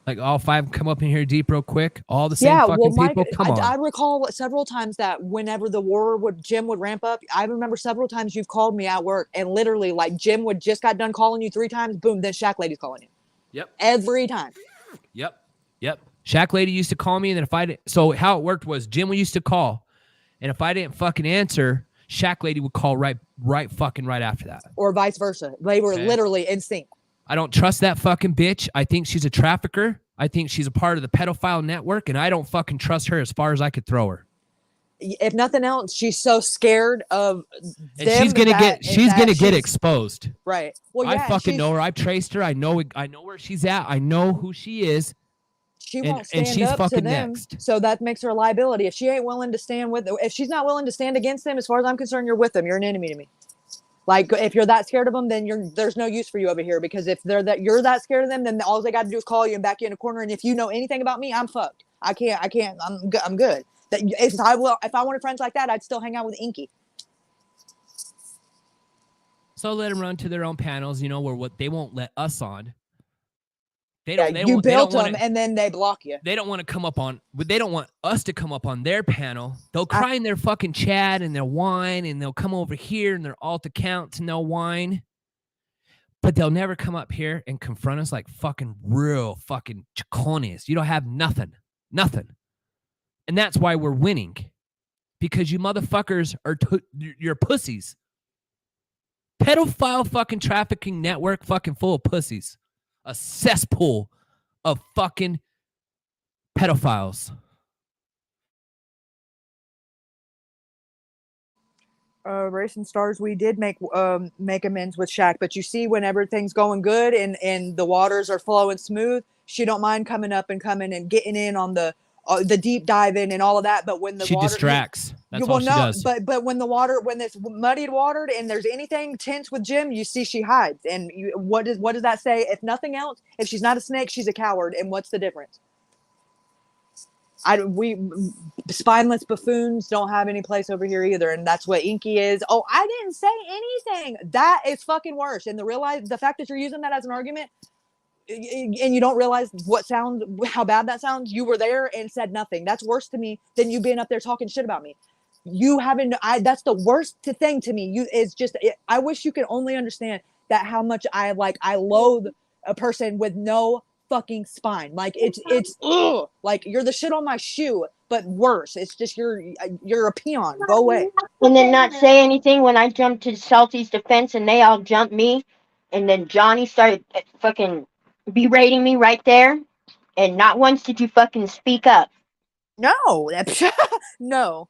Like all 5 come up in here deep real quick. All the same fucking people. Come on. I recall several times that whenever the war Jim would ramp up, I remember several times you've called me at work and literally like Jim would just got done calling you 3 times. Boom, then Shack Lady's calling you. Yep. Every time. Yep. Shack Lady used to call me, and then if I didn't, so how it worked was Jim used to call, and if I didn't fucking answer, Shack Lady would call right after that. Or vice versa. They were literally in sync. I don't trust that fucking bitch. I think she's a trafficker. I think she's a part of the pedophile network, and I don't fucking trust her as far as I could throw her. If nothing else, she's so scared of and she's gonna get exposed. Right. Well, yeah, I fucking know her. I've traced her. I know where she's at. I know who she is. She won't stand up to them. Next. So that makes her a liability. If she ain't willing to stand if she's not willing to stand against them, as far as I'm concerned, you're with them. You're an enemy to me. Like if you're that scared of them, then there's no use for you over here, because if you're that scared of them, then all they got to do is call you and back you in a corner. And if you know anything about me, I'm fucked. I can't. I'm good. That if I wanted friends like that, I'd still hang out with Inky. So let them run to their own panels, where what they won't let us on. You built them and then they block you. They don't want to come up on, they don't want us to come up on their panel. They'll cry in their fucking chat and they'll whine, and they'll come over here and their alt accounts and they'll whine. But they'll never come up here and confront us like fucking real fucking chacones. You don't have nothing. And that's why we're winning. Because you motherfuckers are you're pussies. Pedophile fucking trafficking network fucking full of pussies. A cesspool of fucking pedophiles. Racing Stars, we did make amends with Shaq, but you see, when everything's going good and the waters are flowing smooth, she don't mind coming and getting in on the deep diving and all of that. But when the she water distracts, that's all she does. But when it's muddied watered and there's anything tense with Jim, you see she hides. And what does that say? If nothing else, if she's not a snake, she's a coward. And what's the difference? We spineless buffoons don't have any place over here either, and that's what Inky is. Oh, I didn't say anything. That is fucking worse. And the fact that you're using that as an argument, and you don't realize how bad that sounds. You were there and said nothing. That's worse to me than you being up there talking shit about me. You haven't. That's the worst thing to me. I wish you could only understand that how much I loathe a person with no fucking spine. Like it's ugh. Like you're the shit on my shoe, but worse. It's just you're a peon. Go away. And then not say anything when I jumped to Salty's defense and they all jumped me. And then Johnny started fucking berating me right there. And not once did you fucking speak up. No. No.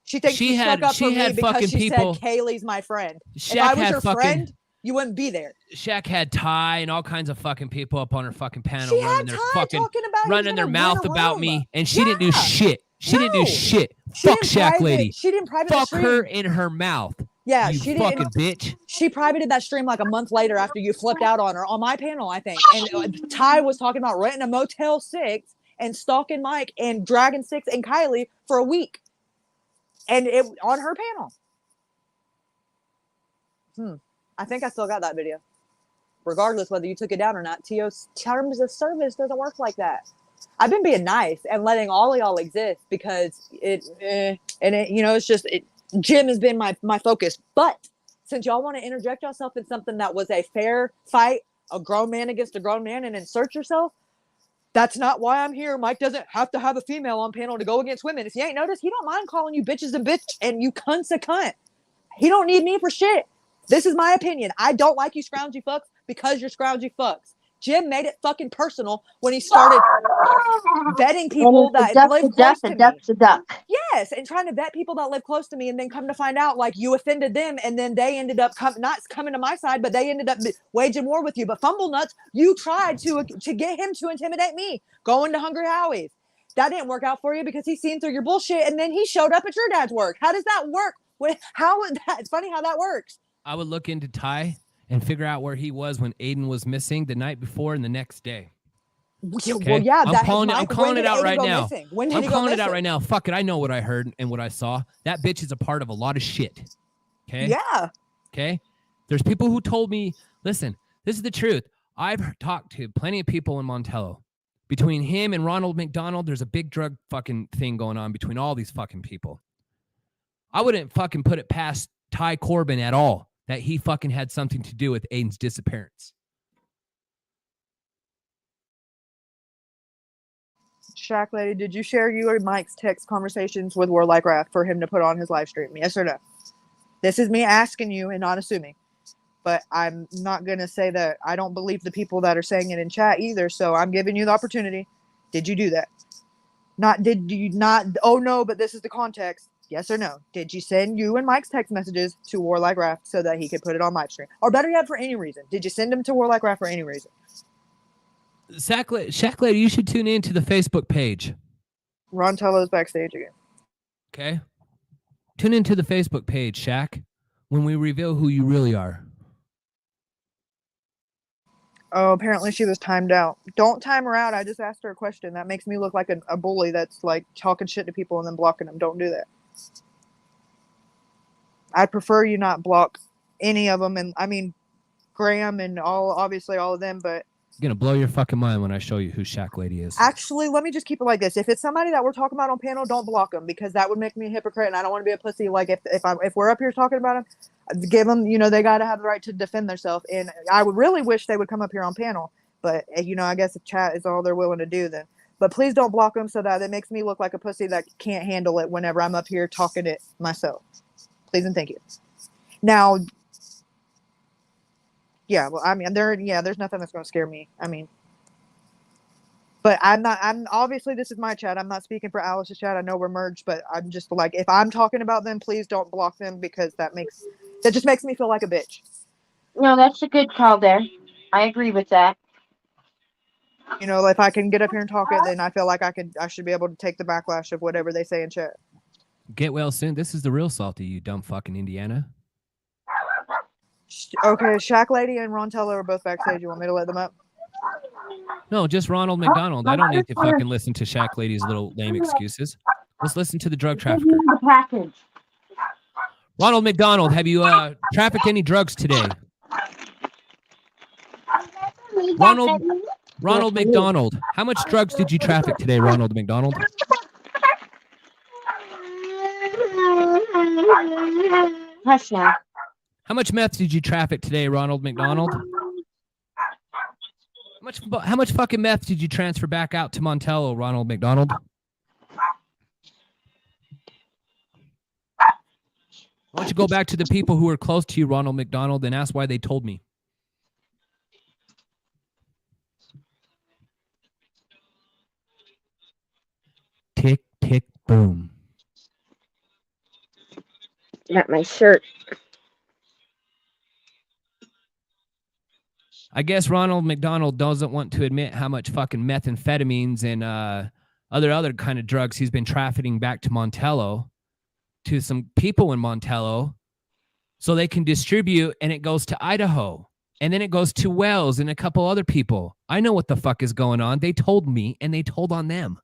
She thinks she stuck up for me because she said Kaylee's my friend. If I was your friend, you wouldn't be there. Shaq had Ty and all kinds of fucking people up on her fucking panel She had Ty talking about running their mouth about me, and she didn't do shit. She didn't do shit. Fuck Shaq lady. She didn't private Fuck the stream. her in her mouth. Yeah, you she fucking didn't. bitch. She privated that stream like a month later after you flipped out on her on my panel, I think. And Ty was talking about renting a Motel 6 and stalking Mike and Dragon 6 and Kylie for a week. And it on her panel. I think I still got that video. Regardless whether you took it down or not, TO's terms of service doesn't work like that. I've been being nice and letting all of y'all exist because it's just Jim has been my focus. But since y'all want to interject yourself in something that was a fair fight, a grown man against a grown man, and insert yourself, that's not why I'm here. Mike doesn't have to have a female on panel to go against women. If you ain't noticed, he don't mind calling you bitches and bitch and you cunts a cunt. He don't need me for shit. This is my opinion. I don't like you scroungy fucks because you're scroungy fucks. Jim made it fucking personal when he started vetting people that live close to me. Yes, and trying to vet people that live close to me, and then come to find out like you offended them, and then they ended up not coming to my side, but they ended up waging war with you. But Fumble Nuts, you tried to get him to intimidate me, going to Hungry Howie's. That didn't work out for you because he seen through your bullshit, and then he showed up at your dad's work. How does that work? How would that? It's funny how that works. I would look into Ty and figure out where he was when Aiden was missing the night before and the next day. Okay? Well, yeah, I'm calling it out right now. When did I'm he go calling it missing? out right now. Fuck it. I know what I heard and what I saw. That bitch is a part of a lot of shit. Okay? Yeah. Okay? There's people who told me, listen, this is the truth. I've talked to plenty of people in Montello. Between him and Ronald McDonald, there's a big drug fucking thing going on between all these fucking people. I wouldn't fucking put it past Ty Corbin at all that he fucking had something to do with Aiden's disappearance. Shaq lady, did you share you or Mike's text conversations with Warlike Wrath for him to put on his live stream? Yes or no? This is me asking you and not assuming. But I'm not going to say that I don't believe the people that are saying it in chat either. So I'm giving you the opportunity. Did you do that? Did you not? Oh no, but this is the context. Yes or no? Did you send you and Mike's text messages to Warlike Wrath so that he could put it on live stream? Or better yet, for any reason. Did you send them to Warlike Wrath for any reason? Shaq lady, you should tune in to the Facebook page. Ron Tello's backstage again. Okay? Tune into the Facebook page, Shaq, when we reveal who you really are. Oh, apparently she was timed out. Don't time her out. I just asked her a question. That makes me look like a bully that's like talking shit to people and then blocking them. Don't do that. I'd prefer you not block any of them. And I mean, Graham and obviously all of them, but You're going to blow your fucking mind when I show you who Shaq lady is. actually, let me just keep it like this. If it's somebody that we're talking about on panel, don't block them because that would make me a hypocrite and I don't want to be a pussy. Like if we're up here talking about them, give them, they got to have the right to defend themselves. And I would really wish they would come up here on panel, but I guess if chat is all they're willing to do, then. But please don't block them so that it makes me look like a pussy that can't handle it whenever I'm up here talking it myself. Please and thank you. Now, yeah, well, I mean, there's nothing that's going to scare me. I mean, but I'm obviously this is my chat. I'm not speaking for Alice's chat. I know we're merged, but I'm just like, if I'm talking about them, please don't block them because that just makes me feel like a bitch. No, that's a good call there. I agree with that. If I can get up here and talk it, then I feel like I should be able to take the backlash of whatever they say in chat. Get well soon. This is the real Salty, you dumb fucking Indiana. Okay, Shaq Lady and Ron Teller are both backstage. You want me to let them up? No, just Ronald McDonald. I don't need to fucking listen to Shack Lady's little lame excuses. Let's listen to the drug trafficker. The package. Ronald McDonald, have you trafficked any drugs today? Ronald McDonald, how much drugs did you traffic today, Ronald McDonald? Hush now. How much meth did you traffic today, Ronald McDonald? How much fucking meth did you transfer back out to Montello, Ronald McDonald? Why don't you go back to the people who are close to you, Ronald McDonald, and ask why they told me? Tick, tick, boom. Got my shirt. I guess Ronald McDonald doesn't want to admit how much fucking methamphetamines and other kind of drugs he's been trafficking back to Montello, to some people in Montello, so they can distribute, and it goes to Idaho, and then it goes to Wells and a couple other people. I know what the fuck is going on. They told me, and they told on them.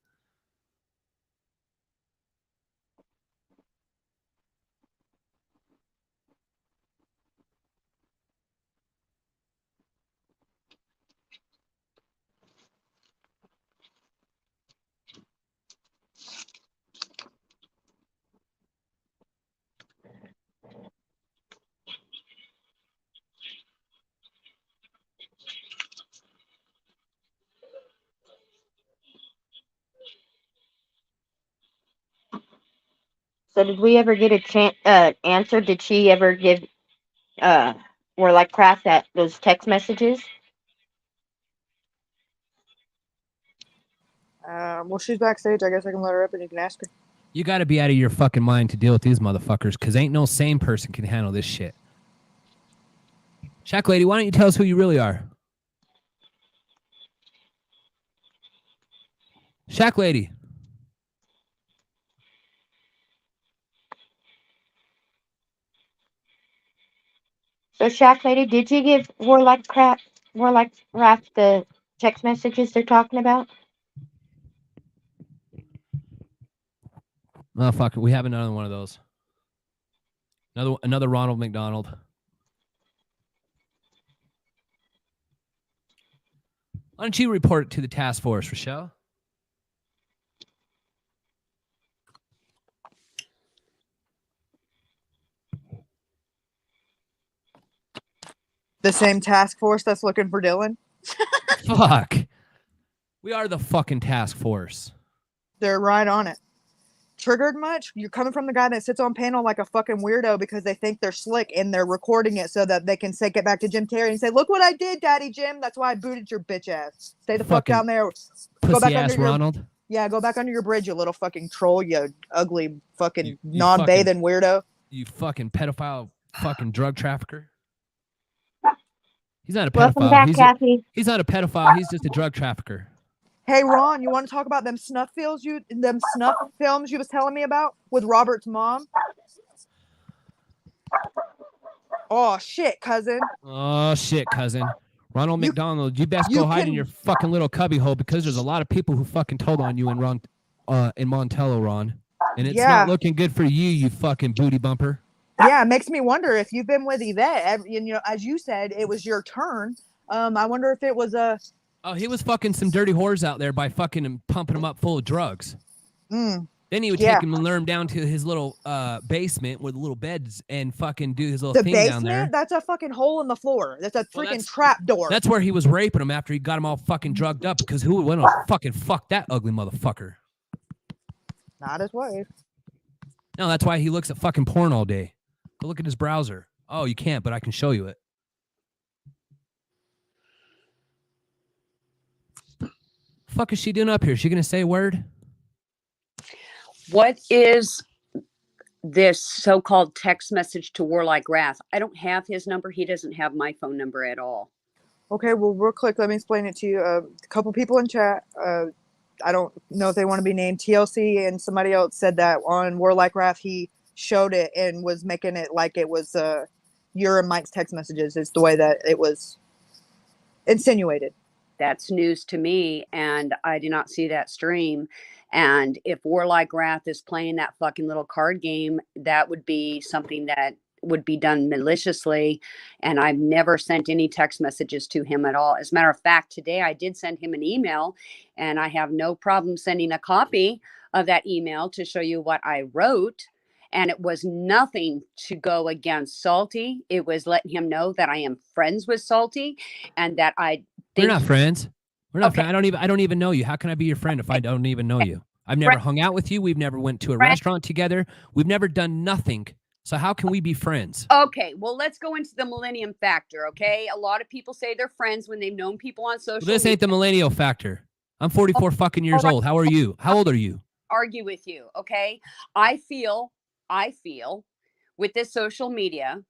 So did we ever get a answer? Did she ever give or like craft that those text messages? Well, she's backstage. I guess I can let her up and you can ask her. You got to be out of your fucking mind to deal with these motherfuckers, because ain't no sane person can handle this shit. Shack Lady, why don't you tell us who you really are? Shack Lady. So Shack Lady, did you give Warlock Raft the text messages they're talking about? Oh, fuck it. We have another one of those. Another Ronald McDonald. Why don't you report it to the task force, Rochelle? The same task force that's looking for Dylan? Fuck. We are the fucking task force. They're right on it. Triggered much? You're coming from the guy that sits on panel like a fucking weirdo because they think they're slick and they're recording it so that they can take it back to Jim Terry and say, "Look what I did, Daddy Jim. That's why I booted your bitch ass. Stay the fuck down there. Go back under your Ronald. Yeah, go back under your bridge, you little fucking troll, you ugly fucking non-bathing weirdo. You fucking pedophile fucking drug trafficker. He's not a Welcome pedophile. back, Kathy. He's not a pedophile. He's just a drug trafficker. Hey Ron, you want to talk about them snuff films you was telling me about with Robert's mom? Oh shit, cousin. Oh shit, cousin. Ronald McDonald, you best go hide in your fucking little cubbyhole, because there's a lot of people who fucking told on you in Montello, Ron. And it's not looking good for you, you fucking booty bumper. Yeah, it makes me wonder if you've been with Yvette. You know, as you said, it was your turn. I wonder if it was a. Oh, he was fucking some dirty whores out there by fucking and pumping them up full of drugs. Then he would take him and lure him down to his little basement with little beds and fucking do his little thing down there. That's a fucking hole in the floor. That's a freaking trap door. That's where he was raping them after he got them all fucking drugged up, because who would want to fucking fuck that ugly motherfucker? Not his wife. No, that's why he looks at fucking porn all day. Go look at his browser. Oh, you can't, but I can show you it. Fuck is she doing up here? Is she gonna say a word? What is this so-called text message to Warlike Wrath? I don't have his number. He doesn't have my phone number at all. Okay, well, real quick, let me explain it to you. A couple people in chat, I don't know if they want to be named. TLC and somebody else said that on Warlike Wrath, he showed it and was making it like it was your and Mike's text messages. Is the way that it was insinuated. That's news to me, and I did not see that stream. And if Warlike Wrath is playing that fucking little card game, that would be something that would be done maliciously. And I've never sent any text messages to him at all. As a matter of fact, today I did send him an email, and I have no problem sending a copy of that email to show you what I wrote. And it was nothing to go against Salty. It was letting him know that I am friends with Salty and that I We're think not friends. We're not Okay. friends. I don't even know you. How can I be your friend if I don't even know you? I've never hung out with you. We've never went to a restaurant together. We've never done nothing. So how can we be friends? Okay, well, let's go into the millennium factor, okay? A lot of people say they're friends when they've known people on social Well, this ain't the millennial factor. I'm 44 fucking years All right. old. How are you? How old are you? Argue with you, okay? I feel with this social media,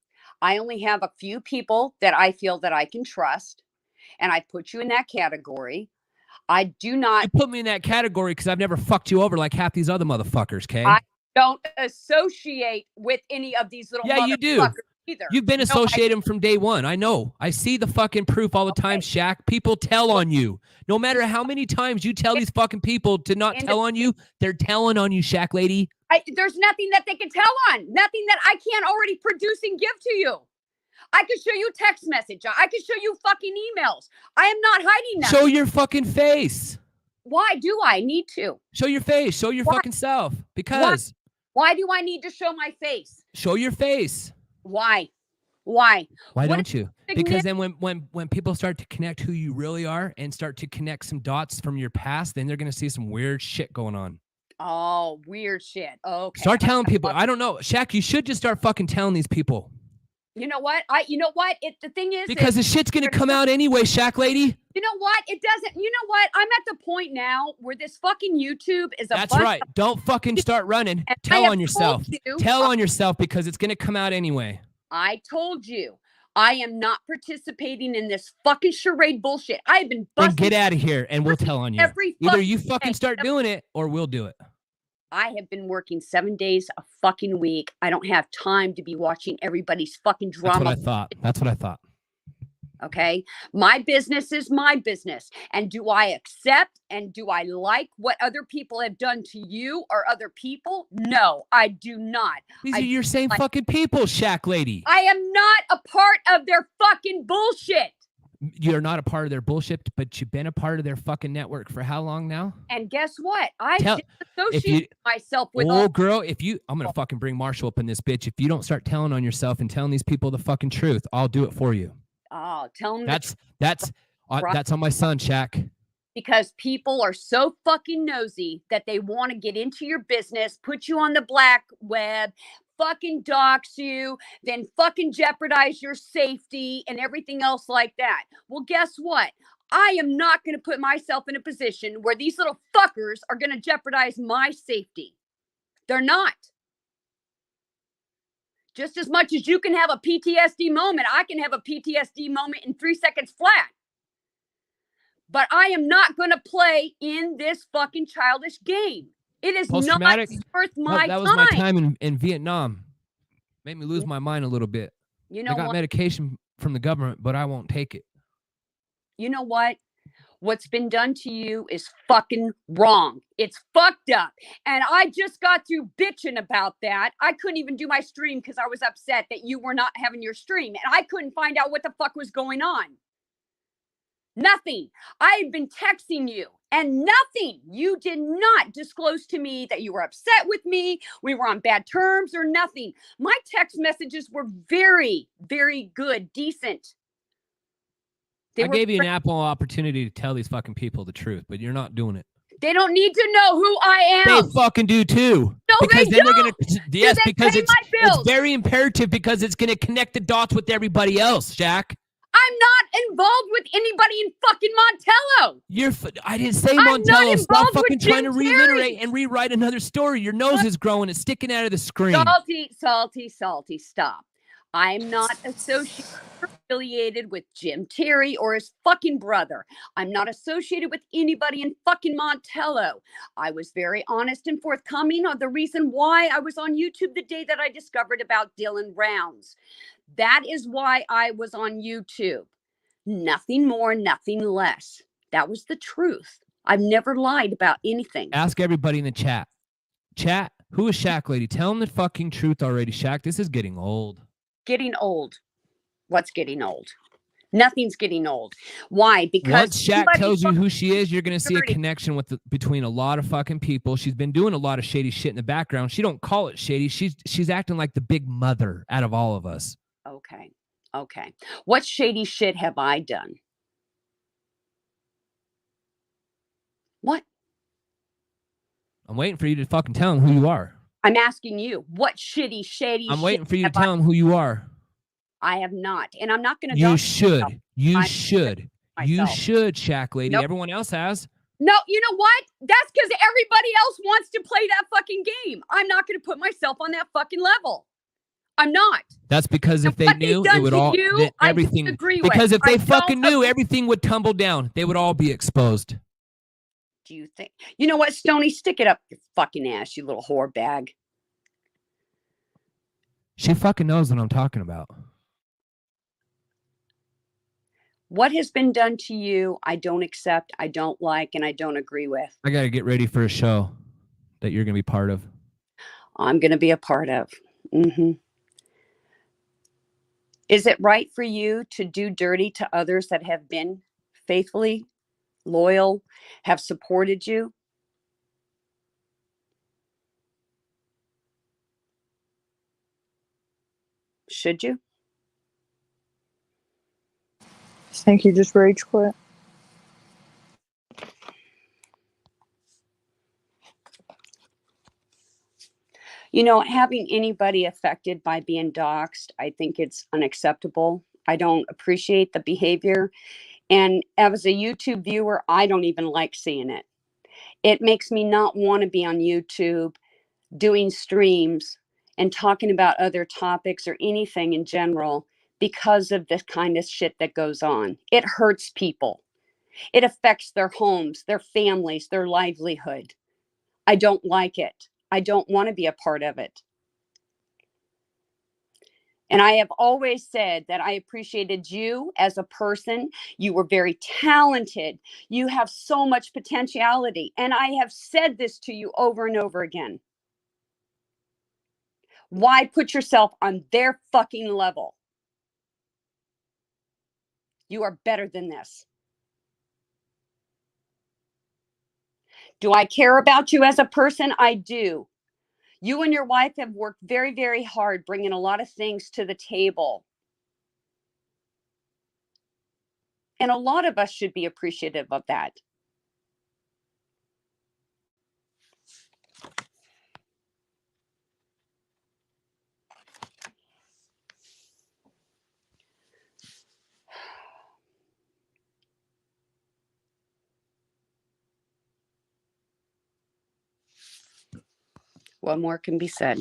I only have a few people that I feel that I can trust, and I put you in that category. I do not. You put me in that category because I've never fucked you over like half these other motherfuckers, okay? I don't associate with any of these little Yeah, you do. motherfuckers either. You've been No, associating from day one. I know. I see the fucking proof all the time, Shaq. People tell on you. No matter how many times you tell these fucking people to not tell on you, they're telling on you, Shaq lady. There's nothing that they can tell on. Nothing that I can't already produce and give to you. I can show you text message. I can show you fucking emails. I am not hiding them. Show your fucking face. Why do I need to? Show your face. Show your fucking self. Because. Why do I need to show my face? Show your face. Why? Why? Why don't you? Because then when people start to connect who you really are and start to connect some dots from your past, then they're going to see some weird shit going on. Oh, weird shit. Okay. Start telling people. I don't know. Shaq, you should just start fucking telling these people. You know what? The thing is, Because the shit's going to come out anyway, Shaq lady. You know what? It doesn't. You know what? I'm at the point now where this fucking YouTube is a That's right. Don't fucking start running. Tell on yourself. Tell on yourself because it's going to come out anyway. I told you. I am not participating in this fucking charade bullshit. I have been Then busting. get out of here and we'll tell on you. Either you fucking day. start doing it or we'll do it. I have been working 7 days a fucking week. I don't have time to be watching everybody's fucking drama. That's what I thought. Okay. My business is my business. And do I accept and do I like what other people have done to you or other people? No, I do not. These are your same fucking people, Shaq lady. I am not a part of their fucking bullshit. You're not a part of their bullshit, but you've been a part of their fucking network for how long now? And guess what? I Tell- disassociate myself with Oh, all. girl, I'm going to fucking bring Marshall up in this bitch. If you don't start telling on yourself and telling these people the fucking truth, I'll do it for you. Oh, tell them That's on my son, Shaq. because people are so fucking nosy that they want to get into your business, put you on the black web, fucking dox you, then fucking jeopardize your safety and everything else like that. Well, guess what? I am not going to put myself in a position where these little fuckers are going to jeopardize my safety. They're not. Just as much as you can have a PTSD moment, I can have a PTSD moment in 3 seconds flat. But I am not going to play in this fucking childish game. It is not Post-traumatic? worth my That was time. my time in Vietnam. Made me lose my mind a little bit. You know I got what? medication from the government, but I won't take it. You know what? What's been done to you is fucking wrong. It's fucked up. And I just got through bitching about that. I couldn't even do my stream because I was upset that you were not having your stream. And I couldn't find out what the fuck was going on. Nothing. I had been texting you and nothing. You did not disclose to me that you were upset with me. We were on bad terms or nothing. My text messages were very, very good, decent. I gave you an ample opportunity to tell these fucking people the truth, but you're not doing it. They don't need to know who I am. They fucking do too. No, because they then don't. they're gonna yes, they because pay it's my bills? very imperative because it's gonna connect the dots with everybody else, Jack. I'm not involved with anybody in fucking Montello. I didn't say I'm not Montello. Stop involved with fucking trying to Jim reiterate Carrey. and rewrite another story. Your nose is growing. It's sticking out of the screen. Salty, stop. I'm not associated or affiliated with Jim Terry or his fucking brother. I'm not associated with anybody in fucking Montello. I was very honest and forthcoming on the reason why I was on YouTube the day that I discovered about Dylan Rounds. That is why I was on YouTube. Nothing more, nothing less. That was the truth. I've never lied about anything. Ask everybody in the chat. Chat, who is Shaq Lady? Tell them the fucking truth already, Shaq. This is getting old. Getting old. What's getting old? Nothing's getting old. Why? Because once Shaq somebody tells you who she is, you're going to see a dirty. connection between a lot of fucking people. She's been doing a lot of shady shit in the background. She don't call it shady. She's acting like the big mother out of all of us. Okay. Okay. What shady shit have I done? What? I'm waiting for you to fucking tell them who you are. I'm asking you, what shady shit I'm waiting for you to tell them who you are. I have not. And I'm not going to You should. You should. You myself. should, Shaq Lady. Nope. Everyone else has. No, you know what? That's because everybody else wants to play that fucking game. I'm not going to put myself on that fucking level. I'm not. That's because if they knew, it would all everything. Because if they fucking knew, everything would tumble down. They would all be exposed. Do you think? You know what, Stoney? Stick it up your fucking ass, you little whore bag. She fucking knows what I'm talking about. What has been done to you, I don't accept, I don't like, and I don't agree with. I got to get ready for a show that you're going to be part of. I'm going to be a part of. Mm-hmm. Is it right for you to do dirty to others that have been faithfully loyal, have supported you? Should you? Think you just rage quit? You know, having anybody affected by being doxxed, I think it's unacceptable. I don't appreciate the behavior. And as a YouTube viewer, I don't even like seeing it. It makes me not want to be on YouTube doing streams and talking about other topics or anything in general because of this kind of shit that goes on. It hurts people. It affects their homes, their families, their livelihood. I don't like it. I don't want to be a part of it. And I have always said that I appreciated you as a person. You were very talented. You have so much potentiality. And I have said this to you over and over again. Why put yourself on their fucking level? You are better than this. Do I care about you as a person? I do. You and your wife have worked very, very hard, bringing a lot of things to the table. And a lot of us should be appreciative of that. What more can be said?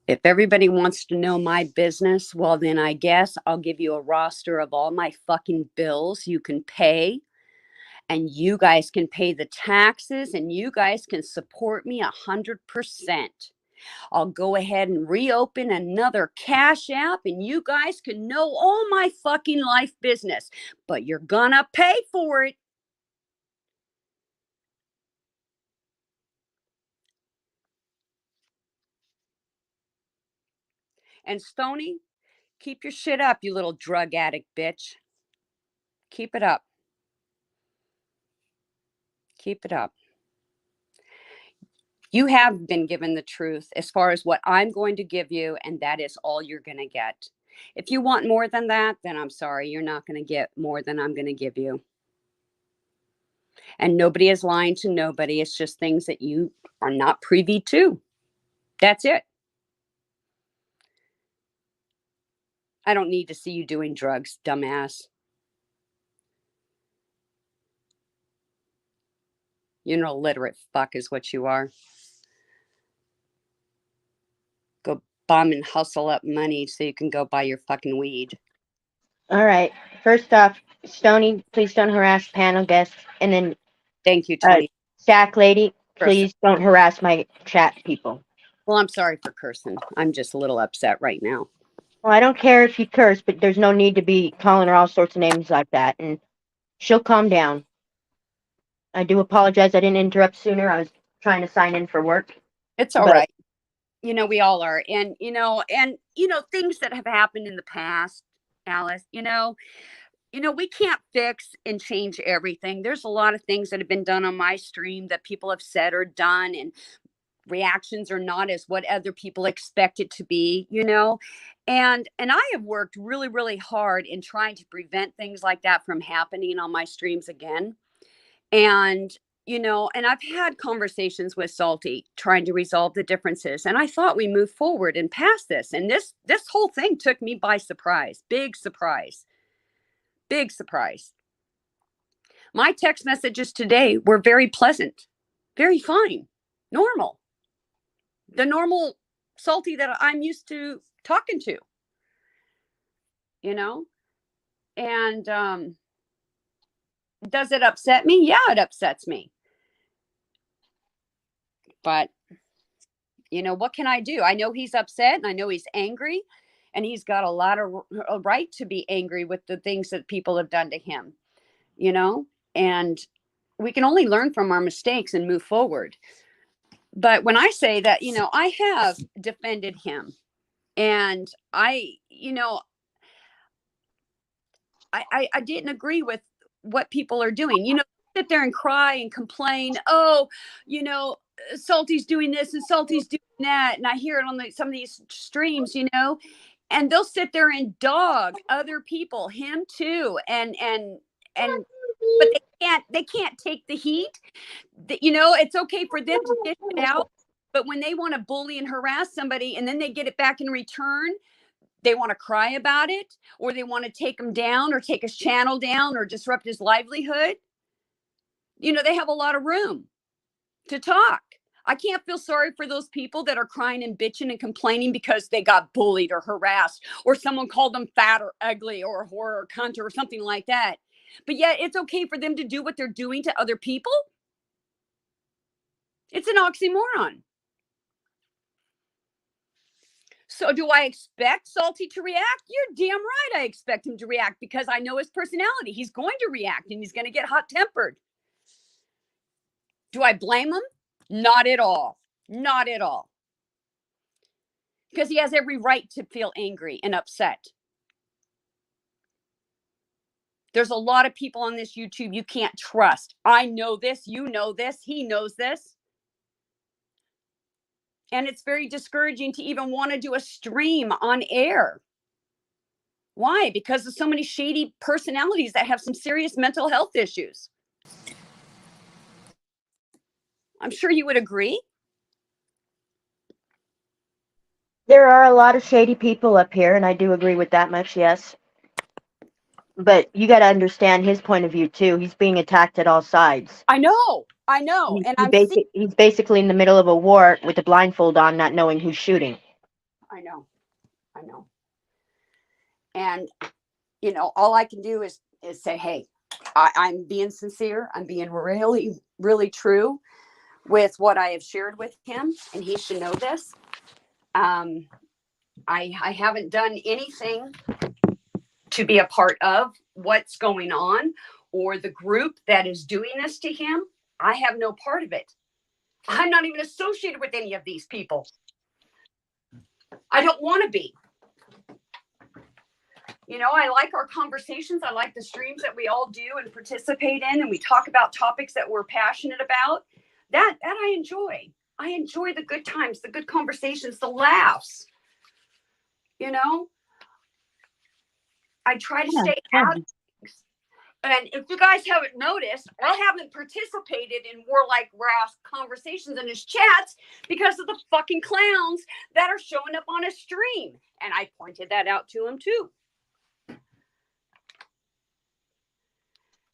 If everybody wants to know my business, well, then I guess I'll give you a roster of all my fucking bills you can pay. And you guys can pay the taxes and you guys can support me 100%. I'll go ahead and reopen another Cash App and you guys can know all my fucking life business. But you're gonna pay for it. And Stoney, keep your shit up, you little drug addict bitch. Keep it up. Keep it up. You have been given the truth as far as what I'm going to give you, and that is all you're going to get. If you want more than that, then I'm sorry, you're not going to get more than I'm going to give you. And nobody is lying to nobody. It's just things that you are not privy to. That's it. I don't need to see you doing drugs, dumbass. You're an illiterate fuck is what you are. Go bum and hustle up money so you can go buy your fucking weed. All right. First off, Stoney, please don't harass panel guests. And then, thank you, Tony. Shaq Lady, please don't harass my chat people. Well, I'm sorry for cursing. I'm just a little upset right now. Well, I don't care if you curse, but there's no need to be calling her all sorts of names like that. And She'll calm down. I do apologize. I didn't interrupt sooner. I was trying to sign in for work. It's all But right. You know, we all are. And, things that have happened in the past, Alice, we can't fix and change everything. There's a lot of things that have been done on my stream that people have said or done, and reactions are not as what other people expect it to be, and I have worked really, really hard in trying to prevent things like that from happening on my streams again. And and I've had conversations with Salty trying to resolve the differences, and I thought we moved forward and past this, and this whole thing took me by surprise. Big surprise. Big surprise. My text messages today were very pleasant, very fine, normal. The normal Salty that I'm used to talking to, and does it upset me? Yeah, it upsets me. But, what can I do? I know he's upset, and I know he's angry, and he's got a lot of a right to be angry with the things that people have done to him, and we can only learn from our mistakes and move forward. But when I say that, I have defended him, and I didn't agree with what people are doing. Sit there and cry and complain. Oh, Salty's doing this and Salty's doing that, and I hear it on some of these streams. And they'll sit there and dog other people, him too, and but they can't take the heat. It's okay for them to dish it out, but when they want to bully and harass somebody and then they get it back in return, they want to cry about it, or they want to take him down or take his channel down or disrupt his livelihood. They have a lot of room to talk. I can't feel sorry for those people that are crying and bitching and complaining because they got bullied or harassed, or someone called them fat or ugly or a whore or cunt or something like that. But yet it's okay for them to do what they're doing to other people. It's an oxymoron. So do I expect Salty to react? You're damn right I expect him to react, because I know his personality. He's going to react and he's going to get hot-tempered. Do I blame him? Not at all. Not at all. Because he has every right to feel angry and upset. There's a lot of people on this YouTube you can't trust. I know this. You know this. He knows this. And it's very discouraging to even want to do a stream on air. Why? Because of so many shady personalities that have some serious mental health issues. I'm sure you would agree. there are a lot of shady people up here, and I do agree with that much, yes. But you got to understand his point of view too. He's being attacked at all sides. I know. And He's basically in the middle of a war with a blindfold on, not knowing who's shooting. I know. And, all I can do is say, hey, I'm being sincere. I'm being really, really true with what I have shared with him, and he should know this. I haven't done anything to be a part of what's going on or the group that is doing this to him. I have no part of it. I'm not even associated with any of these people. I don't want to be. I like our conversations. I like the streams that we all do and participate in, and we talk about topics that we're passionate about. That I enjoy. I enjoy the good times, the good conversations, the laughs. I try to stay out of things. And if you guys haven't noticed, I haven't participated in warlike wrath conversations in his chats because of the fucking clowns that are showing up on his stream. And I pointed that out to him too.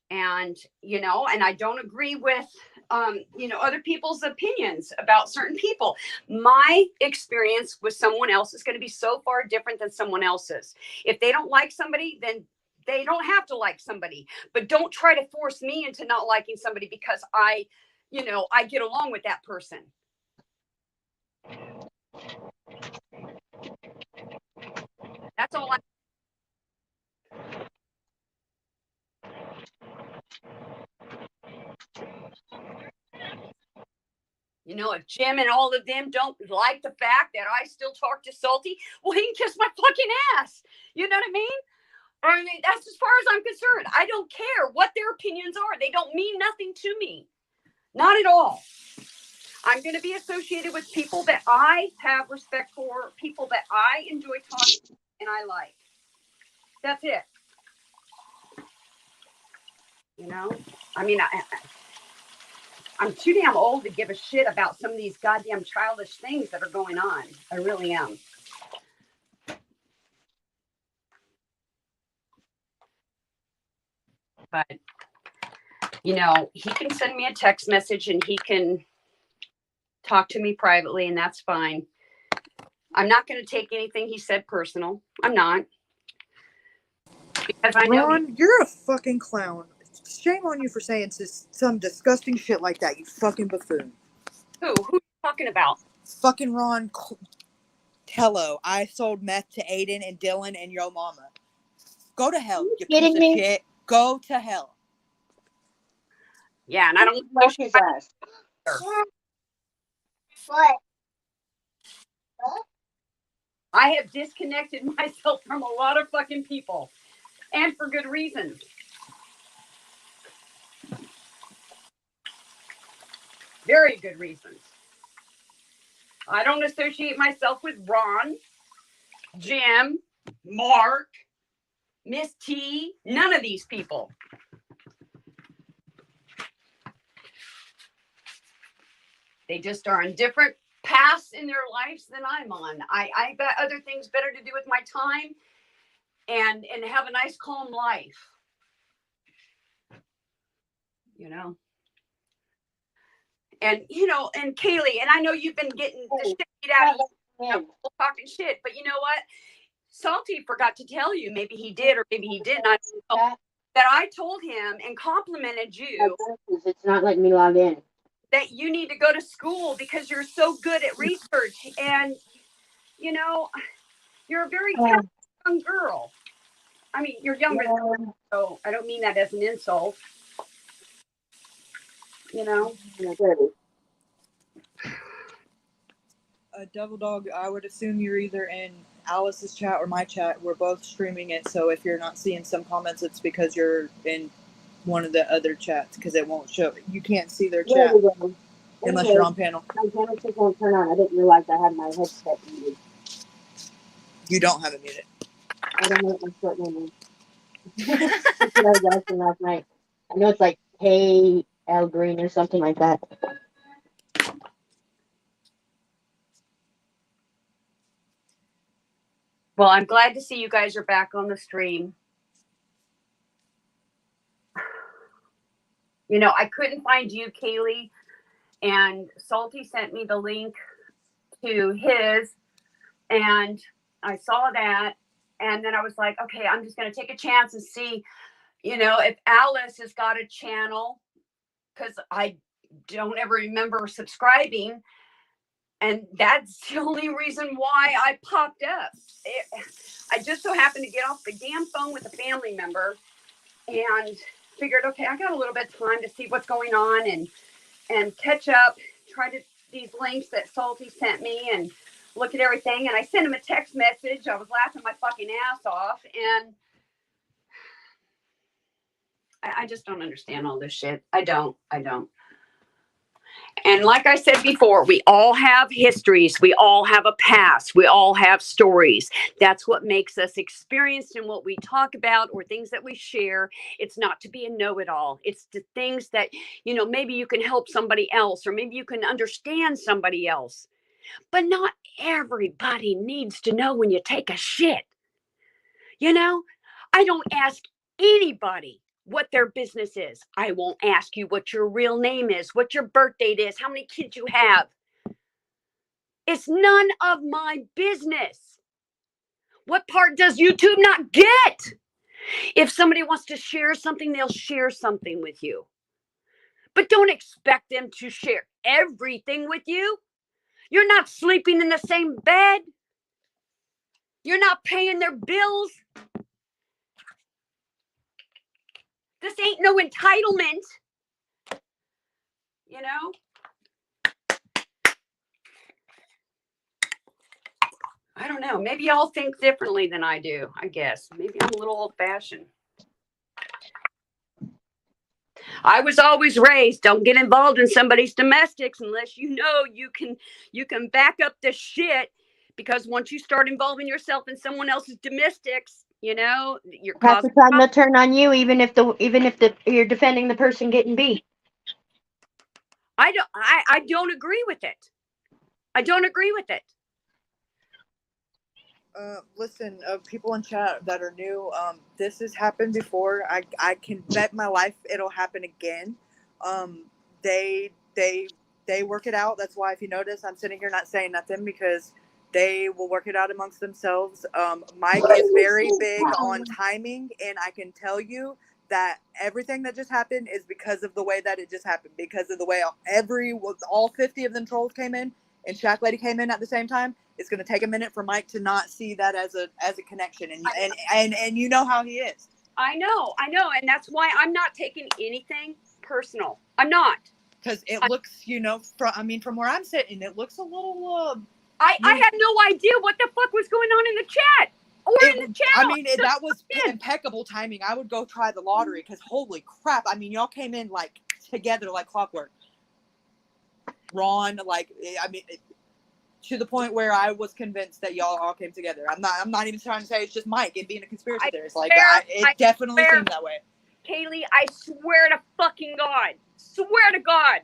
And, and I don't agree with, other people's opinions about certain people. My experience with someone else is going to be so far different than someone else's. If they don't like somebody, then they don't have to like somebody. But don't try to force me into not liking somebody because I get along with that person. That's all You know, if Jim and all of them don't like the fact that I still talk to Salty, well, he can kiss my fucking ass. You know what I mean? I mean, that's as far as I'm concerned. I don't care what their opinions are. They don't mean nothing to me. Not at all. I'm going to be associated with people that I have respect for, people that I enjoy talking to and I like. That's it. You know? I mean, I'm too damn old to give a shit about some of these goddamn childish things that are going on. I really am. But, you know, he can send me a text message and he can talk to me privately, and that's fine. I'm not going to take anything he said personal. I'm not. Because I know Ron, you're a fucking clown. Shame on you for saying some disgusting shit like that, you fucking buffoon. Who are you talking about? Fucking Ron Tello. I sold meth to Aiden and Dylan and yo mama. Go to hell, you piece of shit. Go to hell. Yeah, and I don't like his ass. What? I have disconnected myself from a lot of fucking people, and for good reasons. Very good reasons. I don't associate myself with Ron, Jim, Mark, Miss T, none of these people. They just are on different paths in their lives than I'm on. I got other things better to do with my time and have a nice calm life. You know? And you know, and Kaylee, and I know you've been getting the shit out of you, talking shit, but you know what? Salty forgot to tell you, maybe he did or maybe he didn't. I don't know, that I told him and complimented you. It's not letting me log in. That you need to go to school because you're so good at research, and you know, you're a very talented young girl. I mean, you're younger than me, so I don't mean that as an insult. You know. Devil Dog, I would assume you're either in Alice's chat or my chat. We're both streaming it, so if you're not seeing some comments, it's because you're in one of the other chats, because it won't show. You can't see their chat unless you're on panel. My camera just won't turn on. I didn't realize I had my headset muted. You don't have it muted. I don't know what my short name is. That's what I was asking last night. I know it's like K.L. Green or something like that. Well, I'm glad to see you guys are back on the stream. You know, I couldn't find you, Kaylee, and Salty sent me the link to his, and I saw that, and then I was like, okay, I'm just going to take a chance and see, you know, if Alice has got a channel, because I don't ever remember subscribing. And that's the only reason why I popped up. I just so happened to get off the damn phone with a family member and figured, okay, I got a little bit of time to see what's going on and catch up, try to these links that Salty sent me and look at everything. And I sent him a text message. I was laughing my fucking ass off. And I just don't understand all this shit. I don't. And like I said before, we all have histories. We all have a past. We all have stories. That's what makes us experienced in what we talk about or things that we share. It's not to be a know-it-all. It's the things that, you know, maybe you can help somebody else or maybe you can understand somebody else. But not everybody needs to know when you take a shit. You know, I don't ask anybody what their business is. I won't ask you what your real name is, what your birth date is, how many kids you have. It's none of my business. What part does YouTube not get? If somebody wants to share something, they'll share something with you. But don't expect them to share everything with you. You're not sleeping in the same bed. You're not paying their bills. This ain't no entitlement. You know? I don't know. Maybe y'all think differently than I do, I guess. Maybe I'm a little old fashioned. I was always raised, don't get involved in somebody's domestics unless you know you can back up the shit, because once you start involving yourself in someone else's domestics, you know, you're Half the causing time they'll turn on you, even if you're defending the person getting beat. I don't agree with it. I don't agree with it. Listen, people in chat that are new, this has happened before. I can bet my life it'll happen again. They work it out. That's why if you notice, I'm sitting here not saying nothing, because they will work it out amongst themselves. Mike is very big on timing, and I can tell you that everything that just happened is because of the way that it just happened, because of the way all 50 of them trolls came in and Shack Lady came in at the same time. It's going to take a minute for Mike to not see that as a connection, and you know how he is. I know, and that's why I'm not taking anything personal. I'm not, because it looks, from where I'm sitting, it looks a little. I had no idea what the fuck was going on in the chat or in the channel. I mean, that was impeccable timing. I would go try the lottery, because holy crap! I mean, y'all came in like together like clockwork. Ron, to the point where I was convinced that y'all all came together. I'm not even trying to say it's just Mike and being a conspiracy theorist. It definitely seemed that way. Kaylee, I swear to fucking God. Swear to God.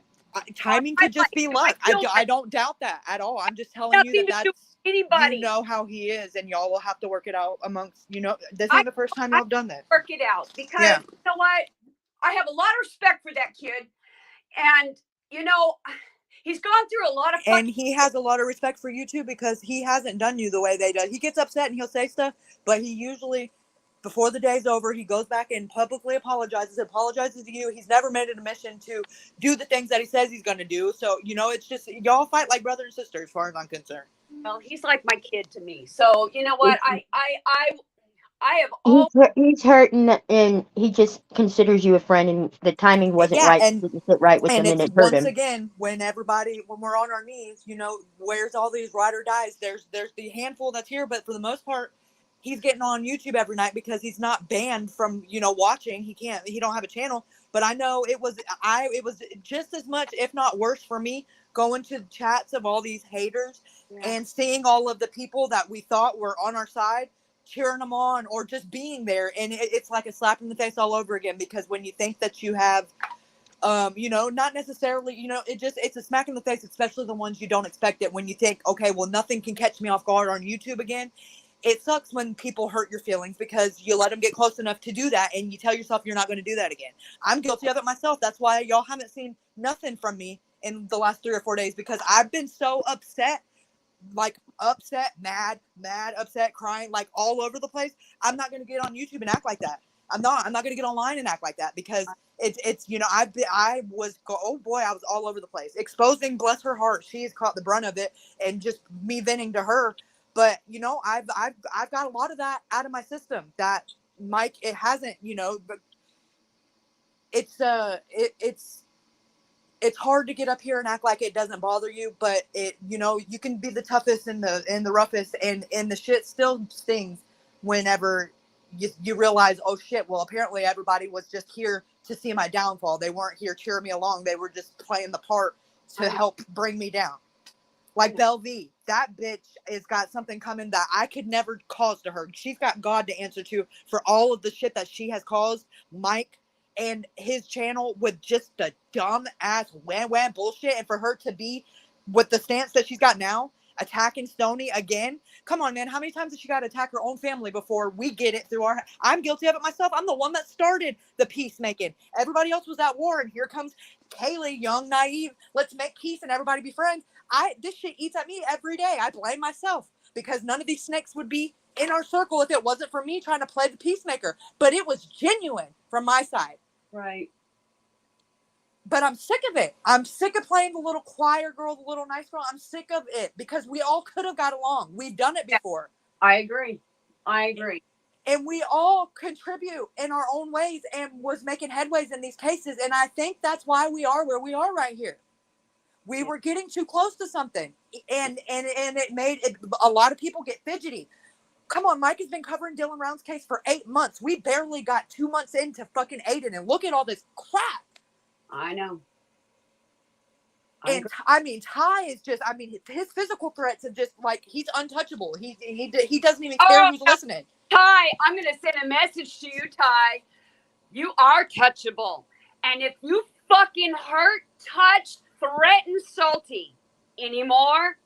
Timing could just be luck. I don't doubt that at all. I'm just telling you that's anybody. You know how he is, and y'all will have to work it out amongst, this ain't the first time y'all have done this. Work it out, because you know what? I have a lot of respect for that kid. And, he's gone through a lot of and he has a lot of respect for you too, because he hasn't done you the way they do. He gets upset and he'll say stuff, but he usually, before the day's over, he goes back and publicly apologizes to you. He's never made it a mission to do the things that he says he's going to do. So, it's just, y'all fight like brother and sister as far as I'm concerned. Well, he's like my kid to me. So, you know what? I have all. He's hurting, and he just considers you a friend, and the timing wasn't right. Didn't sit right with him, and it hurt him. Once again, when we're on our knees, where's all these ride or dies? There's the handful that's here, but for the most part, he's getting on YouTube every night because he's not banned from, watching. He don't have a channel. But I know it was just as much, if not worse, for me going to the chats of all these haters and seeing all of the people that we thought were on our side, cheering them on or just being there. And it's like a slap in the face all over again, because when you think that you have, not necessarily, it's a smack in the face, especially the ones you don't expect it. When you think, okay, well, nothing can catch me off guard on YouTube again. It sucks when people hurt your feelings because you let them get close enough to do that, and you tell yourself you're not going to do that again. I'm guilty of it myself. That's why y'all haven't seen nothing from me in the last 3 or 4 days, because I've been so upset, mad, upset, crying, like all over the place. I'm not going to get on YouTube and act like that. I'm not going to get online and act like that, because it's I was all over the place, exposing, bless her heart, she's caught the brunt of it, and just me venting to her. But I've got a lot of that out of my system that Mike, it hasn't, but it's hard to get up here and act like it doesn't bother you, but you can be the toughest and the roughest, and the shit still stings whenever you realize, oh shit, well, apparently everybody was just here to see my downfall. They weren't here cheering me along. They were just playing the part to help bring me down. Like Belle V, that bitch has got something coming that I could never cause to her. She's got God to answer to for all of the shit that she has caused Mike and his channel with just the dumb ass wham bullshit. And for her to be with the stance that she's got now, attacking Stoney again. Come on, man. How many times has she got to attack her own family before we get it through I'm guilty of it myself. I'm the one that started the peacemaking. Everybody else was at war, and here comes Kaylee, young, naive. Let's make peace and everybody be friends. This shit eats at me every day. I blame myself, because none of these snakes would be in our circle if it wasn't for me trying to play the peacemaker. But it was genuine from my side. Right. But I'm sick of it. I'm sick of playing the little choir girl, the little nice girl. I'm sick of it, because we all could have got along. We've done it before. I agree. And we all contribute in our own ways and was making headways in these cases. And I think that's why we are where we are right here. We were getting too close to something, and it made it, a lot of people get fidgety. Come on, Mike has been covering Dylan Round's case for 8 months. We barely got 2 months into fucking Aiden, and look at all this crap. I know. And I mean, Ty is just, I mean, his physical threats are just like, he's untouchable. He doesn't even care who's listening. Ty, I'm going to send a message to you, Ty. You are touchable. And if you fucking hurt, touch, threaten Salty anymore,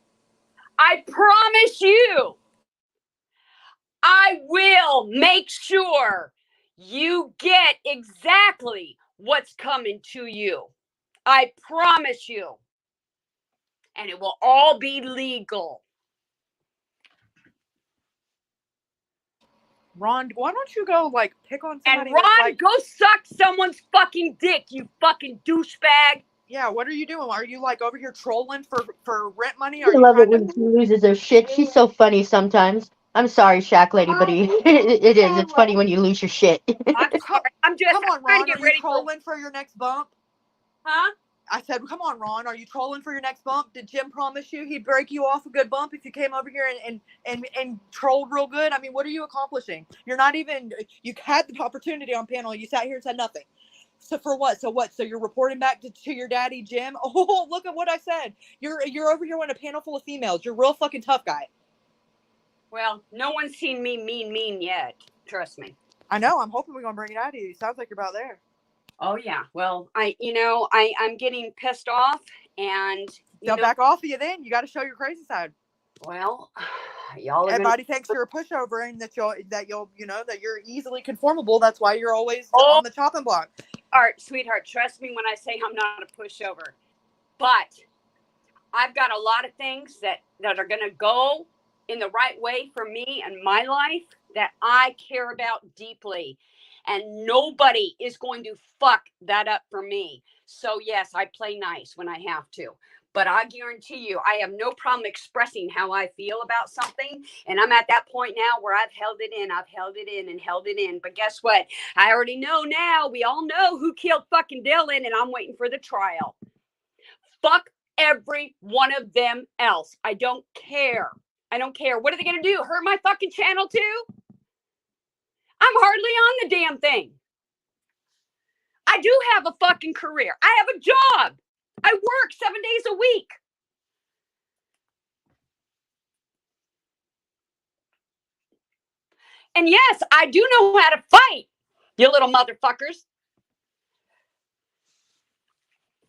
I promise you, I will make sure you get exactly what's coming to you. I promise you. And it will all be legal. Ron, why don't you go, like, pick on somebody? And Ron, that's, like, go suck someone's fucking dick, you fucking douchebag. Yeah, what are you doing? Are you, like, over here trolling for rent money? I love it when she loses her shit. She's so funny sometimes. I'm sorry, Shack Lady, but it is. It's funny when you lose your shit. I'm sorry. I'm just Come on, trying Ron, to get are you ready trolling for your next bump? Huh? I said, come on, Ron, are you trolling for your next bump? Did Jim promise you he'd break you off a good bump if you came over here and trolled real good? I mean, what are you accomplishing? You're not even, you had the opportunity on panel, you sat here and said nothing. So for what? So what? So you're reporting back to your daddy, Jim? Oh, look at what I said. You're over here on a panel full of females. You're a real fucking tough guy. Well, no one's seen me mean yet. Trust me. I know. I'm hoping we're going to bring it out of you. Sounds like you're about there. Oh, yeah. Well, I'm getting pissed off and... They'll back off of you then. You got to show your crazy side. Well, y'all are everybody thinks you're a pushover and that you'll that you're easily conformable. That's why you're always on the chopping block. Sweetheart, trust me when I say I'm not a pushover. But I've got a lot of things that are going to go in the right way for me and my life that I care about deeply. And nobody is going to fuck that up for me. So, yes, I play nice when I have to. But I guarantee you, I have no problem expressing how I feel about something. And I'm at that point now where I've held it in. I've held it in and held it in. But guess what? I already know now. We all know who killed fucking Dylan, and I'm waiting for the trial. Fuck every one of them else. I don't care. I don't care. What are they going to do? Hurt my fucking channel too? I'm hardly on the damn thing. I do have a fucking career. I have a job. I work 7 days a week. And yes, I do know how to fight, you little motherfuckers.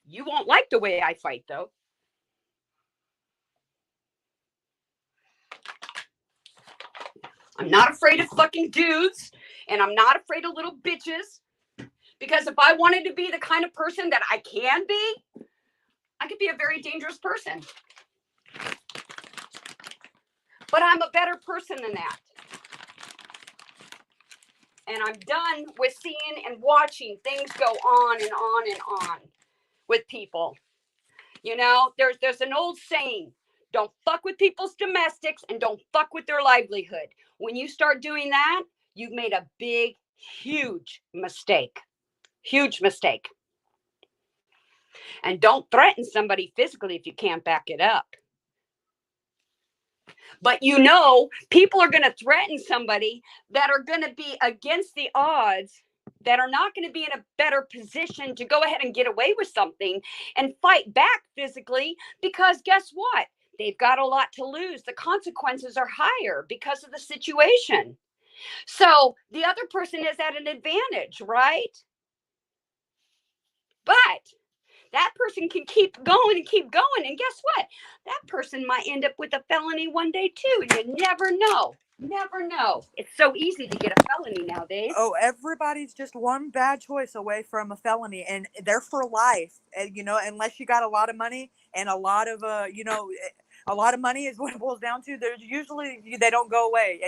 You won't like the way I fight, though. I'm not afraid of fucking dudes, and I'm not afraid of little bitches. Because if I wanted to be the kind of person that I can be, I could be a very dangerous person. But I'm a better person than that. And I'm done with seeing and watching things go on and on and on with people. You know, there's an old saying, don't fuck with people's domestics and don't fuck with their livelihood. When you start doing that, you've made a big, huge mistake. Huge mistake. And don't threaten somebody physically if you can't back it up. But you know, people are going to threaten somebody that are going to be against the odds, that are not going to be in a better position to go ahead and get away with something and fight back physically, because guess what? They've got a lot to lose. The consequences are higher because of the situation. So the other person is at an advantage, right? But that person can keep going and keep going. And guess what? That person might end up with a felony one day too. You never know. Never know. It's so easy to get a felony nowadays. Oh, everybody's just one bad choice away from a felony, and they're for life. And, unless you got a lot of money and a lot of, a lot of money is what it boils down to. There's usually, they don't go away.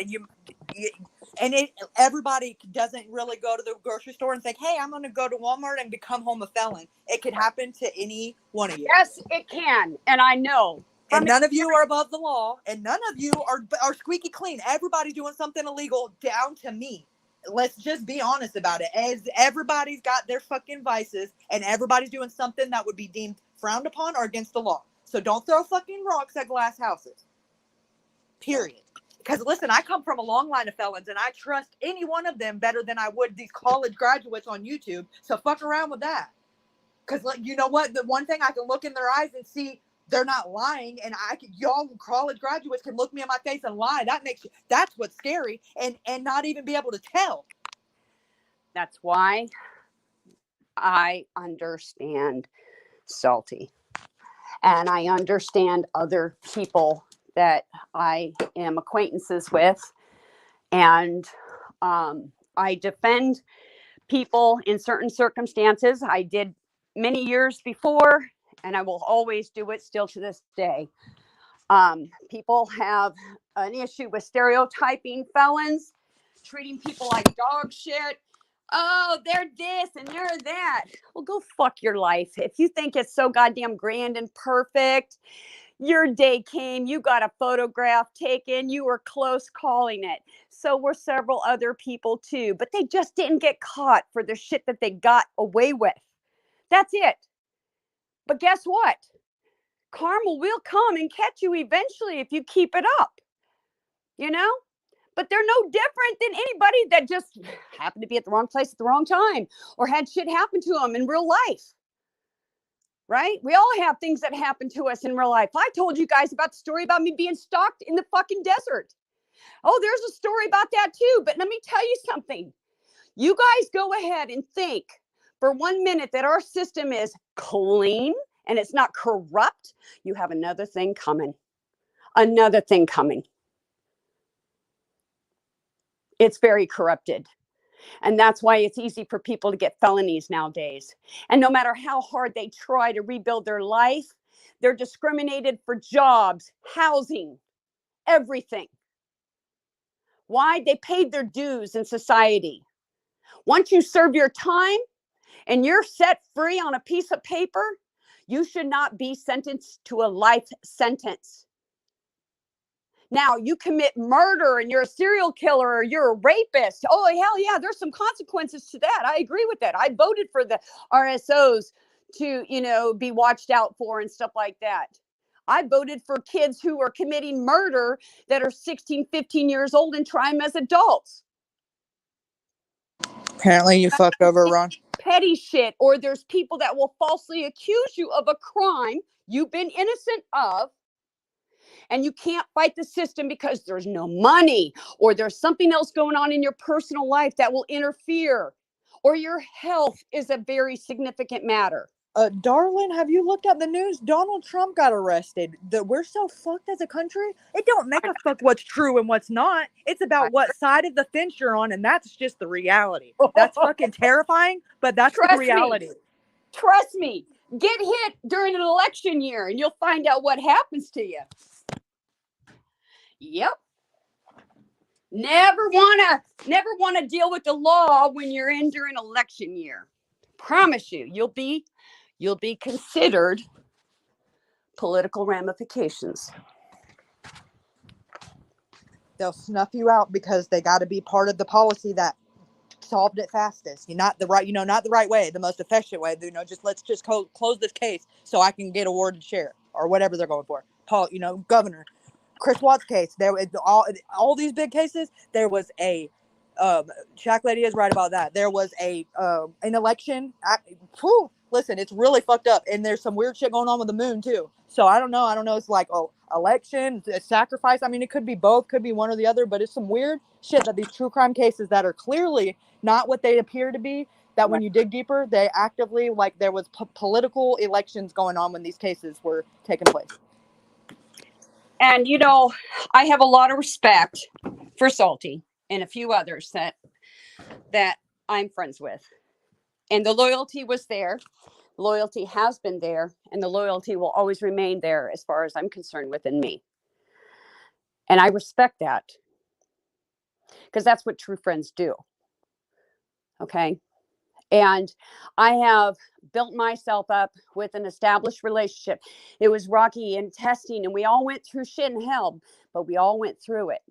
And everybody doesn't really go to the grocery store and think, hey, I'm going to go to Walmart and become home a felon. It could happen to any one of you. Yes, it can. And I know. And none of you are above the law, and none of you are squeaky clean. Everybody's doing something illegal down to me. Let's just be honest about it. As everybody's got their fucking vices, and everybody's doing something that would be deemed frowned upon or against the law. So don't throw fucking rocks at glass houses. Period. Because listen, I come from a long line of felons, and I trust any one of them better than I would these college graduates on YouTube. So fuck around with that. Because you know what? The one thing, I can look in their eyes and see they're not lying, and y'all college graduates can look me in my face and lie. That's what's scary, and not even be able to tell. That's why I understand Salty, and I understand other people that I am acquaintances with, and I defend people in certain circumstances. I did many years before, and I will always do it still to this day. People have an issue with stereotyping felons, treating people like dog shit. Oh, they're this and they're that. Well, go fuck your life. If you think it's so goddamn grand and perfect, your day came, you got a photograph taken, you were close calling it. So were several other people too, but they just didn't get caught for the shit that they got away with. That's it. But guess what? Karma will come and catch you eventually if you keep it up, you know? But they're no different than anybody that just happened to be at the wrong place at the wrong time or had shit happen to them in real life. Right? We all have things that happen to us in real life. I told you guys about the story about me being stalked in the fucking desert. Oh, there's a story about that too. But let me tell you something. You guys go ahead and think for 1 minute that our system is clean and it's not corrupt. You have another thing coming. Another thing coming. It's very corrupted. And that's why it's easy for people to get felonies nowadays. And no matter how hard they try to rebuild their life, they're discriminated for jobs, housing, everything. Why? They paid their dues in society. Once you serve your time and you're set free on a piece of paper, you should not be sentenced to a life sentence. Now, you commit murder and you're a serial killer or you're a rapist. Oh, hell yeah, there's some consequences to that. I agree with that. I voted for the RSOs to, be watched out for and stuff like that. I voted for kids who are committing murder that are 16, 15 years old and try them as adults. Apparently you fucked over, Ron. Petty shit, or there's people that will falsely accuse you of a crime you've been innocent of, and you can't fight the system because there's no money or there's something else going on in your personal life that will interfere, or your health is a very significant matter. Darling, have you looked at the news? Donald Trump got arrested. We're so fucked as a country. It don't make a fuck what's true and what's not. It's about what side of the fence you're on, and that's just the reality. That's fucking terrifying, but that's the reality. Trust me. Get hit during an election year, and you'll find out what happens to you. Yep. Never wanna deal with the law when you're in during election year. Promise you, you'll be considered political ramifications. They'll snuff you out because they got to be part of the policy that solved it fastest. Not the right way, the most efficient way. Let's just close this case so I can get awarded sheriff or whatever they're going for. Governor. Chris Watts case. There was all these big cases. There was a Shack Lady is right about that. There was an election. Listen, it's really fucked up, and there's some weird shit going on with the moon too. So I don't know. It's like election, a sacrifice. I mean, it could be both, could be one or the other, but it's some weird shit that these true crime cases that are clearly not what they appear to be. That when you dig deeper, they actively there was political elections going on when these cases were taking place. And I have a lot of respect for Salty and a few others that I'm friends with. And the loyalty was there. Loyalty has been there, and the loyalty will always remain there as far as I'm concerned within me. And I respect that because that's what true friends do. Okay. And I have built myself up with an established relationship. It was rocky and testing, and we all went through shit and hell, but we all went through it.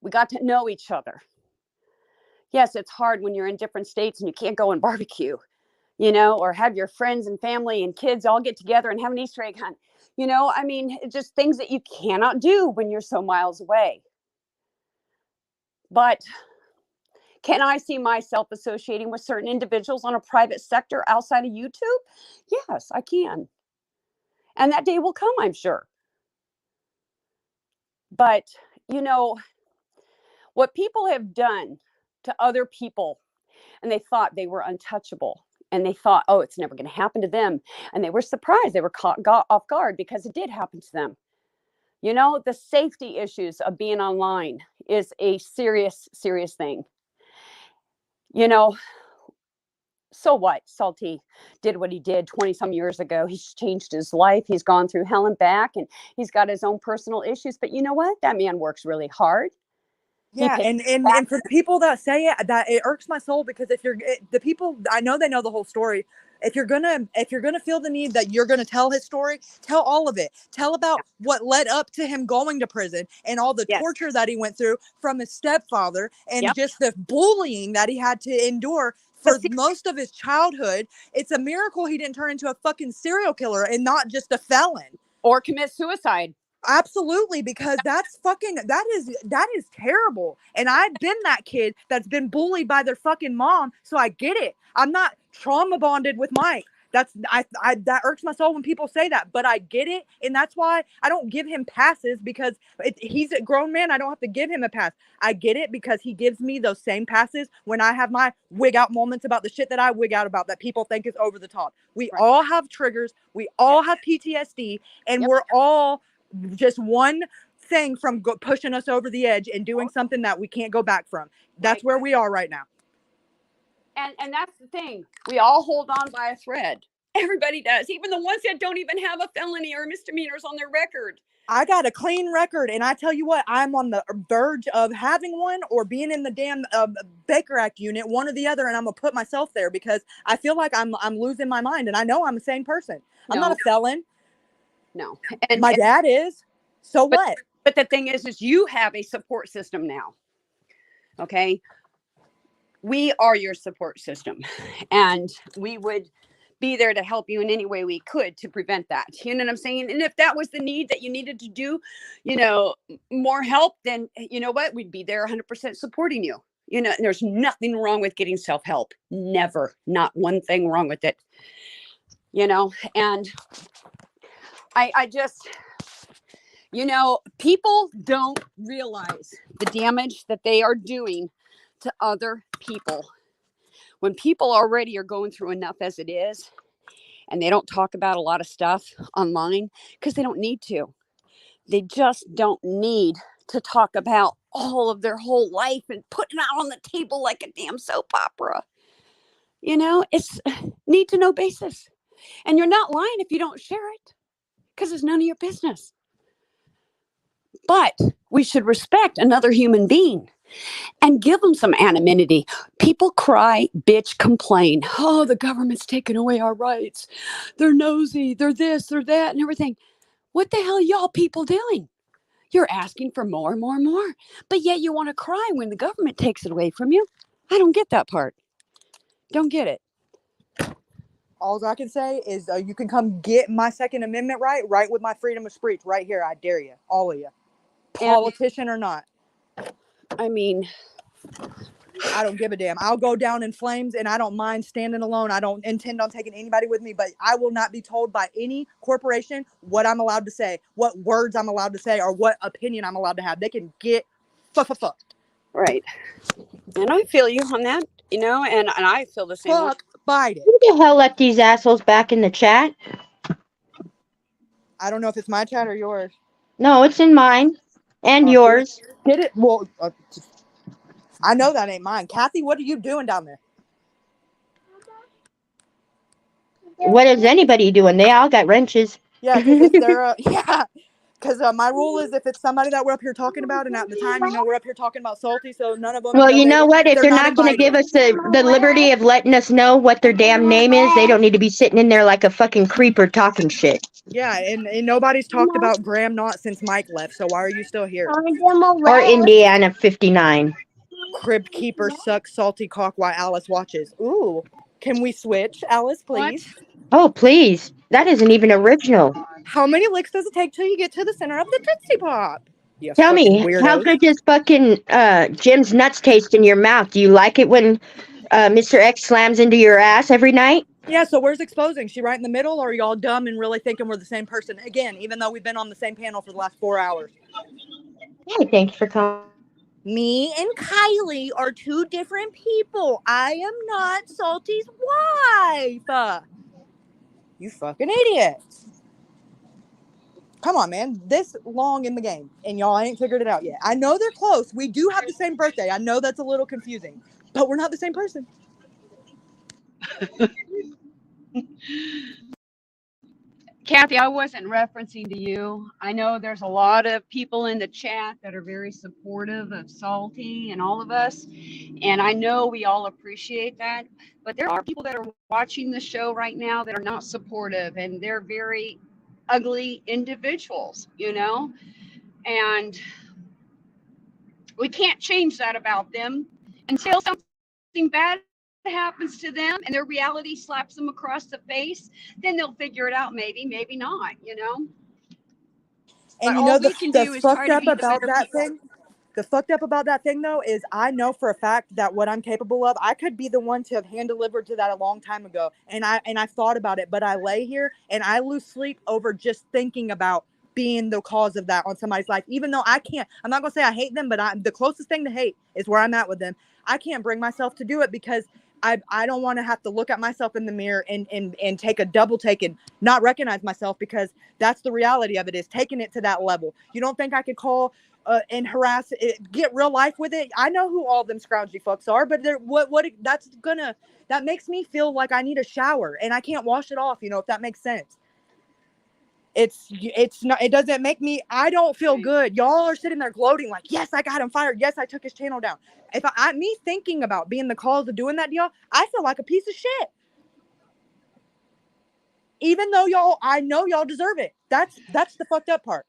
We got to know each other. Yes, it's hard when you're in different states and you can't go and barbecue. you know, or have your friends and family and kids all get together and have an Easter egg hunt. You know, I mean, it's just things that you cannot do when you're so miles away. But can I see myself associating with certain individuals on a private sector outside of YouTube? Yes, I can. And that day will come, I'm sure. But, you know, what people have done to other people, and they thought they were untouchable, and they thought, oh, it's never going to happen to them. And they were surprised. They were got off guard because it did happen to them. You know, the safety issues of being online is a serious, serious thing. You know, so what? Salty did what he did 20 some years ago. He's changed his life. He's gone through hell and back, and he's got his own personal issues. But you know what? That man works really hard. Yeah, and for the people that say it, that it irks my soul, because if you're the people, I know they know the whole story. If you're gonna feel the need that you're gonna tell his story, tell all of it. Tell about what led up to him going to prison and all the torture that he went through from his stepfather, and just the bullying that he had to endure for most of his childhood. It's a miracle he didn't turn into a fucking serial killer and not just a felon or commit suicide. Absolutely, because that is terrible. And I've been that kid that's been bullied by their fucking mom, so I get it. I'm not trauma bonded with Mike. That irks my soul when people say that, but I get it, and that's why I don't give him passes, because he's a grown man. I don't have to give him a pass. I get it because he gives me those same passes when I have my wig out moments about the shit that I wig out about that people think is over the top. We all have triggers. We all have PTSD, and we're all just one thing from pushing us over the edge and doing something that we can't go back from. That's where we are right now. And that's the thing. We all hold on by a thread. Everybody does. Even the ones that don't even have a felony or misdemeanors on their record. I got a clean record, and I tell you what, I'm on the verge of having one or being in the damn Baker Act unit, one or the other, and I'm gonna put myself there because I feel like I'm losing my mind, and I know I'm a sane person. I'm not a felon. No. My dad is. So what? But the thing is you have a support system now. Okay. We are your support system, and we would be there to help you in any way we could to prevent that. You know what I'm saying? And if that was the need that you needed to do, you know, more help, then you know what? We'd be there 100% supporting you. You know, there's nothing wrong with getting self-help. Never. Not one thing wrong with it. You know, and I just, you know, people don't realize the damage that they are doing to other people. When people already are going through enough as it is, and they don't talk about a lot of stuff online because they don't need to. They just don't need to talk about all of their whole life and putting it out on the table like a damn soap opera. You know, it's need to know basis. And you're not lying if you don't share it, because it's none of your business. But we should respect another human being and give them some anonymity. People cry, bitch, complain. Oh, the government's taking away our rights. They're nosy. They're this, they're that, and everything. What the hell are y'all people doing? You're asking for more and more and more. But yet you want to cry when the government takes it away from you. I don't get that part. Don't get it. All I can say is you can come get my Second Amendment right with my freedom of speech right here. I dare you, all of you, politician or not. I mean, I don't give a damn. I'll go down in flames, and I don't mind standing alone. I don't intend on taking anybody with me, but I will not be told by any corporation what I'm allowed to say, what words I'm allowed to say, or what opinion I'm allowed to have. They can get fucked. Right. And I feel you on that, you know, and I feel the same way. Biden. Who the hell let these assholes back in the chat? I don't know if it's my chat or yours. No, it's in mine and yours. Did it? Well, I know that ain't mine. Kathy, what are you doing down there? What is anybody doing? They all got wrenches. Yeah, because if they're because my rule is if it's somebody that we're up here talking about, and at the time, you know, we're up here talking about Salty, so none of them. Well, you know what? If they're not going to give us the liberty of letting us know what their damn name is, they don't need to be sitting in there like a fucking creeper talking shit. Yeah, and nobody's talked about Graham Knott since Mike left, so why are you still here? Or Indiana 59. Crib keeper sucks salty cock while Alice watches. Ooh. Can we switch, Alice, please? Oh, please. That isn't even original. How many licks does it take till you get to the center of the Tootsie Pop? You Tell fucking me, how weirdos. good does fucking Jim's nuts taste in your mouth? Do you like it when Mr. X slams into your ass every night? Yeah, so where's exposing? She right in the middle, or are y'all dumb and really thinking we're the same person? Again, even though we've been on the same panel for the last 4 hours. Hey, thank you for calling. Me and Kylie are two different people. I am not Salty's wife. You fucking idiots. Come on, man. This long in the game, and y'all ain't figured it out yet. I know they're close. We do have the same birthday. I know that's a little confusing, but we're not the same person. Kathy, I wasn't referencing to you. I know there's a lot of people in the chat that are very supportive of Salty and all of us. And I know we all appreciate that. But there are people that are watching the show right now that are not supportive, and they're very ugly individuals, you know? And we can't change that about them until something bad happens to them and their reality slaps them across the face. Then they'll figure it out, maybe not, you know. And But you all know we the can the do is try fucked to up be the about better that people. thing. The fucked up about that thing though is I know for a fact that what I'm capable of, I could be the one to have hand delivered to that a long time ago. And I thought about it, but I lay here and I lose sleep over just thinking about being the cause of that on somebody's life. Even though I can't, I'm not gonna say I hate them, but the closest thing to hate is where I'm at with them. I can't bring myself to do it because I don't want to have to look at myself in the mirror and take a double take and not recognize myself, because that's the reality of it, is taking it to that level. You don't think I could call and harass it, get real life with it? I know who all them scroungy fucks are, but they're that makes me feel like I need a shower and I can't wash it off, you know, if that makes sense. It's not, it doesn't make me, I don't feel good. Y'all are sitting there gloating like, yes, I got him fired, yes, I took his channel down. If me thinking about being the cause of doing that to y'all, I feel like a piece of shit, even though I know y'all deserve it. That's the fucked up part.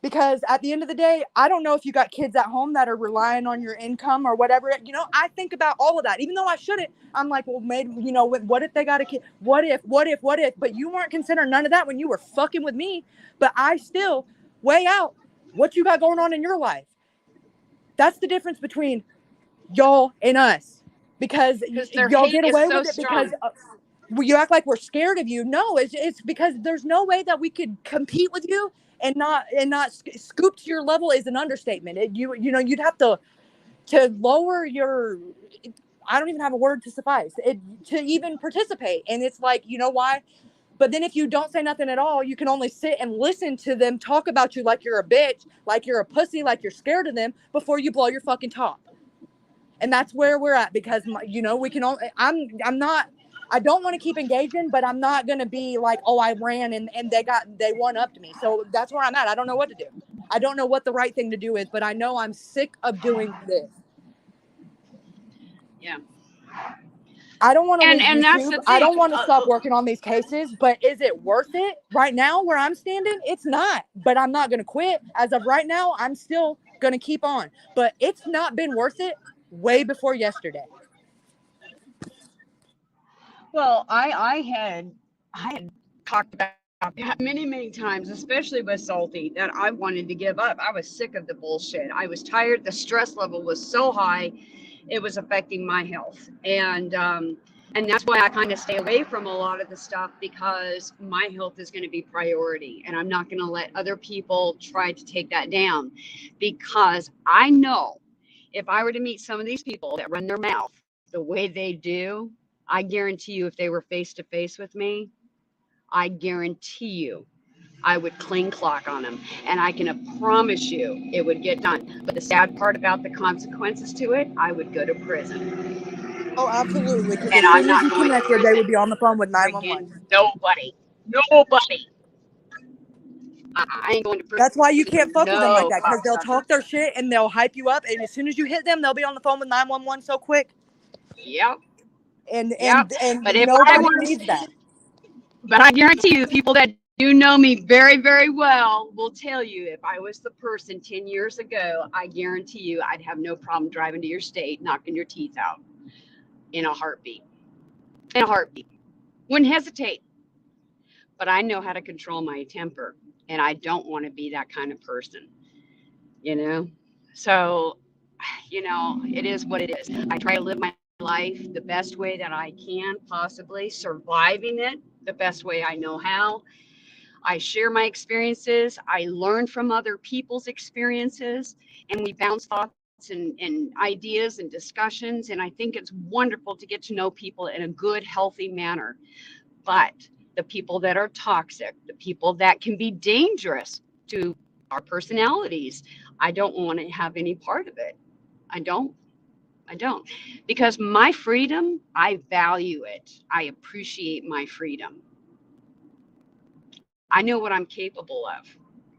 Because at the end of the day, I don't know if you got kids at home that are relying on your income or whatever. You know, I think about all of that. Even though I shouldn't, I'm like, well, maybe, you know, what if they got a kid? What if? But you weren't considering none of that when you were fucking with me. But I still weigh out what you got going on in your life. That's the difference between y'all and us. Because their y'all hate get is away so with it because strong. you act like we're scared of you. No, it's because there's no way that we could compete with you and not scoop to your level is an understatement. You know, you'd have to lower your, I don't even have a word to suffice it to even participate. And it's like, you know why? But then if you don't say nothing at all, you can only sit and listen to them talk about you like you're a bitch, like you're a pussy, like you're scared of them before you blow your fucking top. And that's where we're at, because you know, we can only, I'm not, I don't want to keep engaging, but I'm not going to be like, oh, I ran and they one upped me. So that's where I'm at. I don't know what to do. I don't know what the right thing to do is, but I know I'm sick of doing this. Yeah. I don't want to leave And that's YouTube. the I thing. don't want to stop working on these cases, but is it worth it right now where I'm standing? It's not, but I'm not going to quit. As of right now, I'm still going to keep on, but it's not been worth it way before yesterday. Well, I had talked about that many times, especially with Salty, that I wanted to give up. I was sick of the bullshit. I was tired. The stress level was so high, it was affecting my health. And that's why I kind of stay away from a lot of the stuff, because my health is going to be priority, and I'm not going to let other people try to take that down, because I know if I were to meet some of these people that run their mouth the way they do, I guarantee you, if they were face to face with me, I guarantee you I would cling clock on them. And I can promise you it would get done. But the sad part about the consequences to it, I would go to prison. Oh, absolutely. Because And as I'm soon as not you going to connected, they would prison be on the phone with 911. bringing nobody. Nobody. I ain't going to prison. That's why you can't fuck with them like No that, because they'll cocksucker. talk their shit and they'll hype you up. And as soon as you hit them, they'll be on the phone with 911 so quick. Yep. And Yep. But if I nobody was, needs that. but I guarantee you, the people that do know me very, very well will tell you, if I was the person 10 years ago, I guarantee you I'd have no problem driving to your state, knocking your teeth out. in a heartbeat. In a heartbeat. Wouldn't hesitate. But I know how to control my temper, and I don't want to be that kind of person, you know? So, it is what it is. I try to live my life the best way that I can, possibly surviving it the best way I know how. I share my experiences. I learn from other people's experiences, and we bounce thoughts and ideas and discussions. And I think it's wonderful to get to know people in a good, healthy manner. But the people that are toxic, the people that can be dangerous to our personalities, I don't want to have any part of it. I don't. I don't. Because my freedom, I value it. I appreciate my freedom. I know what I'm capable of.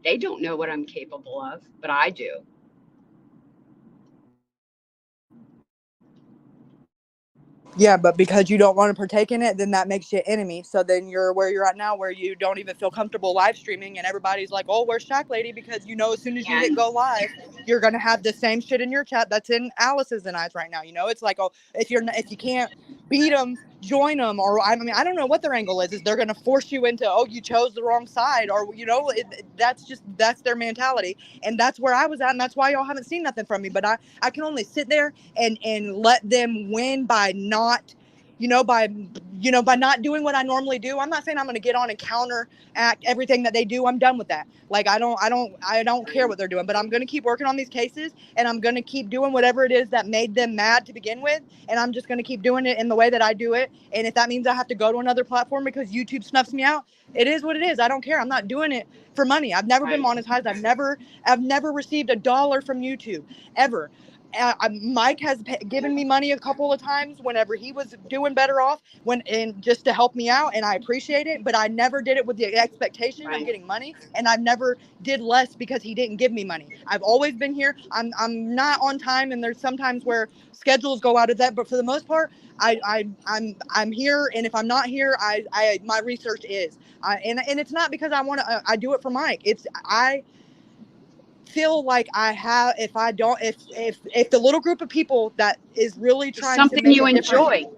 They don't know what I'm capable of, but I do. Yeah, but because you don't want to partake in it, then that makes you an enemy. So then you're where you're at now, where you don't even feel comfortable live streaming, and everybody's like, "Oh, where's Shack Lady?" Because as soon as you hit go live, you're gonna have the same shit in your chat that's in Alice's and I's right now. It's like, oh, if you can't beat them, join them, or I mean, I don't know what their angle is. Is they're gonna force you into, oh, you chose the wrong side, or that's their mentality, and that's where I was at, and that's why y'all haven't seen nothing from me. But I can only sit there and let them win by not by not doing what I normally do. I'm not saying I'm going to get on and counteract everything that they do. I'm done with that. Like I don't care what they're doing, but I'm going to keep working on these cases, and I'm going to keep doing whatever it is that made them mad to begin with, and I'm just going to keep doing it in the way that I do it. And if that means I have to go to another platform because YouTube snuffs me out, it is what it is. I don't care. I'm not doing it for money. I've never been monetized. I've never received $1 from YouTube ever. Mike has given me money a couple of times whenever he was doing better off, and just to help me out, and I appreciate it. But I never did it with the expectation of getting money, and I've never did less because he didn't give me money. I've always been here. I'm not on time, and there's sometimes where schedules go out of that. But for the most part, I'm here, and if I'm not here, my research is, and it's not because I want to. I do it for Mike. I feel like I have, if the little group of people that is really trying Something to make you a difference, enjoy.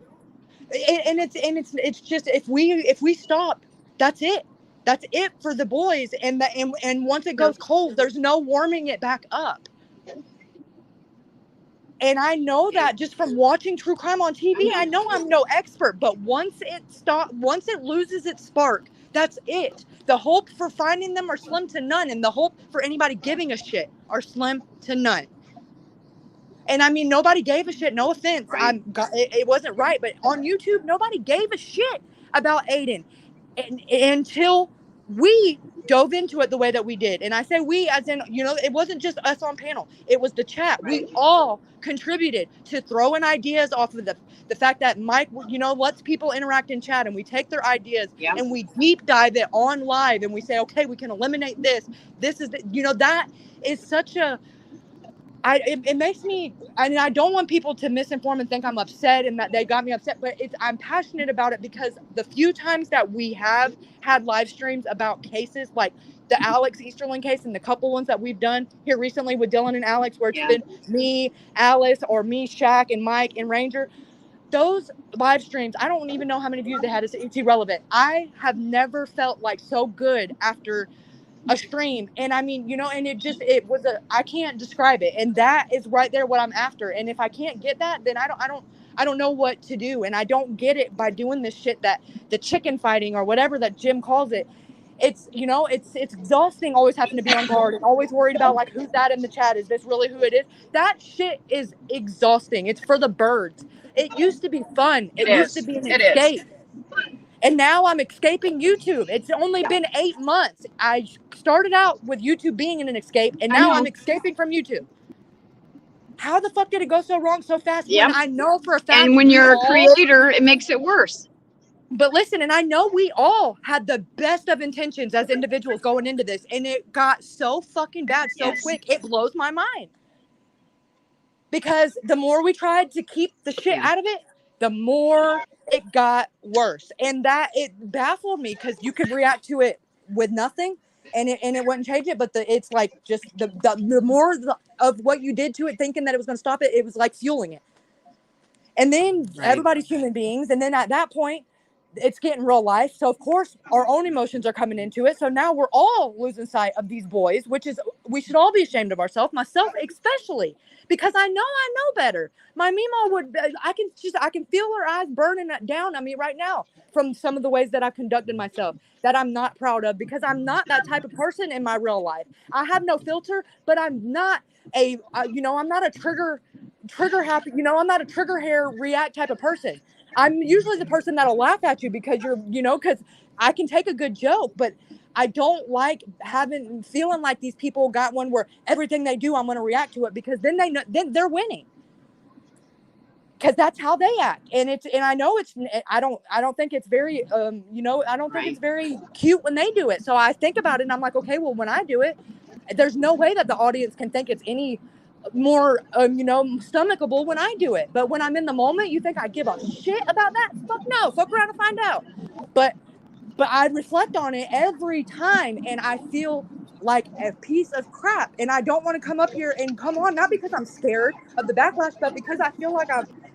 it's just if we stop, that's it for the boys, and once it goes cold, there's no warming it back up. And I know that just from watching true crime on TV. I know I'm no expert, but once it loses its spark, that's it. The hope for finding them are slim to none, and the hope for anybody giving a shit are slim to none. And I mean, nobody gave a shit. No offense, it wasn't right, but on YouTube, nobody gave a shit about Aiden, until we dove into it the way that we did. And I say we as in, it wasn't just us on panel. It was the chat. We all contributed to throwing ideas off of the fact that Mike, lets people interact in chat, and we take their ideas and we deep dive it on live, and we say, okay, we can eliminate this. This is, that is such a, it makes me, and I don't want people to misinform and think I'm upset and that they got me upset, but I'm passionate about it because the few times that we have had live streams about cases like the Alex Easterling case and the couple ones that we've done here recently with Dylan and Alex, where it's been me, Alice, or me, Shaq, and Mike and Ranger, those live streams, I don't even know how many views they had. It's irrelevant. I have never felt like so good after a stream, and I mean, and it was I can't describe it, and that is right there what I'm after. And if I can't get that, then I don't know what to do, and I don't get it by doing this shit, that the chicken fighting or whatever that Jim calls it. It's it's exhausting, always having to be on guard and always worried about, like, who's that in the chat, is this really who it is? That shit is exhausting. It's for the birds. It used to be fun. It used to be an escape. And now I'm escaping YouTube. It's only been 8 months. I started out with YouTube being in an escape, and now I'm escaping from YouTube. How the fuck did it go so wrong so fast when I know for a fact, and when you're a creator, it makes it worse. But listen, and I know we all had the best of intentions as individuals going into this, and it got so fucking bad so quick. It blows my mind. Because the more we tried to keep the shit out of it, the more it got worse. And that, it baffled me, because you could react to it with nothing and it wouldn't change it. But it's like just the more of what you did to it, thinking that it was going to stop it, it was like fueling it. And then Right. everybody's human beings. And then at that point, it's getting real life. So of course our own emotions are coming into it. So now we're all losing sight of these boys, which is, we should all be ashamed of ourselves, myself especially, because I know better. My Mima would, I can feel her eyes burning down on me right now from some of the ways that I've conducted myself that I'm not proud of, because I'm not that type of person in my real life. I have no filter, but I'm not I'm not a trigger happy, I'm not a trigger hair react type of person. I'm usually the person that'll laugh at you because you're, because I can take a good joke, but I don't like feeling like these people got one where everything they do, I'm going to react to it, because then then they're winning. Because that's how they act, and I know I don't think it's very I don't think it's very cute when they do it. So I think about it and I'm like, okay, well, when I do it, there's no way that the audience can think it's any more stomachable when I do it. But when I'm in the moment, you think I give a shit about that? Fuck no. Fuck around and find out. But I reflect on it every time and I feel like a piece of crap, and I don't want to come up here and come on, not because I'm scared of the backlash, but because I feel like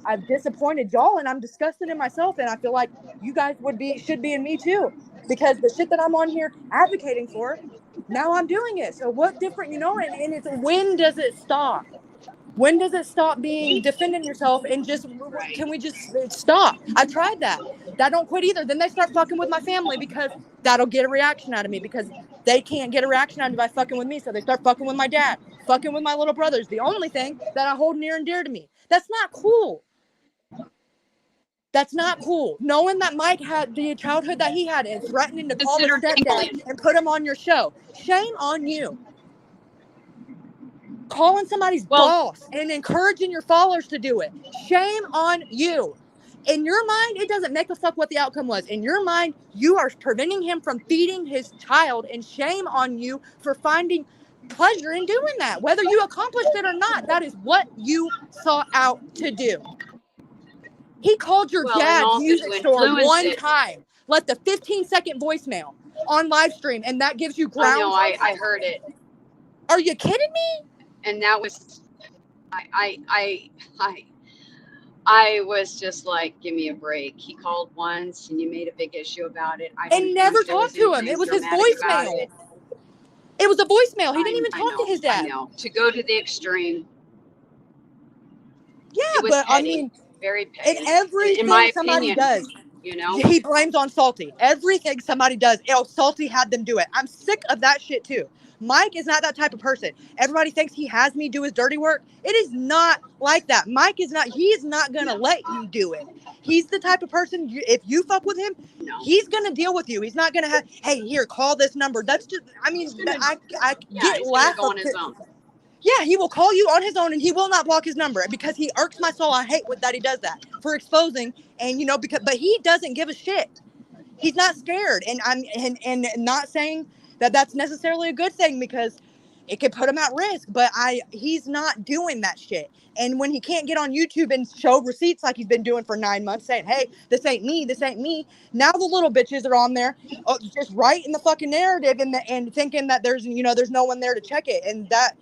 I've disappointed y'all and I'm disgusted in myself, and I feel like you guys should be in me too, because the shit that I'm on here advocating for, now I'm doing it. So what different, and it's, when does it stop? When does it stop being defending yourself and just, can we just stop? I tried that. That don't quit either. Then they start fucking with my family because that'll get a reaction out of me, because they can't get a reaction out of me by fucking with me. So they start fucking with my dad, fucking with my little brothers. The only thing that I hold near and dear to me. That's not cool. That's not cool. Knowing that Mike had the childhood that he had and threatening to call his stepdad and put him on your show. Shame on you. Calling somebody's boss and encouraging your followers to do it. Shame on you. In your mind, it doesn't make a fuck what the outcome was. In your mind, you are preventing him from feeding his child, and shame on you for finding pleasure in doing that. Whether you accomplished it or not, that is what you sought out to do. He called your dad's music store one time, left a 15-second voicemail on live stream, and that gives you grounds. I know, I heard it. Are you kidding me? And that was, I was just like, give me a break. He called once and you made a big issue about it. I And never talked to him. It was his voicemail. It was a voicemail. He didn't even talk to his dad. I know. To go to the extreme. Yeah, but petty, I mean, very petty. And everything in my somebody opinion, does, he blames on Salty. Everything somebody does, Salty had them do it. I'm sick of that shit too. Mike is not that type of person. Everybody thinks he has me do his dirty work. It is not like that. Mike is not. He's not gonna let you do it. He's the type of person. If you fuck with him, he's gonna deal with you. He's not gonna have, hey, here, call this number. That's just. I mean, I get laugh on his own. Yeah, he will call you on his own, and he will not block his number because he irks my soul. I hate that he does that for exposing, and but he doesn't give a shit. He's not scared, and I'm not saying that that's necessarily a good thing, because it could put him at risk. But he's not doing that shit. And when he can't get on YouTube and show receipts like he's been doing for 9 months, saying, "Hey, this ain't me, this ain't me," now the little bitches are on there, just writing the fucking narrative and thinking that there's no one there to check it, and that.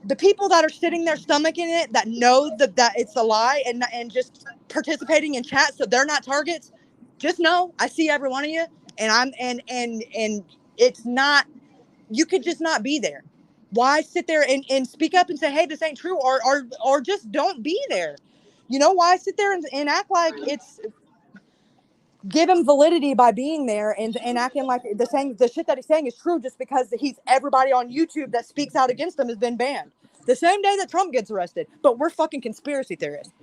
The people that are sitting there stomaching it, that know that it's a lie and just participating in chat so they're not targets, just know I see every one of you, and I'm and it's not, you could just not be there. Why sit there and speak up and say, hey, this ain't true, or just don't be there? Why sit there and act like it's, give him validity by being there and acting like the shit that he's saying is true just because everybody on YouTube that speaks out against him has been banned the same day that Trump gets arrested. But we're fucking conspiracy theorists.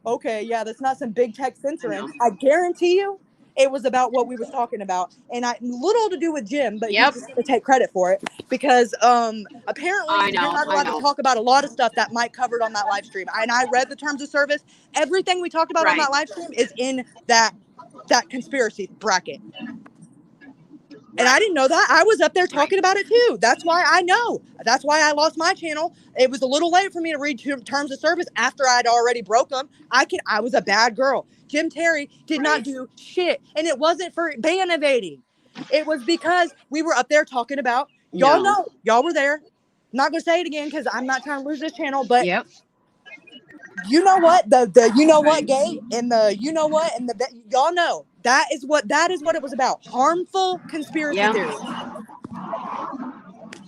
Okay, yeah, that's not some big tech censoring. I guarantee you it was about what we was talking about, and little to do with Jim, but he's just gonna take credit for it because apparently you're not allowed to talk about a lot of stuff that Mike covered on that live stream. And I read the terms of service. Everything we talked about on that live stream is in that conspiracy bracket. And I didn't know that. I was up there talking about it too. That's why I know. That's why I lost my channel. It was a little late for me to read terms of service after I'd already broke them. I was a bad girl. Jim Terry did not do shit. And it wasn't for ban evading. It was because we were up there talking about, y'all know, y'all were there. I'm not going to say it again because I'm not trying to lose this channel, but you know what the you know what gate and the you know what and the y'all know that is what it was about. Harmful conspiracy Yeah. theories.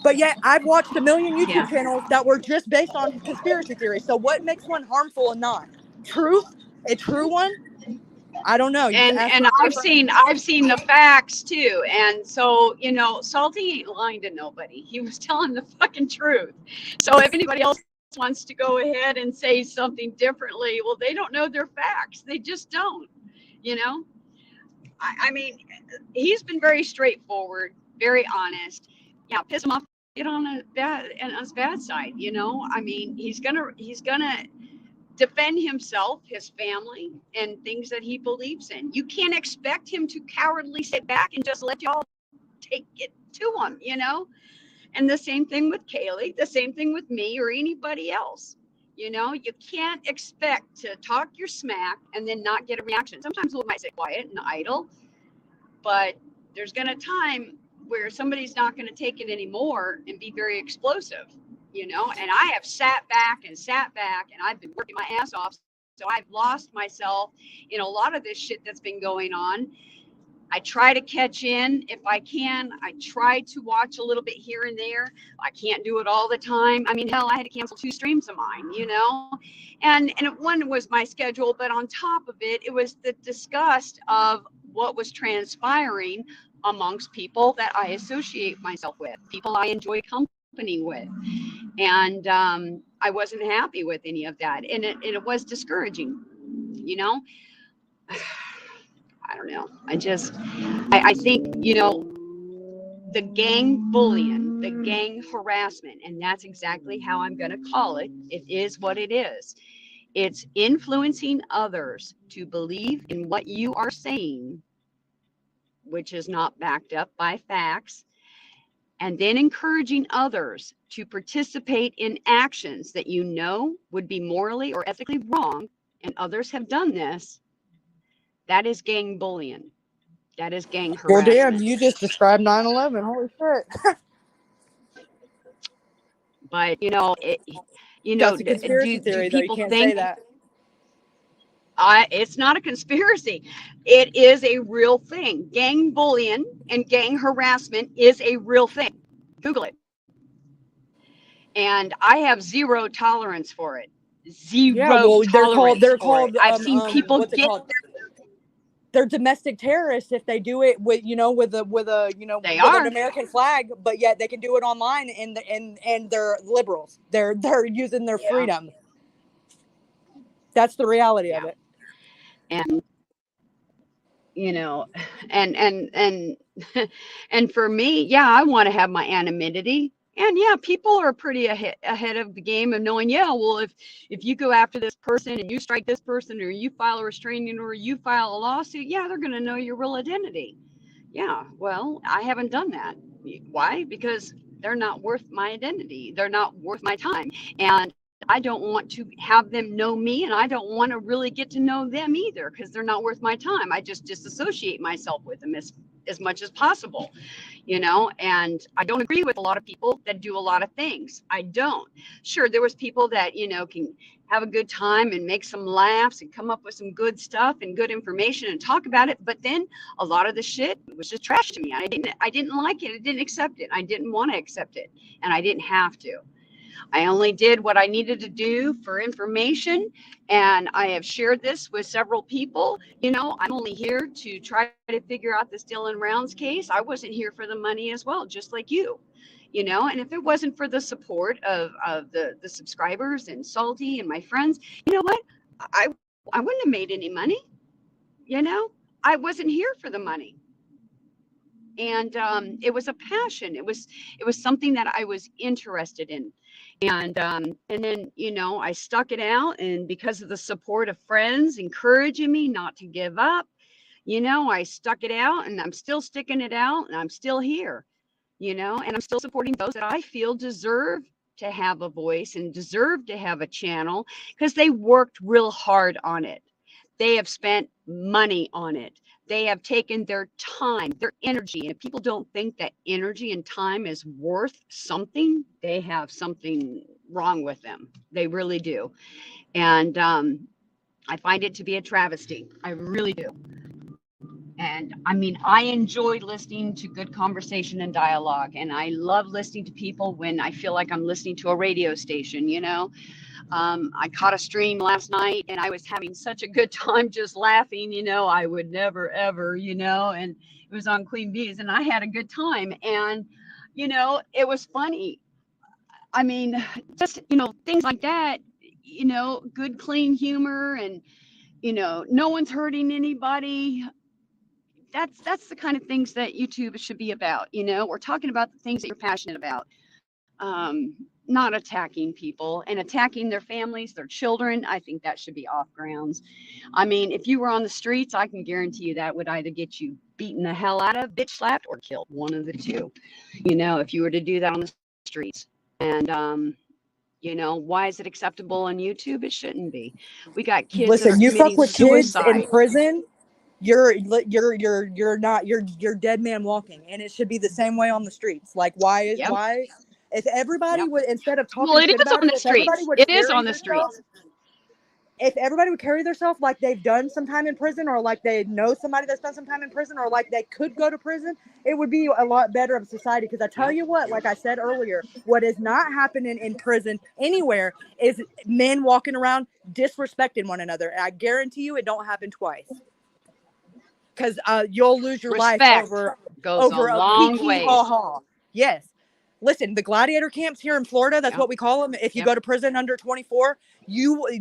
But yet I've watched a million Yeah. YouTube channels that were just based on conspiracy theories. So what makes one harmful and not? Truth? A true one? I don't know. You can ask And my I've seen the facts too. And so, you know, Salty ain't lying to nobody. He was telling the fucking truth. So if anybody else wants to go ahead and say something differently, well, they don't know their facts. They just don't, you know? I mean, he's been very straightforward, very honest. Yeah, piss him off, get on his bad side, you know? I mean, he's gonna defend himself, his family, and things that he believes in. You can't expect him to cowardly sit back and just let y'all take it to him, you know? And the same thing with Kaylee, the same thing with me or anybody else. You know, you can't expect to talk your smack and then not get a reaction. Sometimes we might sit quiet and idle, but there's gonna time where somebody's not gonna take it anymore and be very explosive, you know. And I have sat back and I've been working my ass off, so I've lost myself in a lot of this shit that's been going on. I try to catch in if I can. I try to watch a little bit here and there. I can't do it all the time. I mean, hell, I had to cancel 2 streams of mine, you know, and one was my schedule, but on top of it, it was the disgust of what was transpiring amongst people that I associate myself with, people I enjoy company with, and I wasn't happy with any of that, and it was discouraging, you know. I don't know. I think, you know, the gang bullying, the gang harassment, and that's exactly how I'm going to call it. It is what it is. It's influencing others to believe in what you are saying, which is not backed up by facts, and then encouraging others to participate in actions that you know would be morally or ethically wrong, and others have done this. That is gang bullying. That is gang Well, harassment. damn, you just described 9/11. Holy shit. But you know, That's a conspiracy do theory, though. You people can't say think that. it's not a conspiracy? It is a real thing. Gang bullying and gang harassment is a real thing. Google it. And I have zero tolerance for it. Yeah, Zero well, tolerance they're for it. called I've seen people what's it get. called? They're domestic terrorists if they do it with with They an are. American flag, but yet they can do it online and they're liberals. They're using their freedom. That's the reality of it. And you know, and and for me, yeah, I want to have my anonymity. And yeah, people are pretty ahead of the game of knowing, yeah, well, if you go after this person and you strike this person or you file a restraining order, you file a lawsuit, yeah, they're going to know your real identity. Yeah, well, I haven't done that. Why? Because they're not worth my identity. They're not worth my time. And I don't want to have them know me, and I don't want to really get to know them either because they're not worth my time. I just disassociate myself with them as much as possible, you know. And I don't agree with a lot of people that do a lot of things. I don't. Sure, there was people that, you know, can have a good time and make some laughs and come up with some good stuff and good information and talk about it. But then a lot of the shit was just trash to me. I didn't like it. I didn't accept it. I didn't want to accept it, and I didn't have to. I only did what I needed to do for information, and I have shared this with several people. You know, I'm only here to try to figure out this Dylan Rounds case. I wasn't here for the money as well, just like you. You know, and if it wasn't for the support of the subscribers and Salty and my friends, you know what? I wouldn't have made any money. You know, I wasn't here for the money. And it was a passion. It was something that I was interested in. And then, you know, I stuck it out, and because of the support of friends encouraging me not to give up, you know, I stuck it out, and I'm still sticking it out, and I'm still here, you know, and I'm still supporting those that I feel deserve to have a voice and deserve to have a channel because they worked real hard on it. They have spent money on it. They have taken their time, their energy. And if people don't think that energy and time is worth something, they have something wrong with them. They really do. And I find it to be a travesty. I really do. And I mean, I enjoy listening to good conversation and dialogue. And I love listening to people when I feel like I'm listening to a radio station, you know. I caught a stream last night and I was having such a good time just laughing, you know. I would never, ever, you know, and it was on Queen Bees and I had a good time. And, you know, it was funny. I mean, just, you know, things like that, you know, good, clean humor and, you know, no one's hurting anybody. That's the kind of things that YouTube should be about. You know, we're talking about the things that you're passionate about, not attacking people and attacking their families, their children. I think that should be off grounds. I mean, if you were on the streets, I can guarantee you that would either get you beaten the hell out of, bitch slapped, or killed. One of the two. You know, if you were to do that on the streets. And you know, why is it acceptable on YouTube? It shouldn't be. We got kids that are Listen, you fuck committing with kids in suicide. prison, you're not you're dead man walking, and it should be the same way on the streets. Like why Yep. if everybody Yep. would, instead of Well, talking it shit is about on it, the if everybody streets. would It is carry on the themselves, streets. if everybody would carry themselves like they've done some time in prison, or like they know somebody that's done some time in prison, or like they could go to prison, it would be a lot better of society. Because I tell you what, like I said earlier, what is not happening in prison anywhere is men walking around disrespecting one another. And I guarantee you it don't happen twice. Because you'll lose your life Respect over goes a a long kiki ways. ha ha. Yes. Listen, the gladiator camps here in Florida, that's Yep. what we call them. If you Yep. go to prison under 24,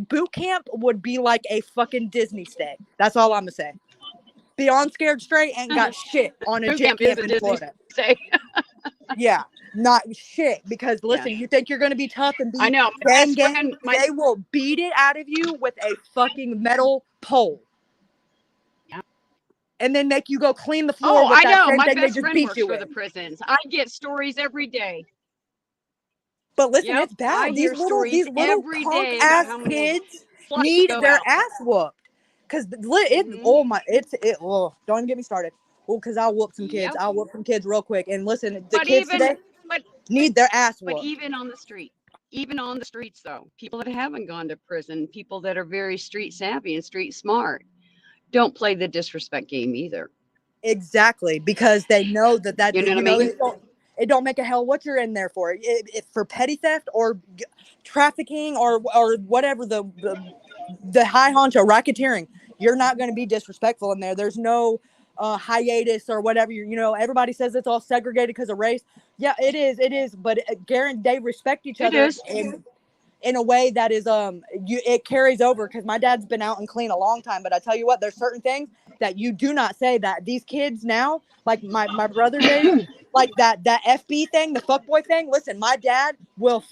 boot camp would be like a fucking Disney stay. That's all I'm gonna say. Beyond Scared Straight ain't got shit on a Boot jet camp is camp a in Disney Florida. stay. Yeah, not shit. Because Yeah. listen, you think you're gonna be tough and I be know. My gang best gang, friend, they will beat it out of you with a fucking metal pole. Yeah. And then make you go clean the floor Oh, with I that know. same My thing they best just friend beat works you for with. the prisons. I get stories every day. But listen, Yep. it's I bad. hear stories These little every punk day about ass how many kids flights need go their out. ass whooped. Cause don't even get me started. Well, cause I'll whoop some kids. Yep. I'll whoop some kids real quick. And listen, the But kids today but need their ass but whooped. even on the streets though, people that haven't gone to prison, people that are very street savvy and street smart, don't play the disrespect game either. Exactly, because they know that You know what I mean? it don't make a hell what you're in there for. If for petty theft or trafficking or whatever the high honcho racketeering, you're not going to be disrespectful in there. There's no hiatus or whatever. You know, everybody says it's all segregated because of race. Yeah, it is. But guarantee they respect each It other is. in a way that is it carries over. Because my dad's been out and clean a long time, but I tell you what, there's certain things that you do not say that these kids now, like my brother's age, like that FB thing, the fuckboy thing. Listen, my dad will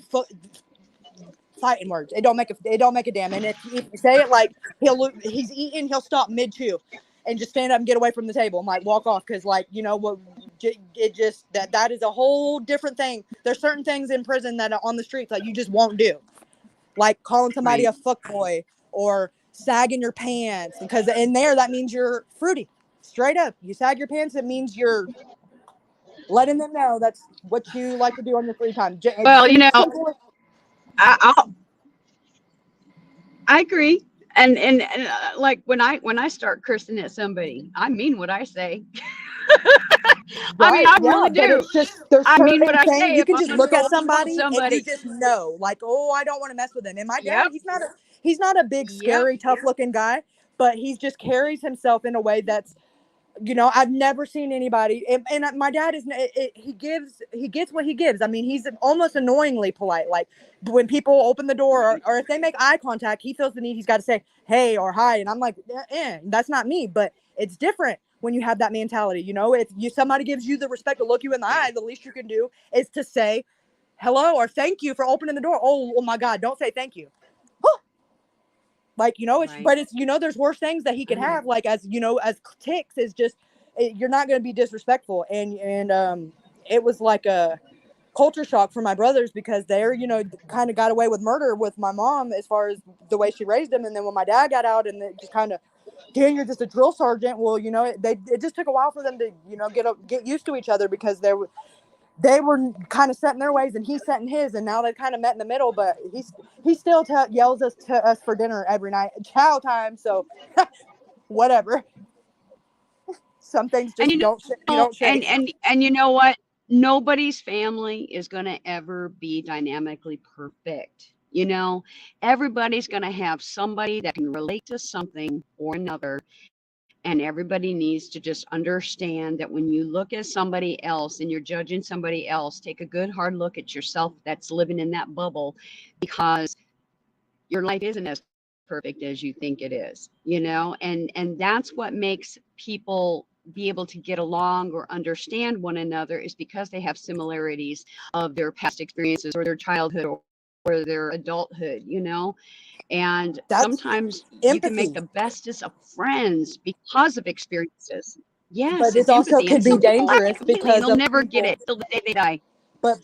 fighting words. It don't make a damn. And if you say it like he's eating, he'll stop mid chew and just stand up and get away from the table and like walk off. Cause like, you know what, it just, that is a whole different thing. There's certain things in prison that are on the streets that you just won't do. Like calling somebody Right. a fuckboy or sagging your pants, because in there, that means you're fruity. Straight up. You sag your pants, it means you're letting them know that's what you like to do on your free time. Well, you know, I agree. And like when I start cursing at somebody, I mean what I say. I mean, I really but do. it's just there's I mean what certain I things say you if can I'm just gonna look go at insult somebody and you somebody. just know, like, oh, I don't want to mess with him. And my dad, Yep. he's not a big, Yep. scary, tough looking guy, but he just carries himself in a way that's, you know, I've never seen anybody. And my dad is he gets what he gives. I mean, he's almost annoyingly polite. Like when people open the door or if they make eye contact, he feels the need. He's got to say hey or hi, and I'm like, that's not me. But it's different when you have that mentality. You know, if somebody gives you the respect to look you in the eye, the least you can do is to say hello or thank you for opening the door. Oh my God, don't say thank you. Like, you know, but it's, you know, there's worse things that he could have, like, as, you know, as ticks is just, you're not going to be disrespectful. And it was like a culture shock for my brothers because they're, you know, kind of got away with murder with my mom as far as the way she raised them. And then when my dad got out and it just kind of, dang, you're just a drill sergeant. Well, you know, it just took a while for them to, you know, get used to each other because they were kind of set in their ways and he's set in his, and now they've kind of met in the middle. But he still yells to us for dinner every night, chow time. So whatever. Some things just And you don't shake. and you know what? Nobody's family is going to ever be dynamically perfect. You know, everybody's going to have somebody that can relate to something or another. And everybody needs to just understand that when you look at somebody else and you're judging somebody else, take a good hard look at yourself that's living in that bubble, because your life isn't as perfect as you think it is, you know, and that's what makes people be able to get along or understand one another, is because they have similarities of their past experiences or their childhood or their adulthood, you know. And That's sometimes you can make empathy. the bestest of friends because of experiences. Yes, But it it's also empathy. And could be some people lack it dangerous completely and because they'll of never get people. it till the day they die. But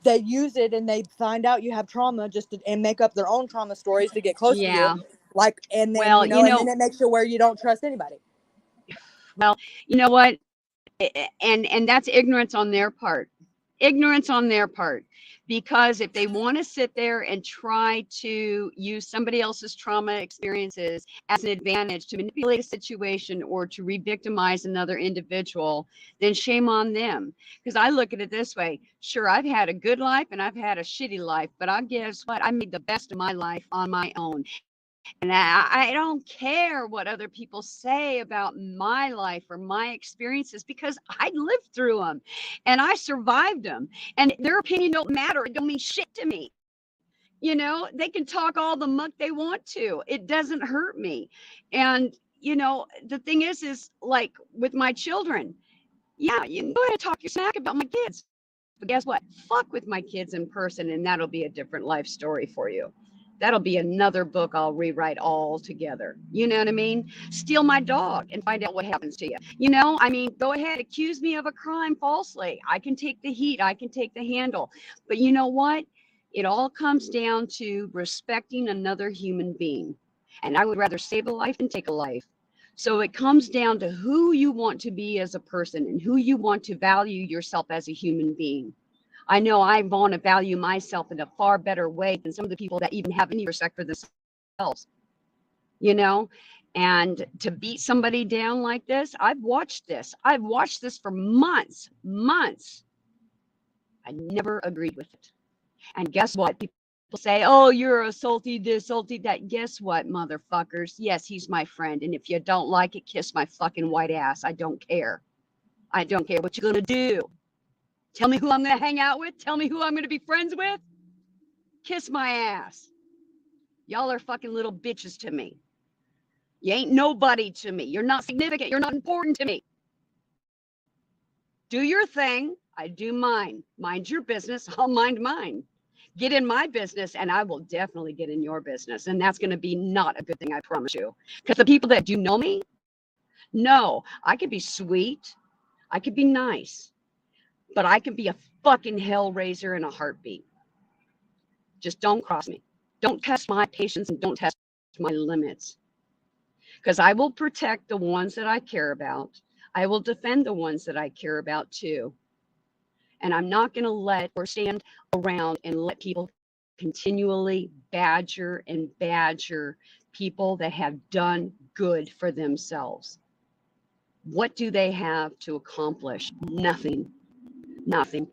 they use it and they find out you have trauma and make up their own trauma stories to get close to you. Yeah. Like, and then, Well, you know, and then it makes you where you don't trust anybody. well, you know what? And that's ignorance on their part. Ignorance on their part. Because if they want to sit there and try to use somebody else's trauma experiences as an advantage to manipulate a situation or to re-victimize another individual, then shame on them. Because I look at it this way: sure, I've had a good life and I've had a shitty life, but I guess what? I made the best of my life on my own. And I don't care what other people say about my life or my experiences, because I lived through them and I survived them. And their opinion don't matter. It don't mean shit to me. You know, they can talk all the muck they want to. It doesn't hurt me. And, you know, the thing is like with my children, yeah, you can go ahead and talk your smack about my kids. But guess what? Fuck with my kids in person, and that'll be a different life story for you. That'll be another book I'll rewrite altogether. You know what I mean? Steal my dog and find out what happens to you. You know, I mean, go ahead, accuse me of a crime falsely. I can take the heat, I can take the handle. But you know what? It all comes down to respecting another human being. And I would rather save a life than take a life. So it comes down to who you want to be as a person and who you want to value yourself as a human being. I know I want to value myself in a far better way than some of the people that even have any respect for themselves, you know. And to beat somebody down like this, I've watched this for months. I never agreed with it. And guess what? People say, oh, you're a salty this, salty that. Guess what, motherfuckers? Yes, he's my friend. And if you don't like it, kiss my fucking white ass. I don't care. I don't care what you're going to do. Tell me who I'm going to hang out with. Tell me who I'm going to be friends with. Kiss my ass. Y'all are fucking little bitches to me. You ain't nobody to me. You're not significant. You're not important to me. Do your thing. I do mine. Mind your business. I'll mind mine. Get in my business and I will definitely get in your business. And that's going to be not a good thing, I promise you. Because the people that do know me, no, I could be sweet. I could be nice. But I can be a fucking hellraiser in a heartbeat. Just don't cross me. Don't test my patience and don't test my limits. Because I will protect the ones that I care about. I will defend the ones that I care about too. And I'm not going to let or stand around and let people continually badger people that have done good for themselves. What do they have to accomplish? Nothing. Nothing.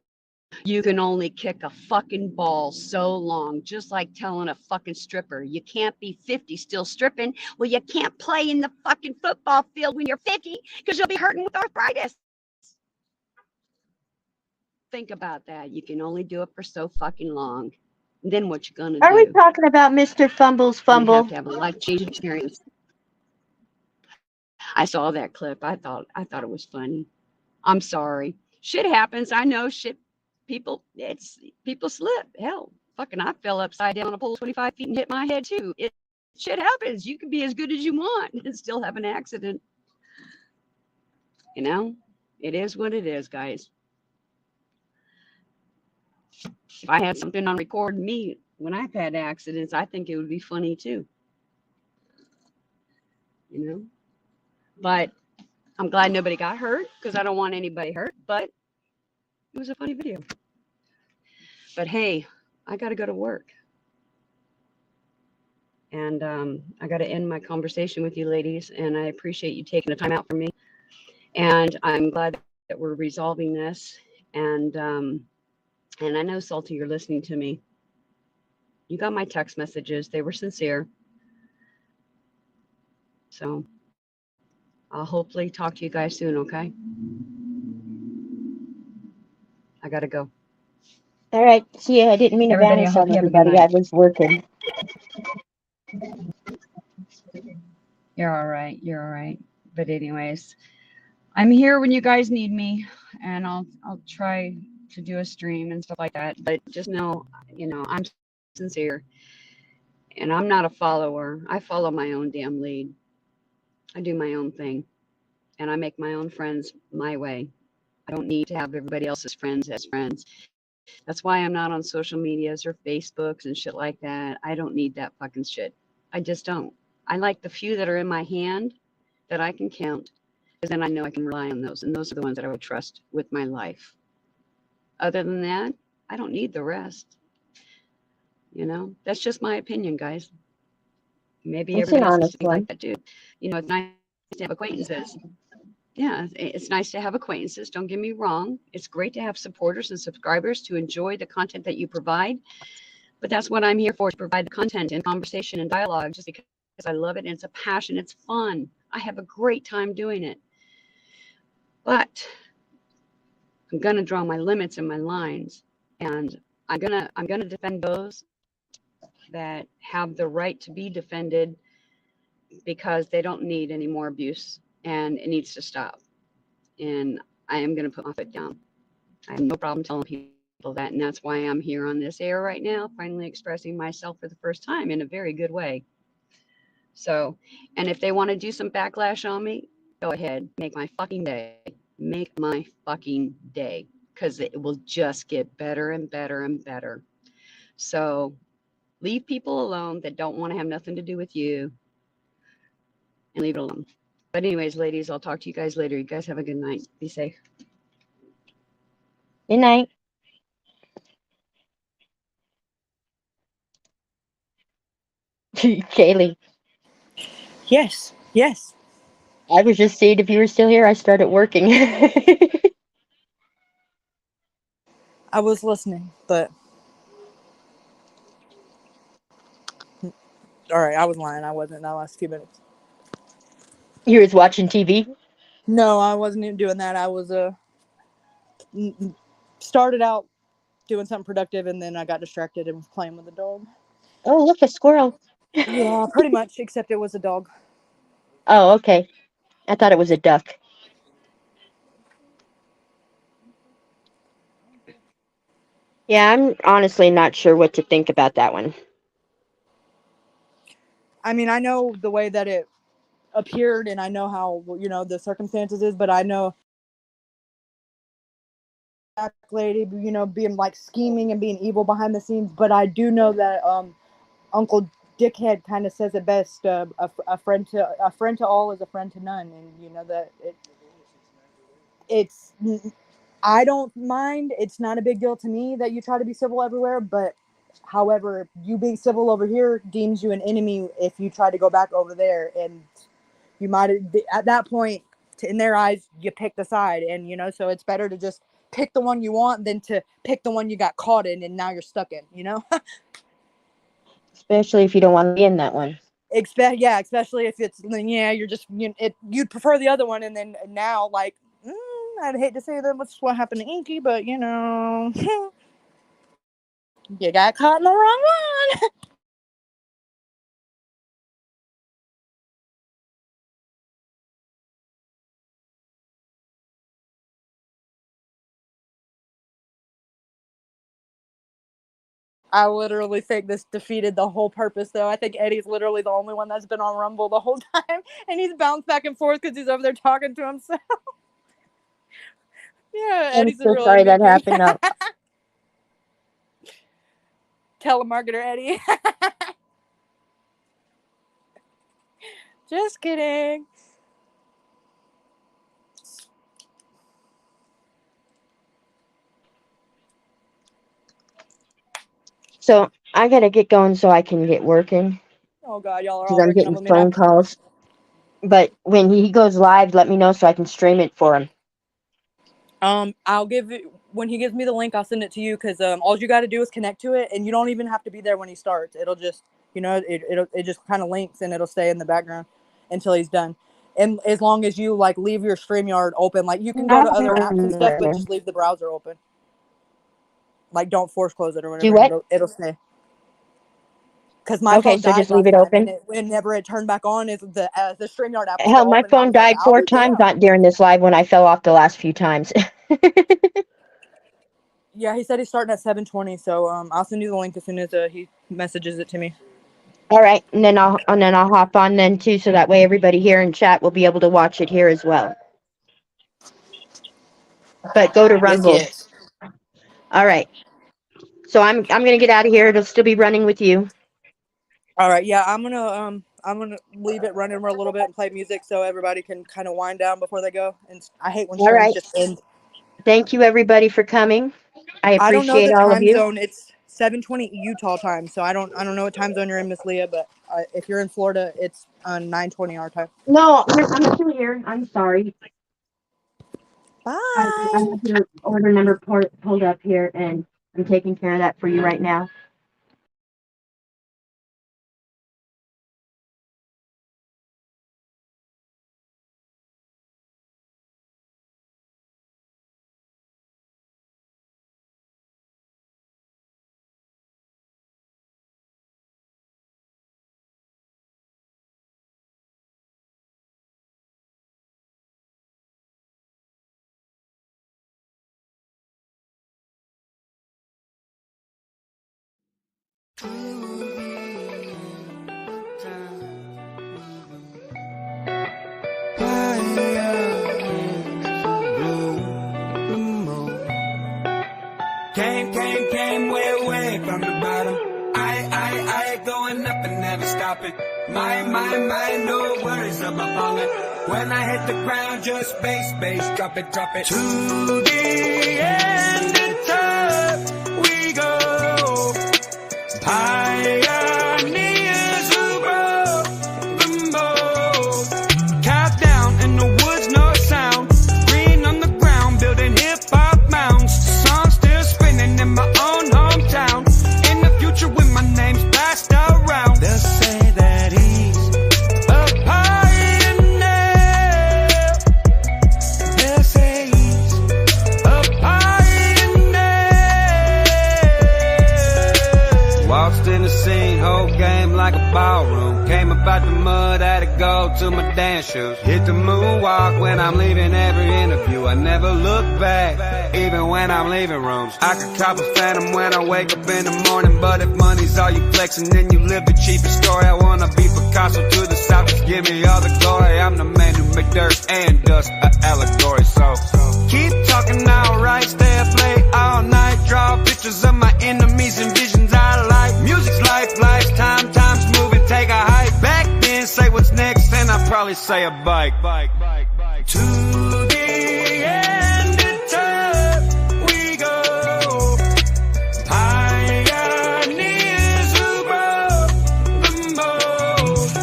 You can only kick a fucking ball so long, just like telling a fucking stripper, you can't be 50 still stripping. Well, you can't play in the fucking football field when you're 50 because you'll be hurting with arthritis. Think about that. You can only do it for so fucking long. And then what you gonna Are we do? talking about Mr. Fumbles You Fumble? have to have a life-changing experience. I saw that clip. I thought it was funny. I'm sorry. Shit happens. I know shit. People slip. Hell, fucking I fell upside down on a pole 25 feet and hit my head too. Shit happens. You can be as good as you want and still have an accident. You know, it is what it is, guys. If I had something on record me when I've had accidents, I think it would be funny too. You know, but I'm glad nobody got hurt because I don't want anybody hurt. But It was a funny video. But hey, I got to go to work. And I got to end my conversation with you ladies. And I appreciate you taking the time out for me. And I'm glad that we're resolving this. And I know, Salty, you're listening to me. You got my text messages. They were sincere. So I'll hopefully talk to you guys soon, okay? I got to go. All right. See ya. I didn't mean to Everybody, I vanish hope on you have a good everybody. I night. was working. You're all right. You're all right. But anyways, I'm here when you guys need me, and I'll try to do a stream and stuff like that. But just know, I'm sincere, and I'm not a follower. I follow my own damn lead. I do my own thing, and I make my own friends my way. I don't need to have everybody else's friends as friends. That's why I'm not on social medias or Facebooks and shit like that. I don't need that fucking shit. I just don't. I like the few that are in my hand that I can count, because then I know I can rely on those, and those are the ones that I would trust with my life. Other than that, I don't need the rest. That's just my opinion, guys. Maybe It's an everybody else needs honest to be like one. that too. It's nice to have acquaintances. Yeah, it's nice to have acquaintances. Don't get me wrong. It's great to have supporters and subscribers to enjoy the content that you provide. But that's what I'm here for, to provide the content and conversation and dialogue, just because I love it and it's a passion. It's fun. I have a great time doing it. But I'm gonna draw my limits and my lines, and I'm gonna defend those that have the right to be defended, because they don't need any more abuse, and it needs to stop. And I am gonna put my foot down. I have no problem telling people that, and that's why I'm here on this air right now, finally expressing myself for the first time in a very good way. So, and if they want to do some backlash on me, go ahead, make my fucking day. Make my fucking day, because it will just get better and better and better. So, leave people alone that don't want to have nothing to do with you, and leave it alone. But anyways, ladies, I'll talk to you guys later. You guys have a good night. Be safe. Good night. Kaylee. Yes, yes. I was just seeing if you were still here. I started working. I was listening, but all right, I was lying. I wasn't in the last few minutes. You was watching TV? No, I wasn't even doing that. I was started out doing something productive, and then I got distracted and was playing with the dog. Oh, look, a squirrel. Yeah, pretty much, except it was a dog. Oh, okay. I thought it was a duck. Yeah, I'm honestly not sure what to think about that one. I mean, I know the way that it appeared, and I know how the circumstances is, but I know that lady, being like scheming and being evil behind the scenes. But I do know that Uncle Dickhead kind of says it best: a friend to all is a friend to none, and that it's. I don't mind. It's not a big deal to me that you try to be civil everywhere, but however, you being civil over here deems you an enemy if you try to go back over there, and you might at that point, in their eyes, you picked a side, and so it's better to just pick the one you want than to pick the one you got caught in and now you're stuck in. Especially if you don't want to be in that one. Especially if it's you're just you'd prefer the other one, and then now I'd hate to say that that's what happened to Inky, but you got caught in the wrong one. I literally think this defeated the whole purpose, though. I think Eddie's literally the only one that's been on Rumble the whole time, and he's bounced back and forth because he's over there talking to himself. Yeah, I'm Eddie's the so real sorry that MVP. happened. No. Telemarketer Eddie. Just kidding. So I gotta get going so I can get working Oh God, y'all are because all I'm breaking up getting with me now. phone calls. But when he goes live, let me know so I can stream it for him. I'll give it when he gives me the link. I'll send it to you because all you got to do is connect to it, and you don't even have to be there when he starts. It'll just, it just kind of links and it'll stay in the background until he's done. And as long as you like leave your StreamYard open, like you can go to other apps and stuff, but just leave the browser open. Like don't force close it or Do whatever, what? and it'll stay. Because my Okay, phone so died just leave last it time, open. and whenever it turned back on, is the StreamYard app was Hell, still my open. And I phone was like, died I'll 4 be times damned. during this live when I fell off the last few times. Yeah, he said he's starting at 7:20, so I'll send you the link as soon as he messages it to me. All right, and then I'll hop on then too, so that way everybody here in chat will be able to watch it here as well. But go to Rumble. Yes. All right. So I'm gonna get out of here. It'll still be running with you. All right, yeah, I'm gonna leave it running for a little bit and play music so everybody can kind of wind down before they go. And I hate when All streams right. just end. Thank you everybody for coming. I I don't know appreciate the all of time you. zone. It's 7:20 Utah time, so I don't know what time zone you're in, Miss Leah. But if you're in Florida, it's 9:20 our time. No, I'm still here. I'm sorry. Bye. I have your order number pulled up here, and I'm taking care of that for you right now. Came way from the bottom. I going up and never stopping. My, no worries about falling. When I hit the ground, just bass, drop it. To the end and top we go. Pioneers who grow the most. Countdown in the woods, no sound. Green on the ground, building hip-hop mounds. Song still spinning in my own hometown. In the future when my name's passed around, they'll say that he's a pioneer. They'll say he's a pioneer. Waltzed in the scene, whole game like a ballroom. Came about the mud, had to go to my dance shoes. Hit the moonwalk when I'm leaving every interview. I never look back, even when I'm leaving rooms. I could cop a phantom when I wake up in the morning. But if money's all you flexing, then you live the cheapest story. I wanna be Picasso to the south, just give me all the glory. I'm the man who make dirt and dust an allegory. So keep talking alright, stay up late all night. Draw pictures of my enemies and visions I like. Music's life, life's time's moving, take a hike. Back then, say what's next, and I'd probably say a bike. To the end and top we go. Pioneers who grow the most.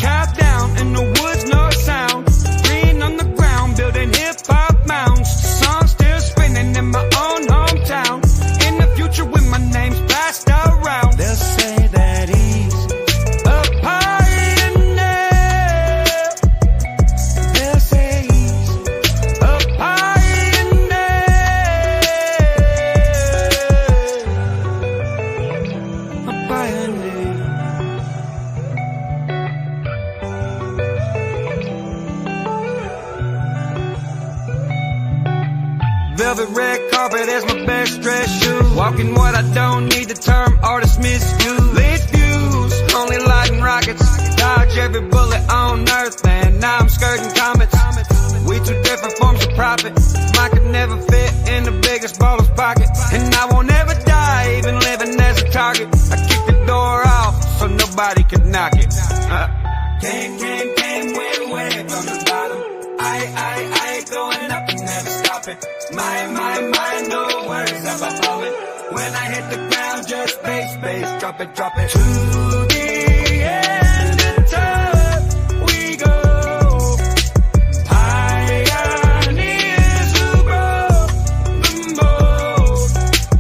Countdown in the woods, no sound. Green on the ground, building hip-hop mounds. Song still spinning in my own hometown. In the future when my name's passed around, they'll say that he's a pioneer. They'll say he's a pioneer. A pioneer. Velvet red carpet is my best dress shoes. Walking what I don't need, the term artist misuse. Lit views, only lighting rockets. Dodge every bullet on earth, and now I'm skirting comets. We two different forms of profit. Mine could never fit in the biggest baller's pocket. And I won't ever die, even living as a target. I kicked the door off so nobody could knock it. Came way from the bottom. I going up and never stopping. My, no worries about falling. When I hit the ground, just bass, bass, drop it, drop it. To the end of time we go. Pioneers who broke the mold.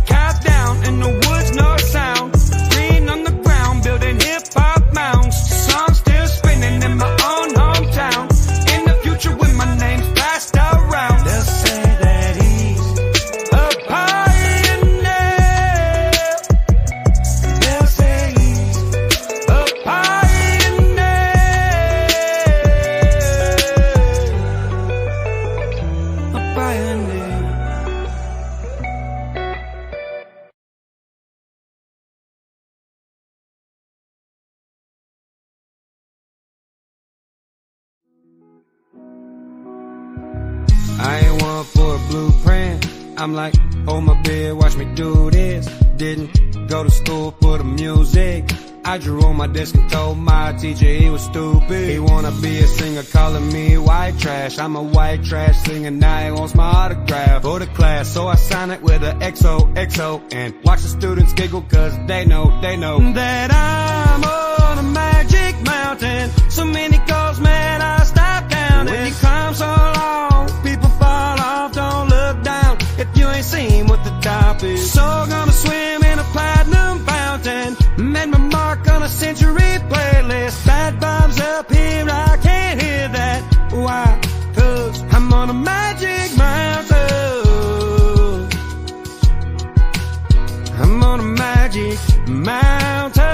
Countdown in the woods, no sound. Green on the ground, building hip-hop mounds. Songs still spinning in my own hometown. In the future when my name's passed around, they'll say that he's a pioneer. They'll say he's a pioneer. A pioneer. I ain't one for a blueprint. I'm like, hold my beer, watch me do this. Didn't go to school for the music. I drew on my desk and told my teacher he was stupid. He wanna be a singer, calling me white trash. I'm a white trash singer, now he wants my autograph for the class. So I sign it with a XOXO and watch the students giggle cause they know that I'm on a magic mountain. So many goals, man, I stop counting. When you climb so long, people fall off, don't look down if you ain't seen what the top is. So gonna swim in a platinum fountain. Made my mark on a century playlist. Bad vibes up here, I can't hear that. Why? Cause I'm on a magic mountain. I'm on a magic mountain.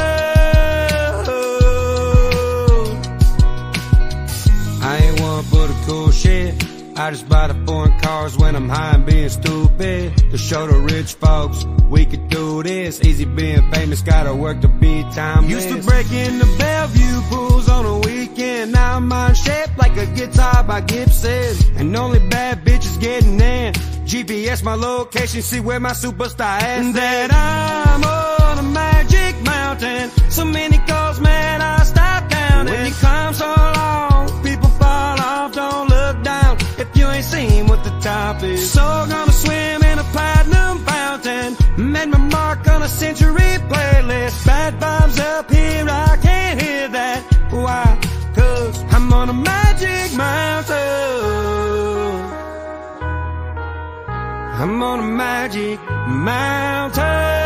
I ain't one for the cool shit. I just buy the foreign cars when I'm high and being stupid. To show the rich folks we could do this. Easy being famous, gotta work to be timeless. Used to break in the Bellevue pools on a weekend. Now I'm on shaped like a guitar by Gibson. And only bad bitches getting in. GPS my location, see where my superstar is. That I'm on a magic mountain. So many goals, man, I stop counting. When you climb so long, people fall off, don't look down if you ain't seen what the top is. So gonna swim in a platinum fountain. Made my mark on a century playlist. Bad vibes up here, I can't hear that. Why? Cause I'm on a magic mountain. I'm on a magic mountain.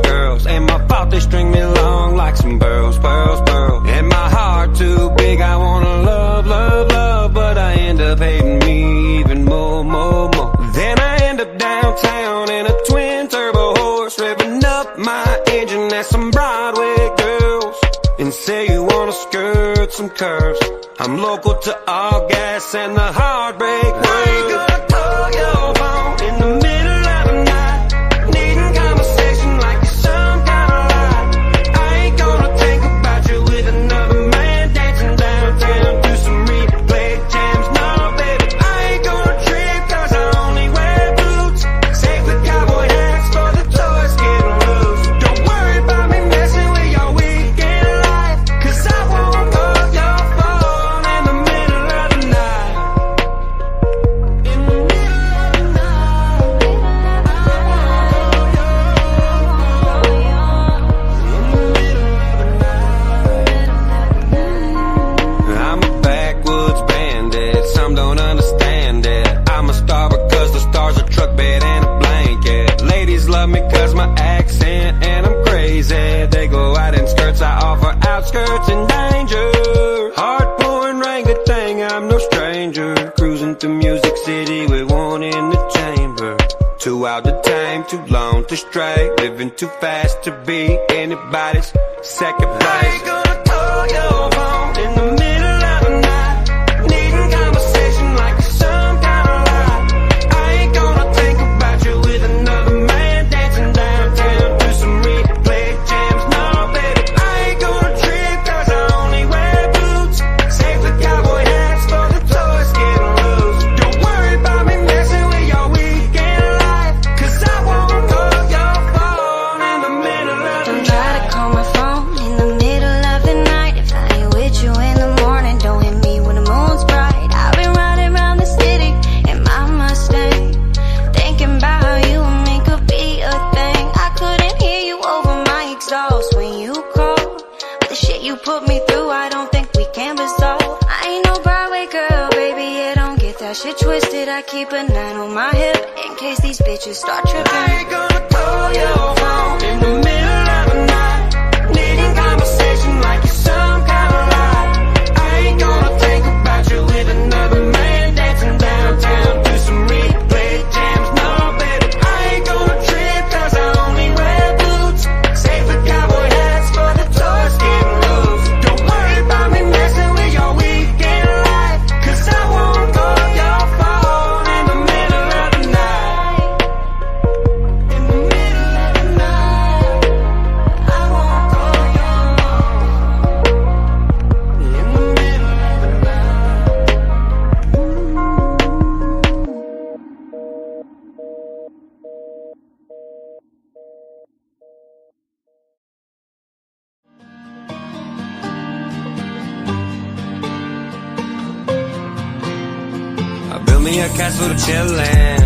Girls, ain't my fault they string me along like some pearls. And my heart too big, I wanna love, but I end up hating me even more. Then I end up downtown in a twin turbo horse, revving up my engine at some Broadway girls. And say you wanna skirt some curves, I'm local to all gas and the heartbreak world. I ain't gonna call your phone in the middle of the night, needing conversation like you're some kind of lie. I ain't gonna think about you with another man dancing downtown to some replay jams. No, baby, I ain't gonna trip cause I only wear boots. Save the cowboy hats for the toys getting loose. Don't worry about me messing with your weekend life, cause I won't call your phone in the middle of the night. In the middle of the I'm a backwoods bandit, some don't understand it. I'm a star because the stars are truck bed and a blanket. Ladies love me cause my accent and I'm crazy. They go out in skirts, I offer outskirts and danger. month astray, living too fast to be anybody's second place. I ain't gonna call your phone in the middle of the night, needing conversation like some kind of lie. I ain't gonna think about you with another man dancing downtown to some replay jams. No, baby, I ain't gonna trip 'cause I only wear boots. Save the cowboy hats for the toys getting loose. Don't worry about me messing with your weekend life, 'cause I won't call your phone in the middle of the Don't night. try to call my phone in the middle of the night. If I ain't with you in the morning, don't hit me when the moon's bright. I've been riding around the city in my Mustang, thinking about how you and me could be a thing. I couldn't hear you over my exhaust when you called. But the shit you put me through, I don't think we can resolve. I ain't no Broadway girl, baby, yeah, don't get that shit twisted. I keep a 9 on my hip in case these bitches start tripping. I ain't gonna call your phone in the middle of the night, needing conversation like you're some kind of lie. I ain't gonna think about you with another man dancing downtown to some replay jams. No, baby, I ain't gonna trip 'cause I only wear boots. Save the cowboy hats for the toys getting loose. Don't worry about me messing with your weekend life, 'cause I won't call your phone in the middle of the night. In the middle of the night, I won't call your phone. In the middle of the I built me a castle to chillin'.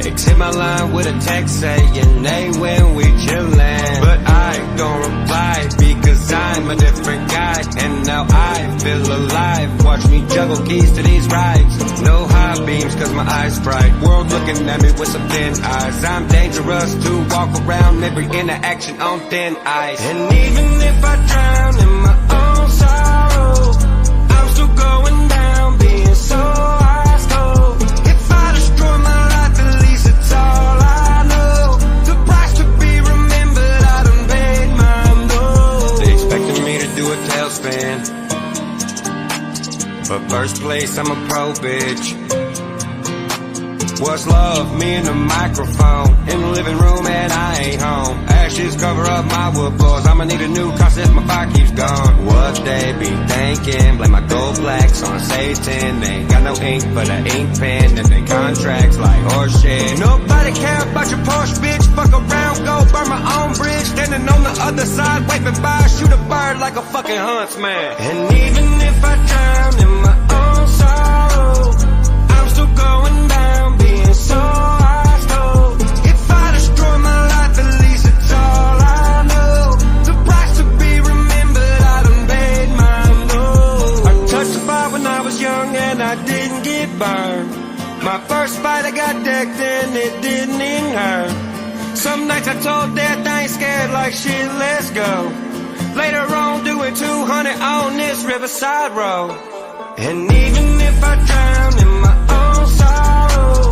Exit my line with a text saying, hey, when we chillin'. But I ain't gonna reply because I'm a different guy, and now I feel alive. Watch me juggle keys to these rides. No high beams 'cause my eyes bright. World looking at me with some thin eyes. I'm dangerous to walk around, every interaction on thin ice. And even if I drown in my own sorrow, I'm still going down, being so ice cold. If I destroy my life, at least it's all I know. The price to be remembered, I done paid mine though. They expected me to do a tailspin, but first place, I'm a pro bitch. What's love? Me and the microphone in the living room and I ain't home. Ashes cover up my wood floors. I'ma need a new cost if my fire keeps gone. What they be thinking? Blame my gold blacks on Satan. They ain't got no ink for the ink pen, and they contracts like horse shit. Nobody care about your Porsche, bitch. Fuck around, go burn my own bridge. Standing on the other side, waving by, shoot a bird like a fucking huntsman. And even if I drown in my own sorrow, I'm still going down, being so ice cold. If I destroy my life, at least it's all I know. The price to be remembered, I done paid mine though. I touched the fire when I was young and I didn't get burned. My first fight I got decked and it didn't even hurt. Some nights I told death I ain't scared, like shit, let's go. Later on doing 200 on this riverside road. And even if I drown in my own sorrow,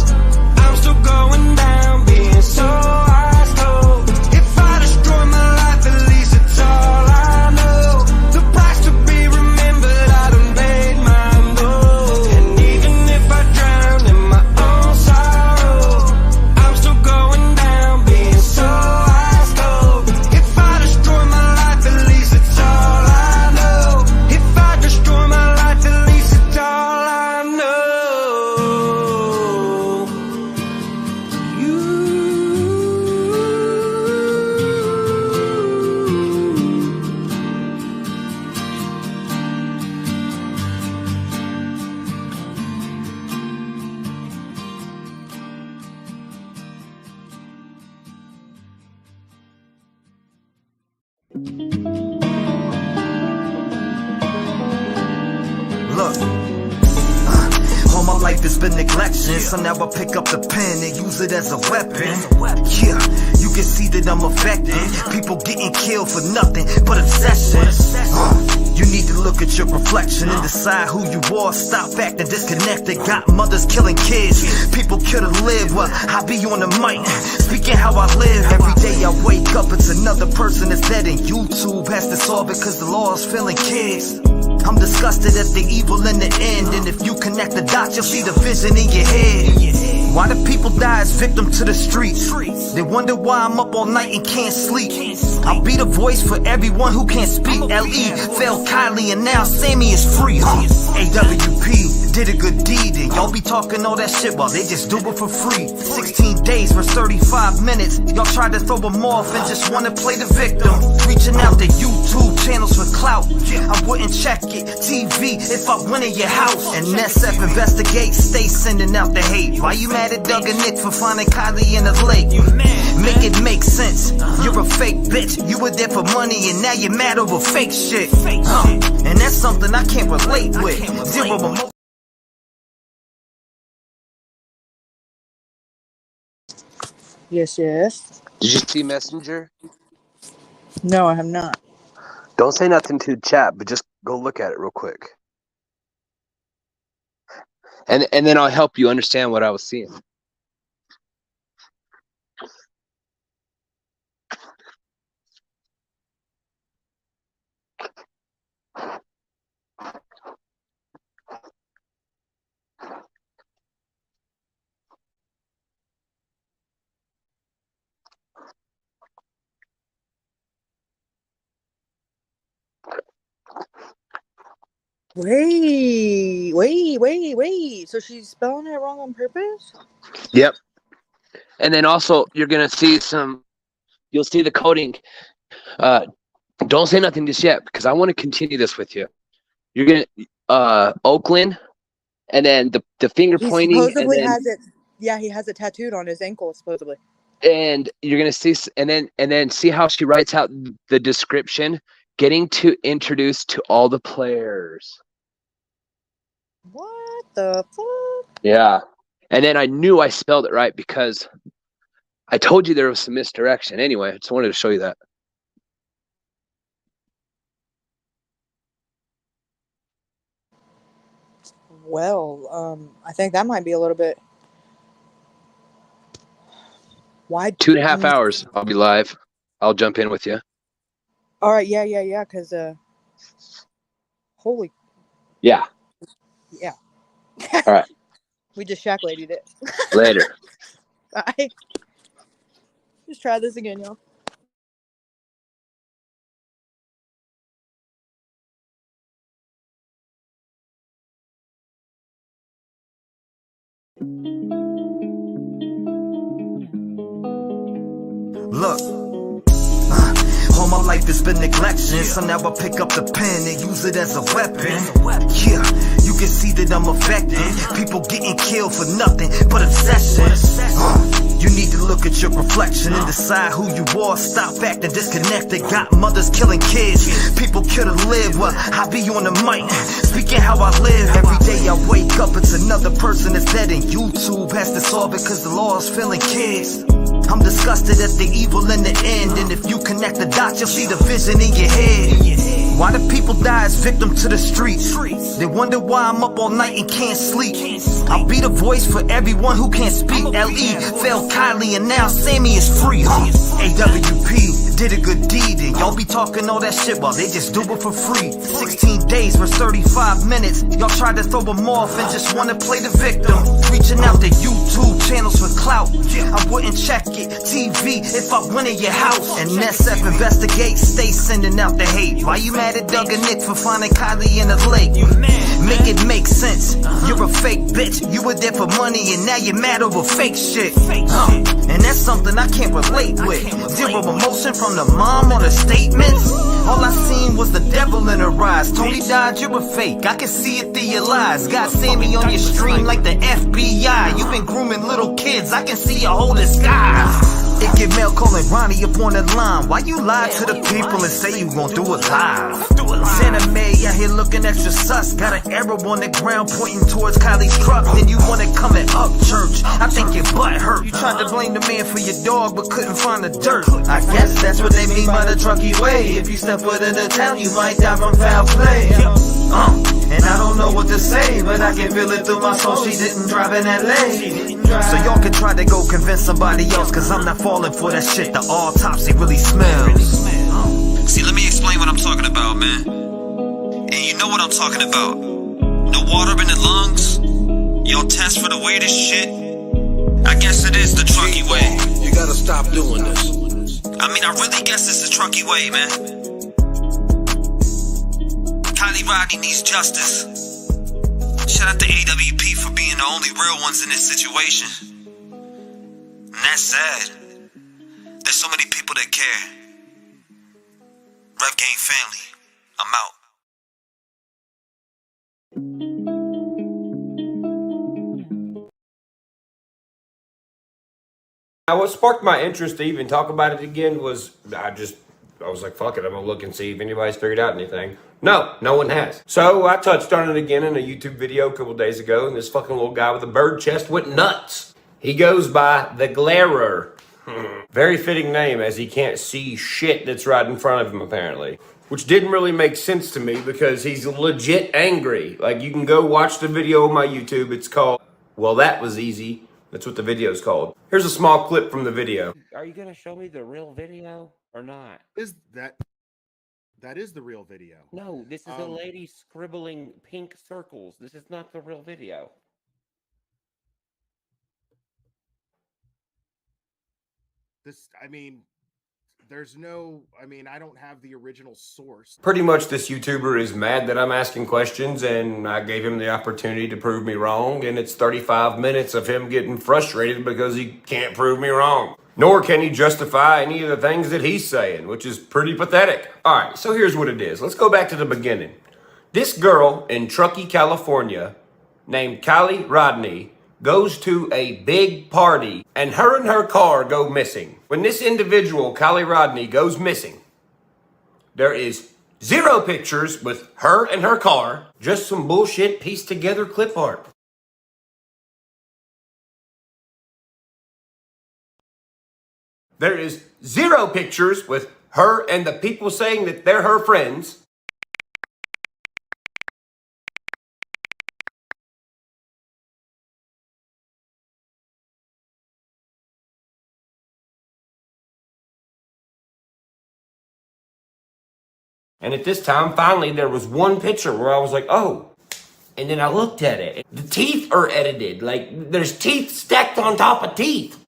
I'm still going down, being so ice cold. If I destroy my life, at least it's all I know. The price to be remembered, I done paid mine though. And even if I drown in my own sorrow, I'm still going down, being so ice cold. If I destroy my life, at least it's all I know. If I destroy my life, at least it's all I know. Look, all my life has been neglection, so now I pick up the pen and use it as a weapon. Yeah, you can see that I'm affected. People getting killed for nothing but obsessions. You need to look at your reflection and decide who you are. Stop acting disconnected. Got mothers killing kids. People could have lived. Well, I be on the mic, speaking how I live. Every day I wake up, it's another person that's dead, and YouTube has to solve it because the law is filling kids. I'm disgusted at the evil in the end, and if you connect the dots, you'll see the vision in your head. Why do people die as victim to the streets? They wonder why I'm up all night and can't sleep. I'll be the voice for everyone who can't speak. L.E. fell Kylie and now Sammy is free. AWP did a good deed, and y'all be talking all that shit while they just do it for free. 16 days for 35 minutes. Y'all tried to throw them off and just wanna play the victim. Reaching out to YouTube channels for clout. I wouldn't check it. TV if I went in your house. And SF investigate, stay sending out the hate. Why you mad at Doug and Nick for finding Kylie in the lake? Make it make sense. You're a fake bitch. You were there for money and now you're mad over fake shit. And that's something I can't relate with. Zero emotion. Yes, yes. Did you see Messenger? No, I have not. Don't say nothing to the chat, but just go look at it real quick. And then I'll help you understand what I was seeing. Wait. So she's spelling it wrong on purpose? Yep. And then also you're gonna see you'll see the coding. Don't say nothing just yet because I want to continue this with you. You're gonna Oakland, and then the finger He pointing, supposedly and then, has it. Yeah, he has it tattooed on his ankle, supposedly. and you're gonna see, and then see how she writes out the description, getting to introduce to all the players. What the fuck? Yeah. And then I knew I spelled it right because I told you there was some misdirection. Anyway, I just wanted to show you that. Well, I think that might be a little bit. Why? 2.5 hours. I'll be live. I'll jump in with you. All right, yeah. Because holy. Yeah. Yeah. All right. We just Shack Ladied it. Later. Bye. Just try this again, y'all. Look, all my life has been neglection, so now I pick up the pen and use it as a weapon. Yeah, you can see that I'm affected. People getting killed for nothing but obsessions. You need to look at your reflection and decide who you are. Stop acting disconnected. Got mothers killing kids. People could have lived. Well, I be on the mic, speaking how I live. Every day I wake up, it's another person that's dead, and YouTube has to solve it because the law is filling kids. I'm disgusted at the evil in the end, and if you connect the dots, you'll see the vision in your head. Why do people die as victim to the streets? They wonder why I'm up all night and can't sleep. I'll be the voice for everyone who can't speak. L.E. fell Kylie and now Sammy is free. AWP did a good deed, and y'all be talking all that shit while they just do it for free. 16 days for 35 minutes. Y'all tried to throw them off and just wanna play the victim. Reaching out to YouTube channels for clout. I wouldn't check it. TV if I went in your house. And SF investigate, stay sending out the hate. Why you mad at Doug and Nick for finding Kylie in the lake? Make it make sense. You're a fake bitch. You were there for money and now you're mad over fake shit. And that's something I can't relate with. Zero emotion from the mom on the statements. All I seen was the devil in her eyes. Tony died, you're a fake. I can see it through your lies. Got Sammy on your stream like the FBI. You've been grooming little kids. I can see your whole disguise. It get mail calling Ronnie up on the line. Why you lie to the people and say you gon' do it live? Santa May out here looking extra sus. Got an arrow on the ground pointing towards Kylie's truck. Then you wanna come and up church. I think your butt hurt. You tried to blame the man for your dog but couldn't find the dirt. I guess that's what they mean by the trucky way. If you step foot in the town, you might die from foul play. And I don't know what to say, but I can feel it through my soul. She didn't drive in LA. So y'all can try to go convince somebody else, cause I'm not falling for that shit. The autopsy really smells. See, let me explain what I'm talking about, man. And you know what I'm talking about. No water in the lungs. Y'all test for the weirdest shit. I guess it is the trucky way. You gotta stop doing this. I mean, I really guess it's the trucky way, man. Kylie Rodney needs justice. Shout out to AWP for being the only real ones in this situation. And that's sad. There's so many people that care. Rev Gang family, I'm out. Now, what sparked my interest to even talk about it again was I was like, fuck it, I'm gonna look and see if anybody's figured out anything. No one has. So I touched on it again in a YouTube video a couple days ago, and this fucking little guy with a bird chest went nuts. He goes by the Glarer. Very fitting name, as he can't see shit that's right in front of him, apparently. Which didn't really make sense to me because he's legit angry. Like, you can go watch the video on my YouTube. It's called, Well, That Was Easy. That's what the video's called. Here's a small clip from the video. Are you gonna show me the real video or not? That is the real video. No, this is a lady scribbling pink circles. This is not the real video. I don't have the original source. Pretty much this YouTuber is mad that I'm asking questions, and I gave him the opportunity to prove me wrong, and it's 35 minutes of him getting frustrated because he can't prove me wrong. Nor can he justify any of the things that he's saying, which is pretty pathetic. All right, so here's what it is. Let's go back to the beginning. This girl in Truckee, California, named Kylie Rodney, goes to a big party, and her car go missing. When this individual, Kylie Rodney, goes missing, there is 0 pictures with her and her car, just some bullshit pieced together clip art. There is 0 pictures with her and the people saying that they're her friends. And at this time, finally, there was one picture where I was like, oh. And then I looked at it. The teeth are edited. Like, there's teeth stacked on top of teeth.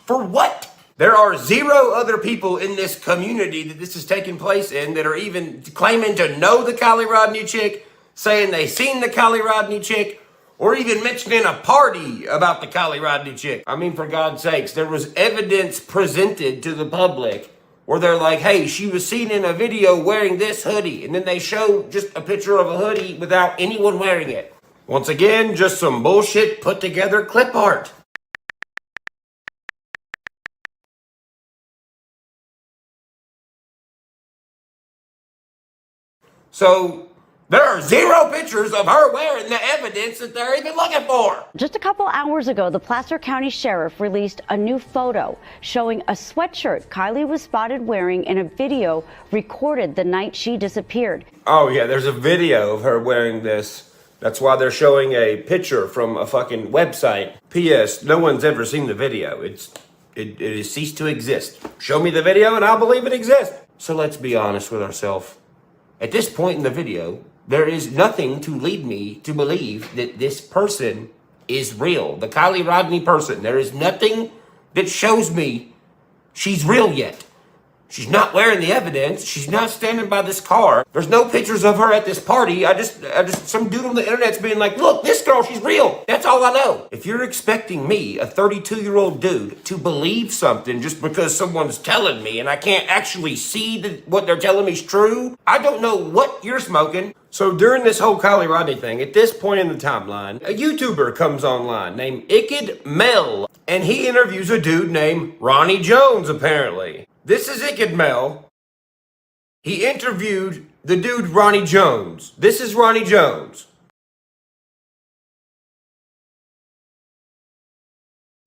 For what? There are 0 other people in this community that this is taking place in that are even claiming to know the Kylie Rodney chick, saying they seen the Kylie Rodney chick, or even mentioning a party about the Kylie Rodney chick. I mean, for God's sakes, there was evidence presented to the public where they're like, hey, she was seen in a video wearing this hoodie. And then they show just a picture of a hoodie without anyone wearing it. Once again, just some bullshit put together clip art. So there are 0 pictures of her wearing the evidence that they're even looking for. Just a couple hours ago, the Placer County Sheriff released a new photo showing a sweatshirt Kylie was spotted wearing in a video recorded the night she disappeared. Oh yeah, there's a video of her wearing this. That's why they're showing a picture from a fucking website. P.S. No one's ever seen the video. It has ceased to exist. Show me the video and I'll believe it exists. So let's be honest with ourselves. At this point in the video, there is nothing to lead me to believe that this person is real. The Kylie Rodney person. There is nothing that shows me she's real yet. She's not wearing the evidence. She's not standing by this car. There's no pictures of her at this party. I just, some dude on the internet's being like, look, this girl, she's real. That's all I know. If you're expecting me, a 32-year-old dude, to believe something just because someone's telling me and I can't actually see that what they're telling me is true, I don't know what you're smoking. So during this whole Kylie Rodney thing, at this point in the timeline, a YouTuber comes online named Ikid Mel, and he interviews a dude named Ronnie Jones, apparently. This is Ikid Mel. He interviewed the dude Ronnie Jones. This is Ronnie Jones.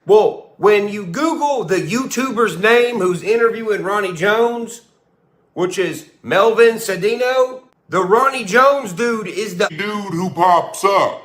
Well, when you Google the YouTuber's name who's interviewing Ronnie Jones, which is Melvin Cedino, the Ronnie Jones dude is the dude who pops up.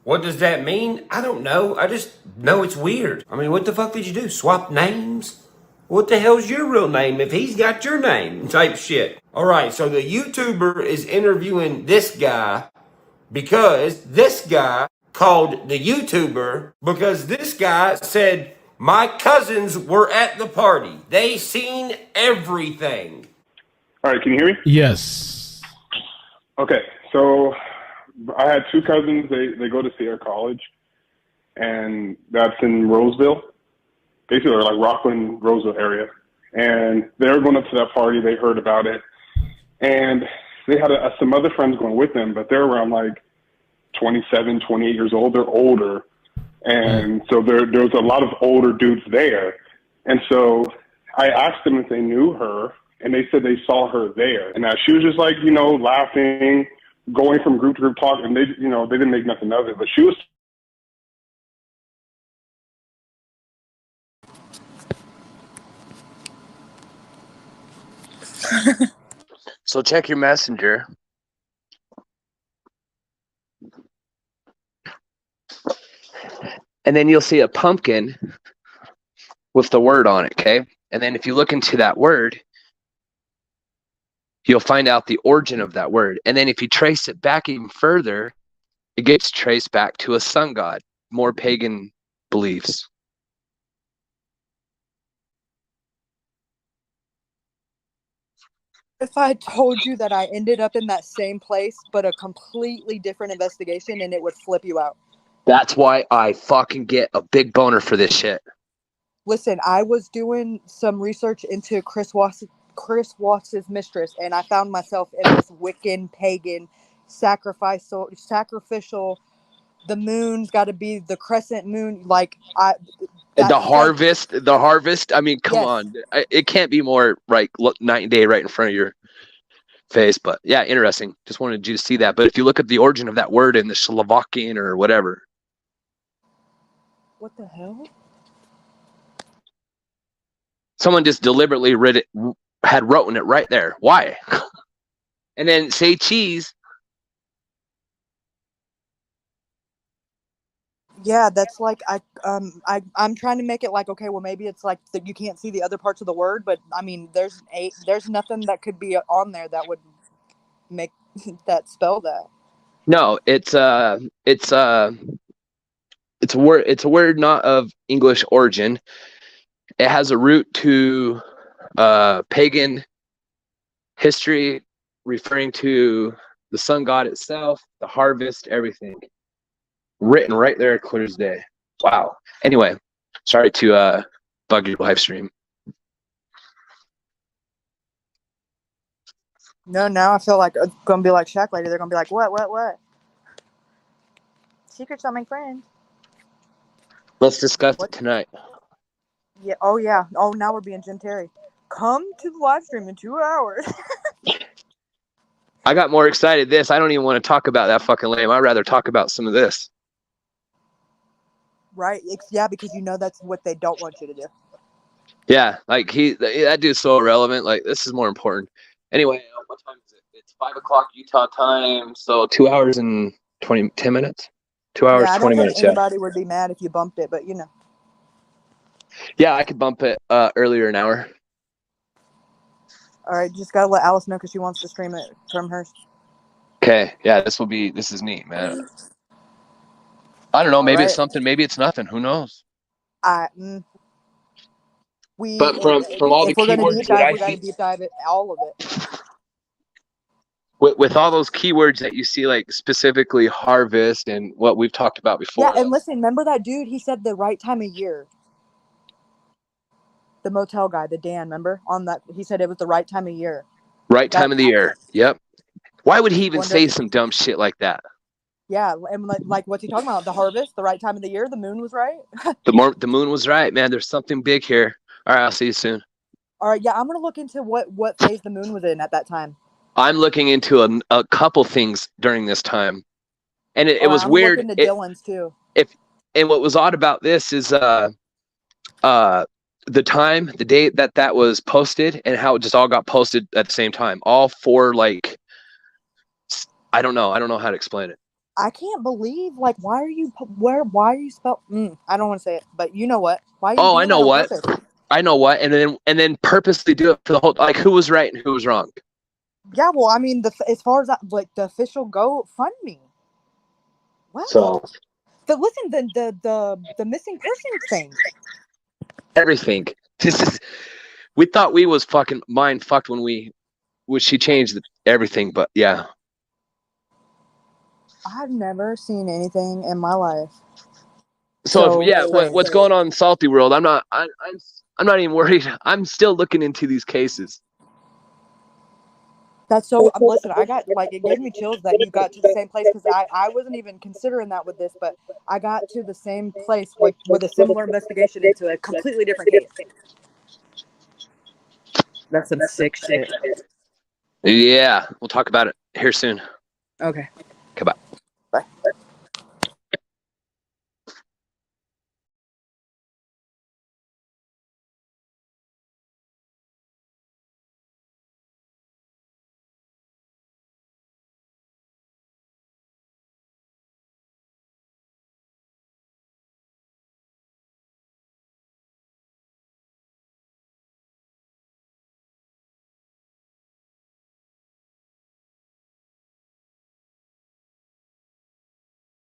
What does that mean? I don't know. I just know it's weird. I mean, what the fuck did you do? Swap names? What the hell's your real name if he's got your name? Type shit. Alright, so the YouTuber is interviewing this guy because this guy called the YouTuber because this guy said, my cousins were at the party. They seen everything. All right, can you hear me? Yes. Okay, so I had two cousins. They go to Sierra College, and that's in Roseville, basically, or like Rockland, Roseville area. And they were going up to that party. They heard about it, and they had some other friends going with them, but they're around like 27, 28 years old. They're older, and so there was a lot of older dudes there. And so I asked them if they knew her, and they said they saw her there. And she was just like, laughing, going from group to group talk, and they didn't make nothing of it, but she was. So check your messenger. And then you'll see a pumpkin with the word on it, okay? And then if you look into that word, you'll find out the origin of that word. And then if you trace it back even further, it gets traced back to a sun god, more pagan beliefs. If I told you that I ended up in that same place, but a completely different investigation, and it would flip you out. That's why I fucking get a big boner for this shit. Listen, I was doing some research into Chris Watts's mistress, and I found myself in this Wiccan, pagan, sacrificial. The moon's got to be the crescent moon. Like The harvest. I mean, come on. It can't be more right night and day right in front of your face. But yeah, interesting. Just wanted you to see that. But if you look at the origin of that word in the Slovakian or whatever. What the hell? Someone just deliberately had written it right there. Why? And then say cheese. Yeah, that's like I'm trying to make it like, okay, well, maybe it's like that you can't see the other parts of the word, but I mean, there's nothing that could be on there that would make that spell that. No, it's a word not of English origin. It has a root to pagan history, referring to the sun god itself, the harvest, everything. Written right there, clear as day. Wow. Anyway, sorry to bug your live stream. No, now I feel like it's gonna be like Shaq Lady. They're gonna be like, what? Secrets don't make friends. Let's discuss it tonight. Yeah. Oh yeah. Oh, now we're being Jim Terry. Come to the live stream in 2 hours. I got more excited I don't even want to talk about that fucking lame. I'd rather talk about some of this. Right. Yeah, because that's what they don't want you to do. Yeah, like that dude's so irrelevant. Like, this is more important. Anyway, what time is it? It's 5 o'clock Utah time. So 2 hours and 10 minutes. 2 hours, yeah, 20 minutes. I don't think anybody would be mad if you bumped it, but Yeah, I could bump it earlier an hour. All right, just gotta let Alice know because she wants to stream it from hers. Okay, yeah, this is neat, man. I don't know, maybe it's Alright. something, maybe it's nothing. Who knows? But from all the if we're gonna keywords deep that dive, I we gotta see, deep dive it, all of it. with all those keywords that you see, like specifically harvest and what we've talked about Yeah, before. and listen, remember that dude? He said the right time of year. The motel guy, the Dan, remember on that? He said it was the right time of year. Right time of the year. Yep. Why would he even Wonder- say some dumb shit like that? Yeah, and like what's he talking about? The harvest, the right time of the year. The moon was right. The moon was right, man. There's something big here. All right, I'll see you soon. All right, yeah, I'm gonna look into what phase the moon was in at that time. I'm looking into a couple things during this time, and it was I'm weird. looking into Dylan's too. And what was odd about this is the time, the date that was posted, and how it just all got posted at the same time. All four, like, I don't know how to explain it. I can't believe, like, why are you spelled? I don't want to say it, but you know what? Why? Are you doing I know that on what. purpose? I know what, and then purposely do it for the whole, like, who was right and who was wrong. Yeah, well, I mean, as far as that, like the official go fund me. What? So But listen, the missing persons thing. everything. We thought we was fucking mind fucked when she changed everything, but yeah. I've never seen anything in my life. So yeah, strange. what's going on in Salty World? I'm not even worried. I'm still looking into these cases. That's so. Listen, I got it gave me chills that you got to the same place because I wasn't even considering that with this, but I got to the same place like with a similar investigation into a completely different case. That's some sick shit. Yeah, we'll talk about it here soon. Okay. Come on. Bye.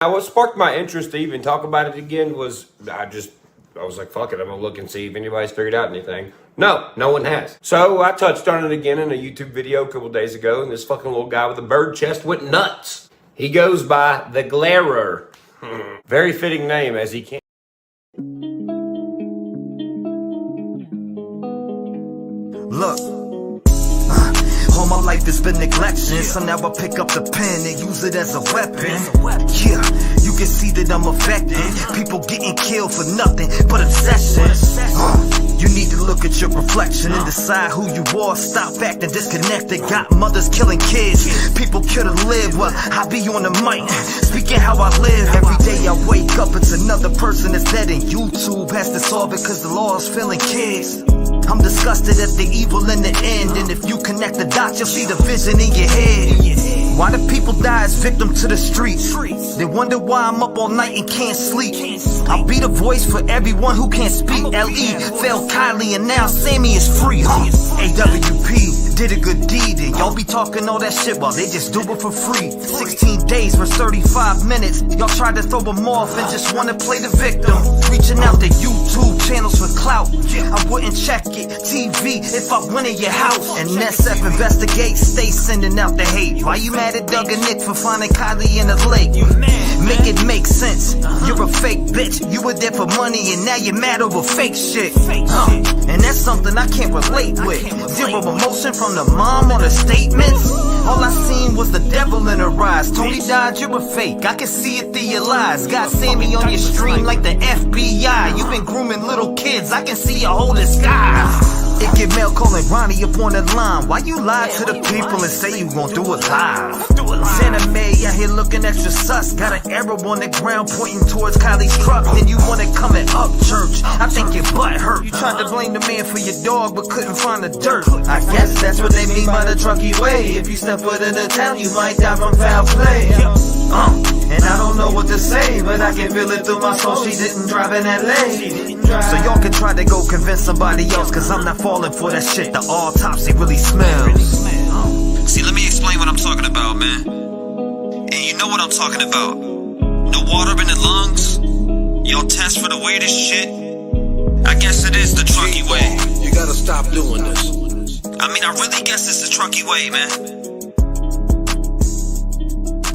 Now, what sparked my interest to even talk about it again was I was like, fuck it, I'm gonna look and see if anybody's figured out anything. No one has. So I touched on it again in a YouTube video a couple days ago, and this fucking little guy with a bird chest went nuts. He goes by the Glarer. Very fitting name, as he can. Look, all my life has been neglection, so now I pick up the pen and use it as a weapon. Yeah, you can see that I'm affected. People getting killed for nothing but obsession. You need to look at your reflection and decide who you are. Stop acting disconnected. Got mothers killing kids. People kill to live. Well, I be on the mic, speaking how I live. Every day I wake up, it's another person that's dead, and YouTube has to solve it because the law is failing kids. I'm disgusted at the evil in the end, and if you connect the dots, you'll see the vision in your head. Why do people die as victims to the streets? They wonder why I'm up all night and can't sleep. I'll be the voice for everyone who can't speak. L.E. failed Kylie and now Sammy is free. AWP did a good deed, and y'all be talking all that shit while they just do it for free. 16 days for 35 minutes. Y'all tried to throw them off and just wanna play the victim. Reaching out to YouTube channels for clout. I wouldn't check it. TV if I went in your house. And SF investigate, stay sending out the hate. Why you mad at Doug and Nick for finding Kylie in the lake? Make it make sense. You're a fake bitch. You were there for money and now you're mad over fake shit. And that's something I can't relate with. Zero emotion from the mom on the statements. All I seen was the devil in her eyes. Tony died, you're a fake. I can see it through your lies. Got Sammy on your stream like the FBI. You've been grooming little kids. I can see your whole sky. It get mail calling Ronnie up on the line. Why you lie to the people and say you gon' do it live? Santa May out here looking extra sus. Got an arrow on the ground pointing towards Kylie's truck. Then you wanna come and up church. I think your butt hurt. You tried to blame the man for your dog but couldn't find the dirt. I guess that's what they mean by the trucky way. If you step foot in the town, you might die from foul play. And I don't know what to say, but I can feel it through my soul. She didn't drive in LA. So y'all can try to go convince somebody else, cause I'm not falling for that shit. The autopsy really smells. See, let me explain what I'm talking about, man. And you know what I'm talking about. No water in the lungs. Y'all test for the weirdest shit. I guess it is the Truckee way. You gotta stop doing this. I mean, I really guess it's the Truckee way, man.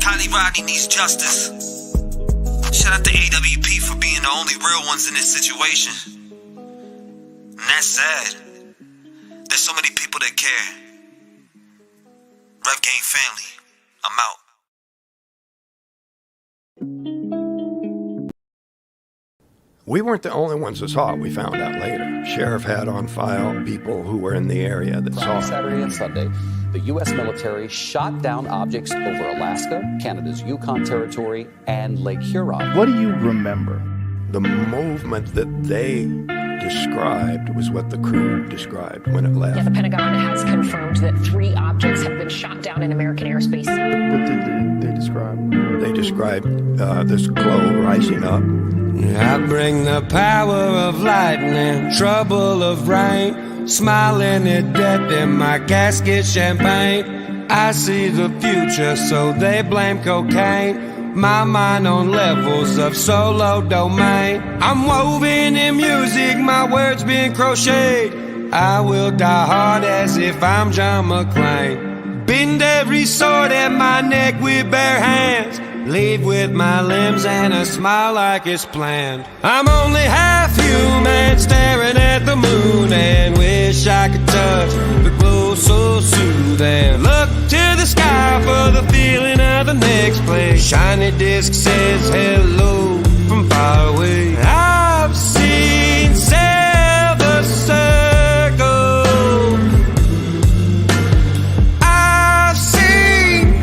Kylie Rodney needs justice. Shout out to AWP for being the only real ones in this situation. And that's sad. There's so many people that care. Rev Gang family, I'm out. We weren't the only ones that saw it, we found out later. Sheriff had on file people who were in the area that saw it. Saturday and Sunday, the U.S. military shot down objects over Alaska, Canada's Yukon Territory, and Lake Huron. What do you remember? The movement that they described was what the crew described when it left. Yeah, the Pentagon has confirmed that 3 objects have been shot down in American airspace. What did they describe? They described this glow rising up. I bring the power of lightning, trouble of rain, smiling at death in my casket champagne. I see the future, so they blame cocaine. My mind on levels of solo domain. I'm woven in music, my words being crocheted. I will die hard as if I'm John McClane. Bend every sword at my neck with bare hands. Leave with my limbs and a smile like it's planned. I'm only half human, staring at the moon and wish I could touch the glow so soothing. Look to the sky for the feeling of the next place. Shiny disc says hello from far away. I've seen silver circles. I've seen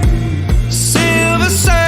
silver circles.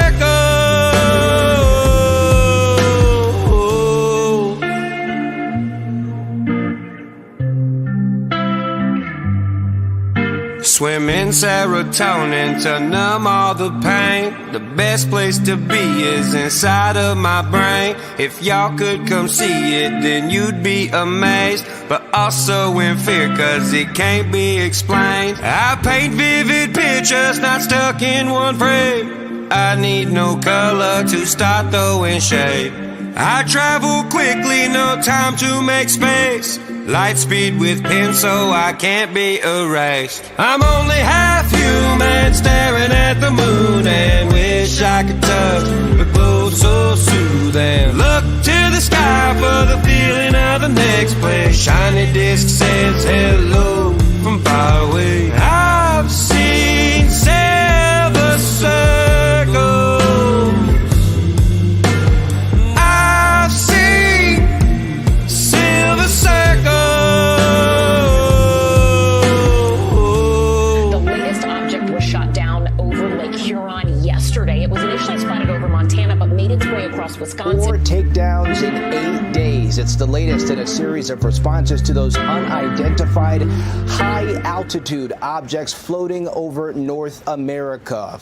Swim in serotonin to numb all the pain. The best place to be is inside of my brain. If y'all could come see it, then you'd be amazed, but also in fear, cause it can't be explained. I paint vivid pictures, not stuck in one frame. I need no color to start throwing shade. I travel quickly, no time to make space. Light speed with pen so I can't be erased. I'm only half human, staring at the moon and wish I could touch the glow so soothing. Look to the sky for the feeling of the next place. Shiny disc says hello from far away. I've seen silver circles. I've seen silver circles. The latest object was shot down over Lake Huron yesterday. It was initially spotted over Montana, but made its way across Wisconsin. 4 takedowns in 8 days. It's the latest in a series of responses to those unidentified high-altitude objects floating over North America.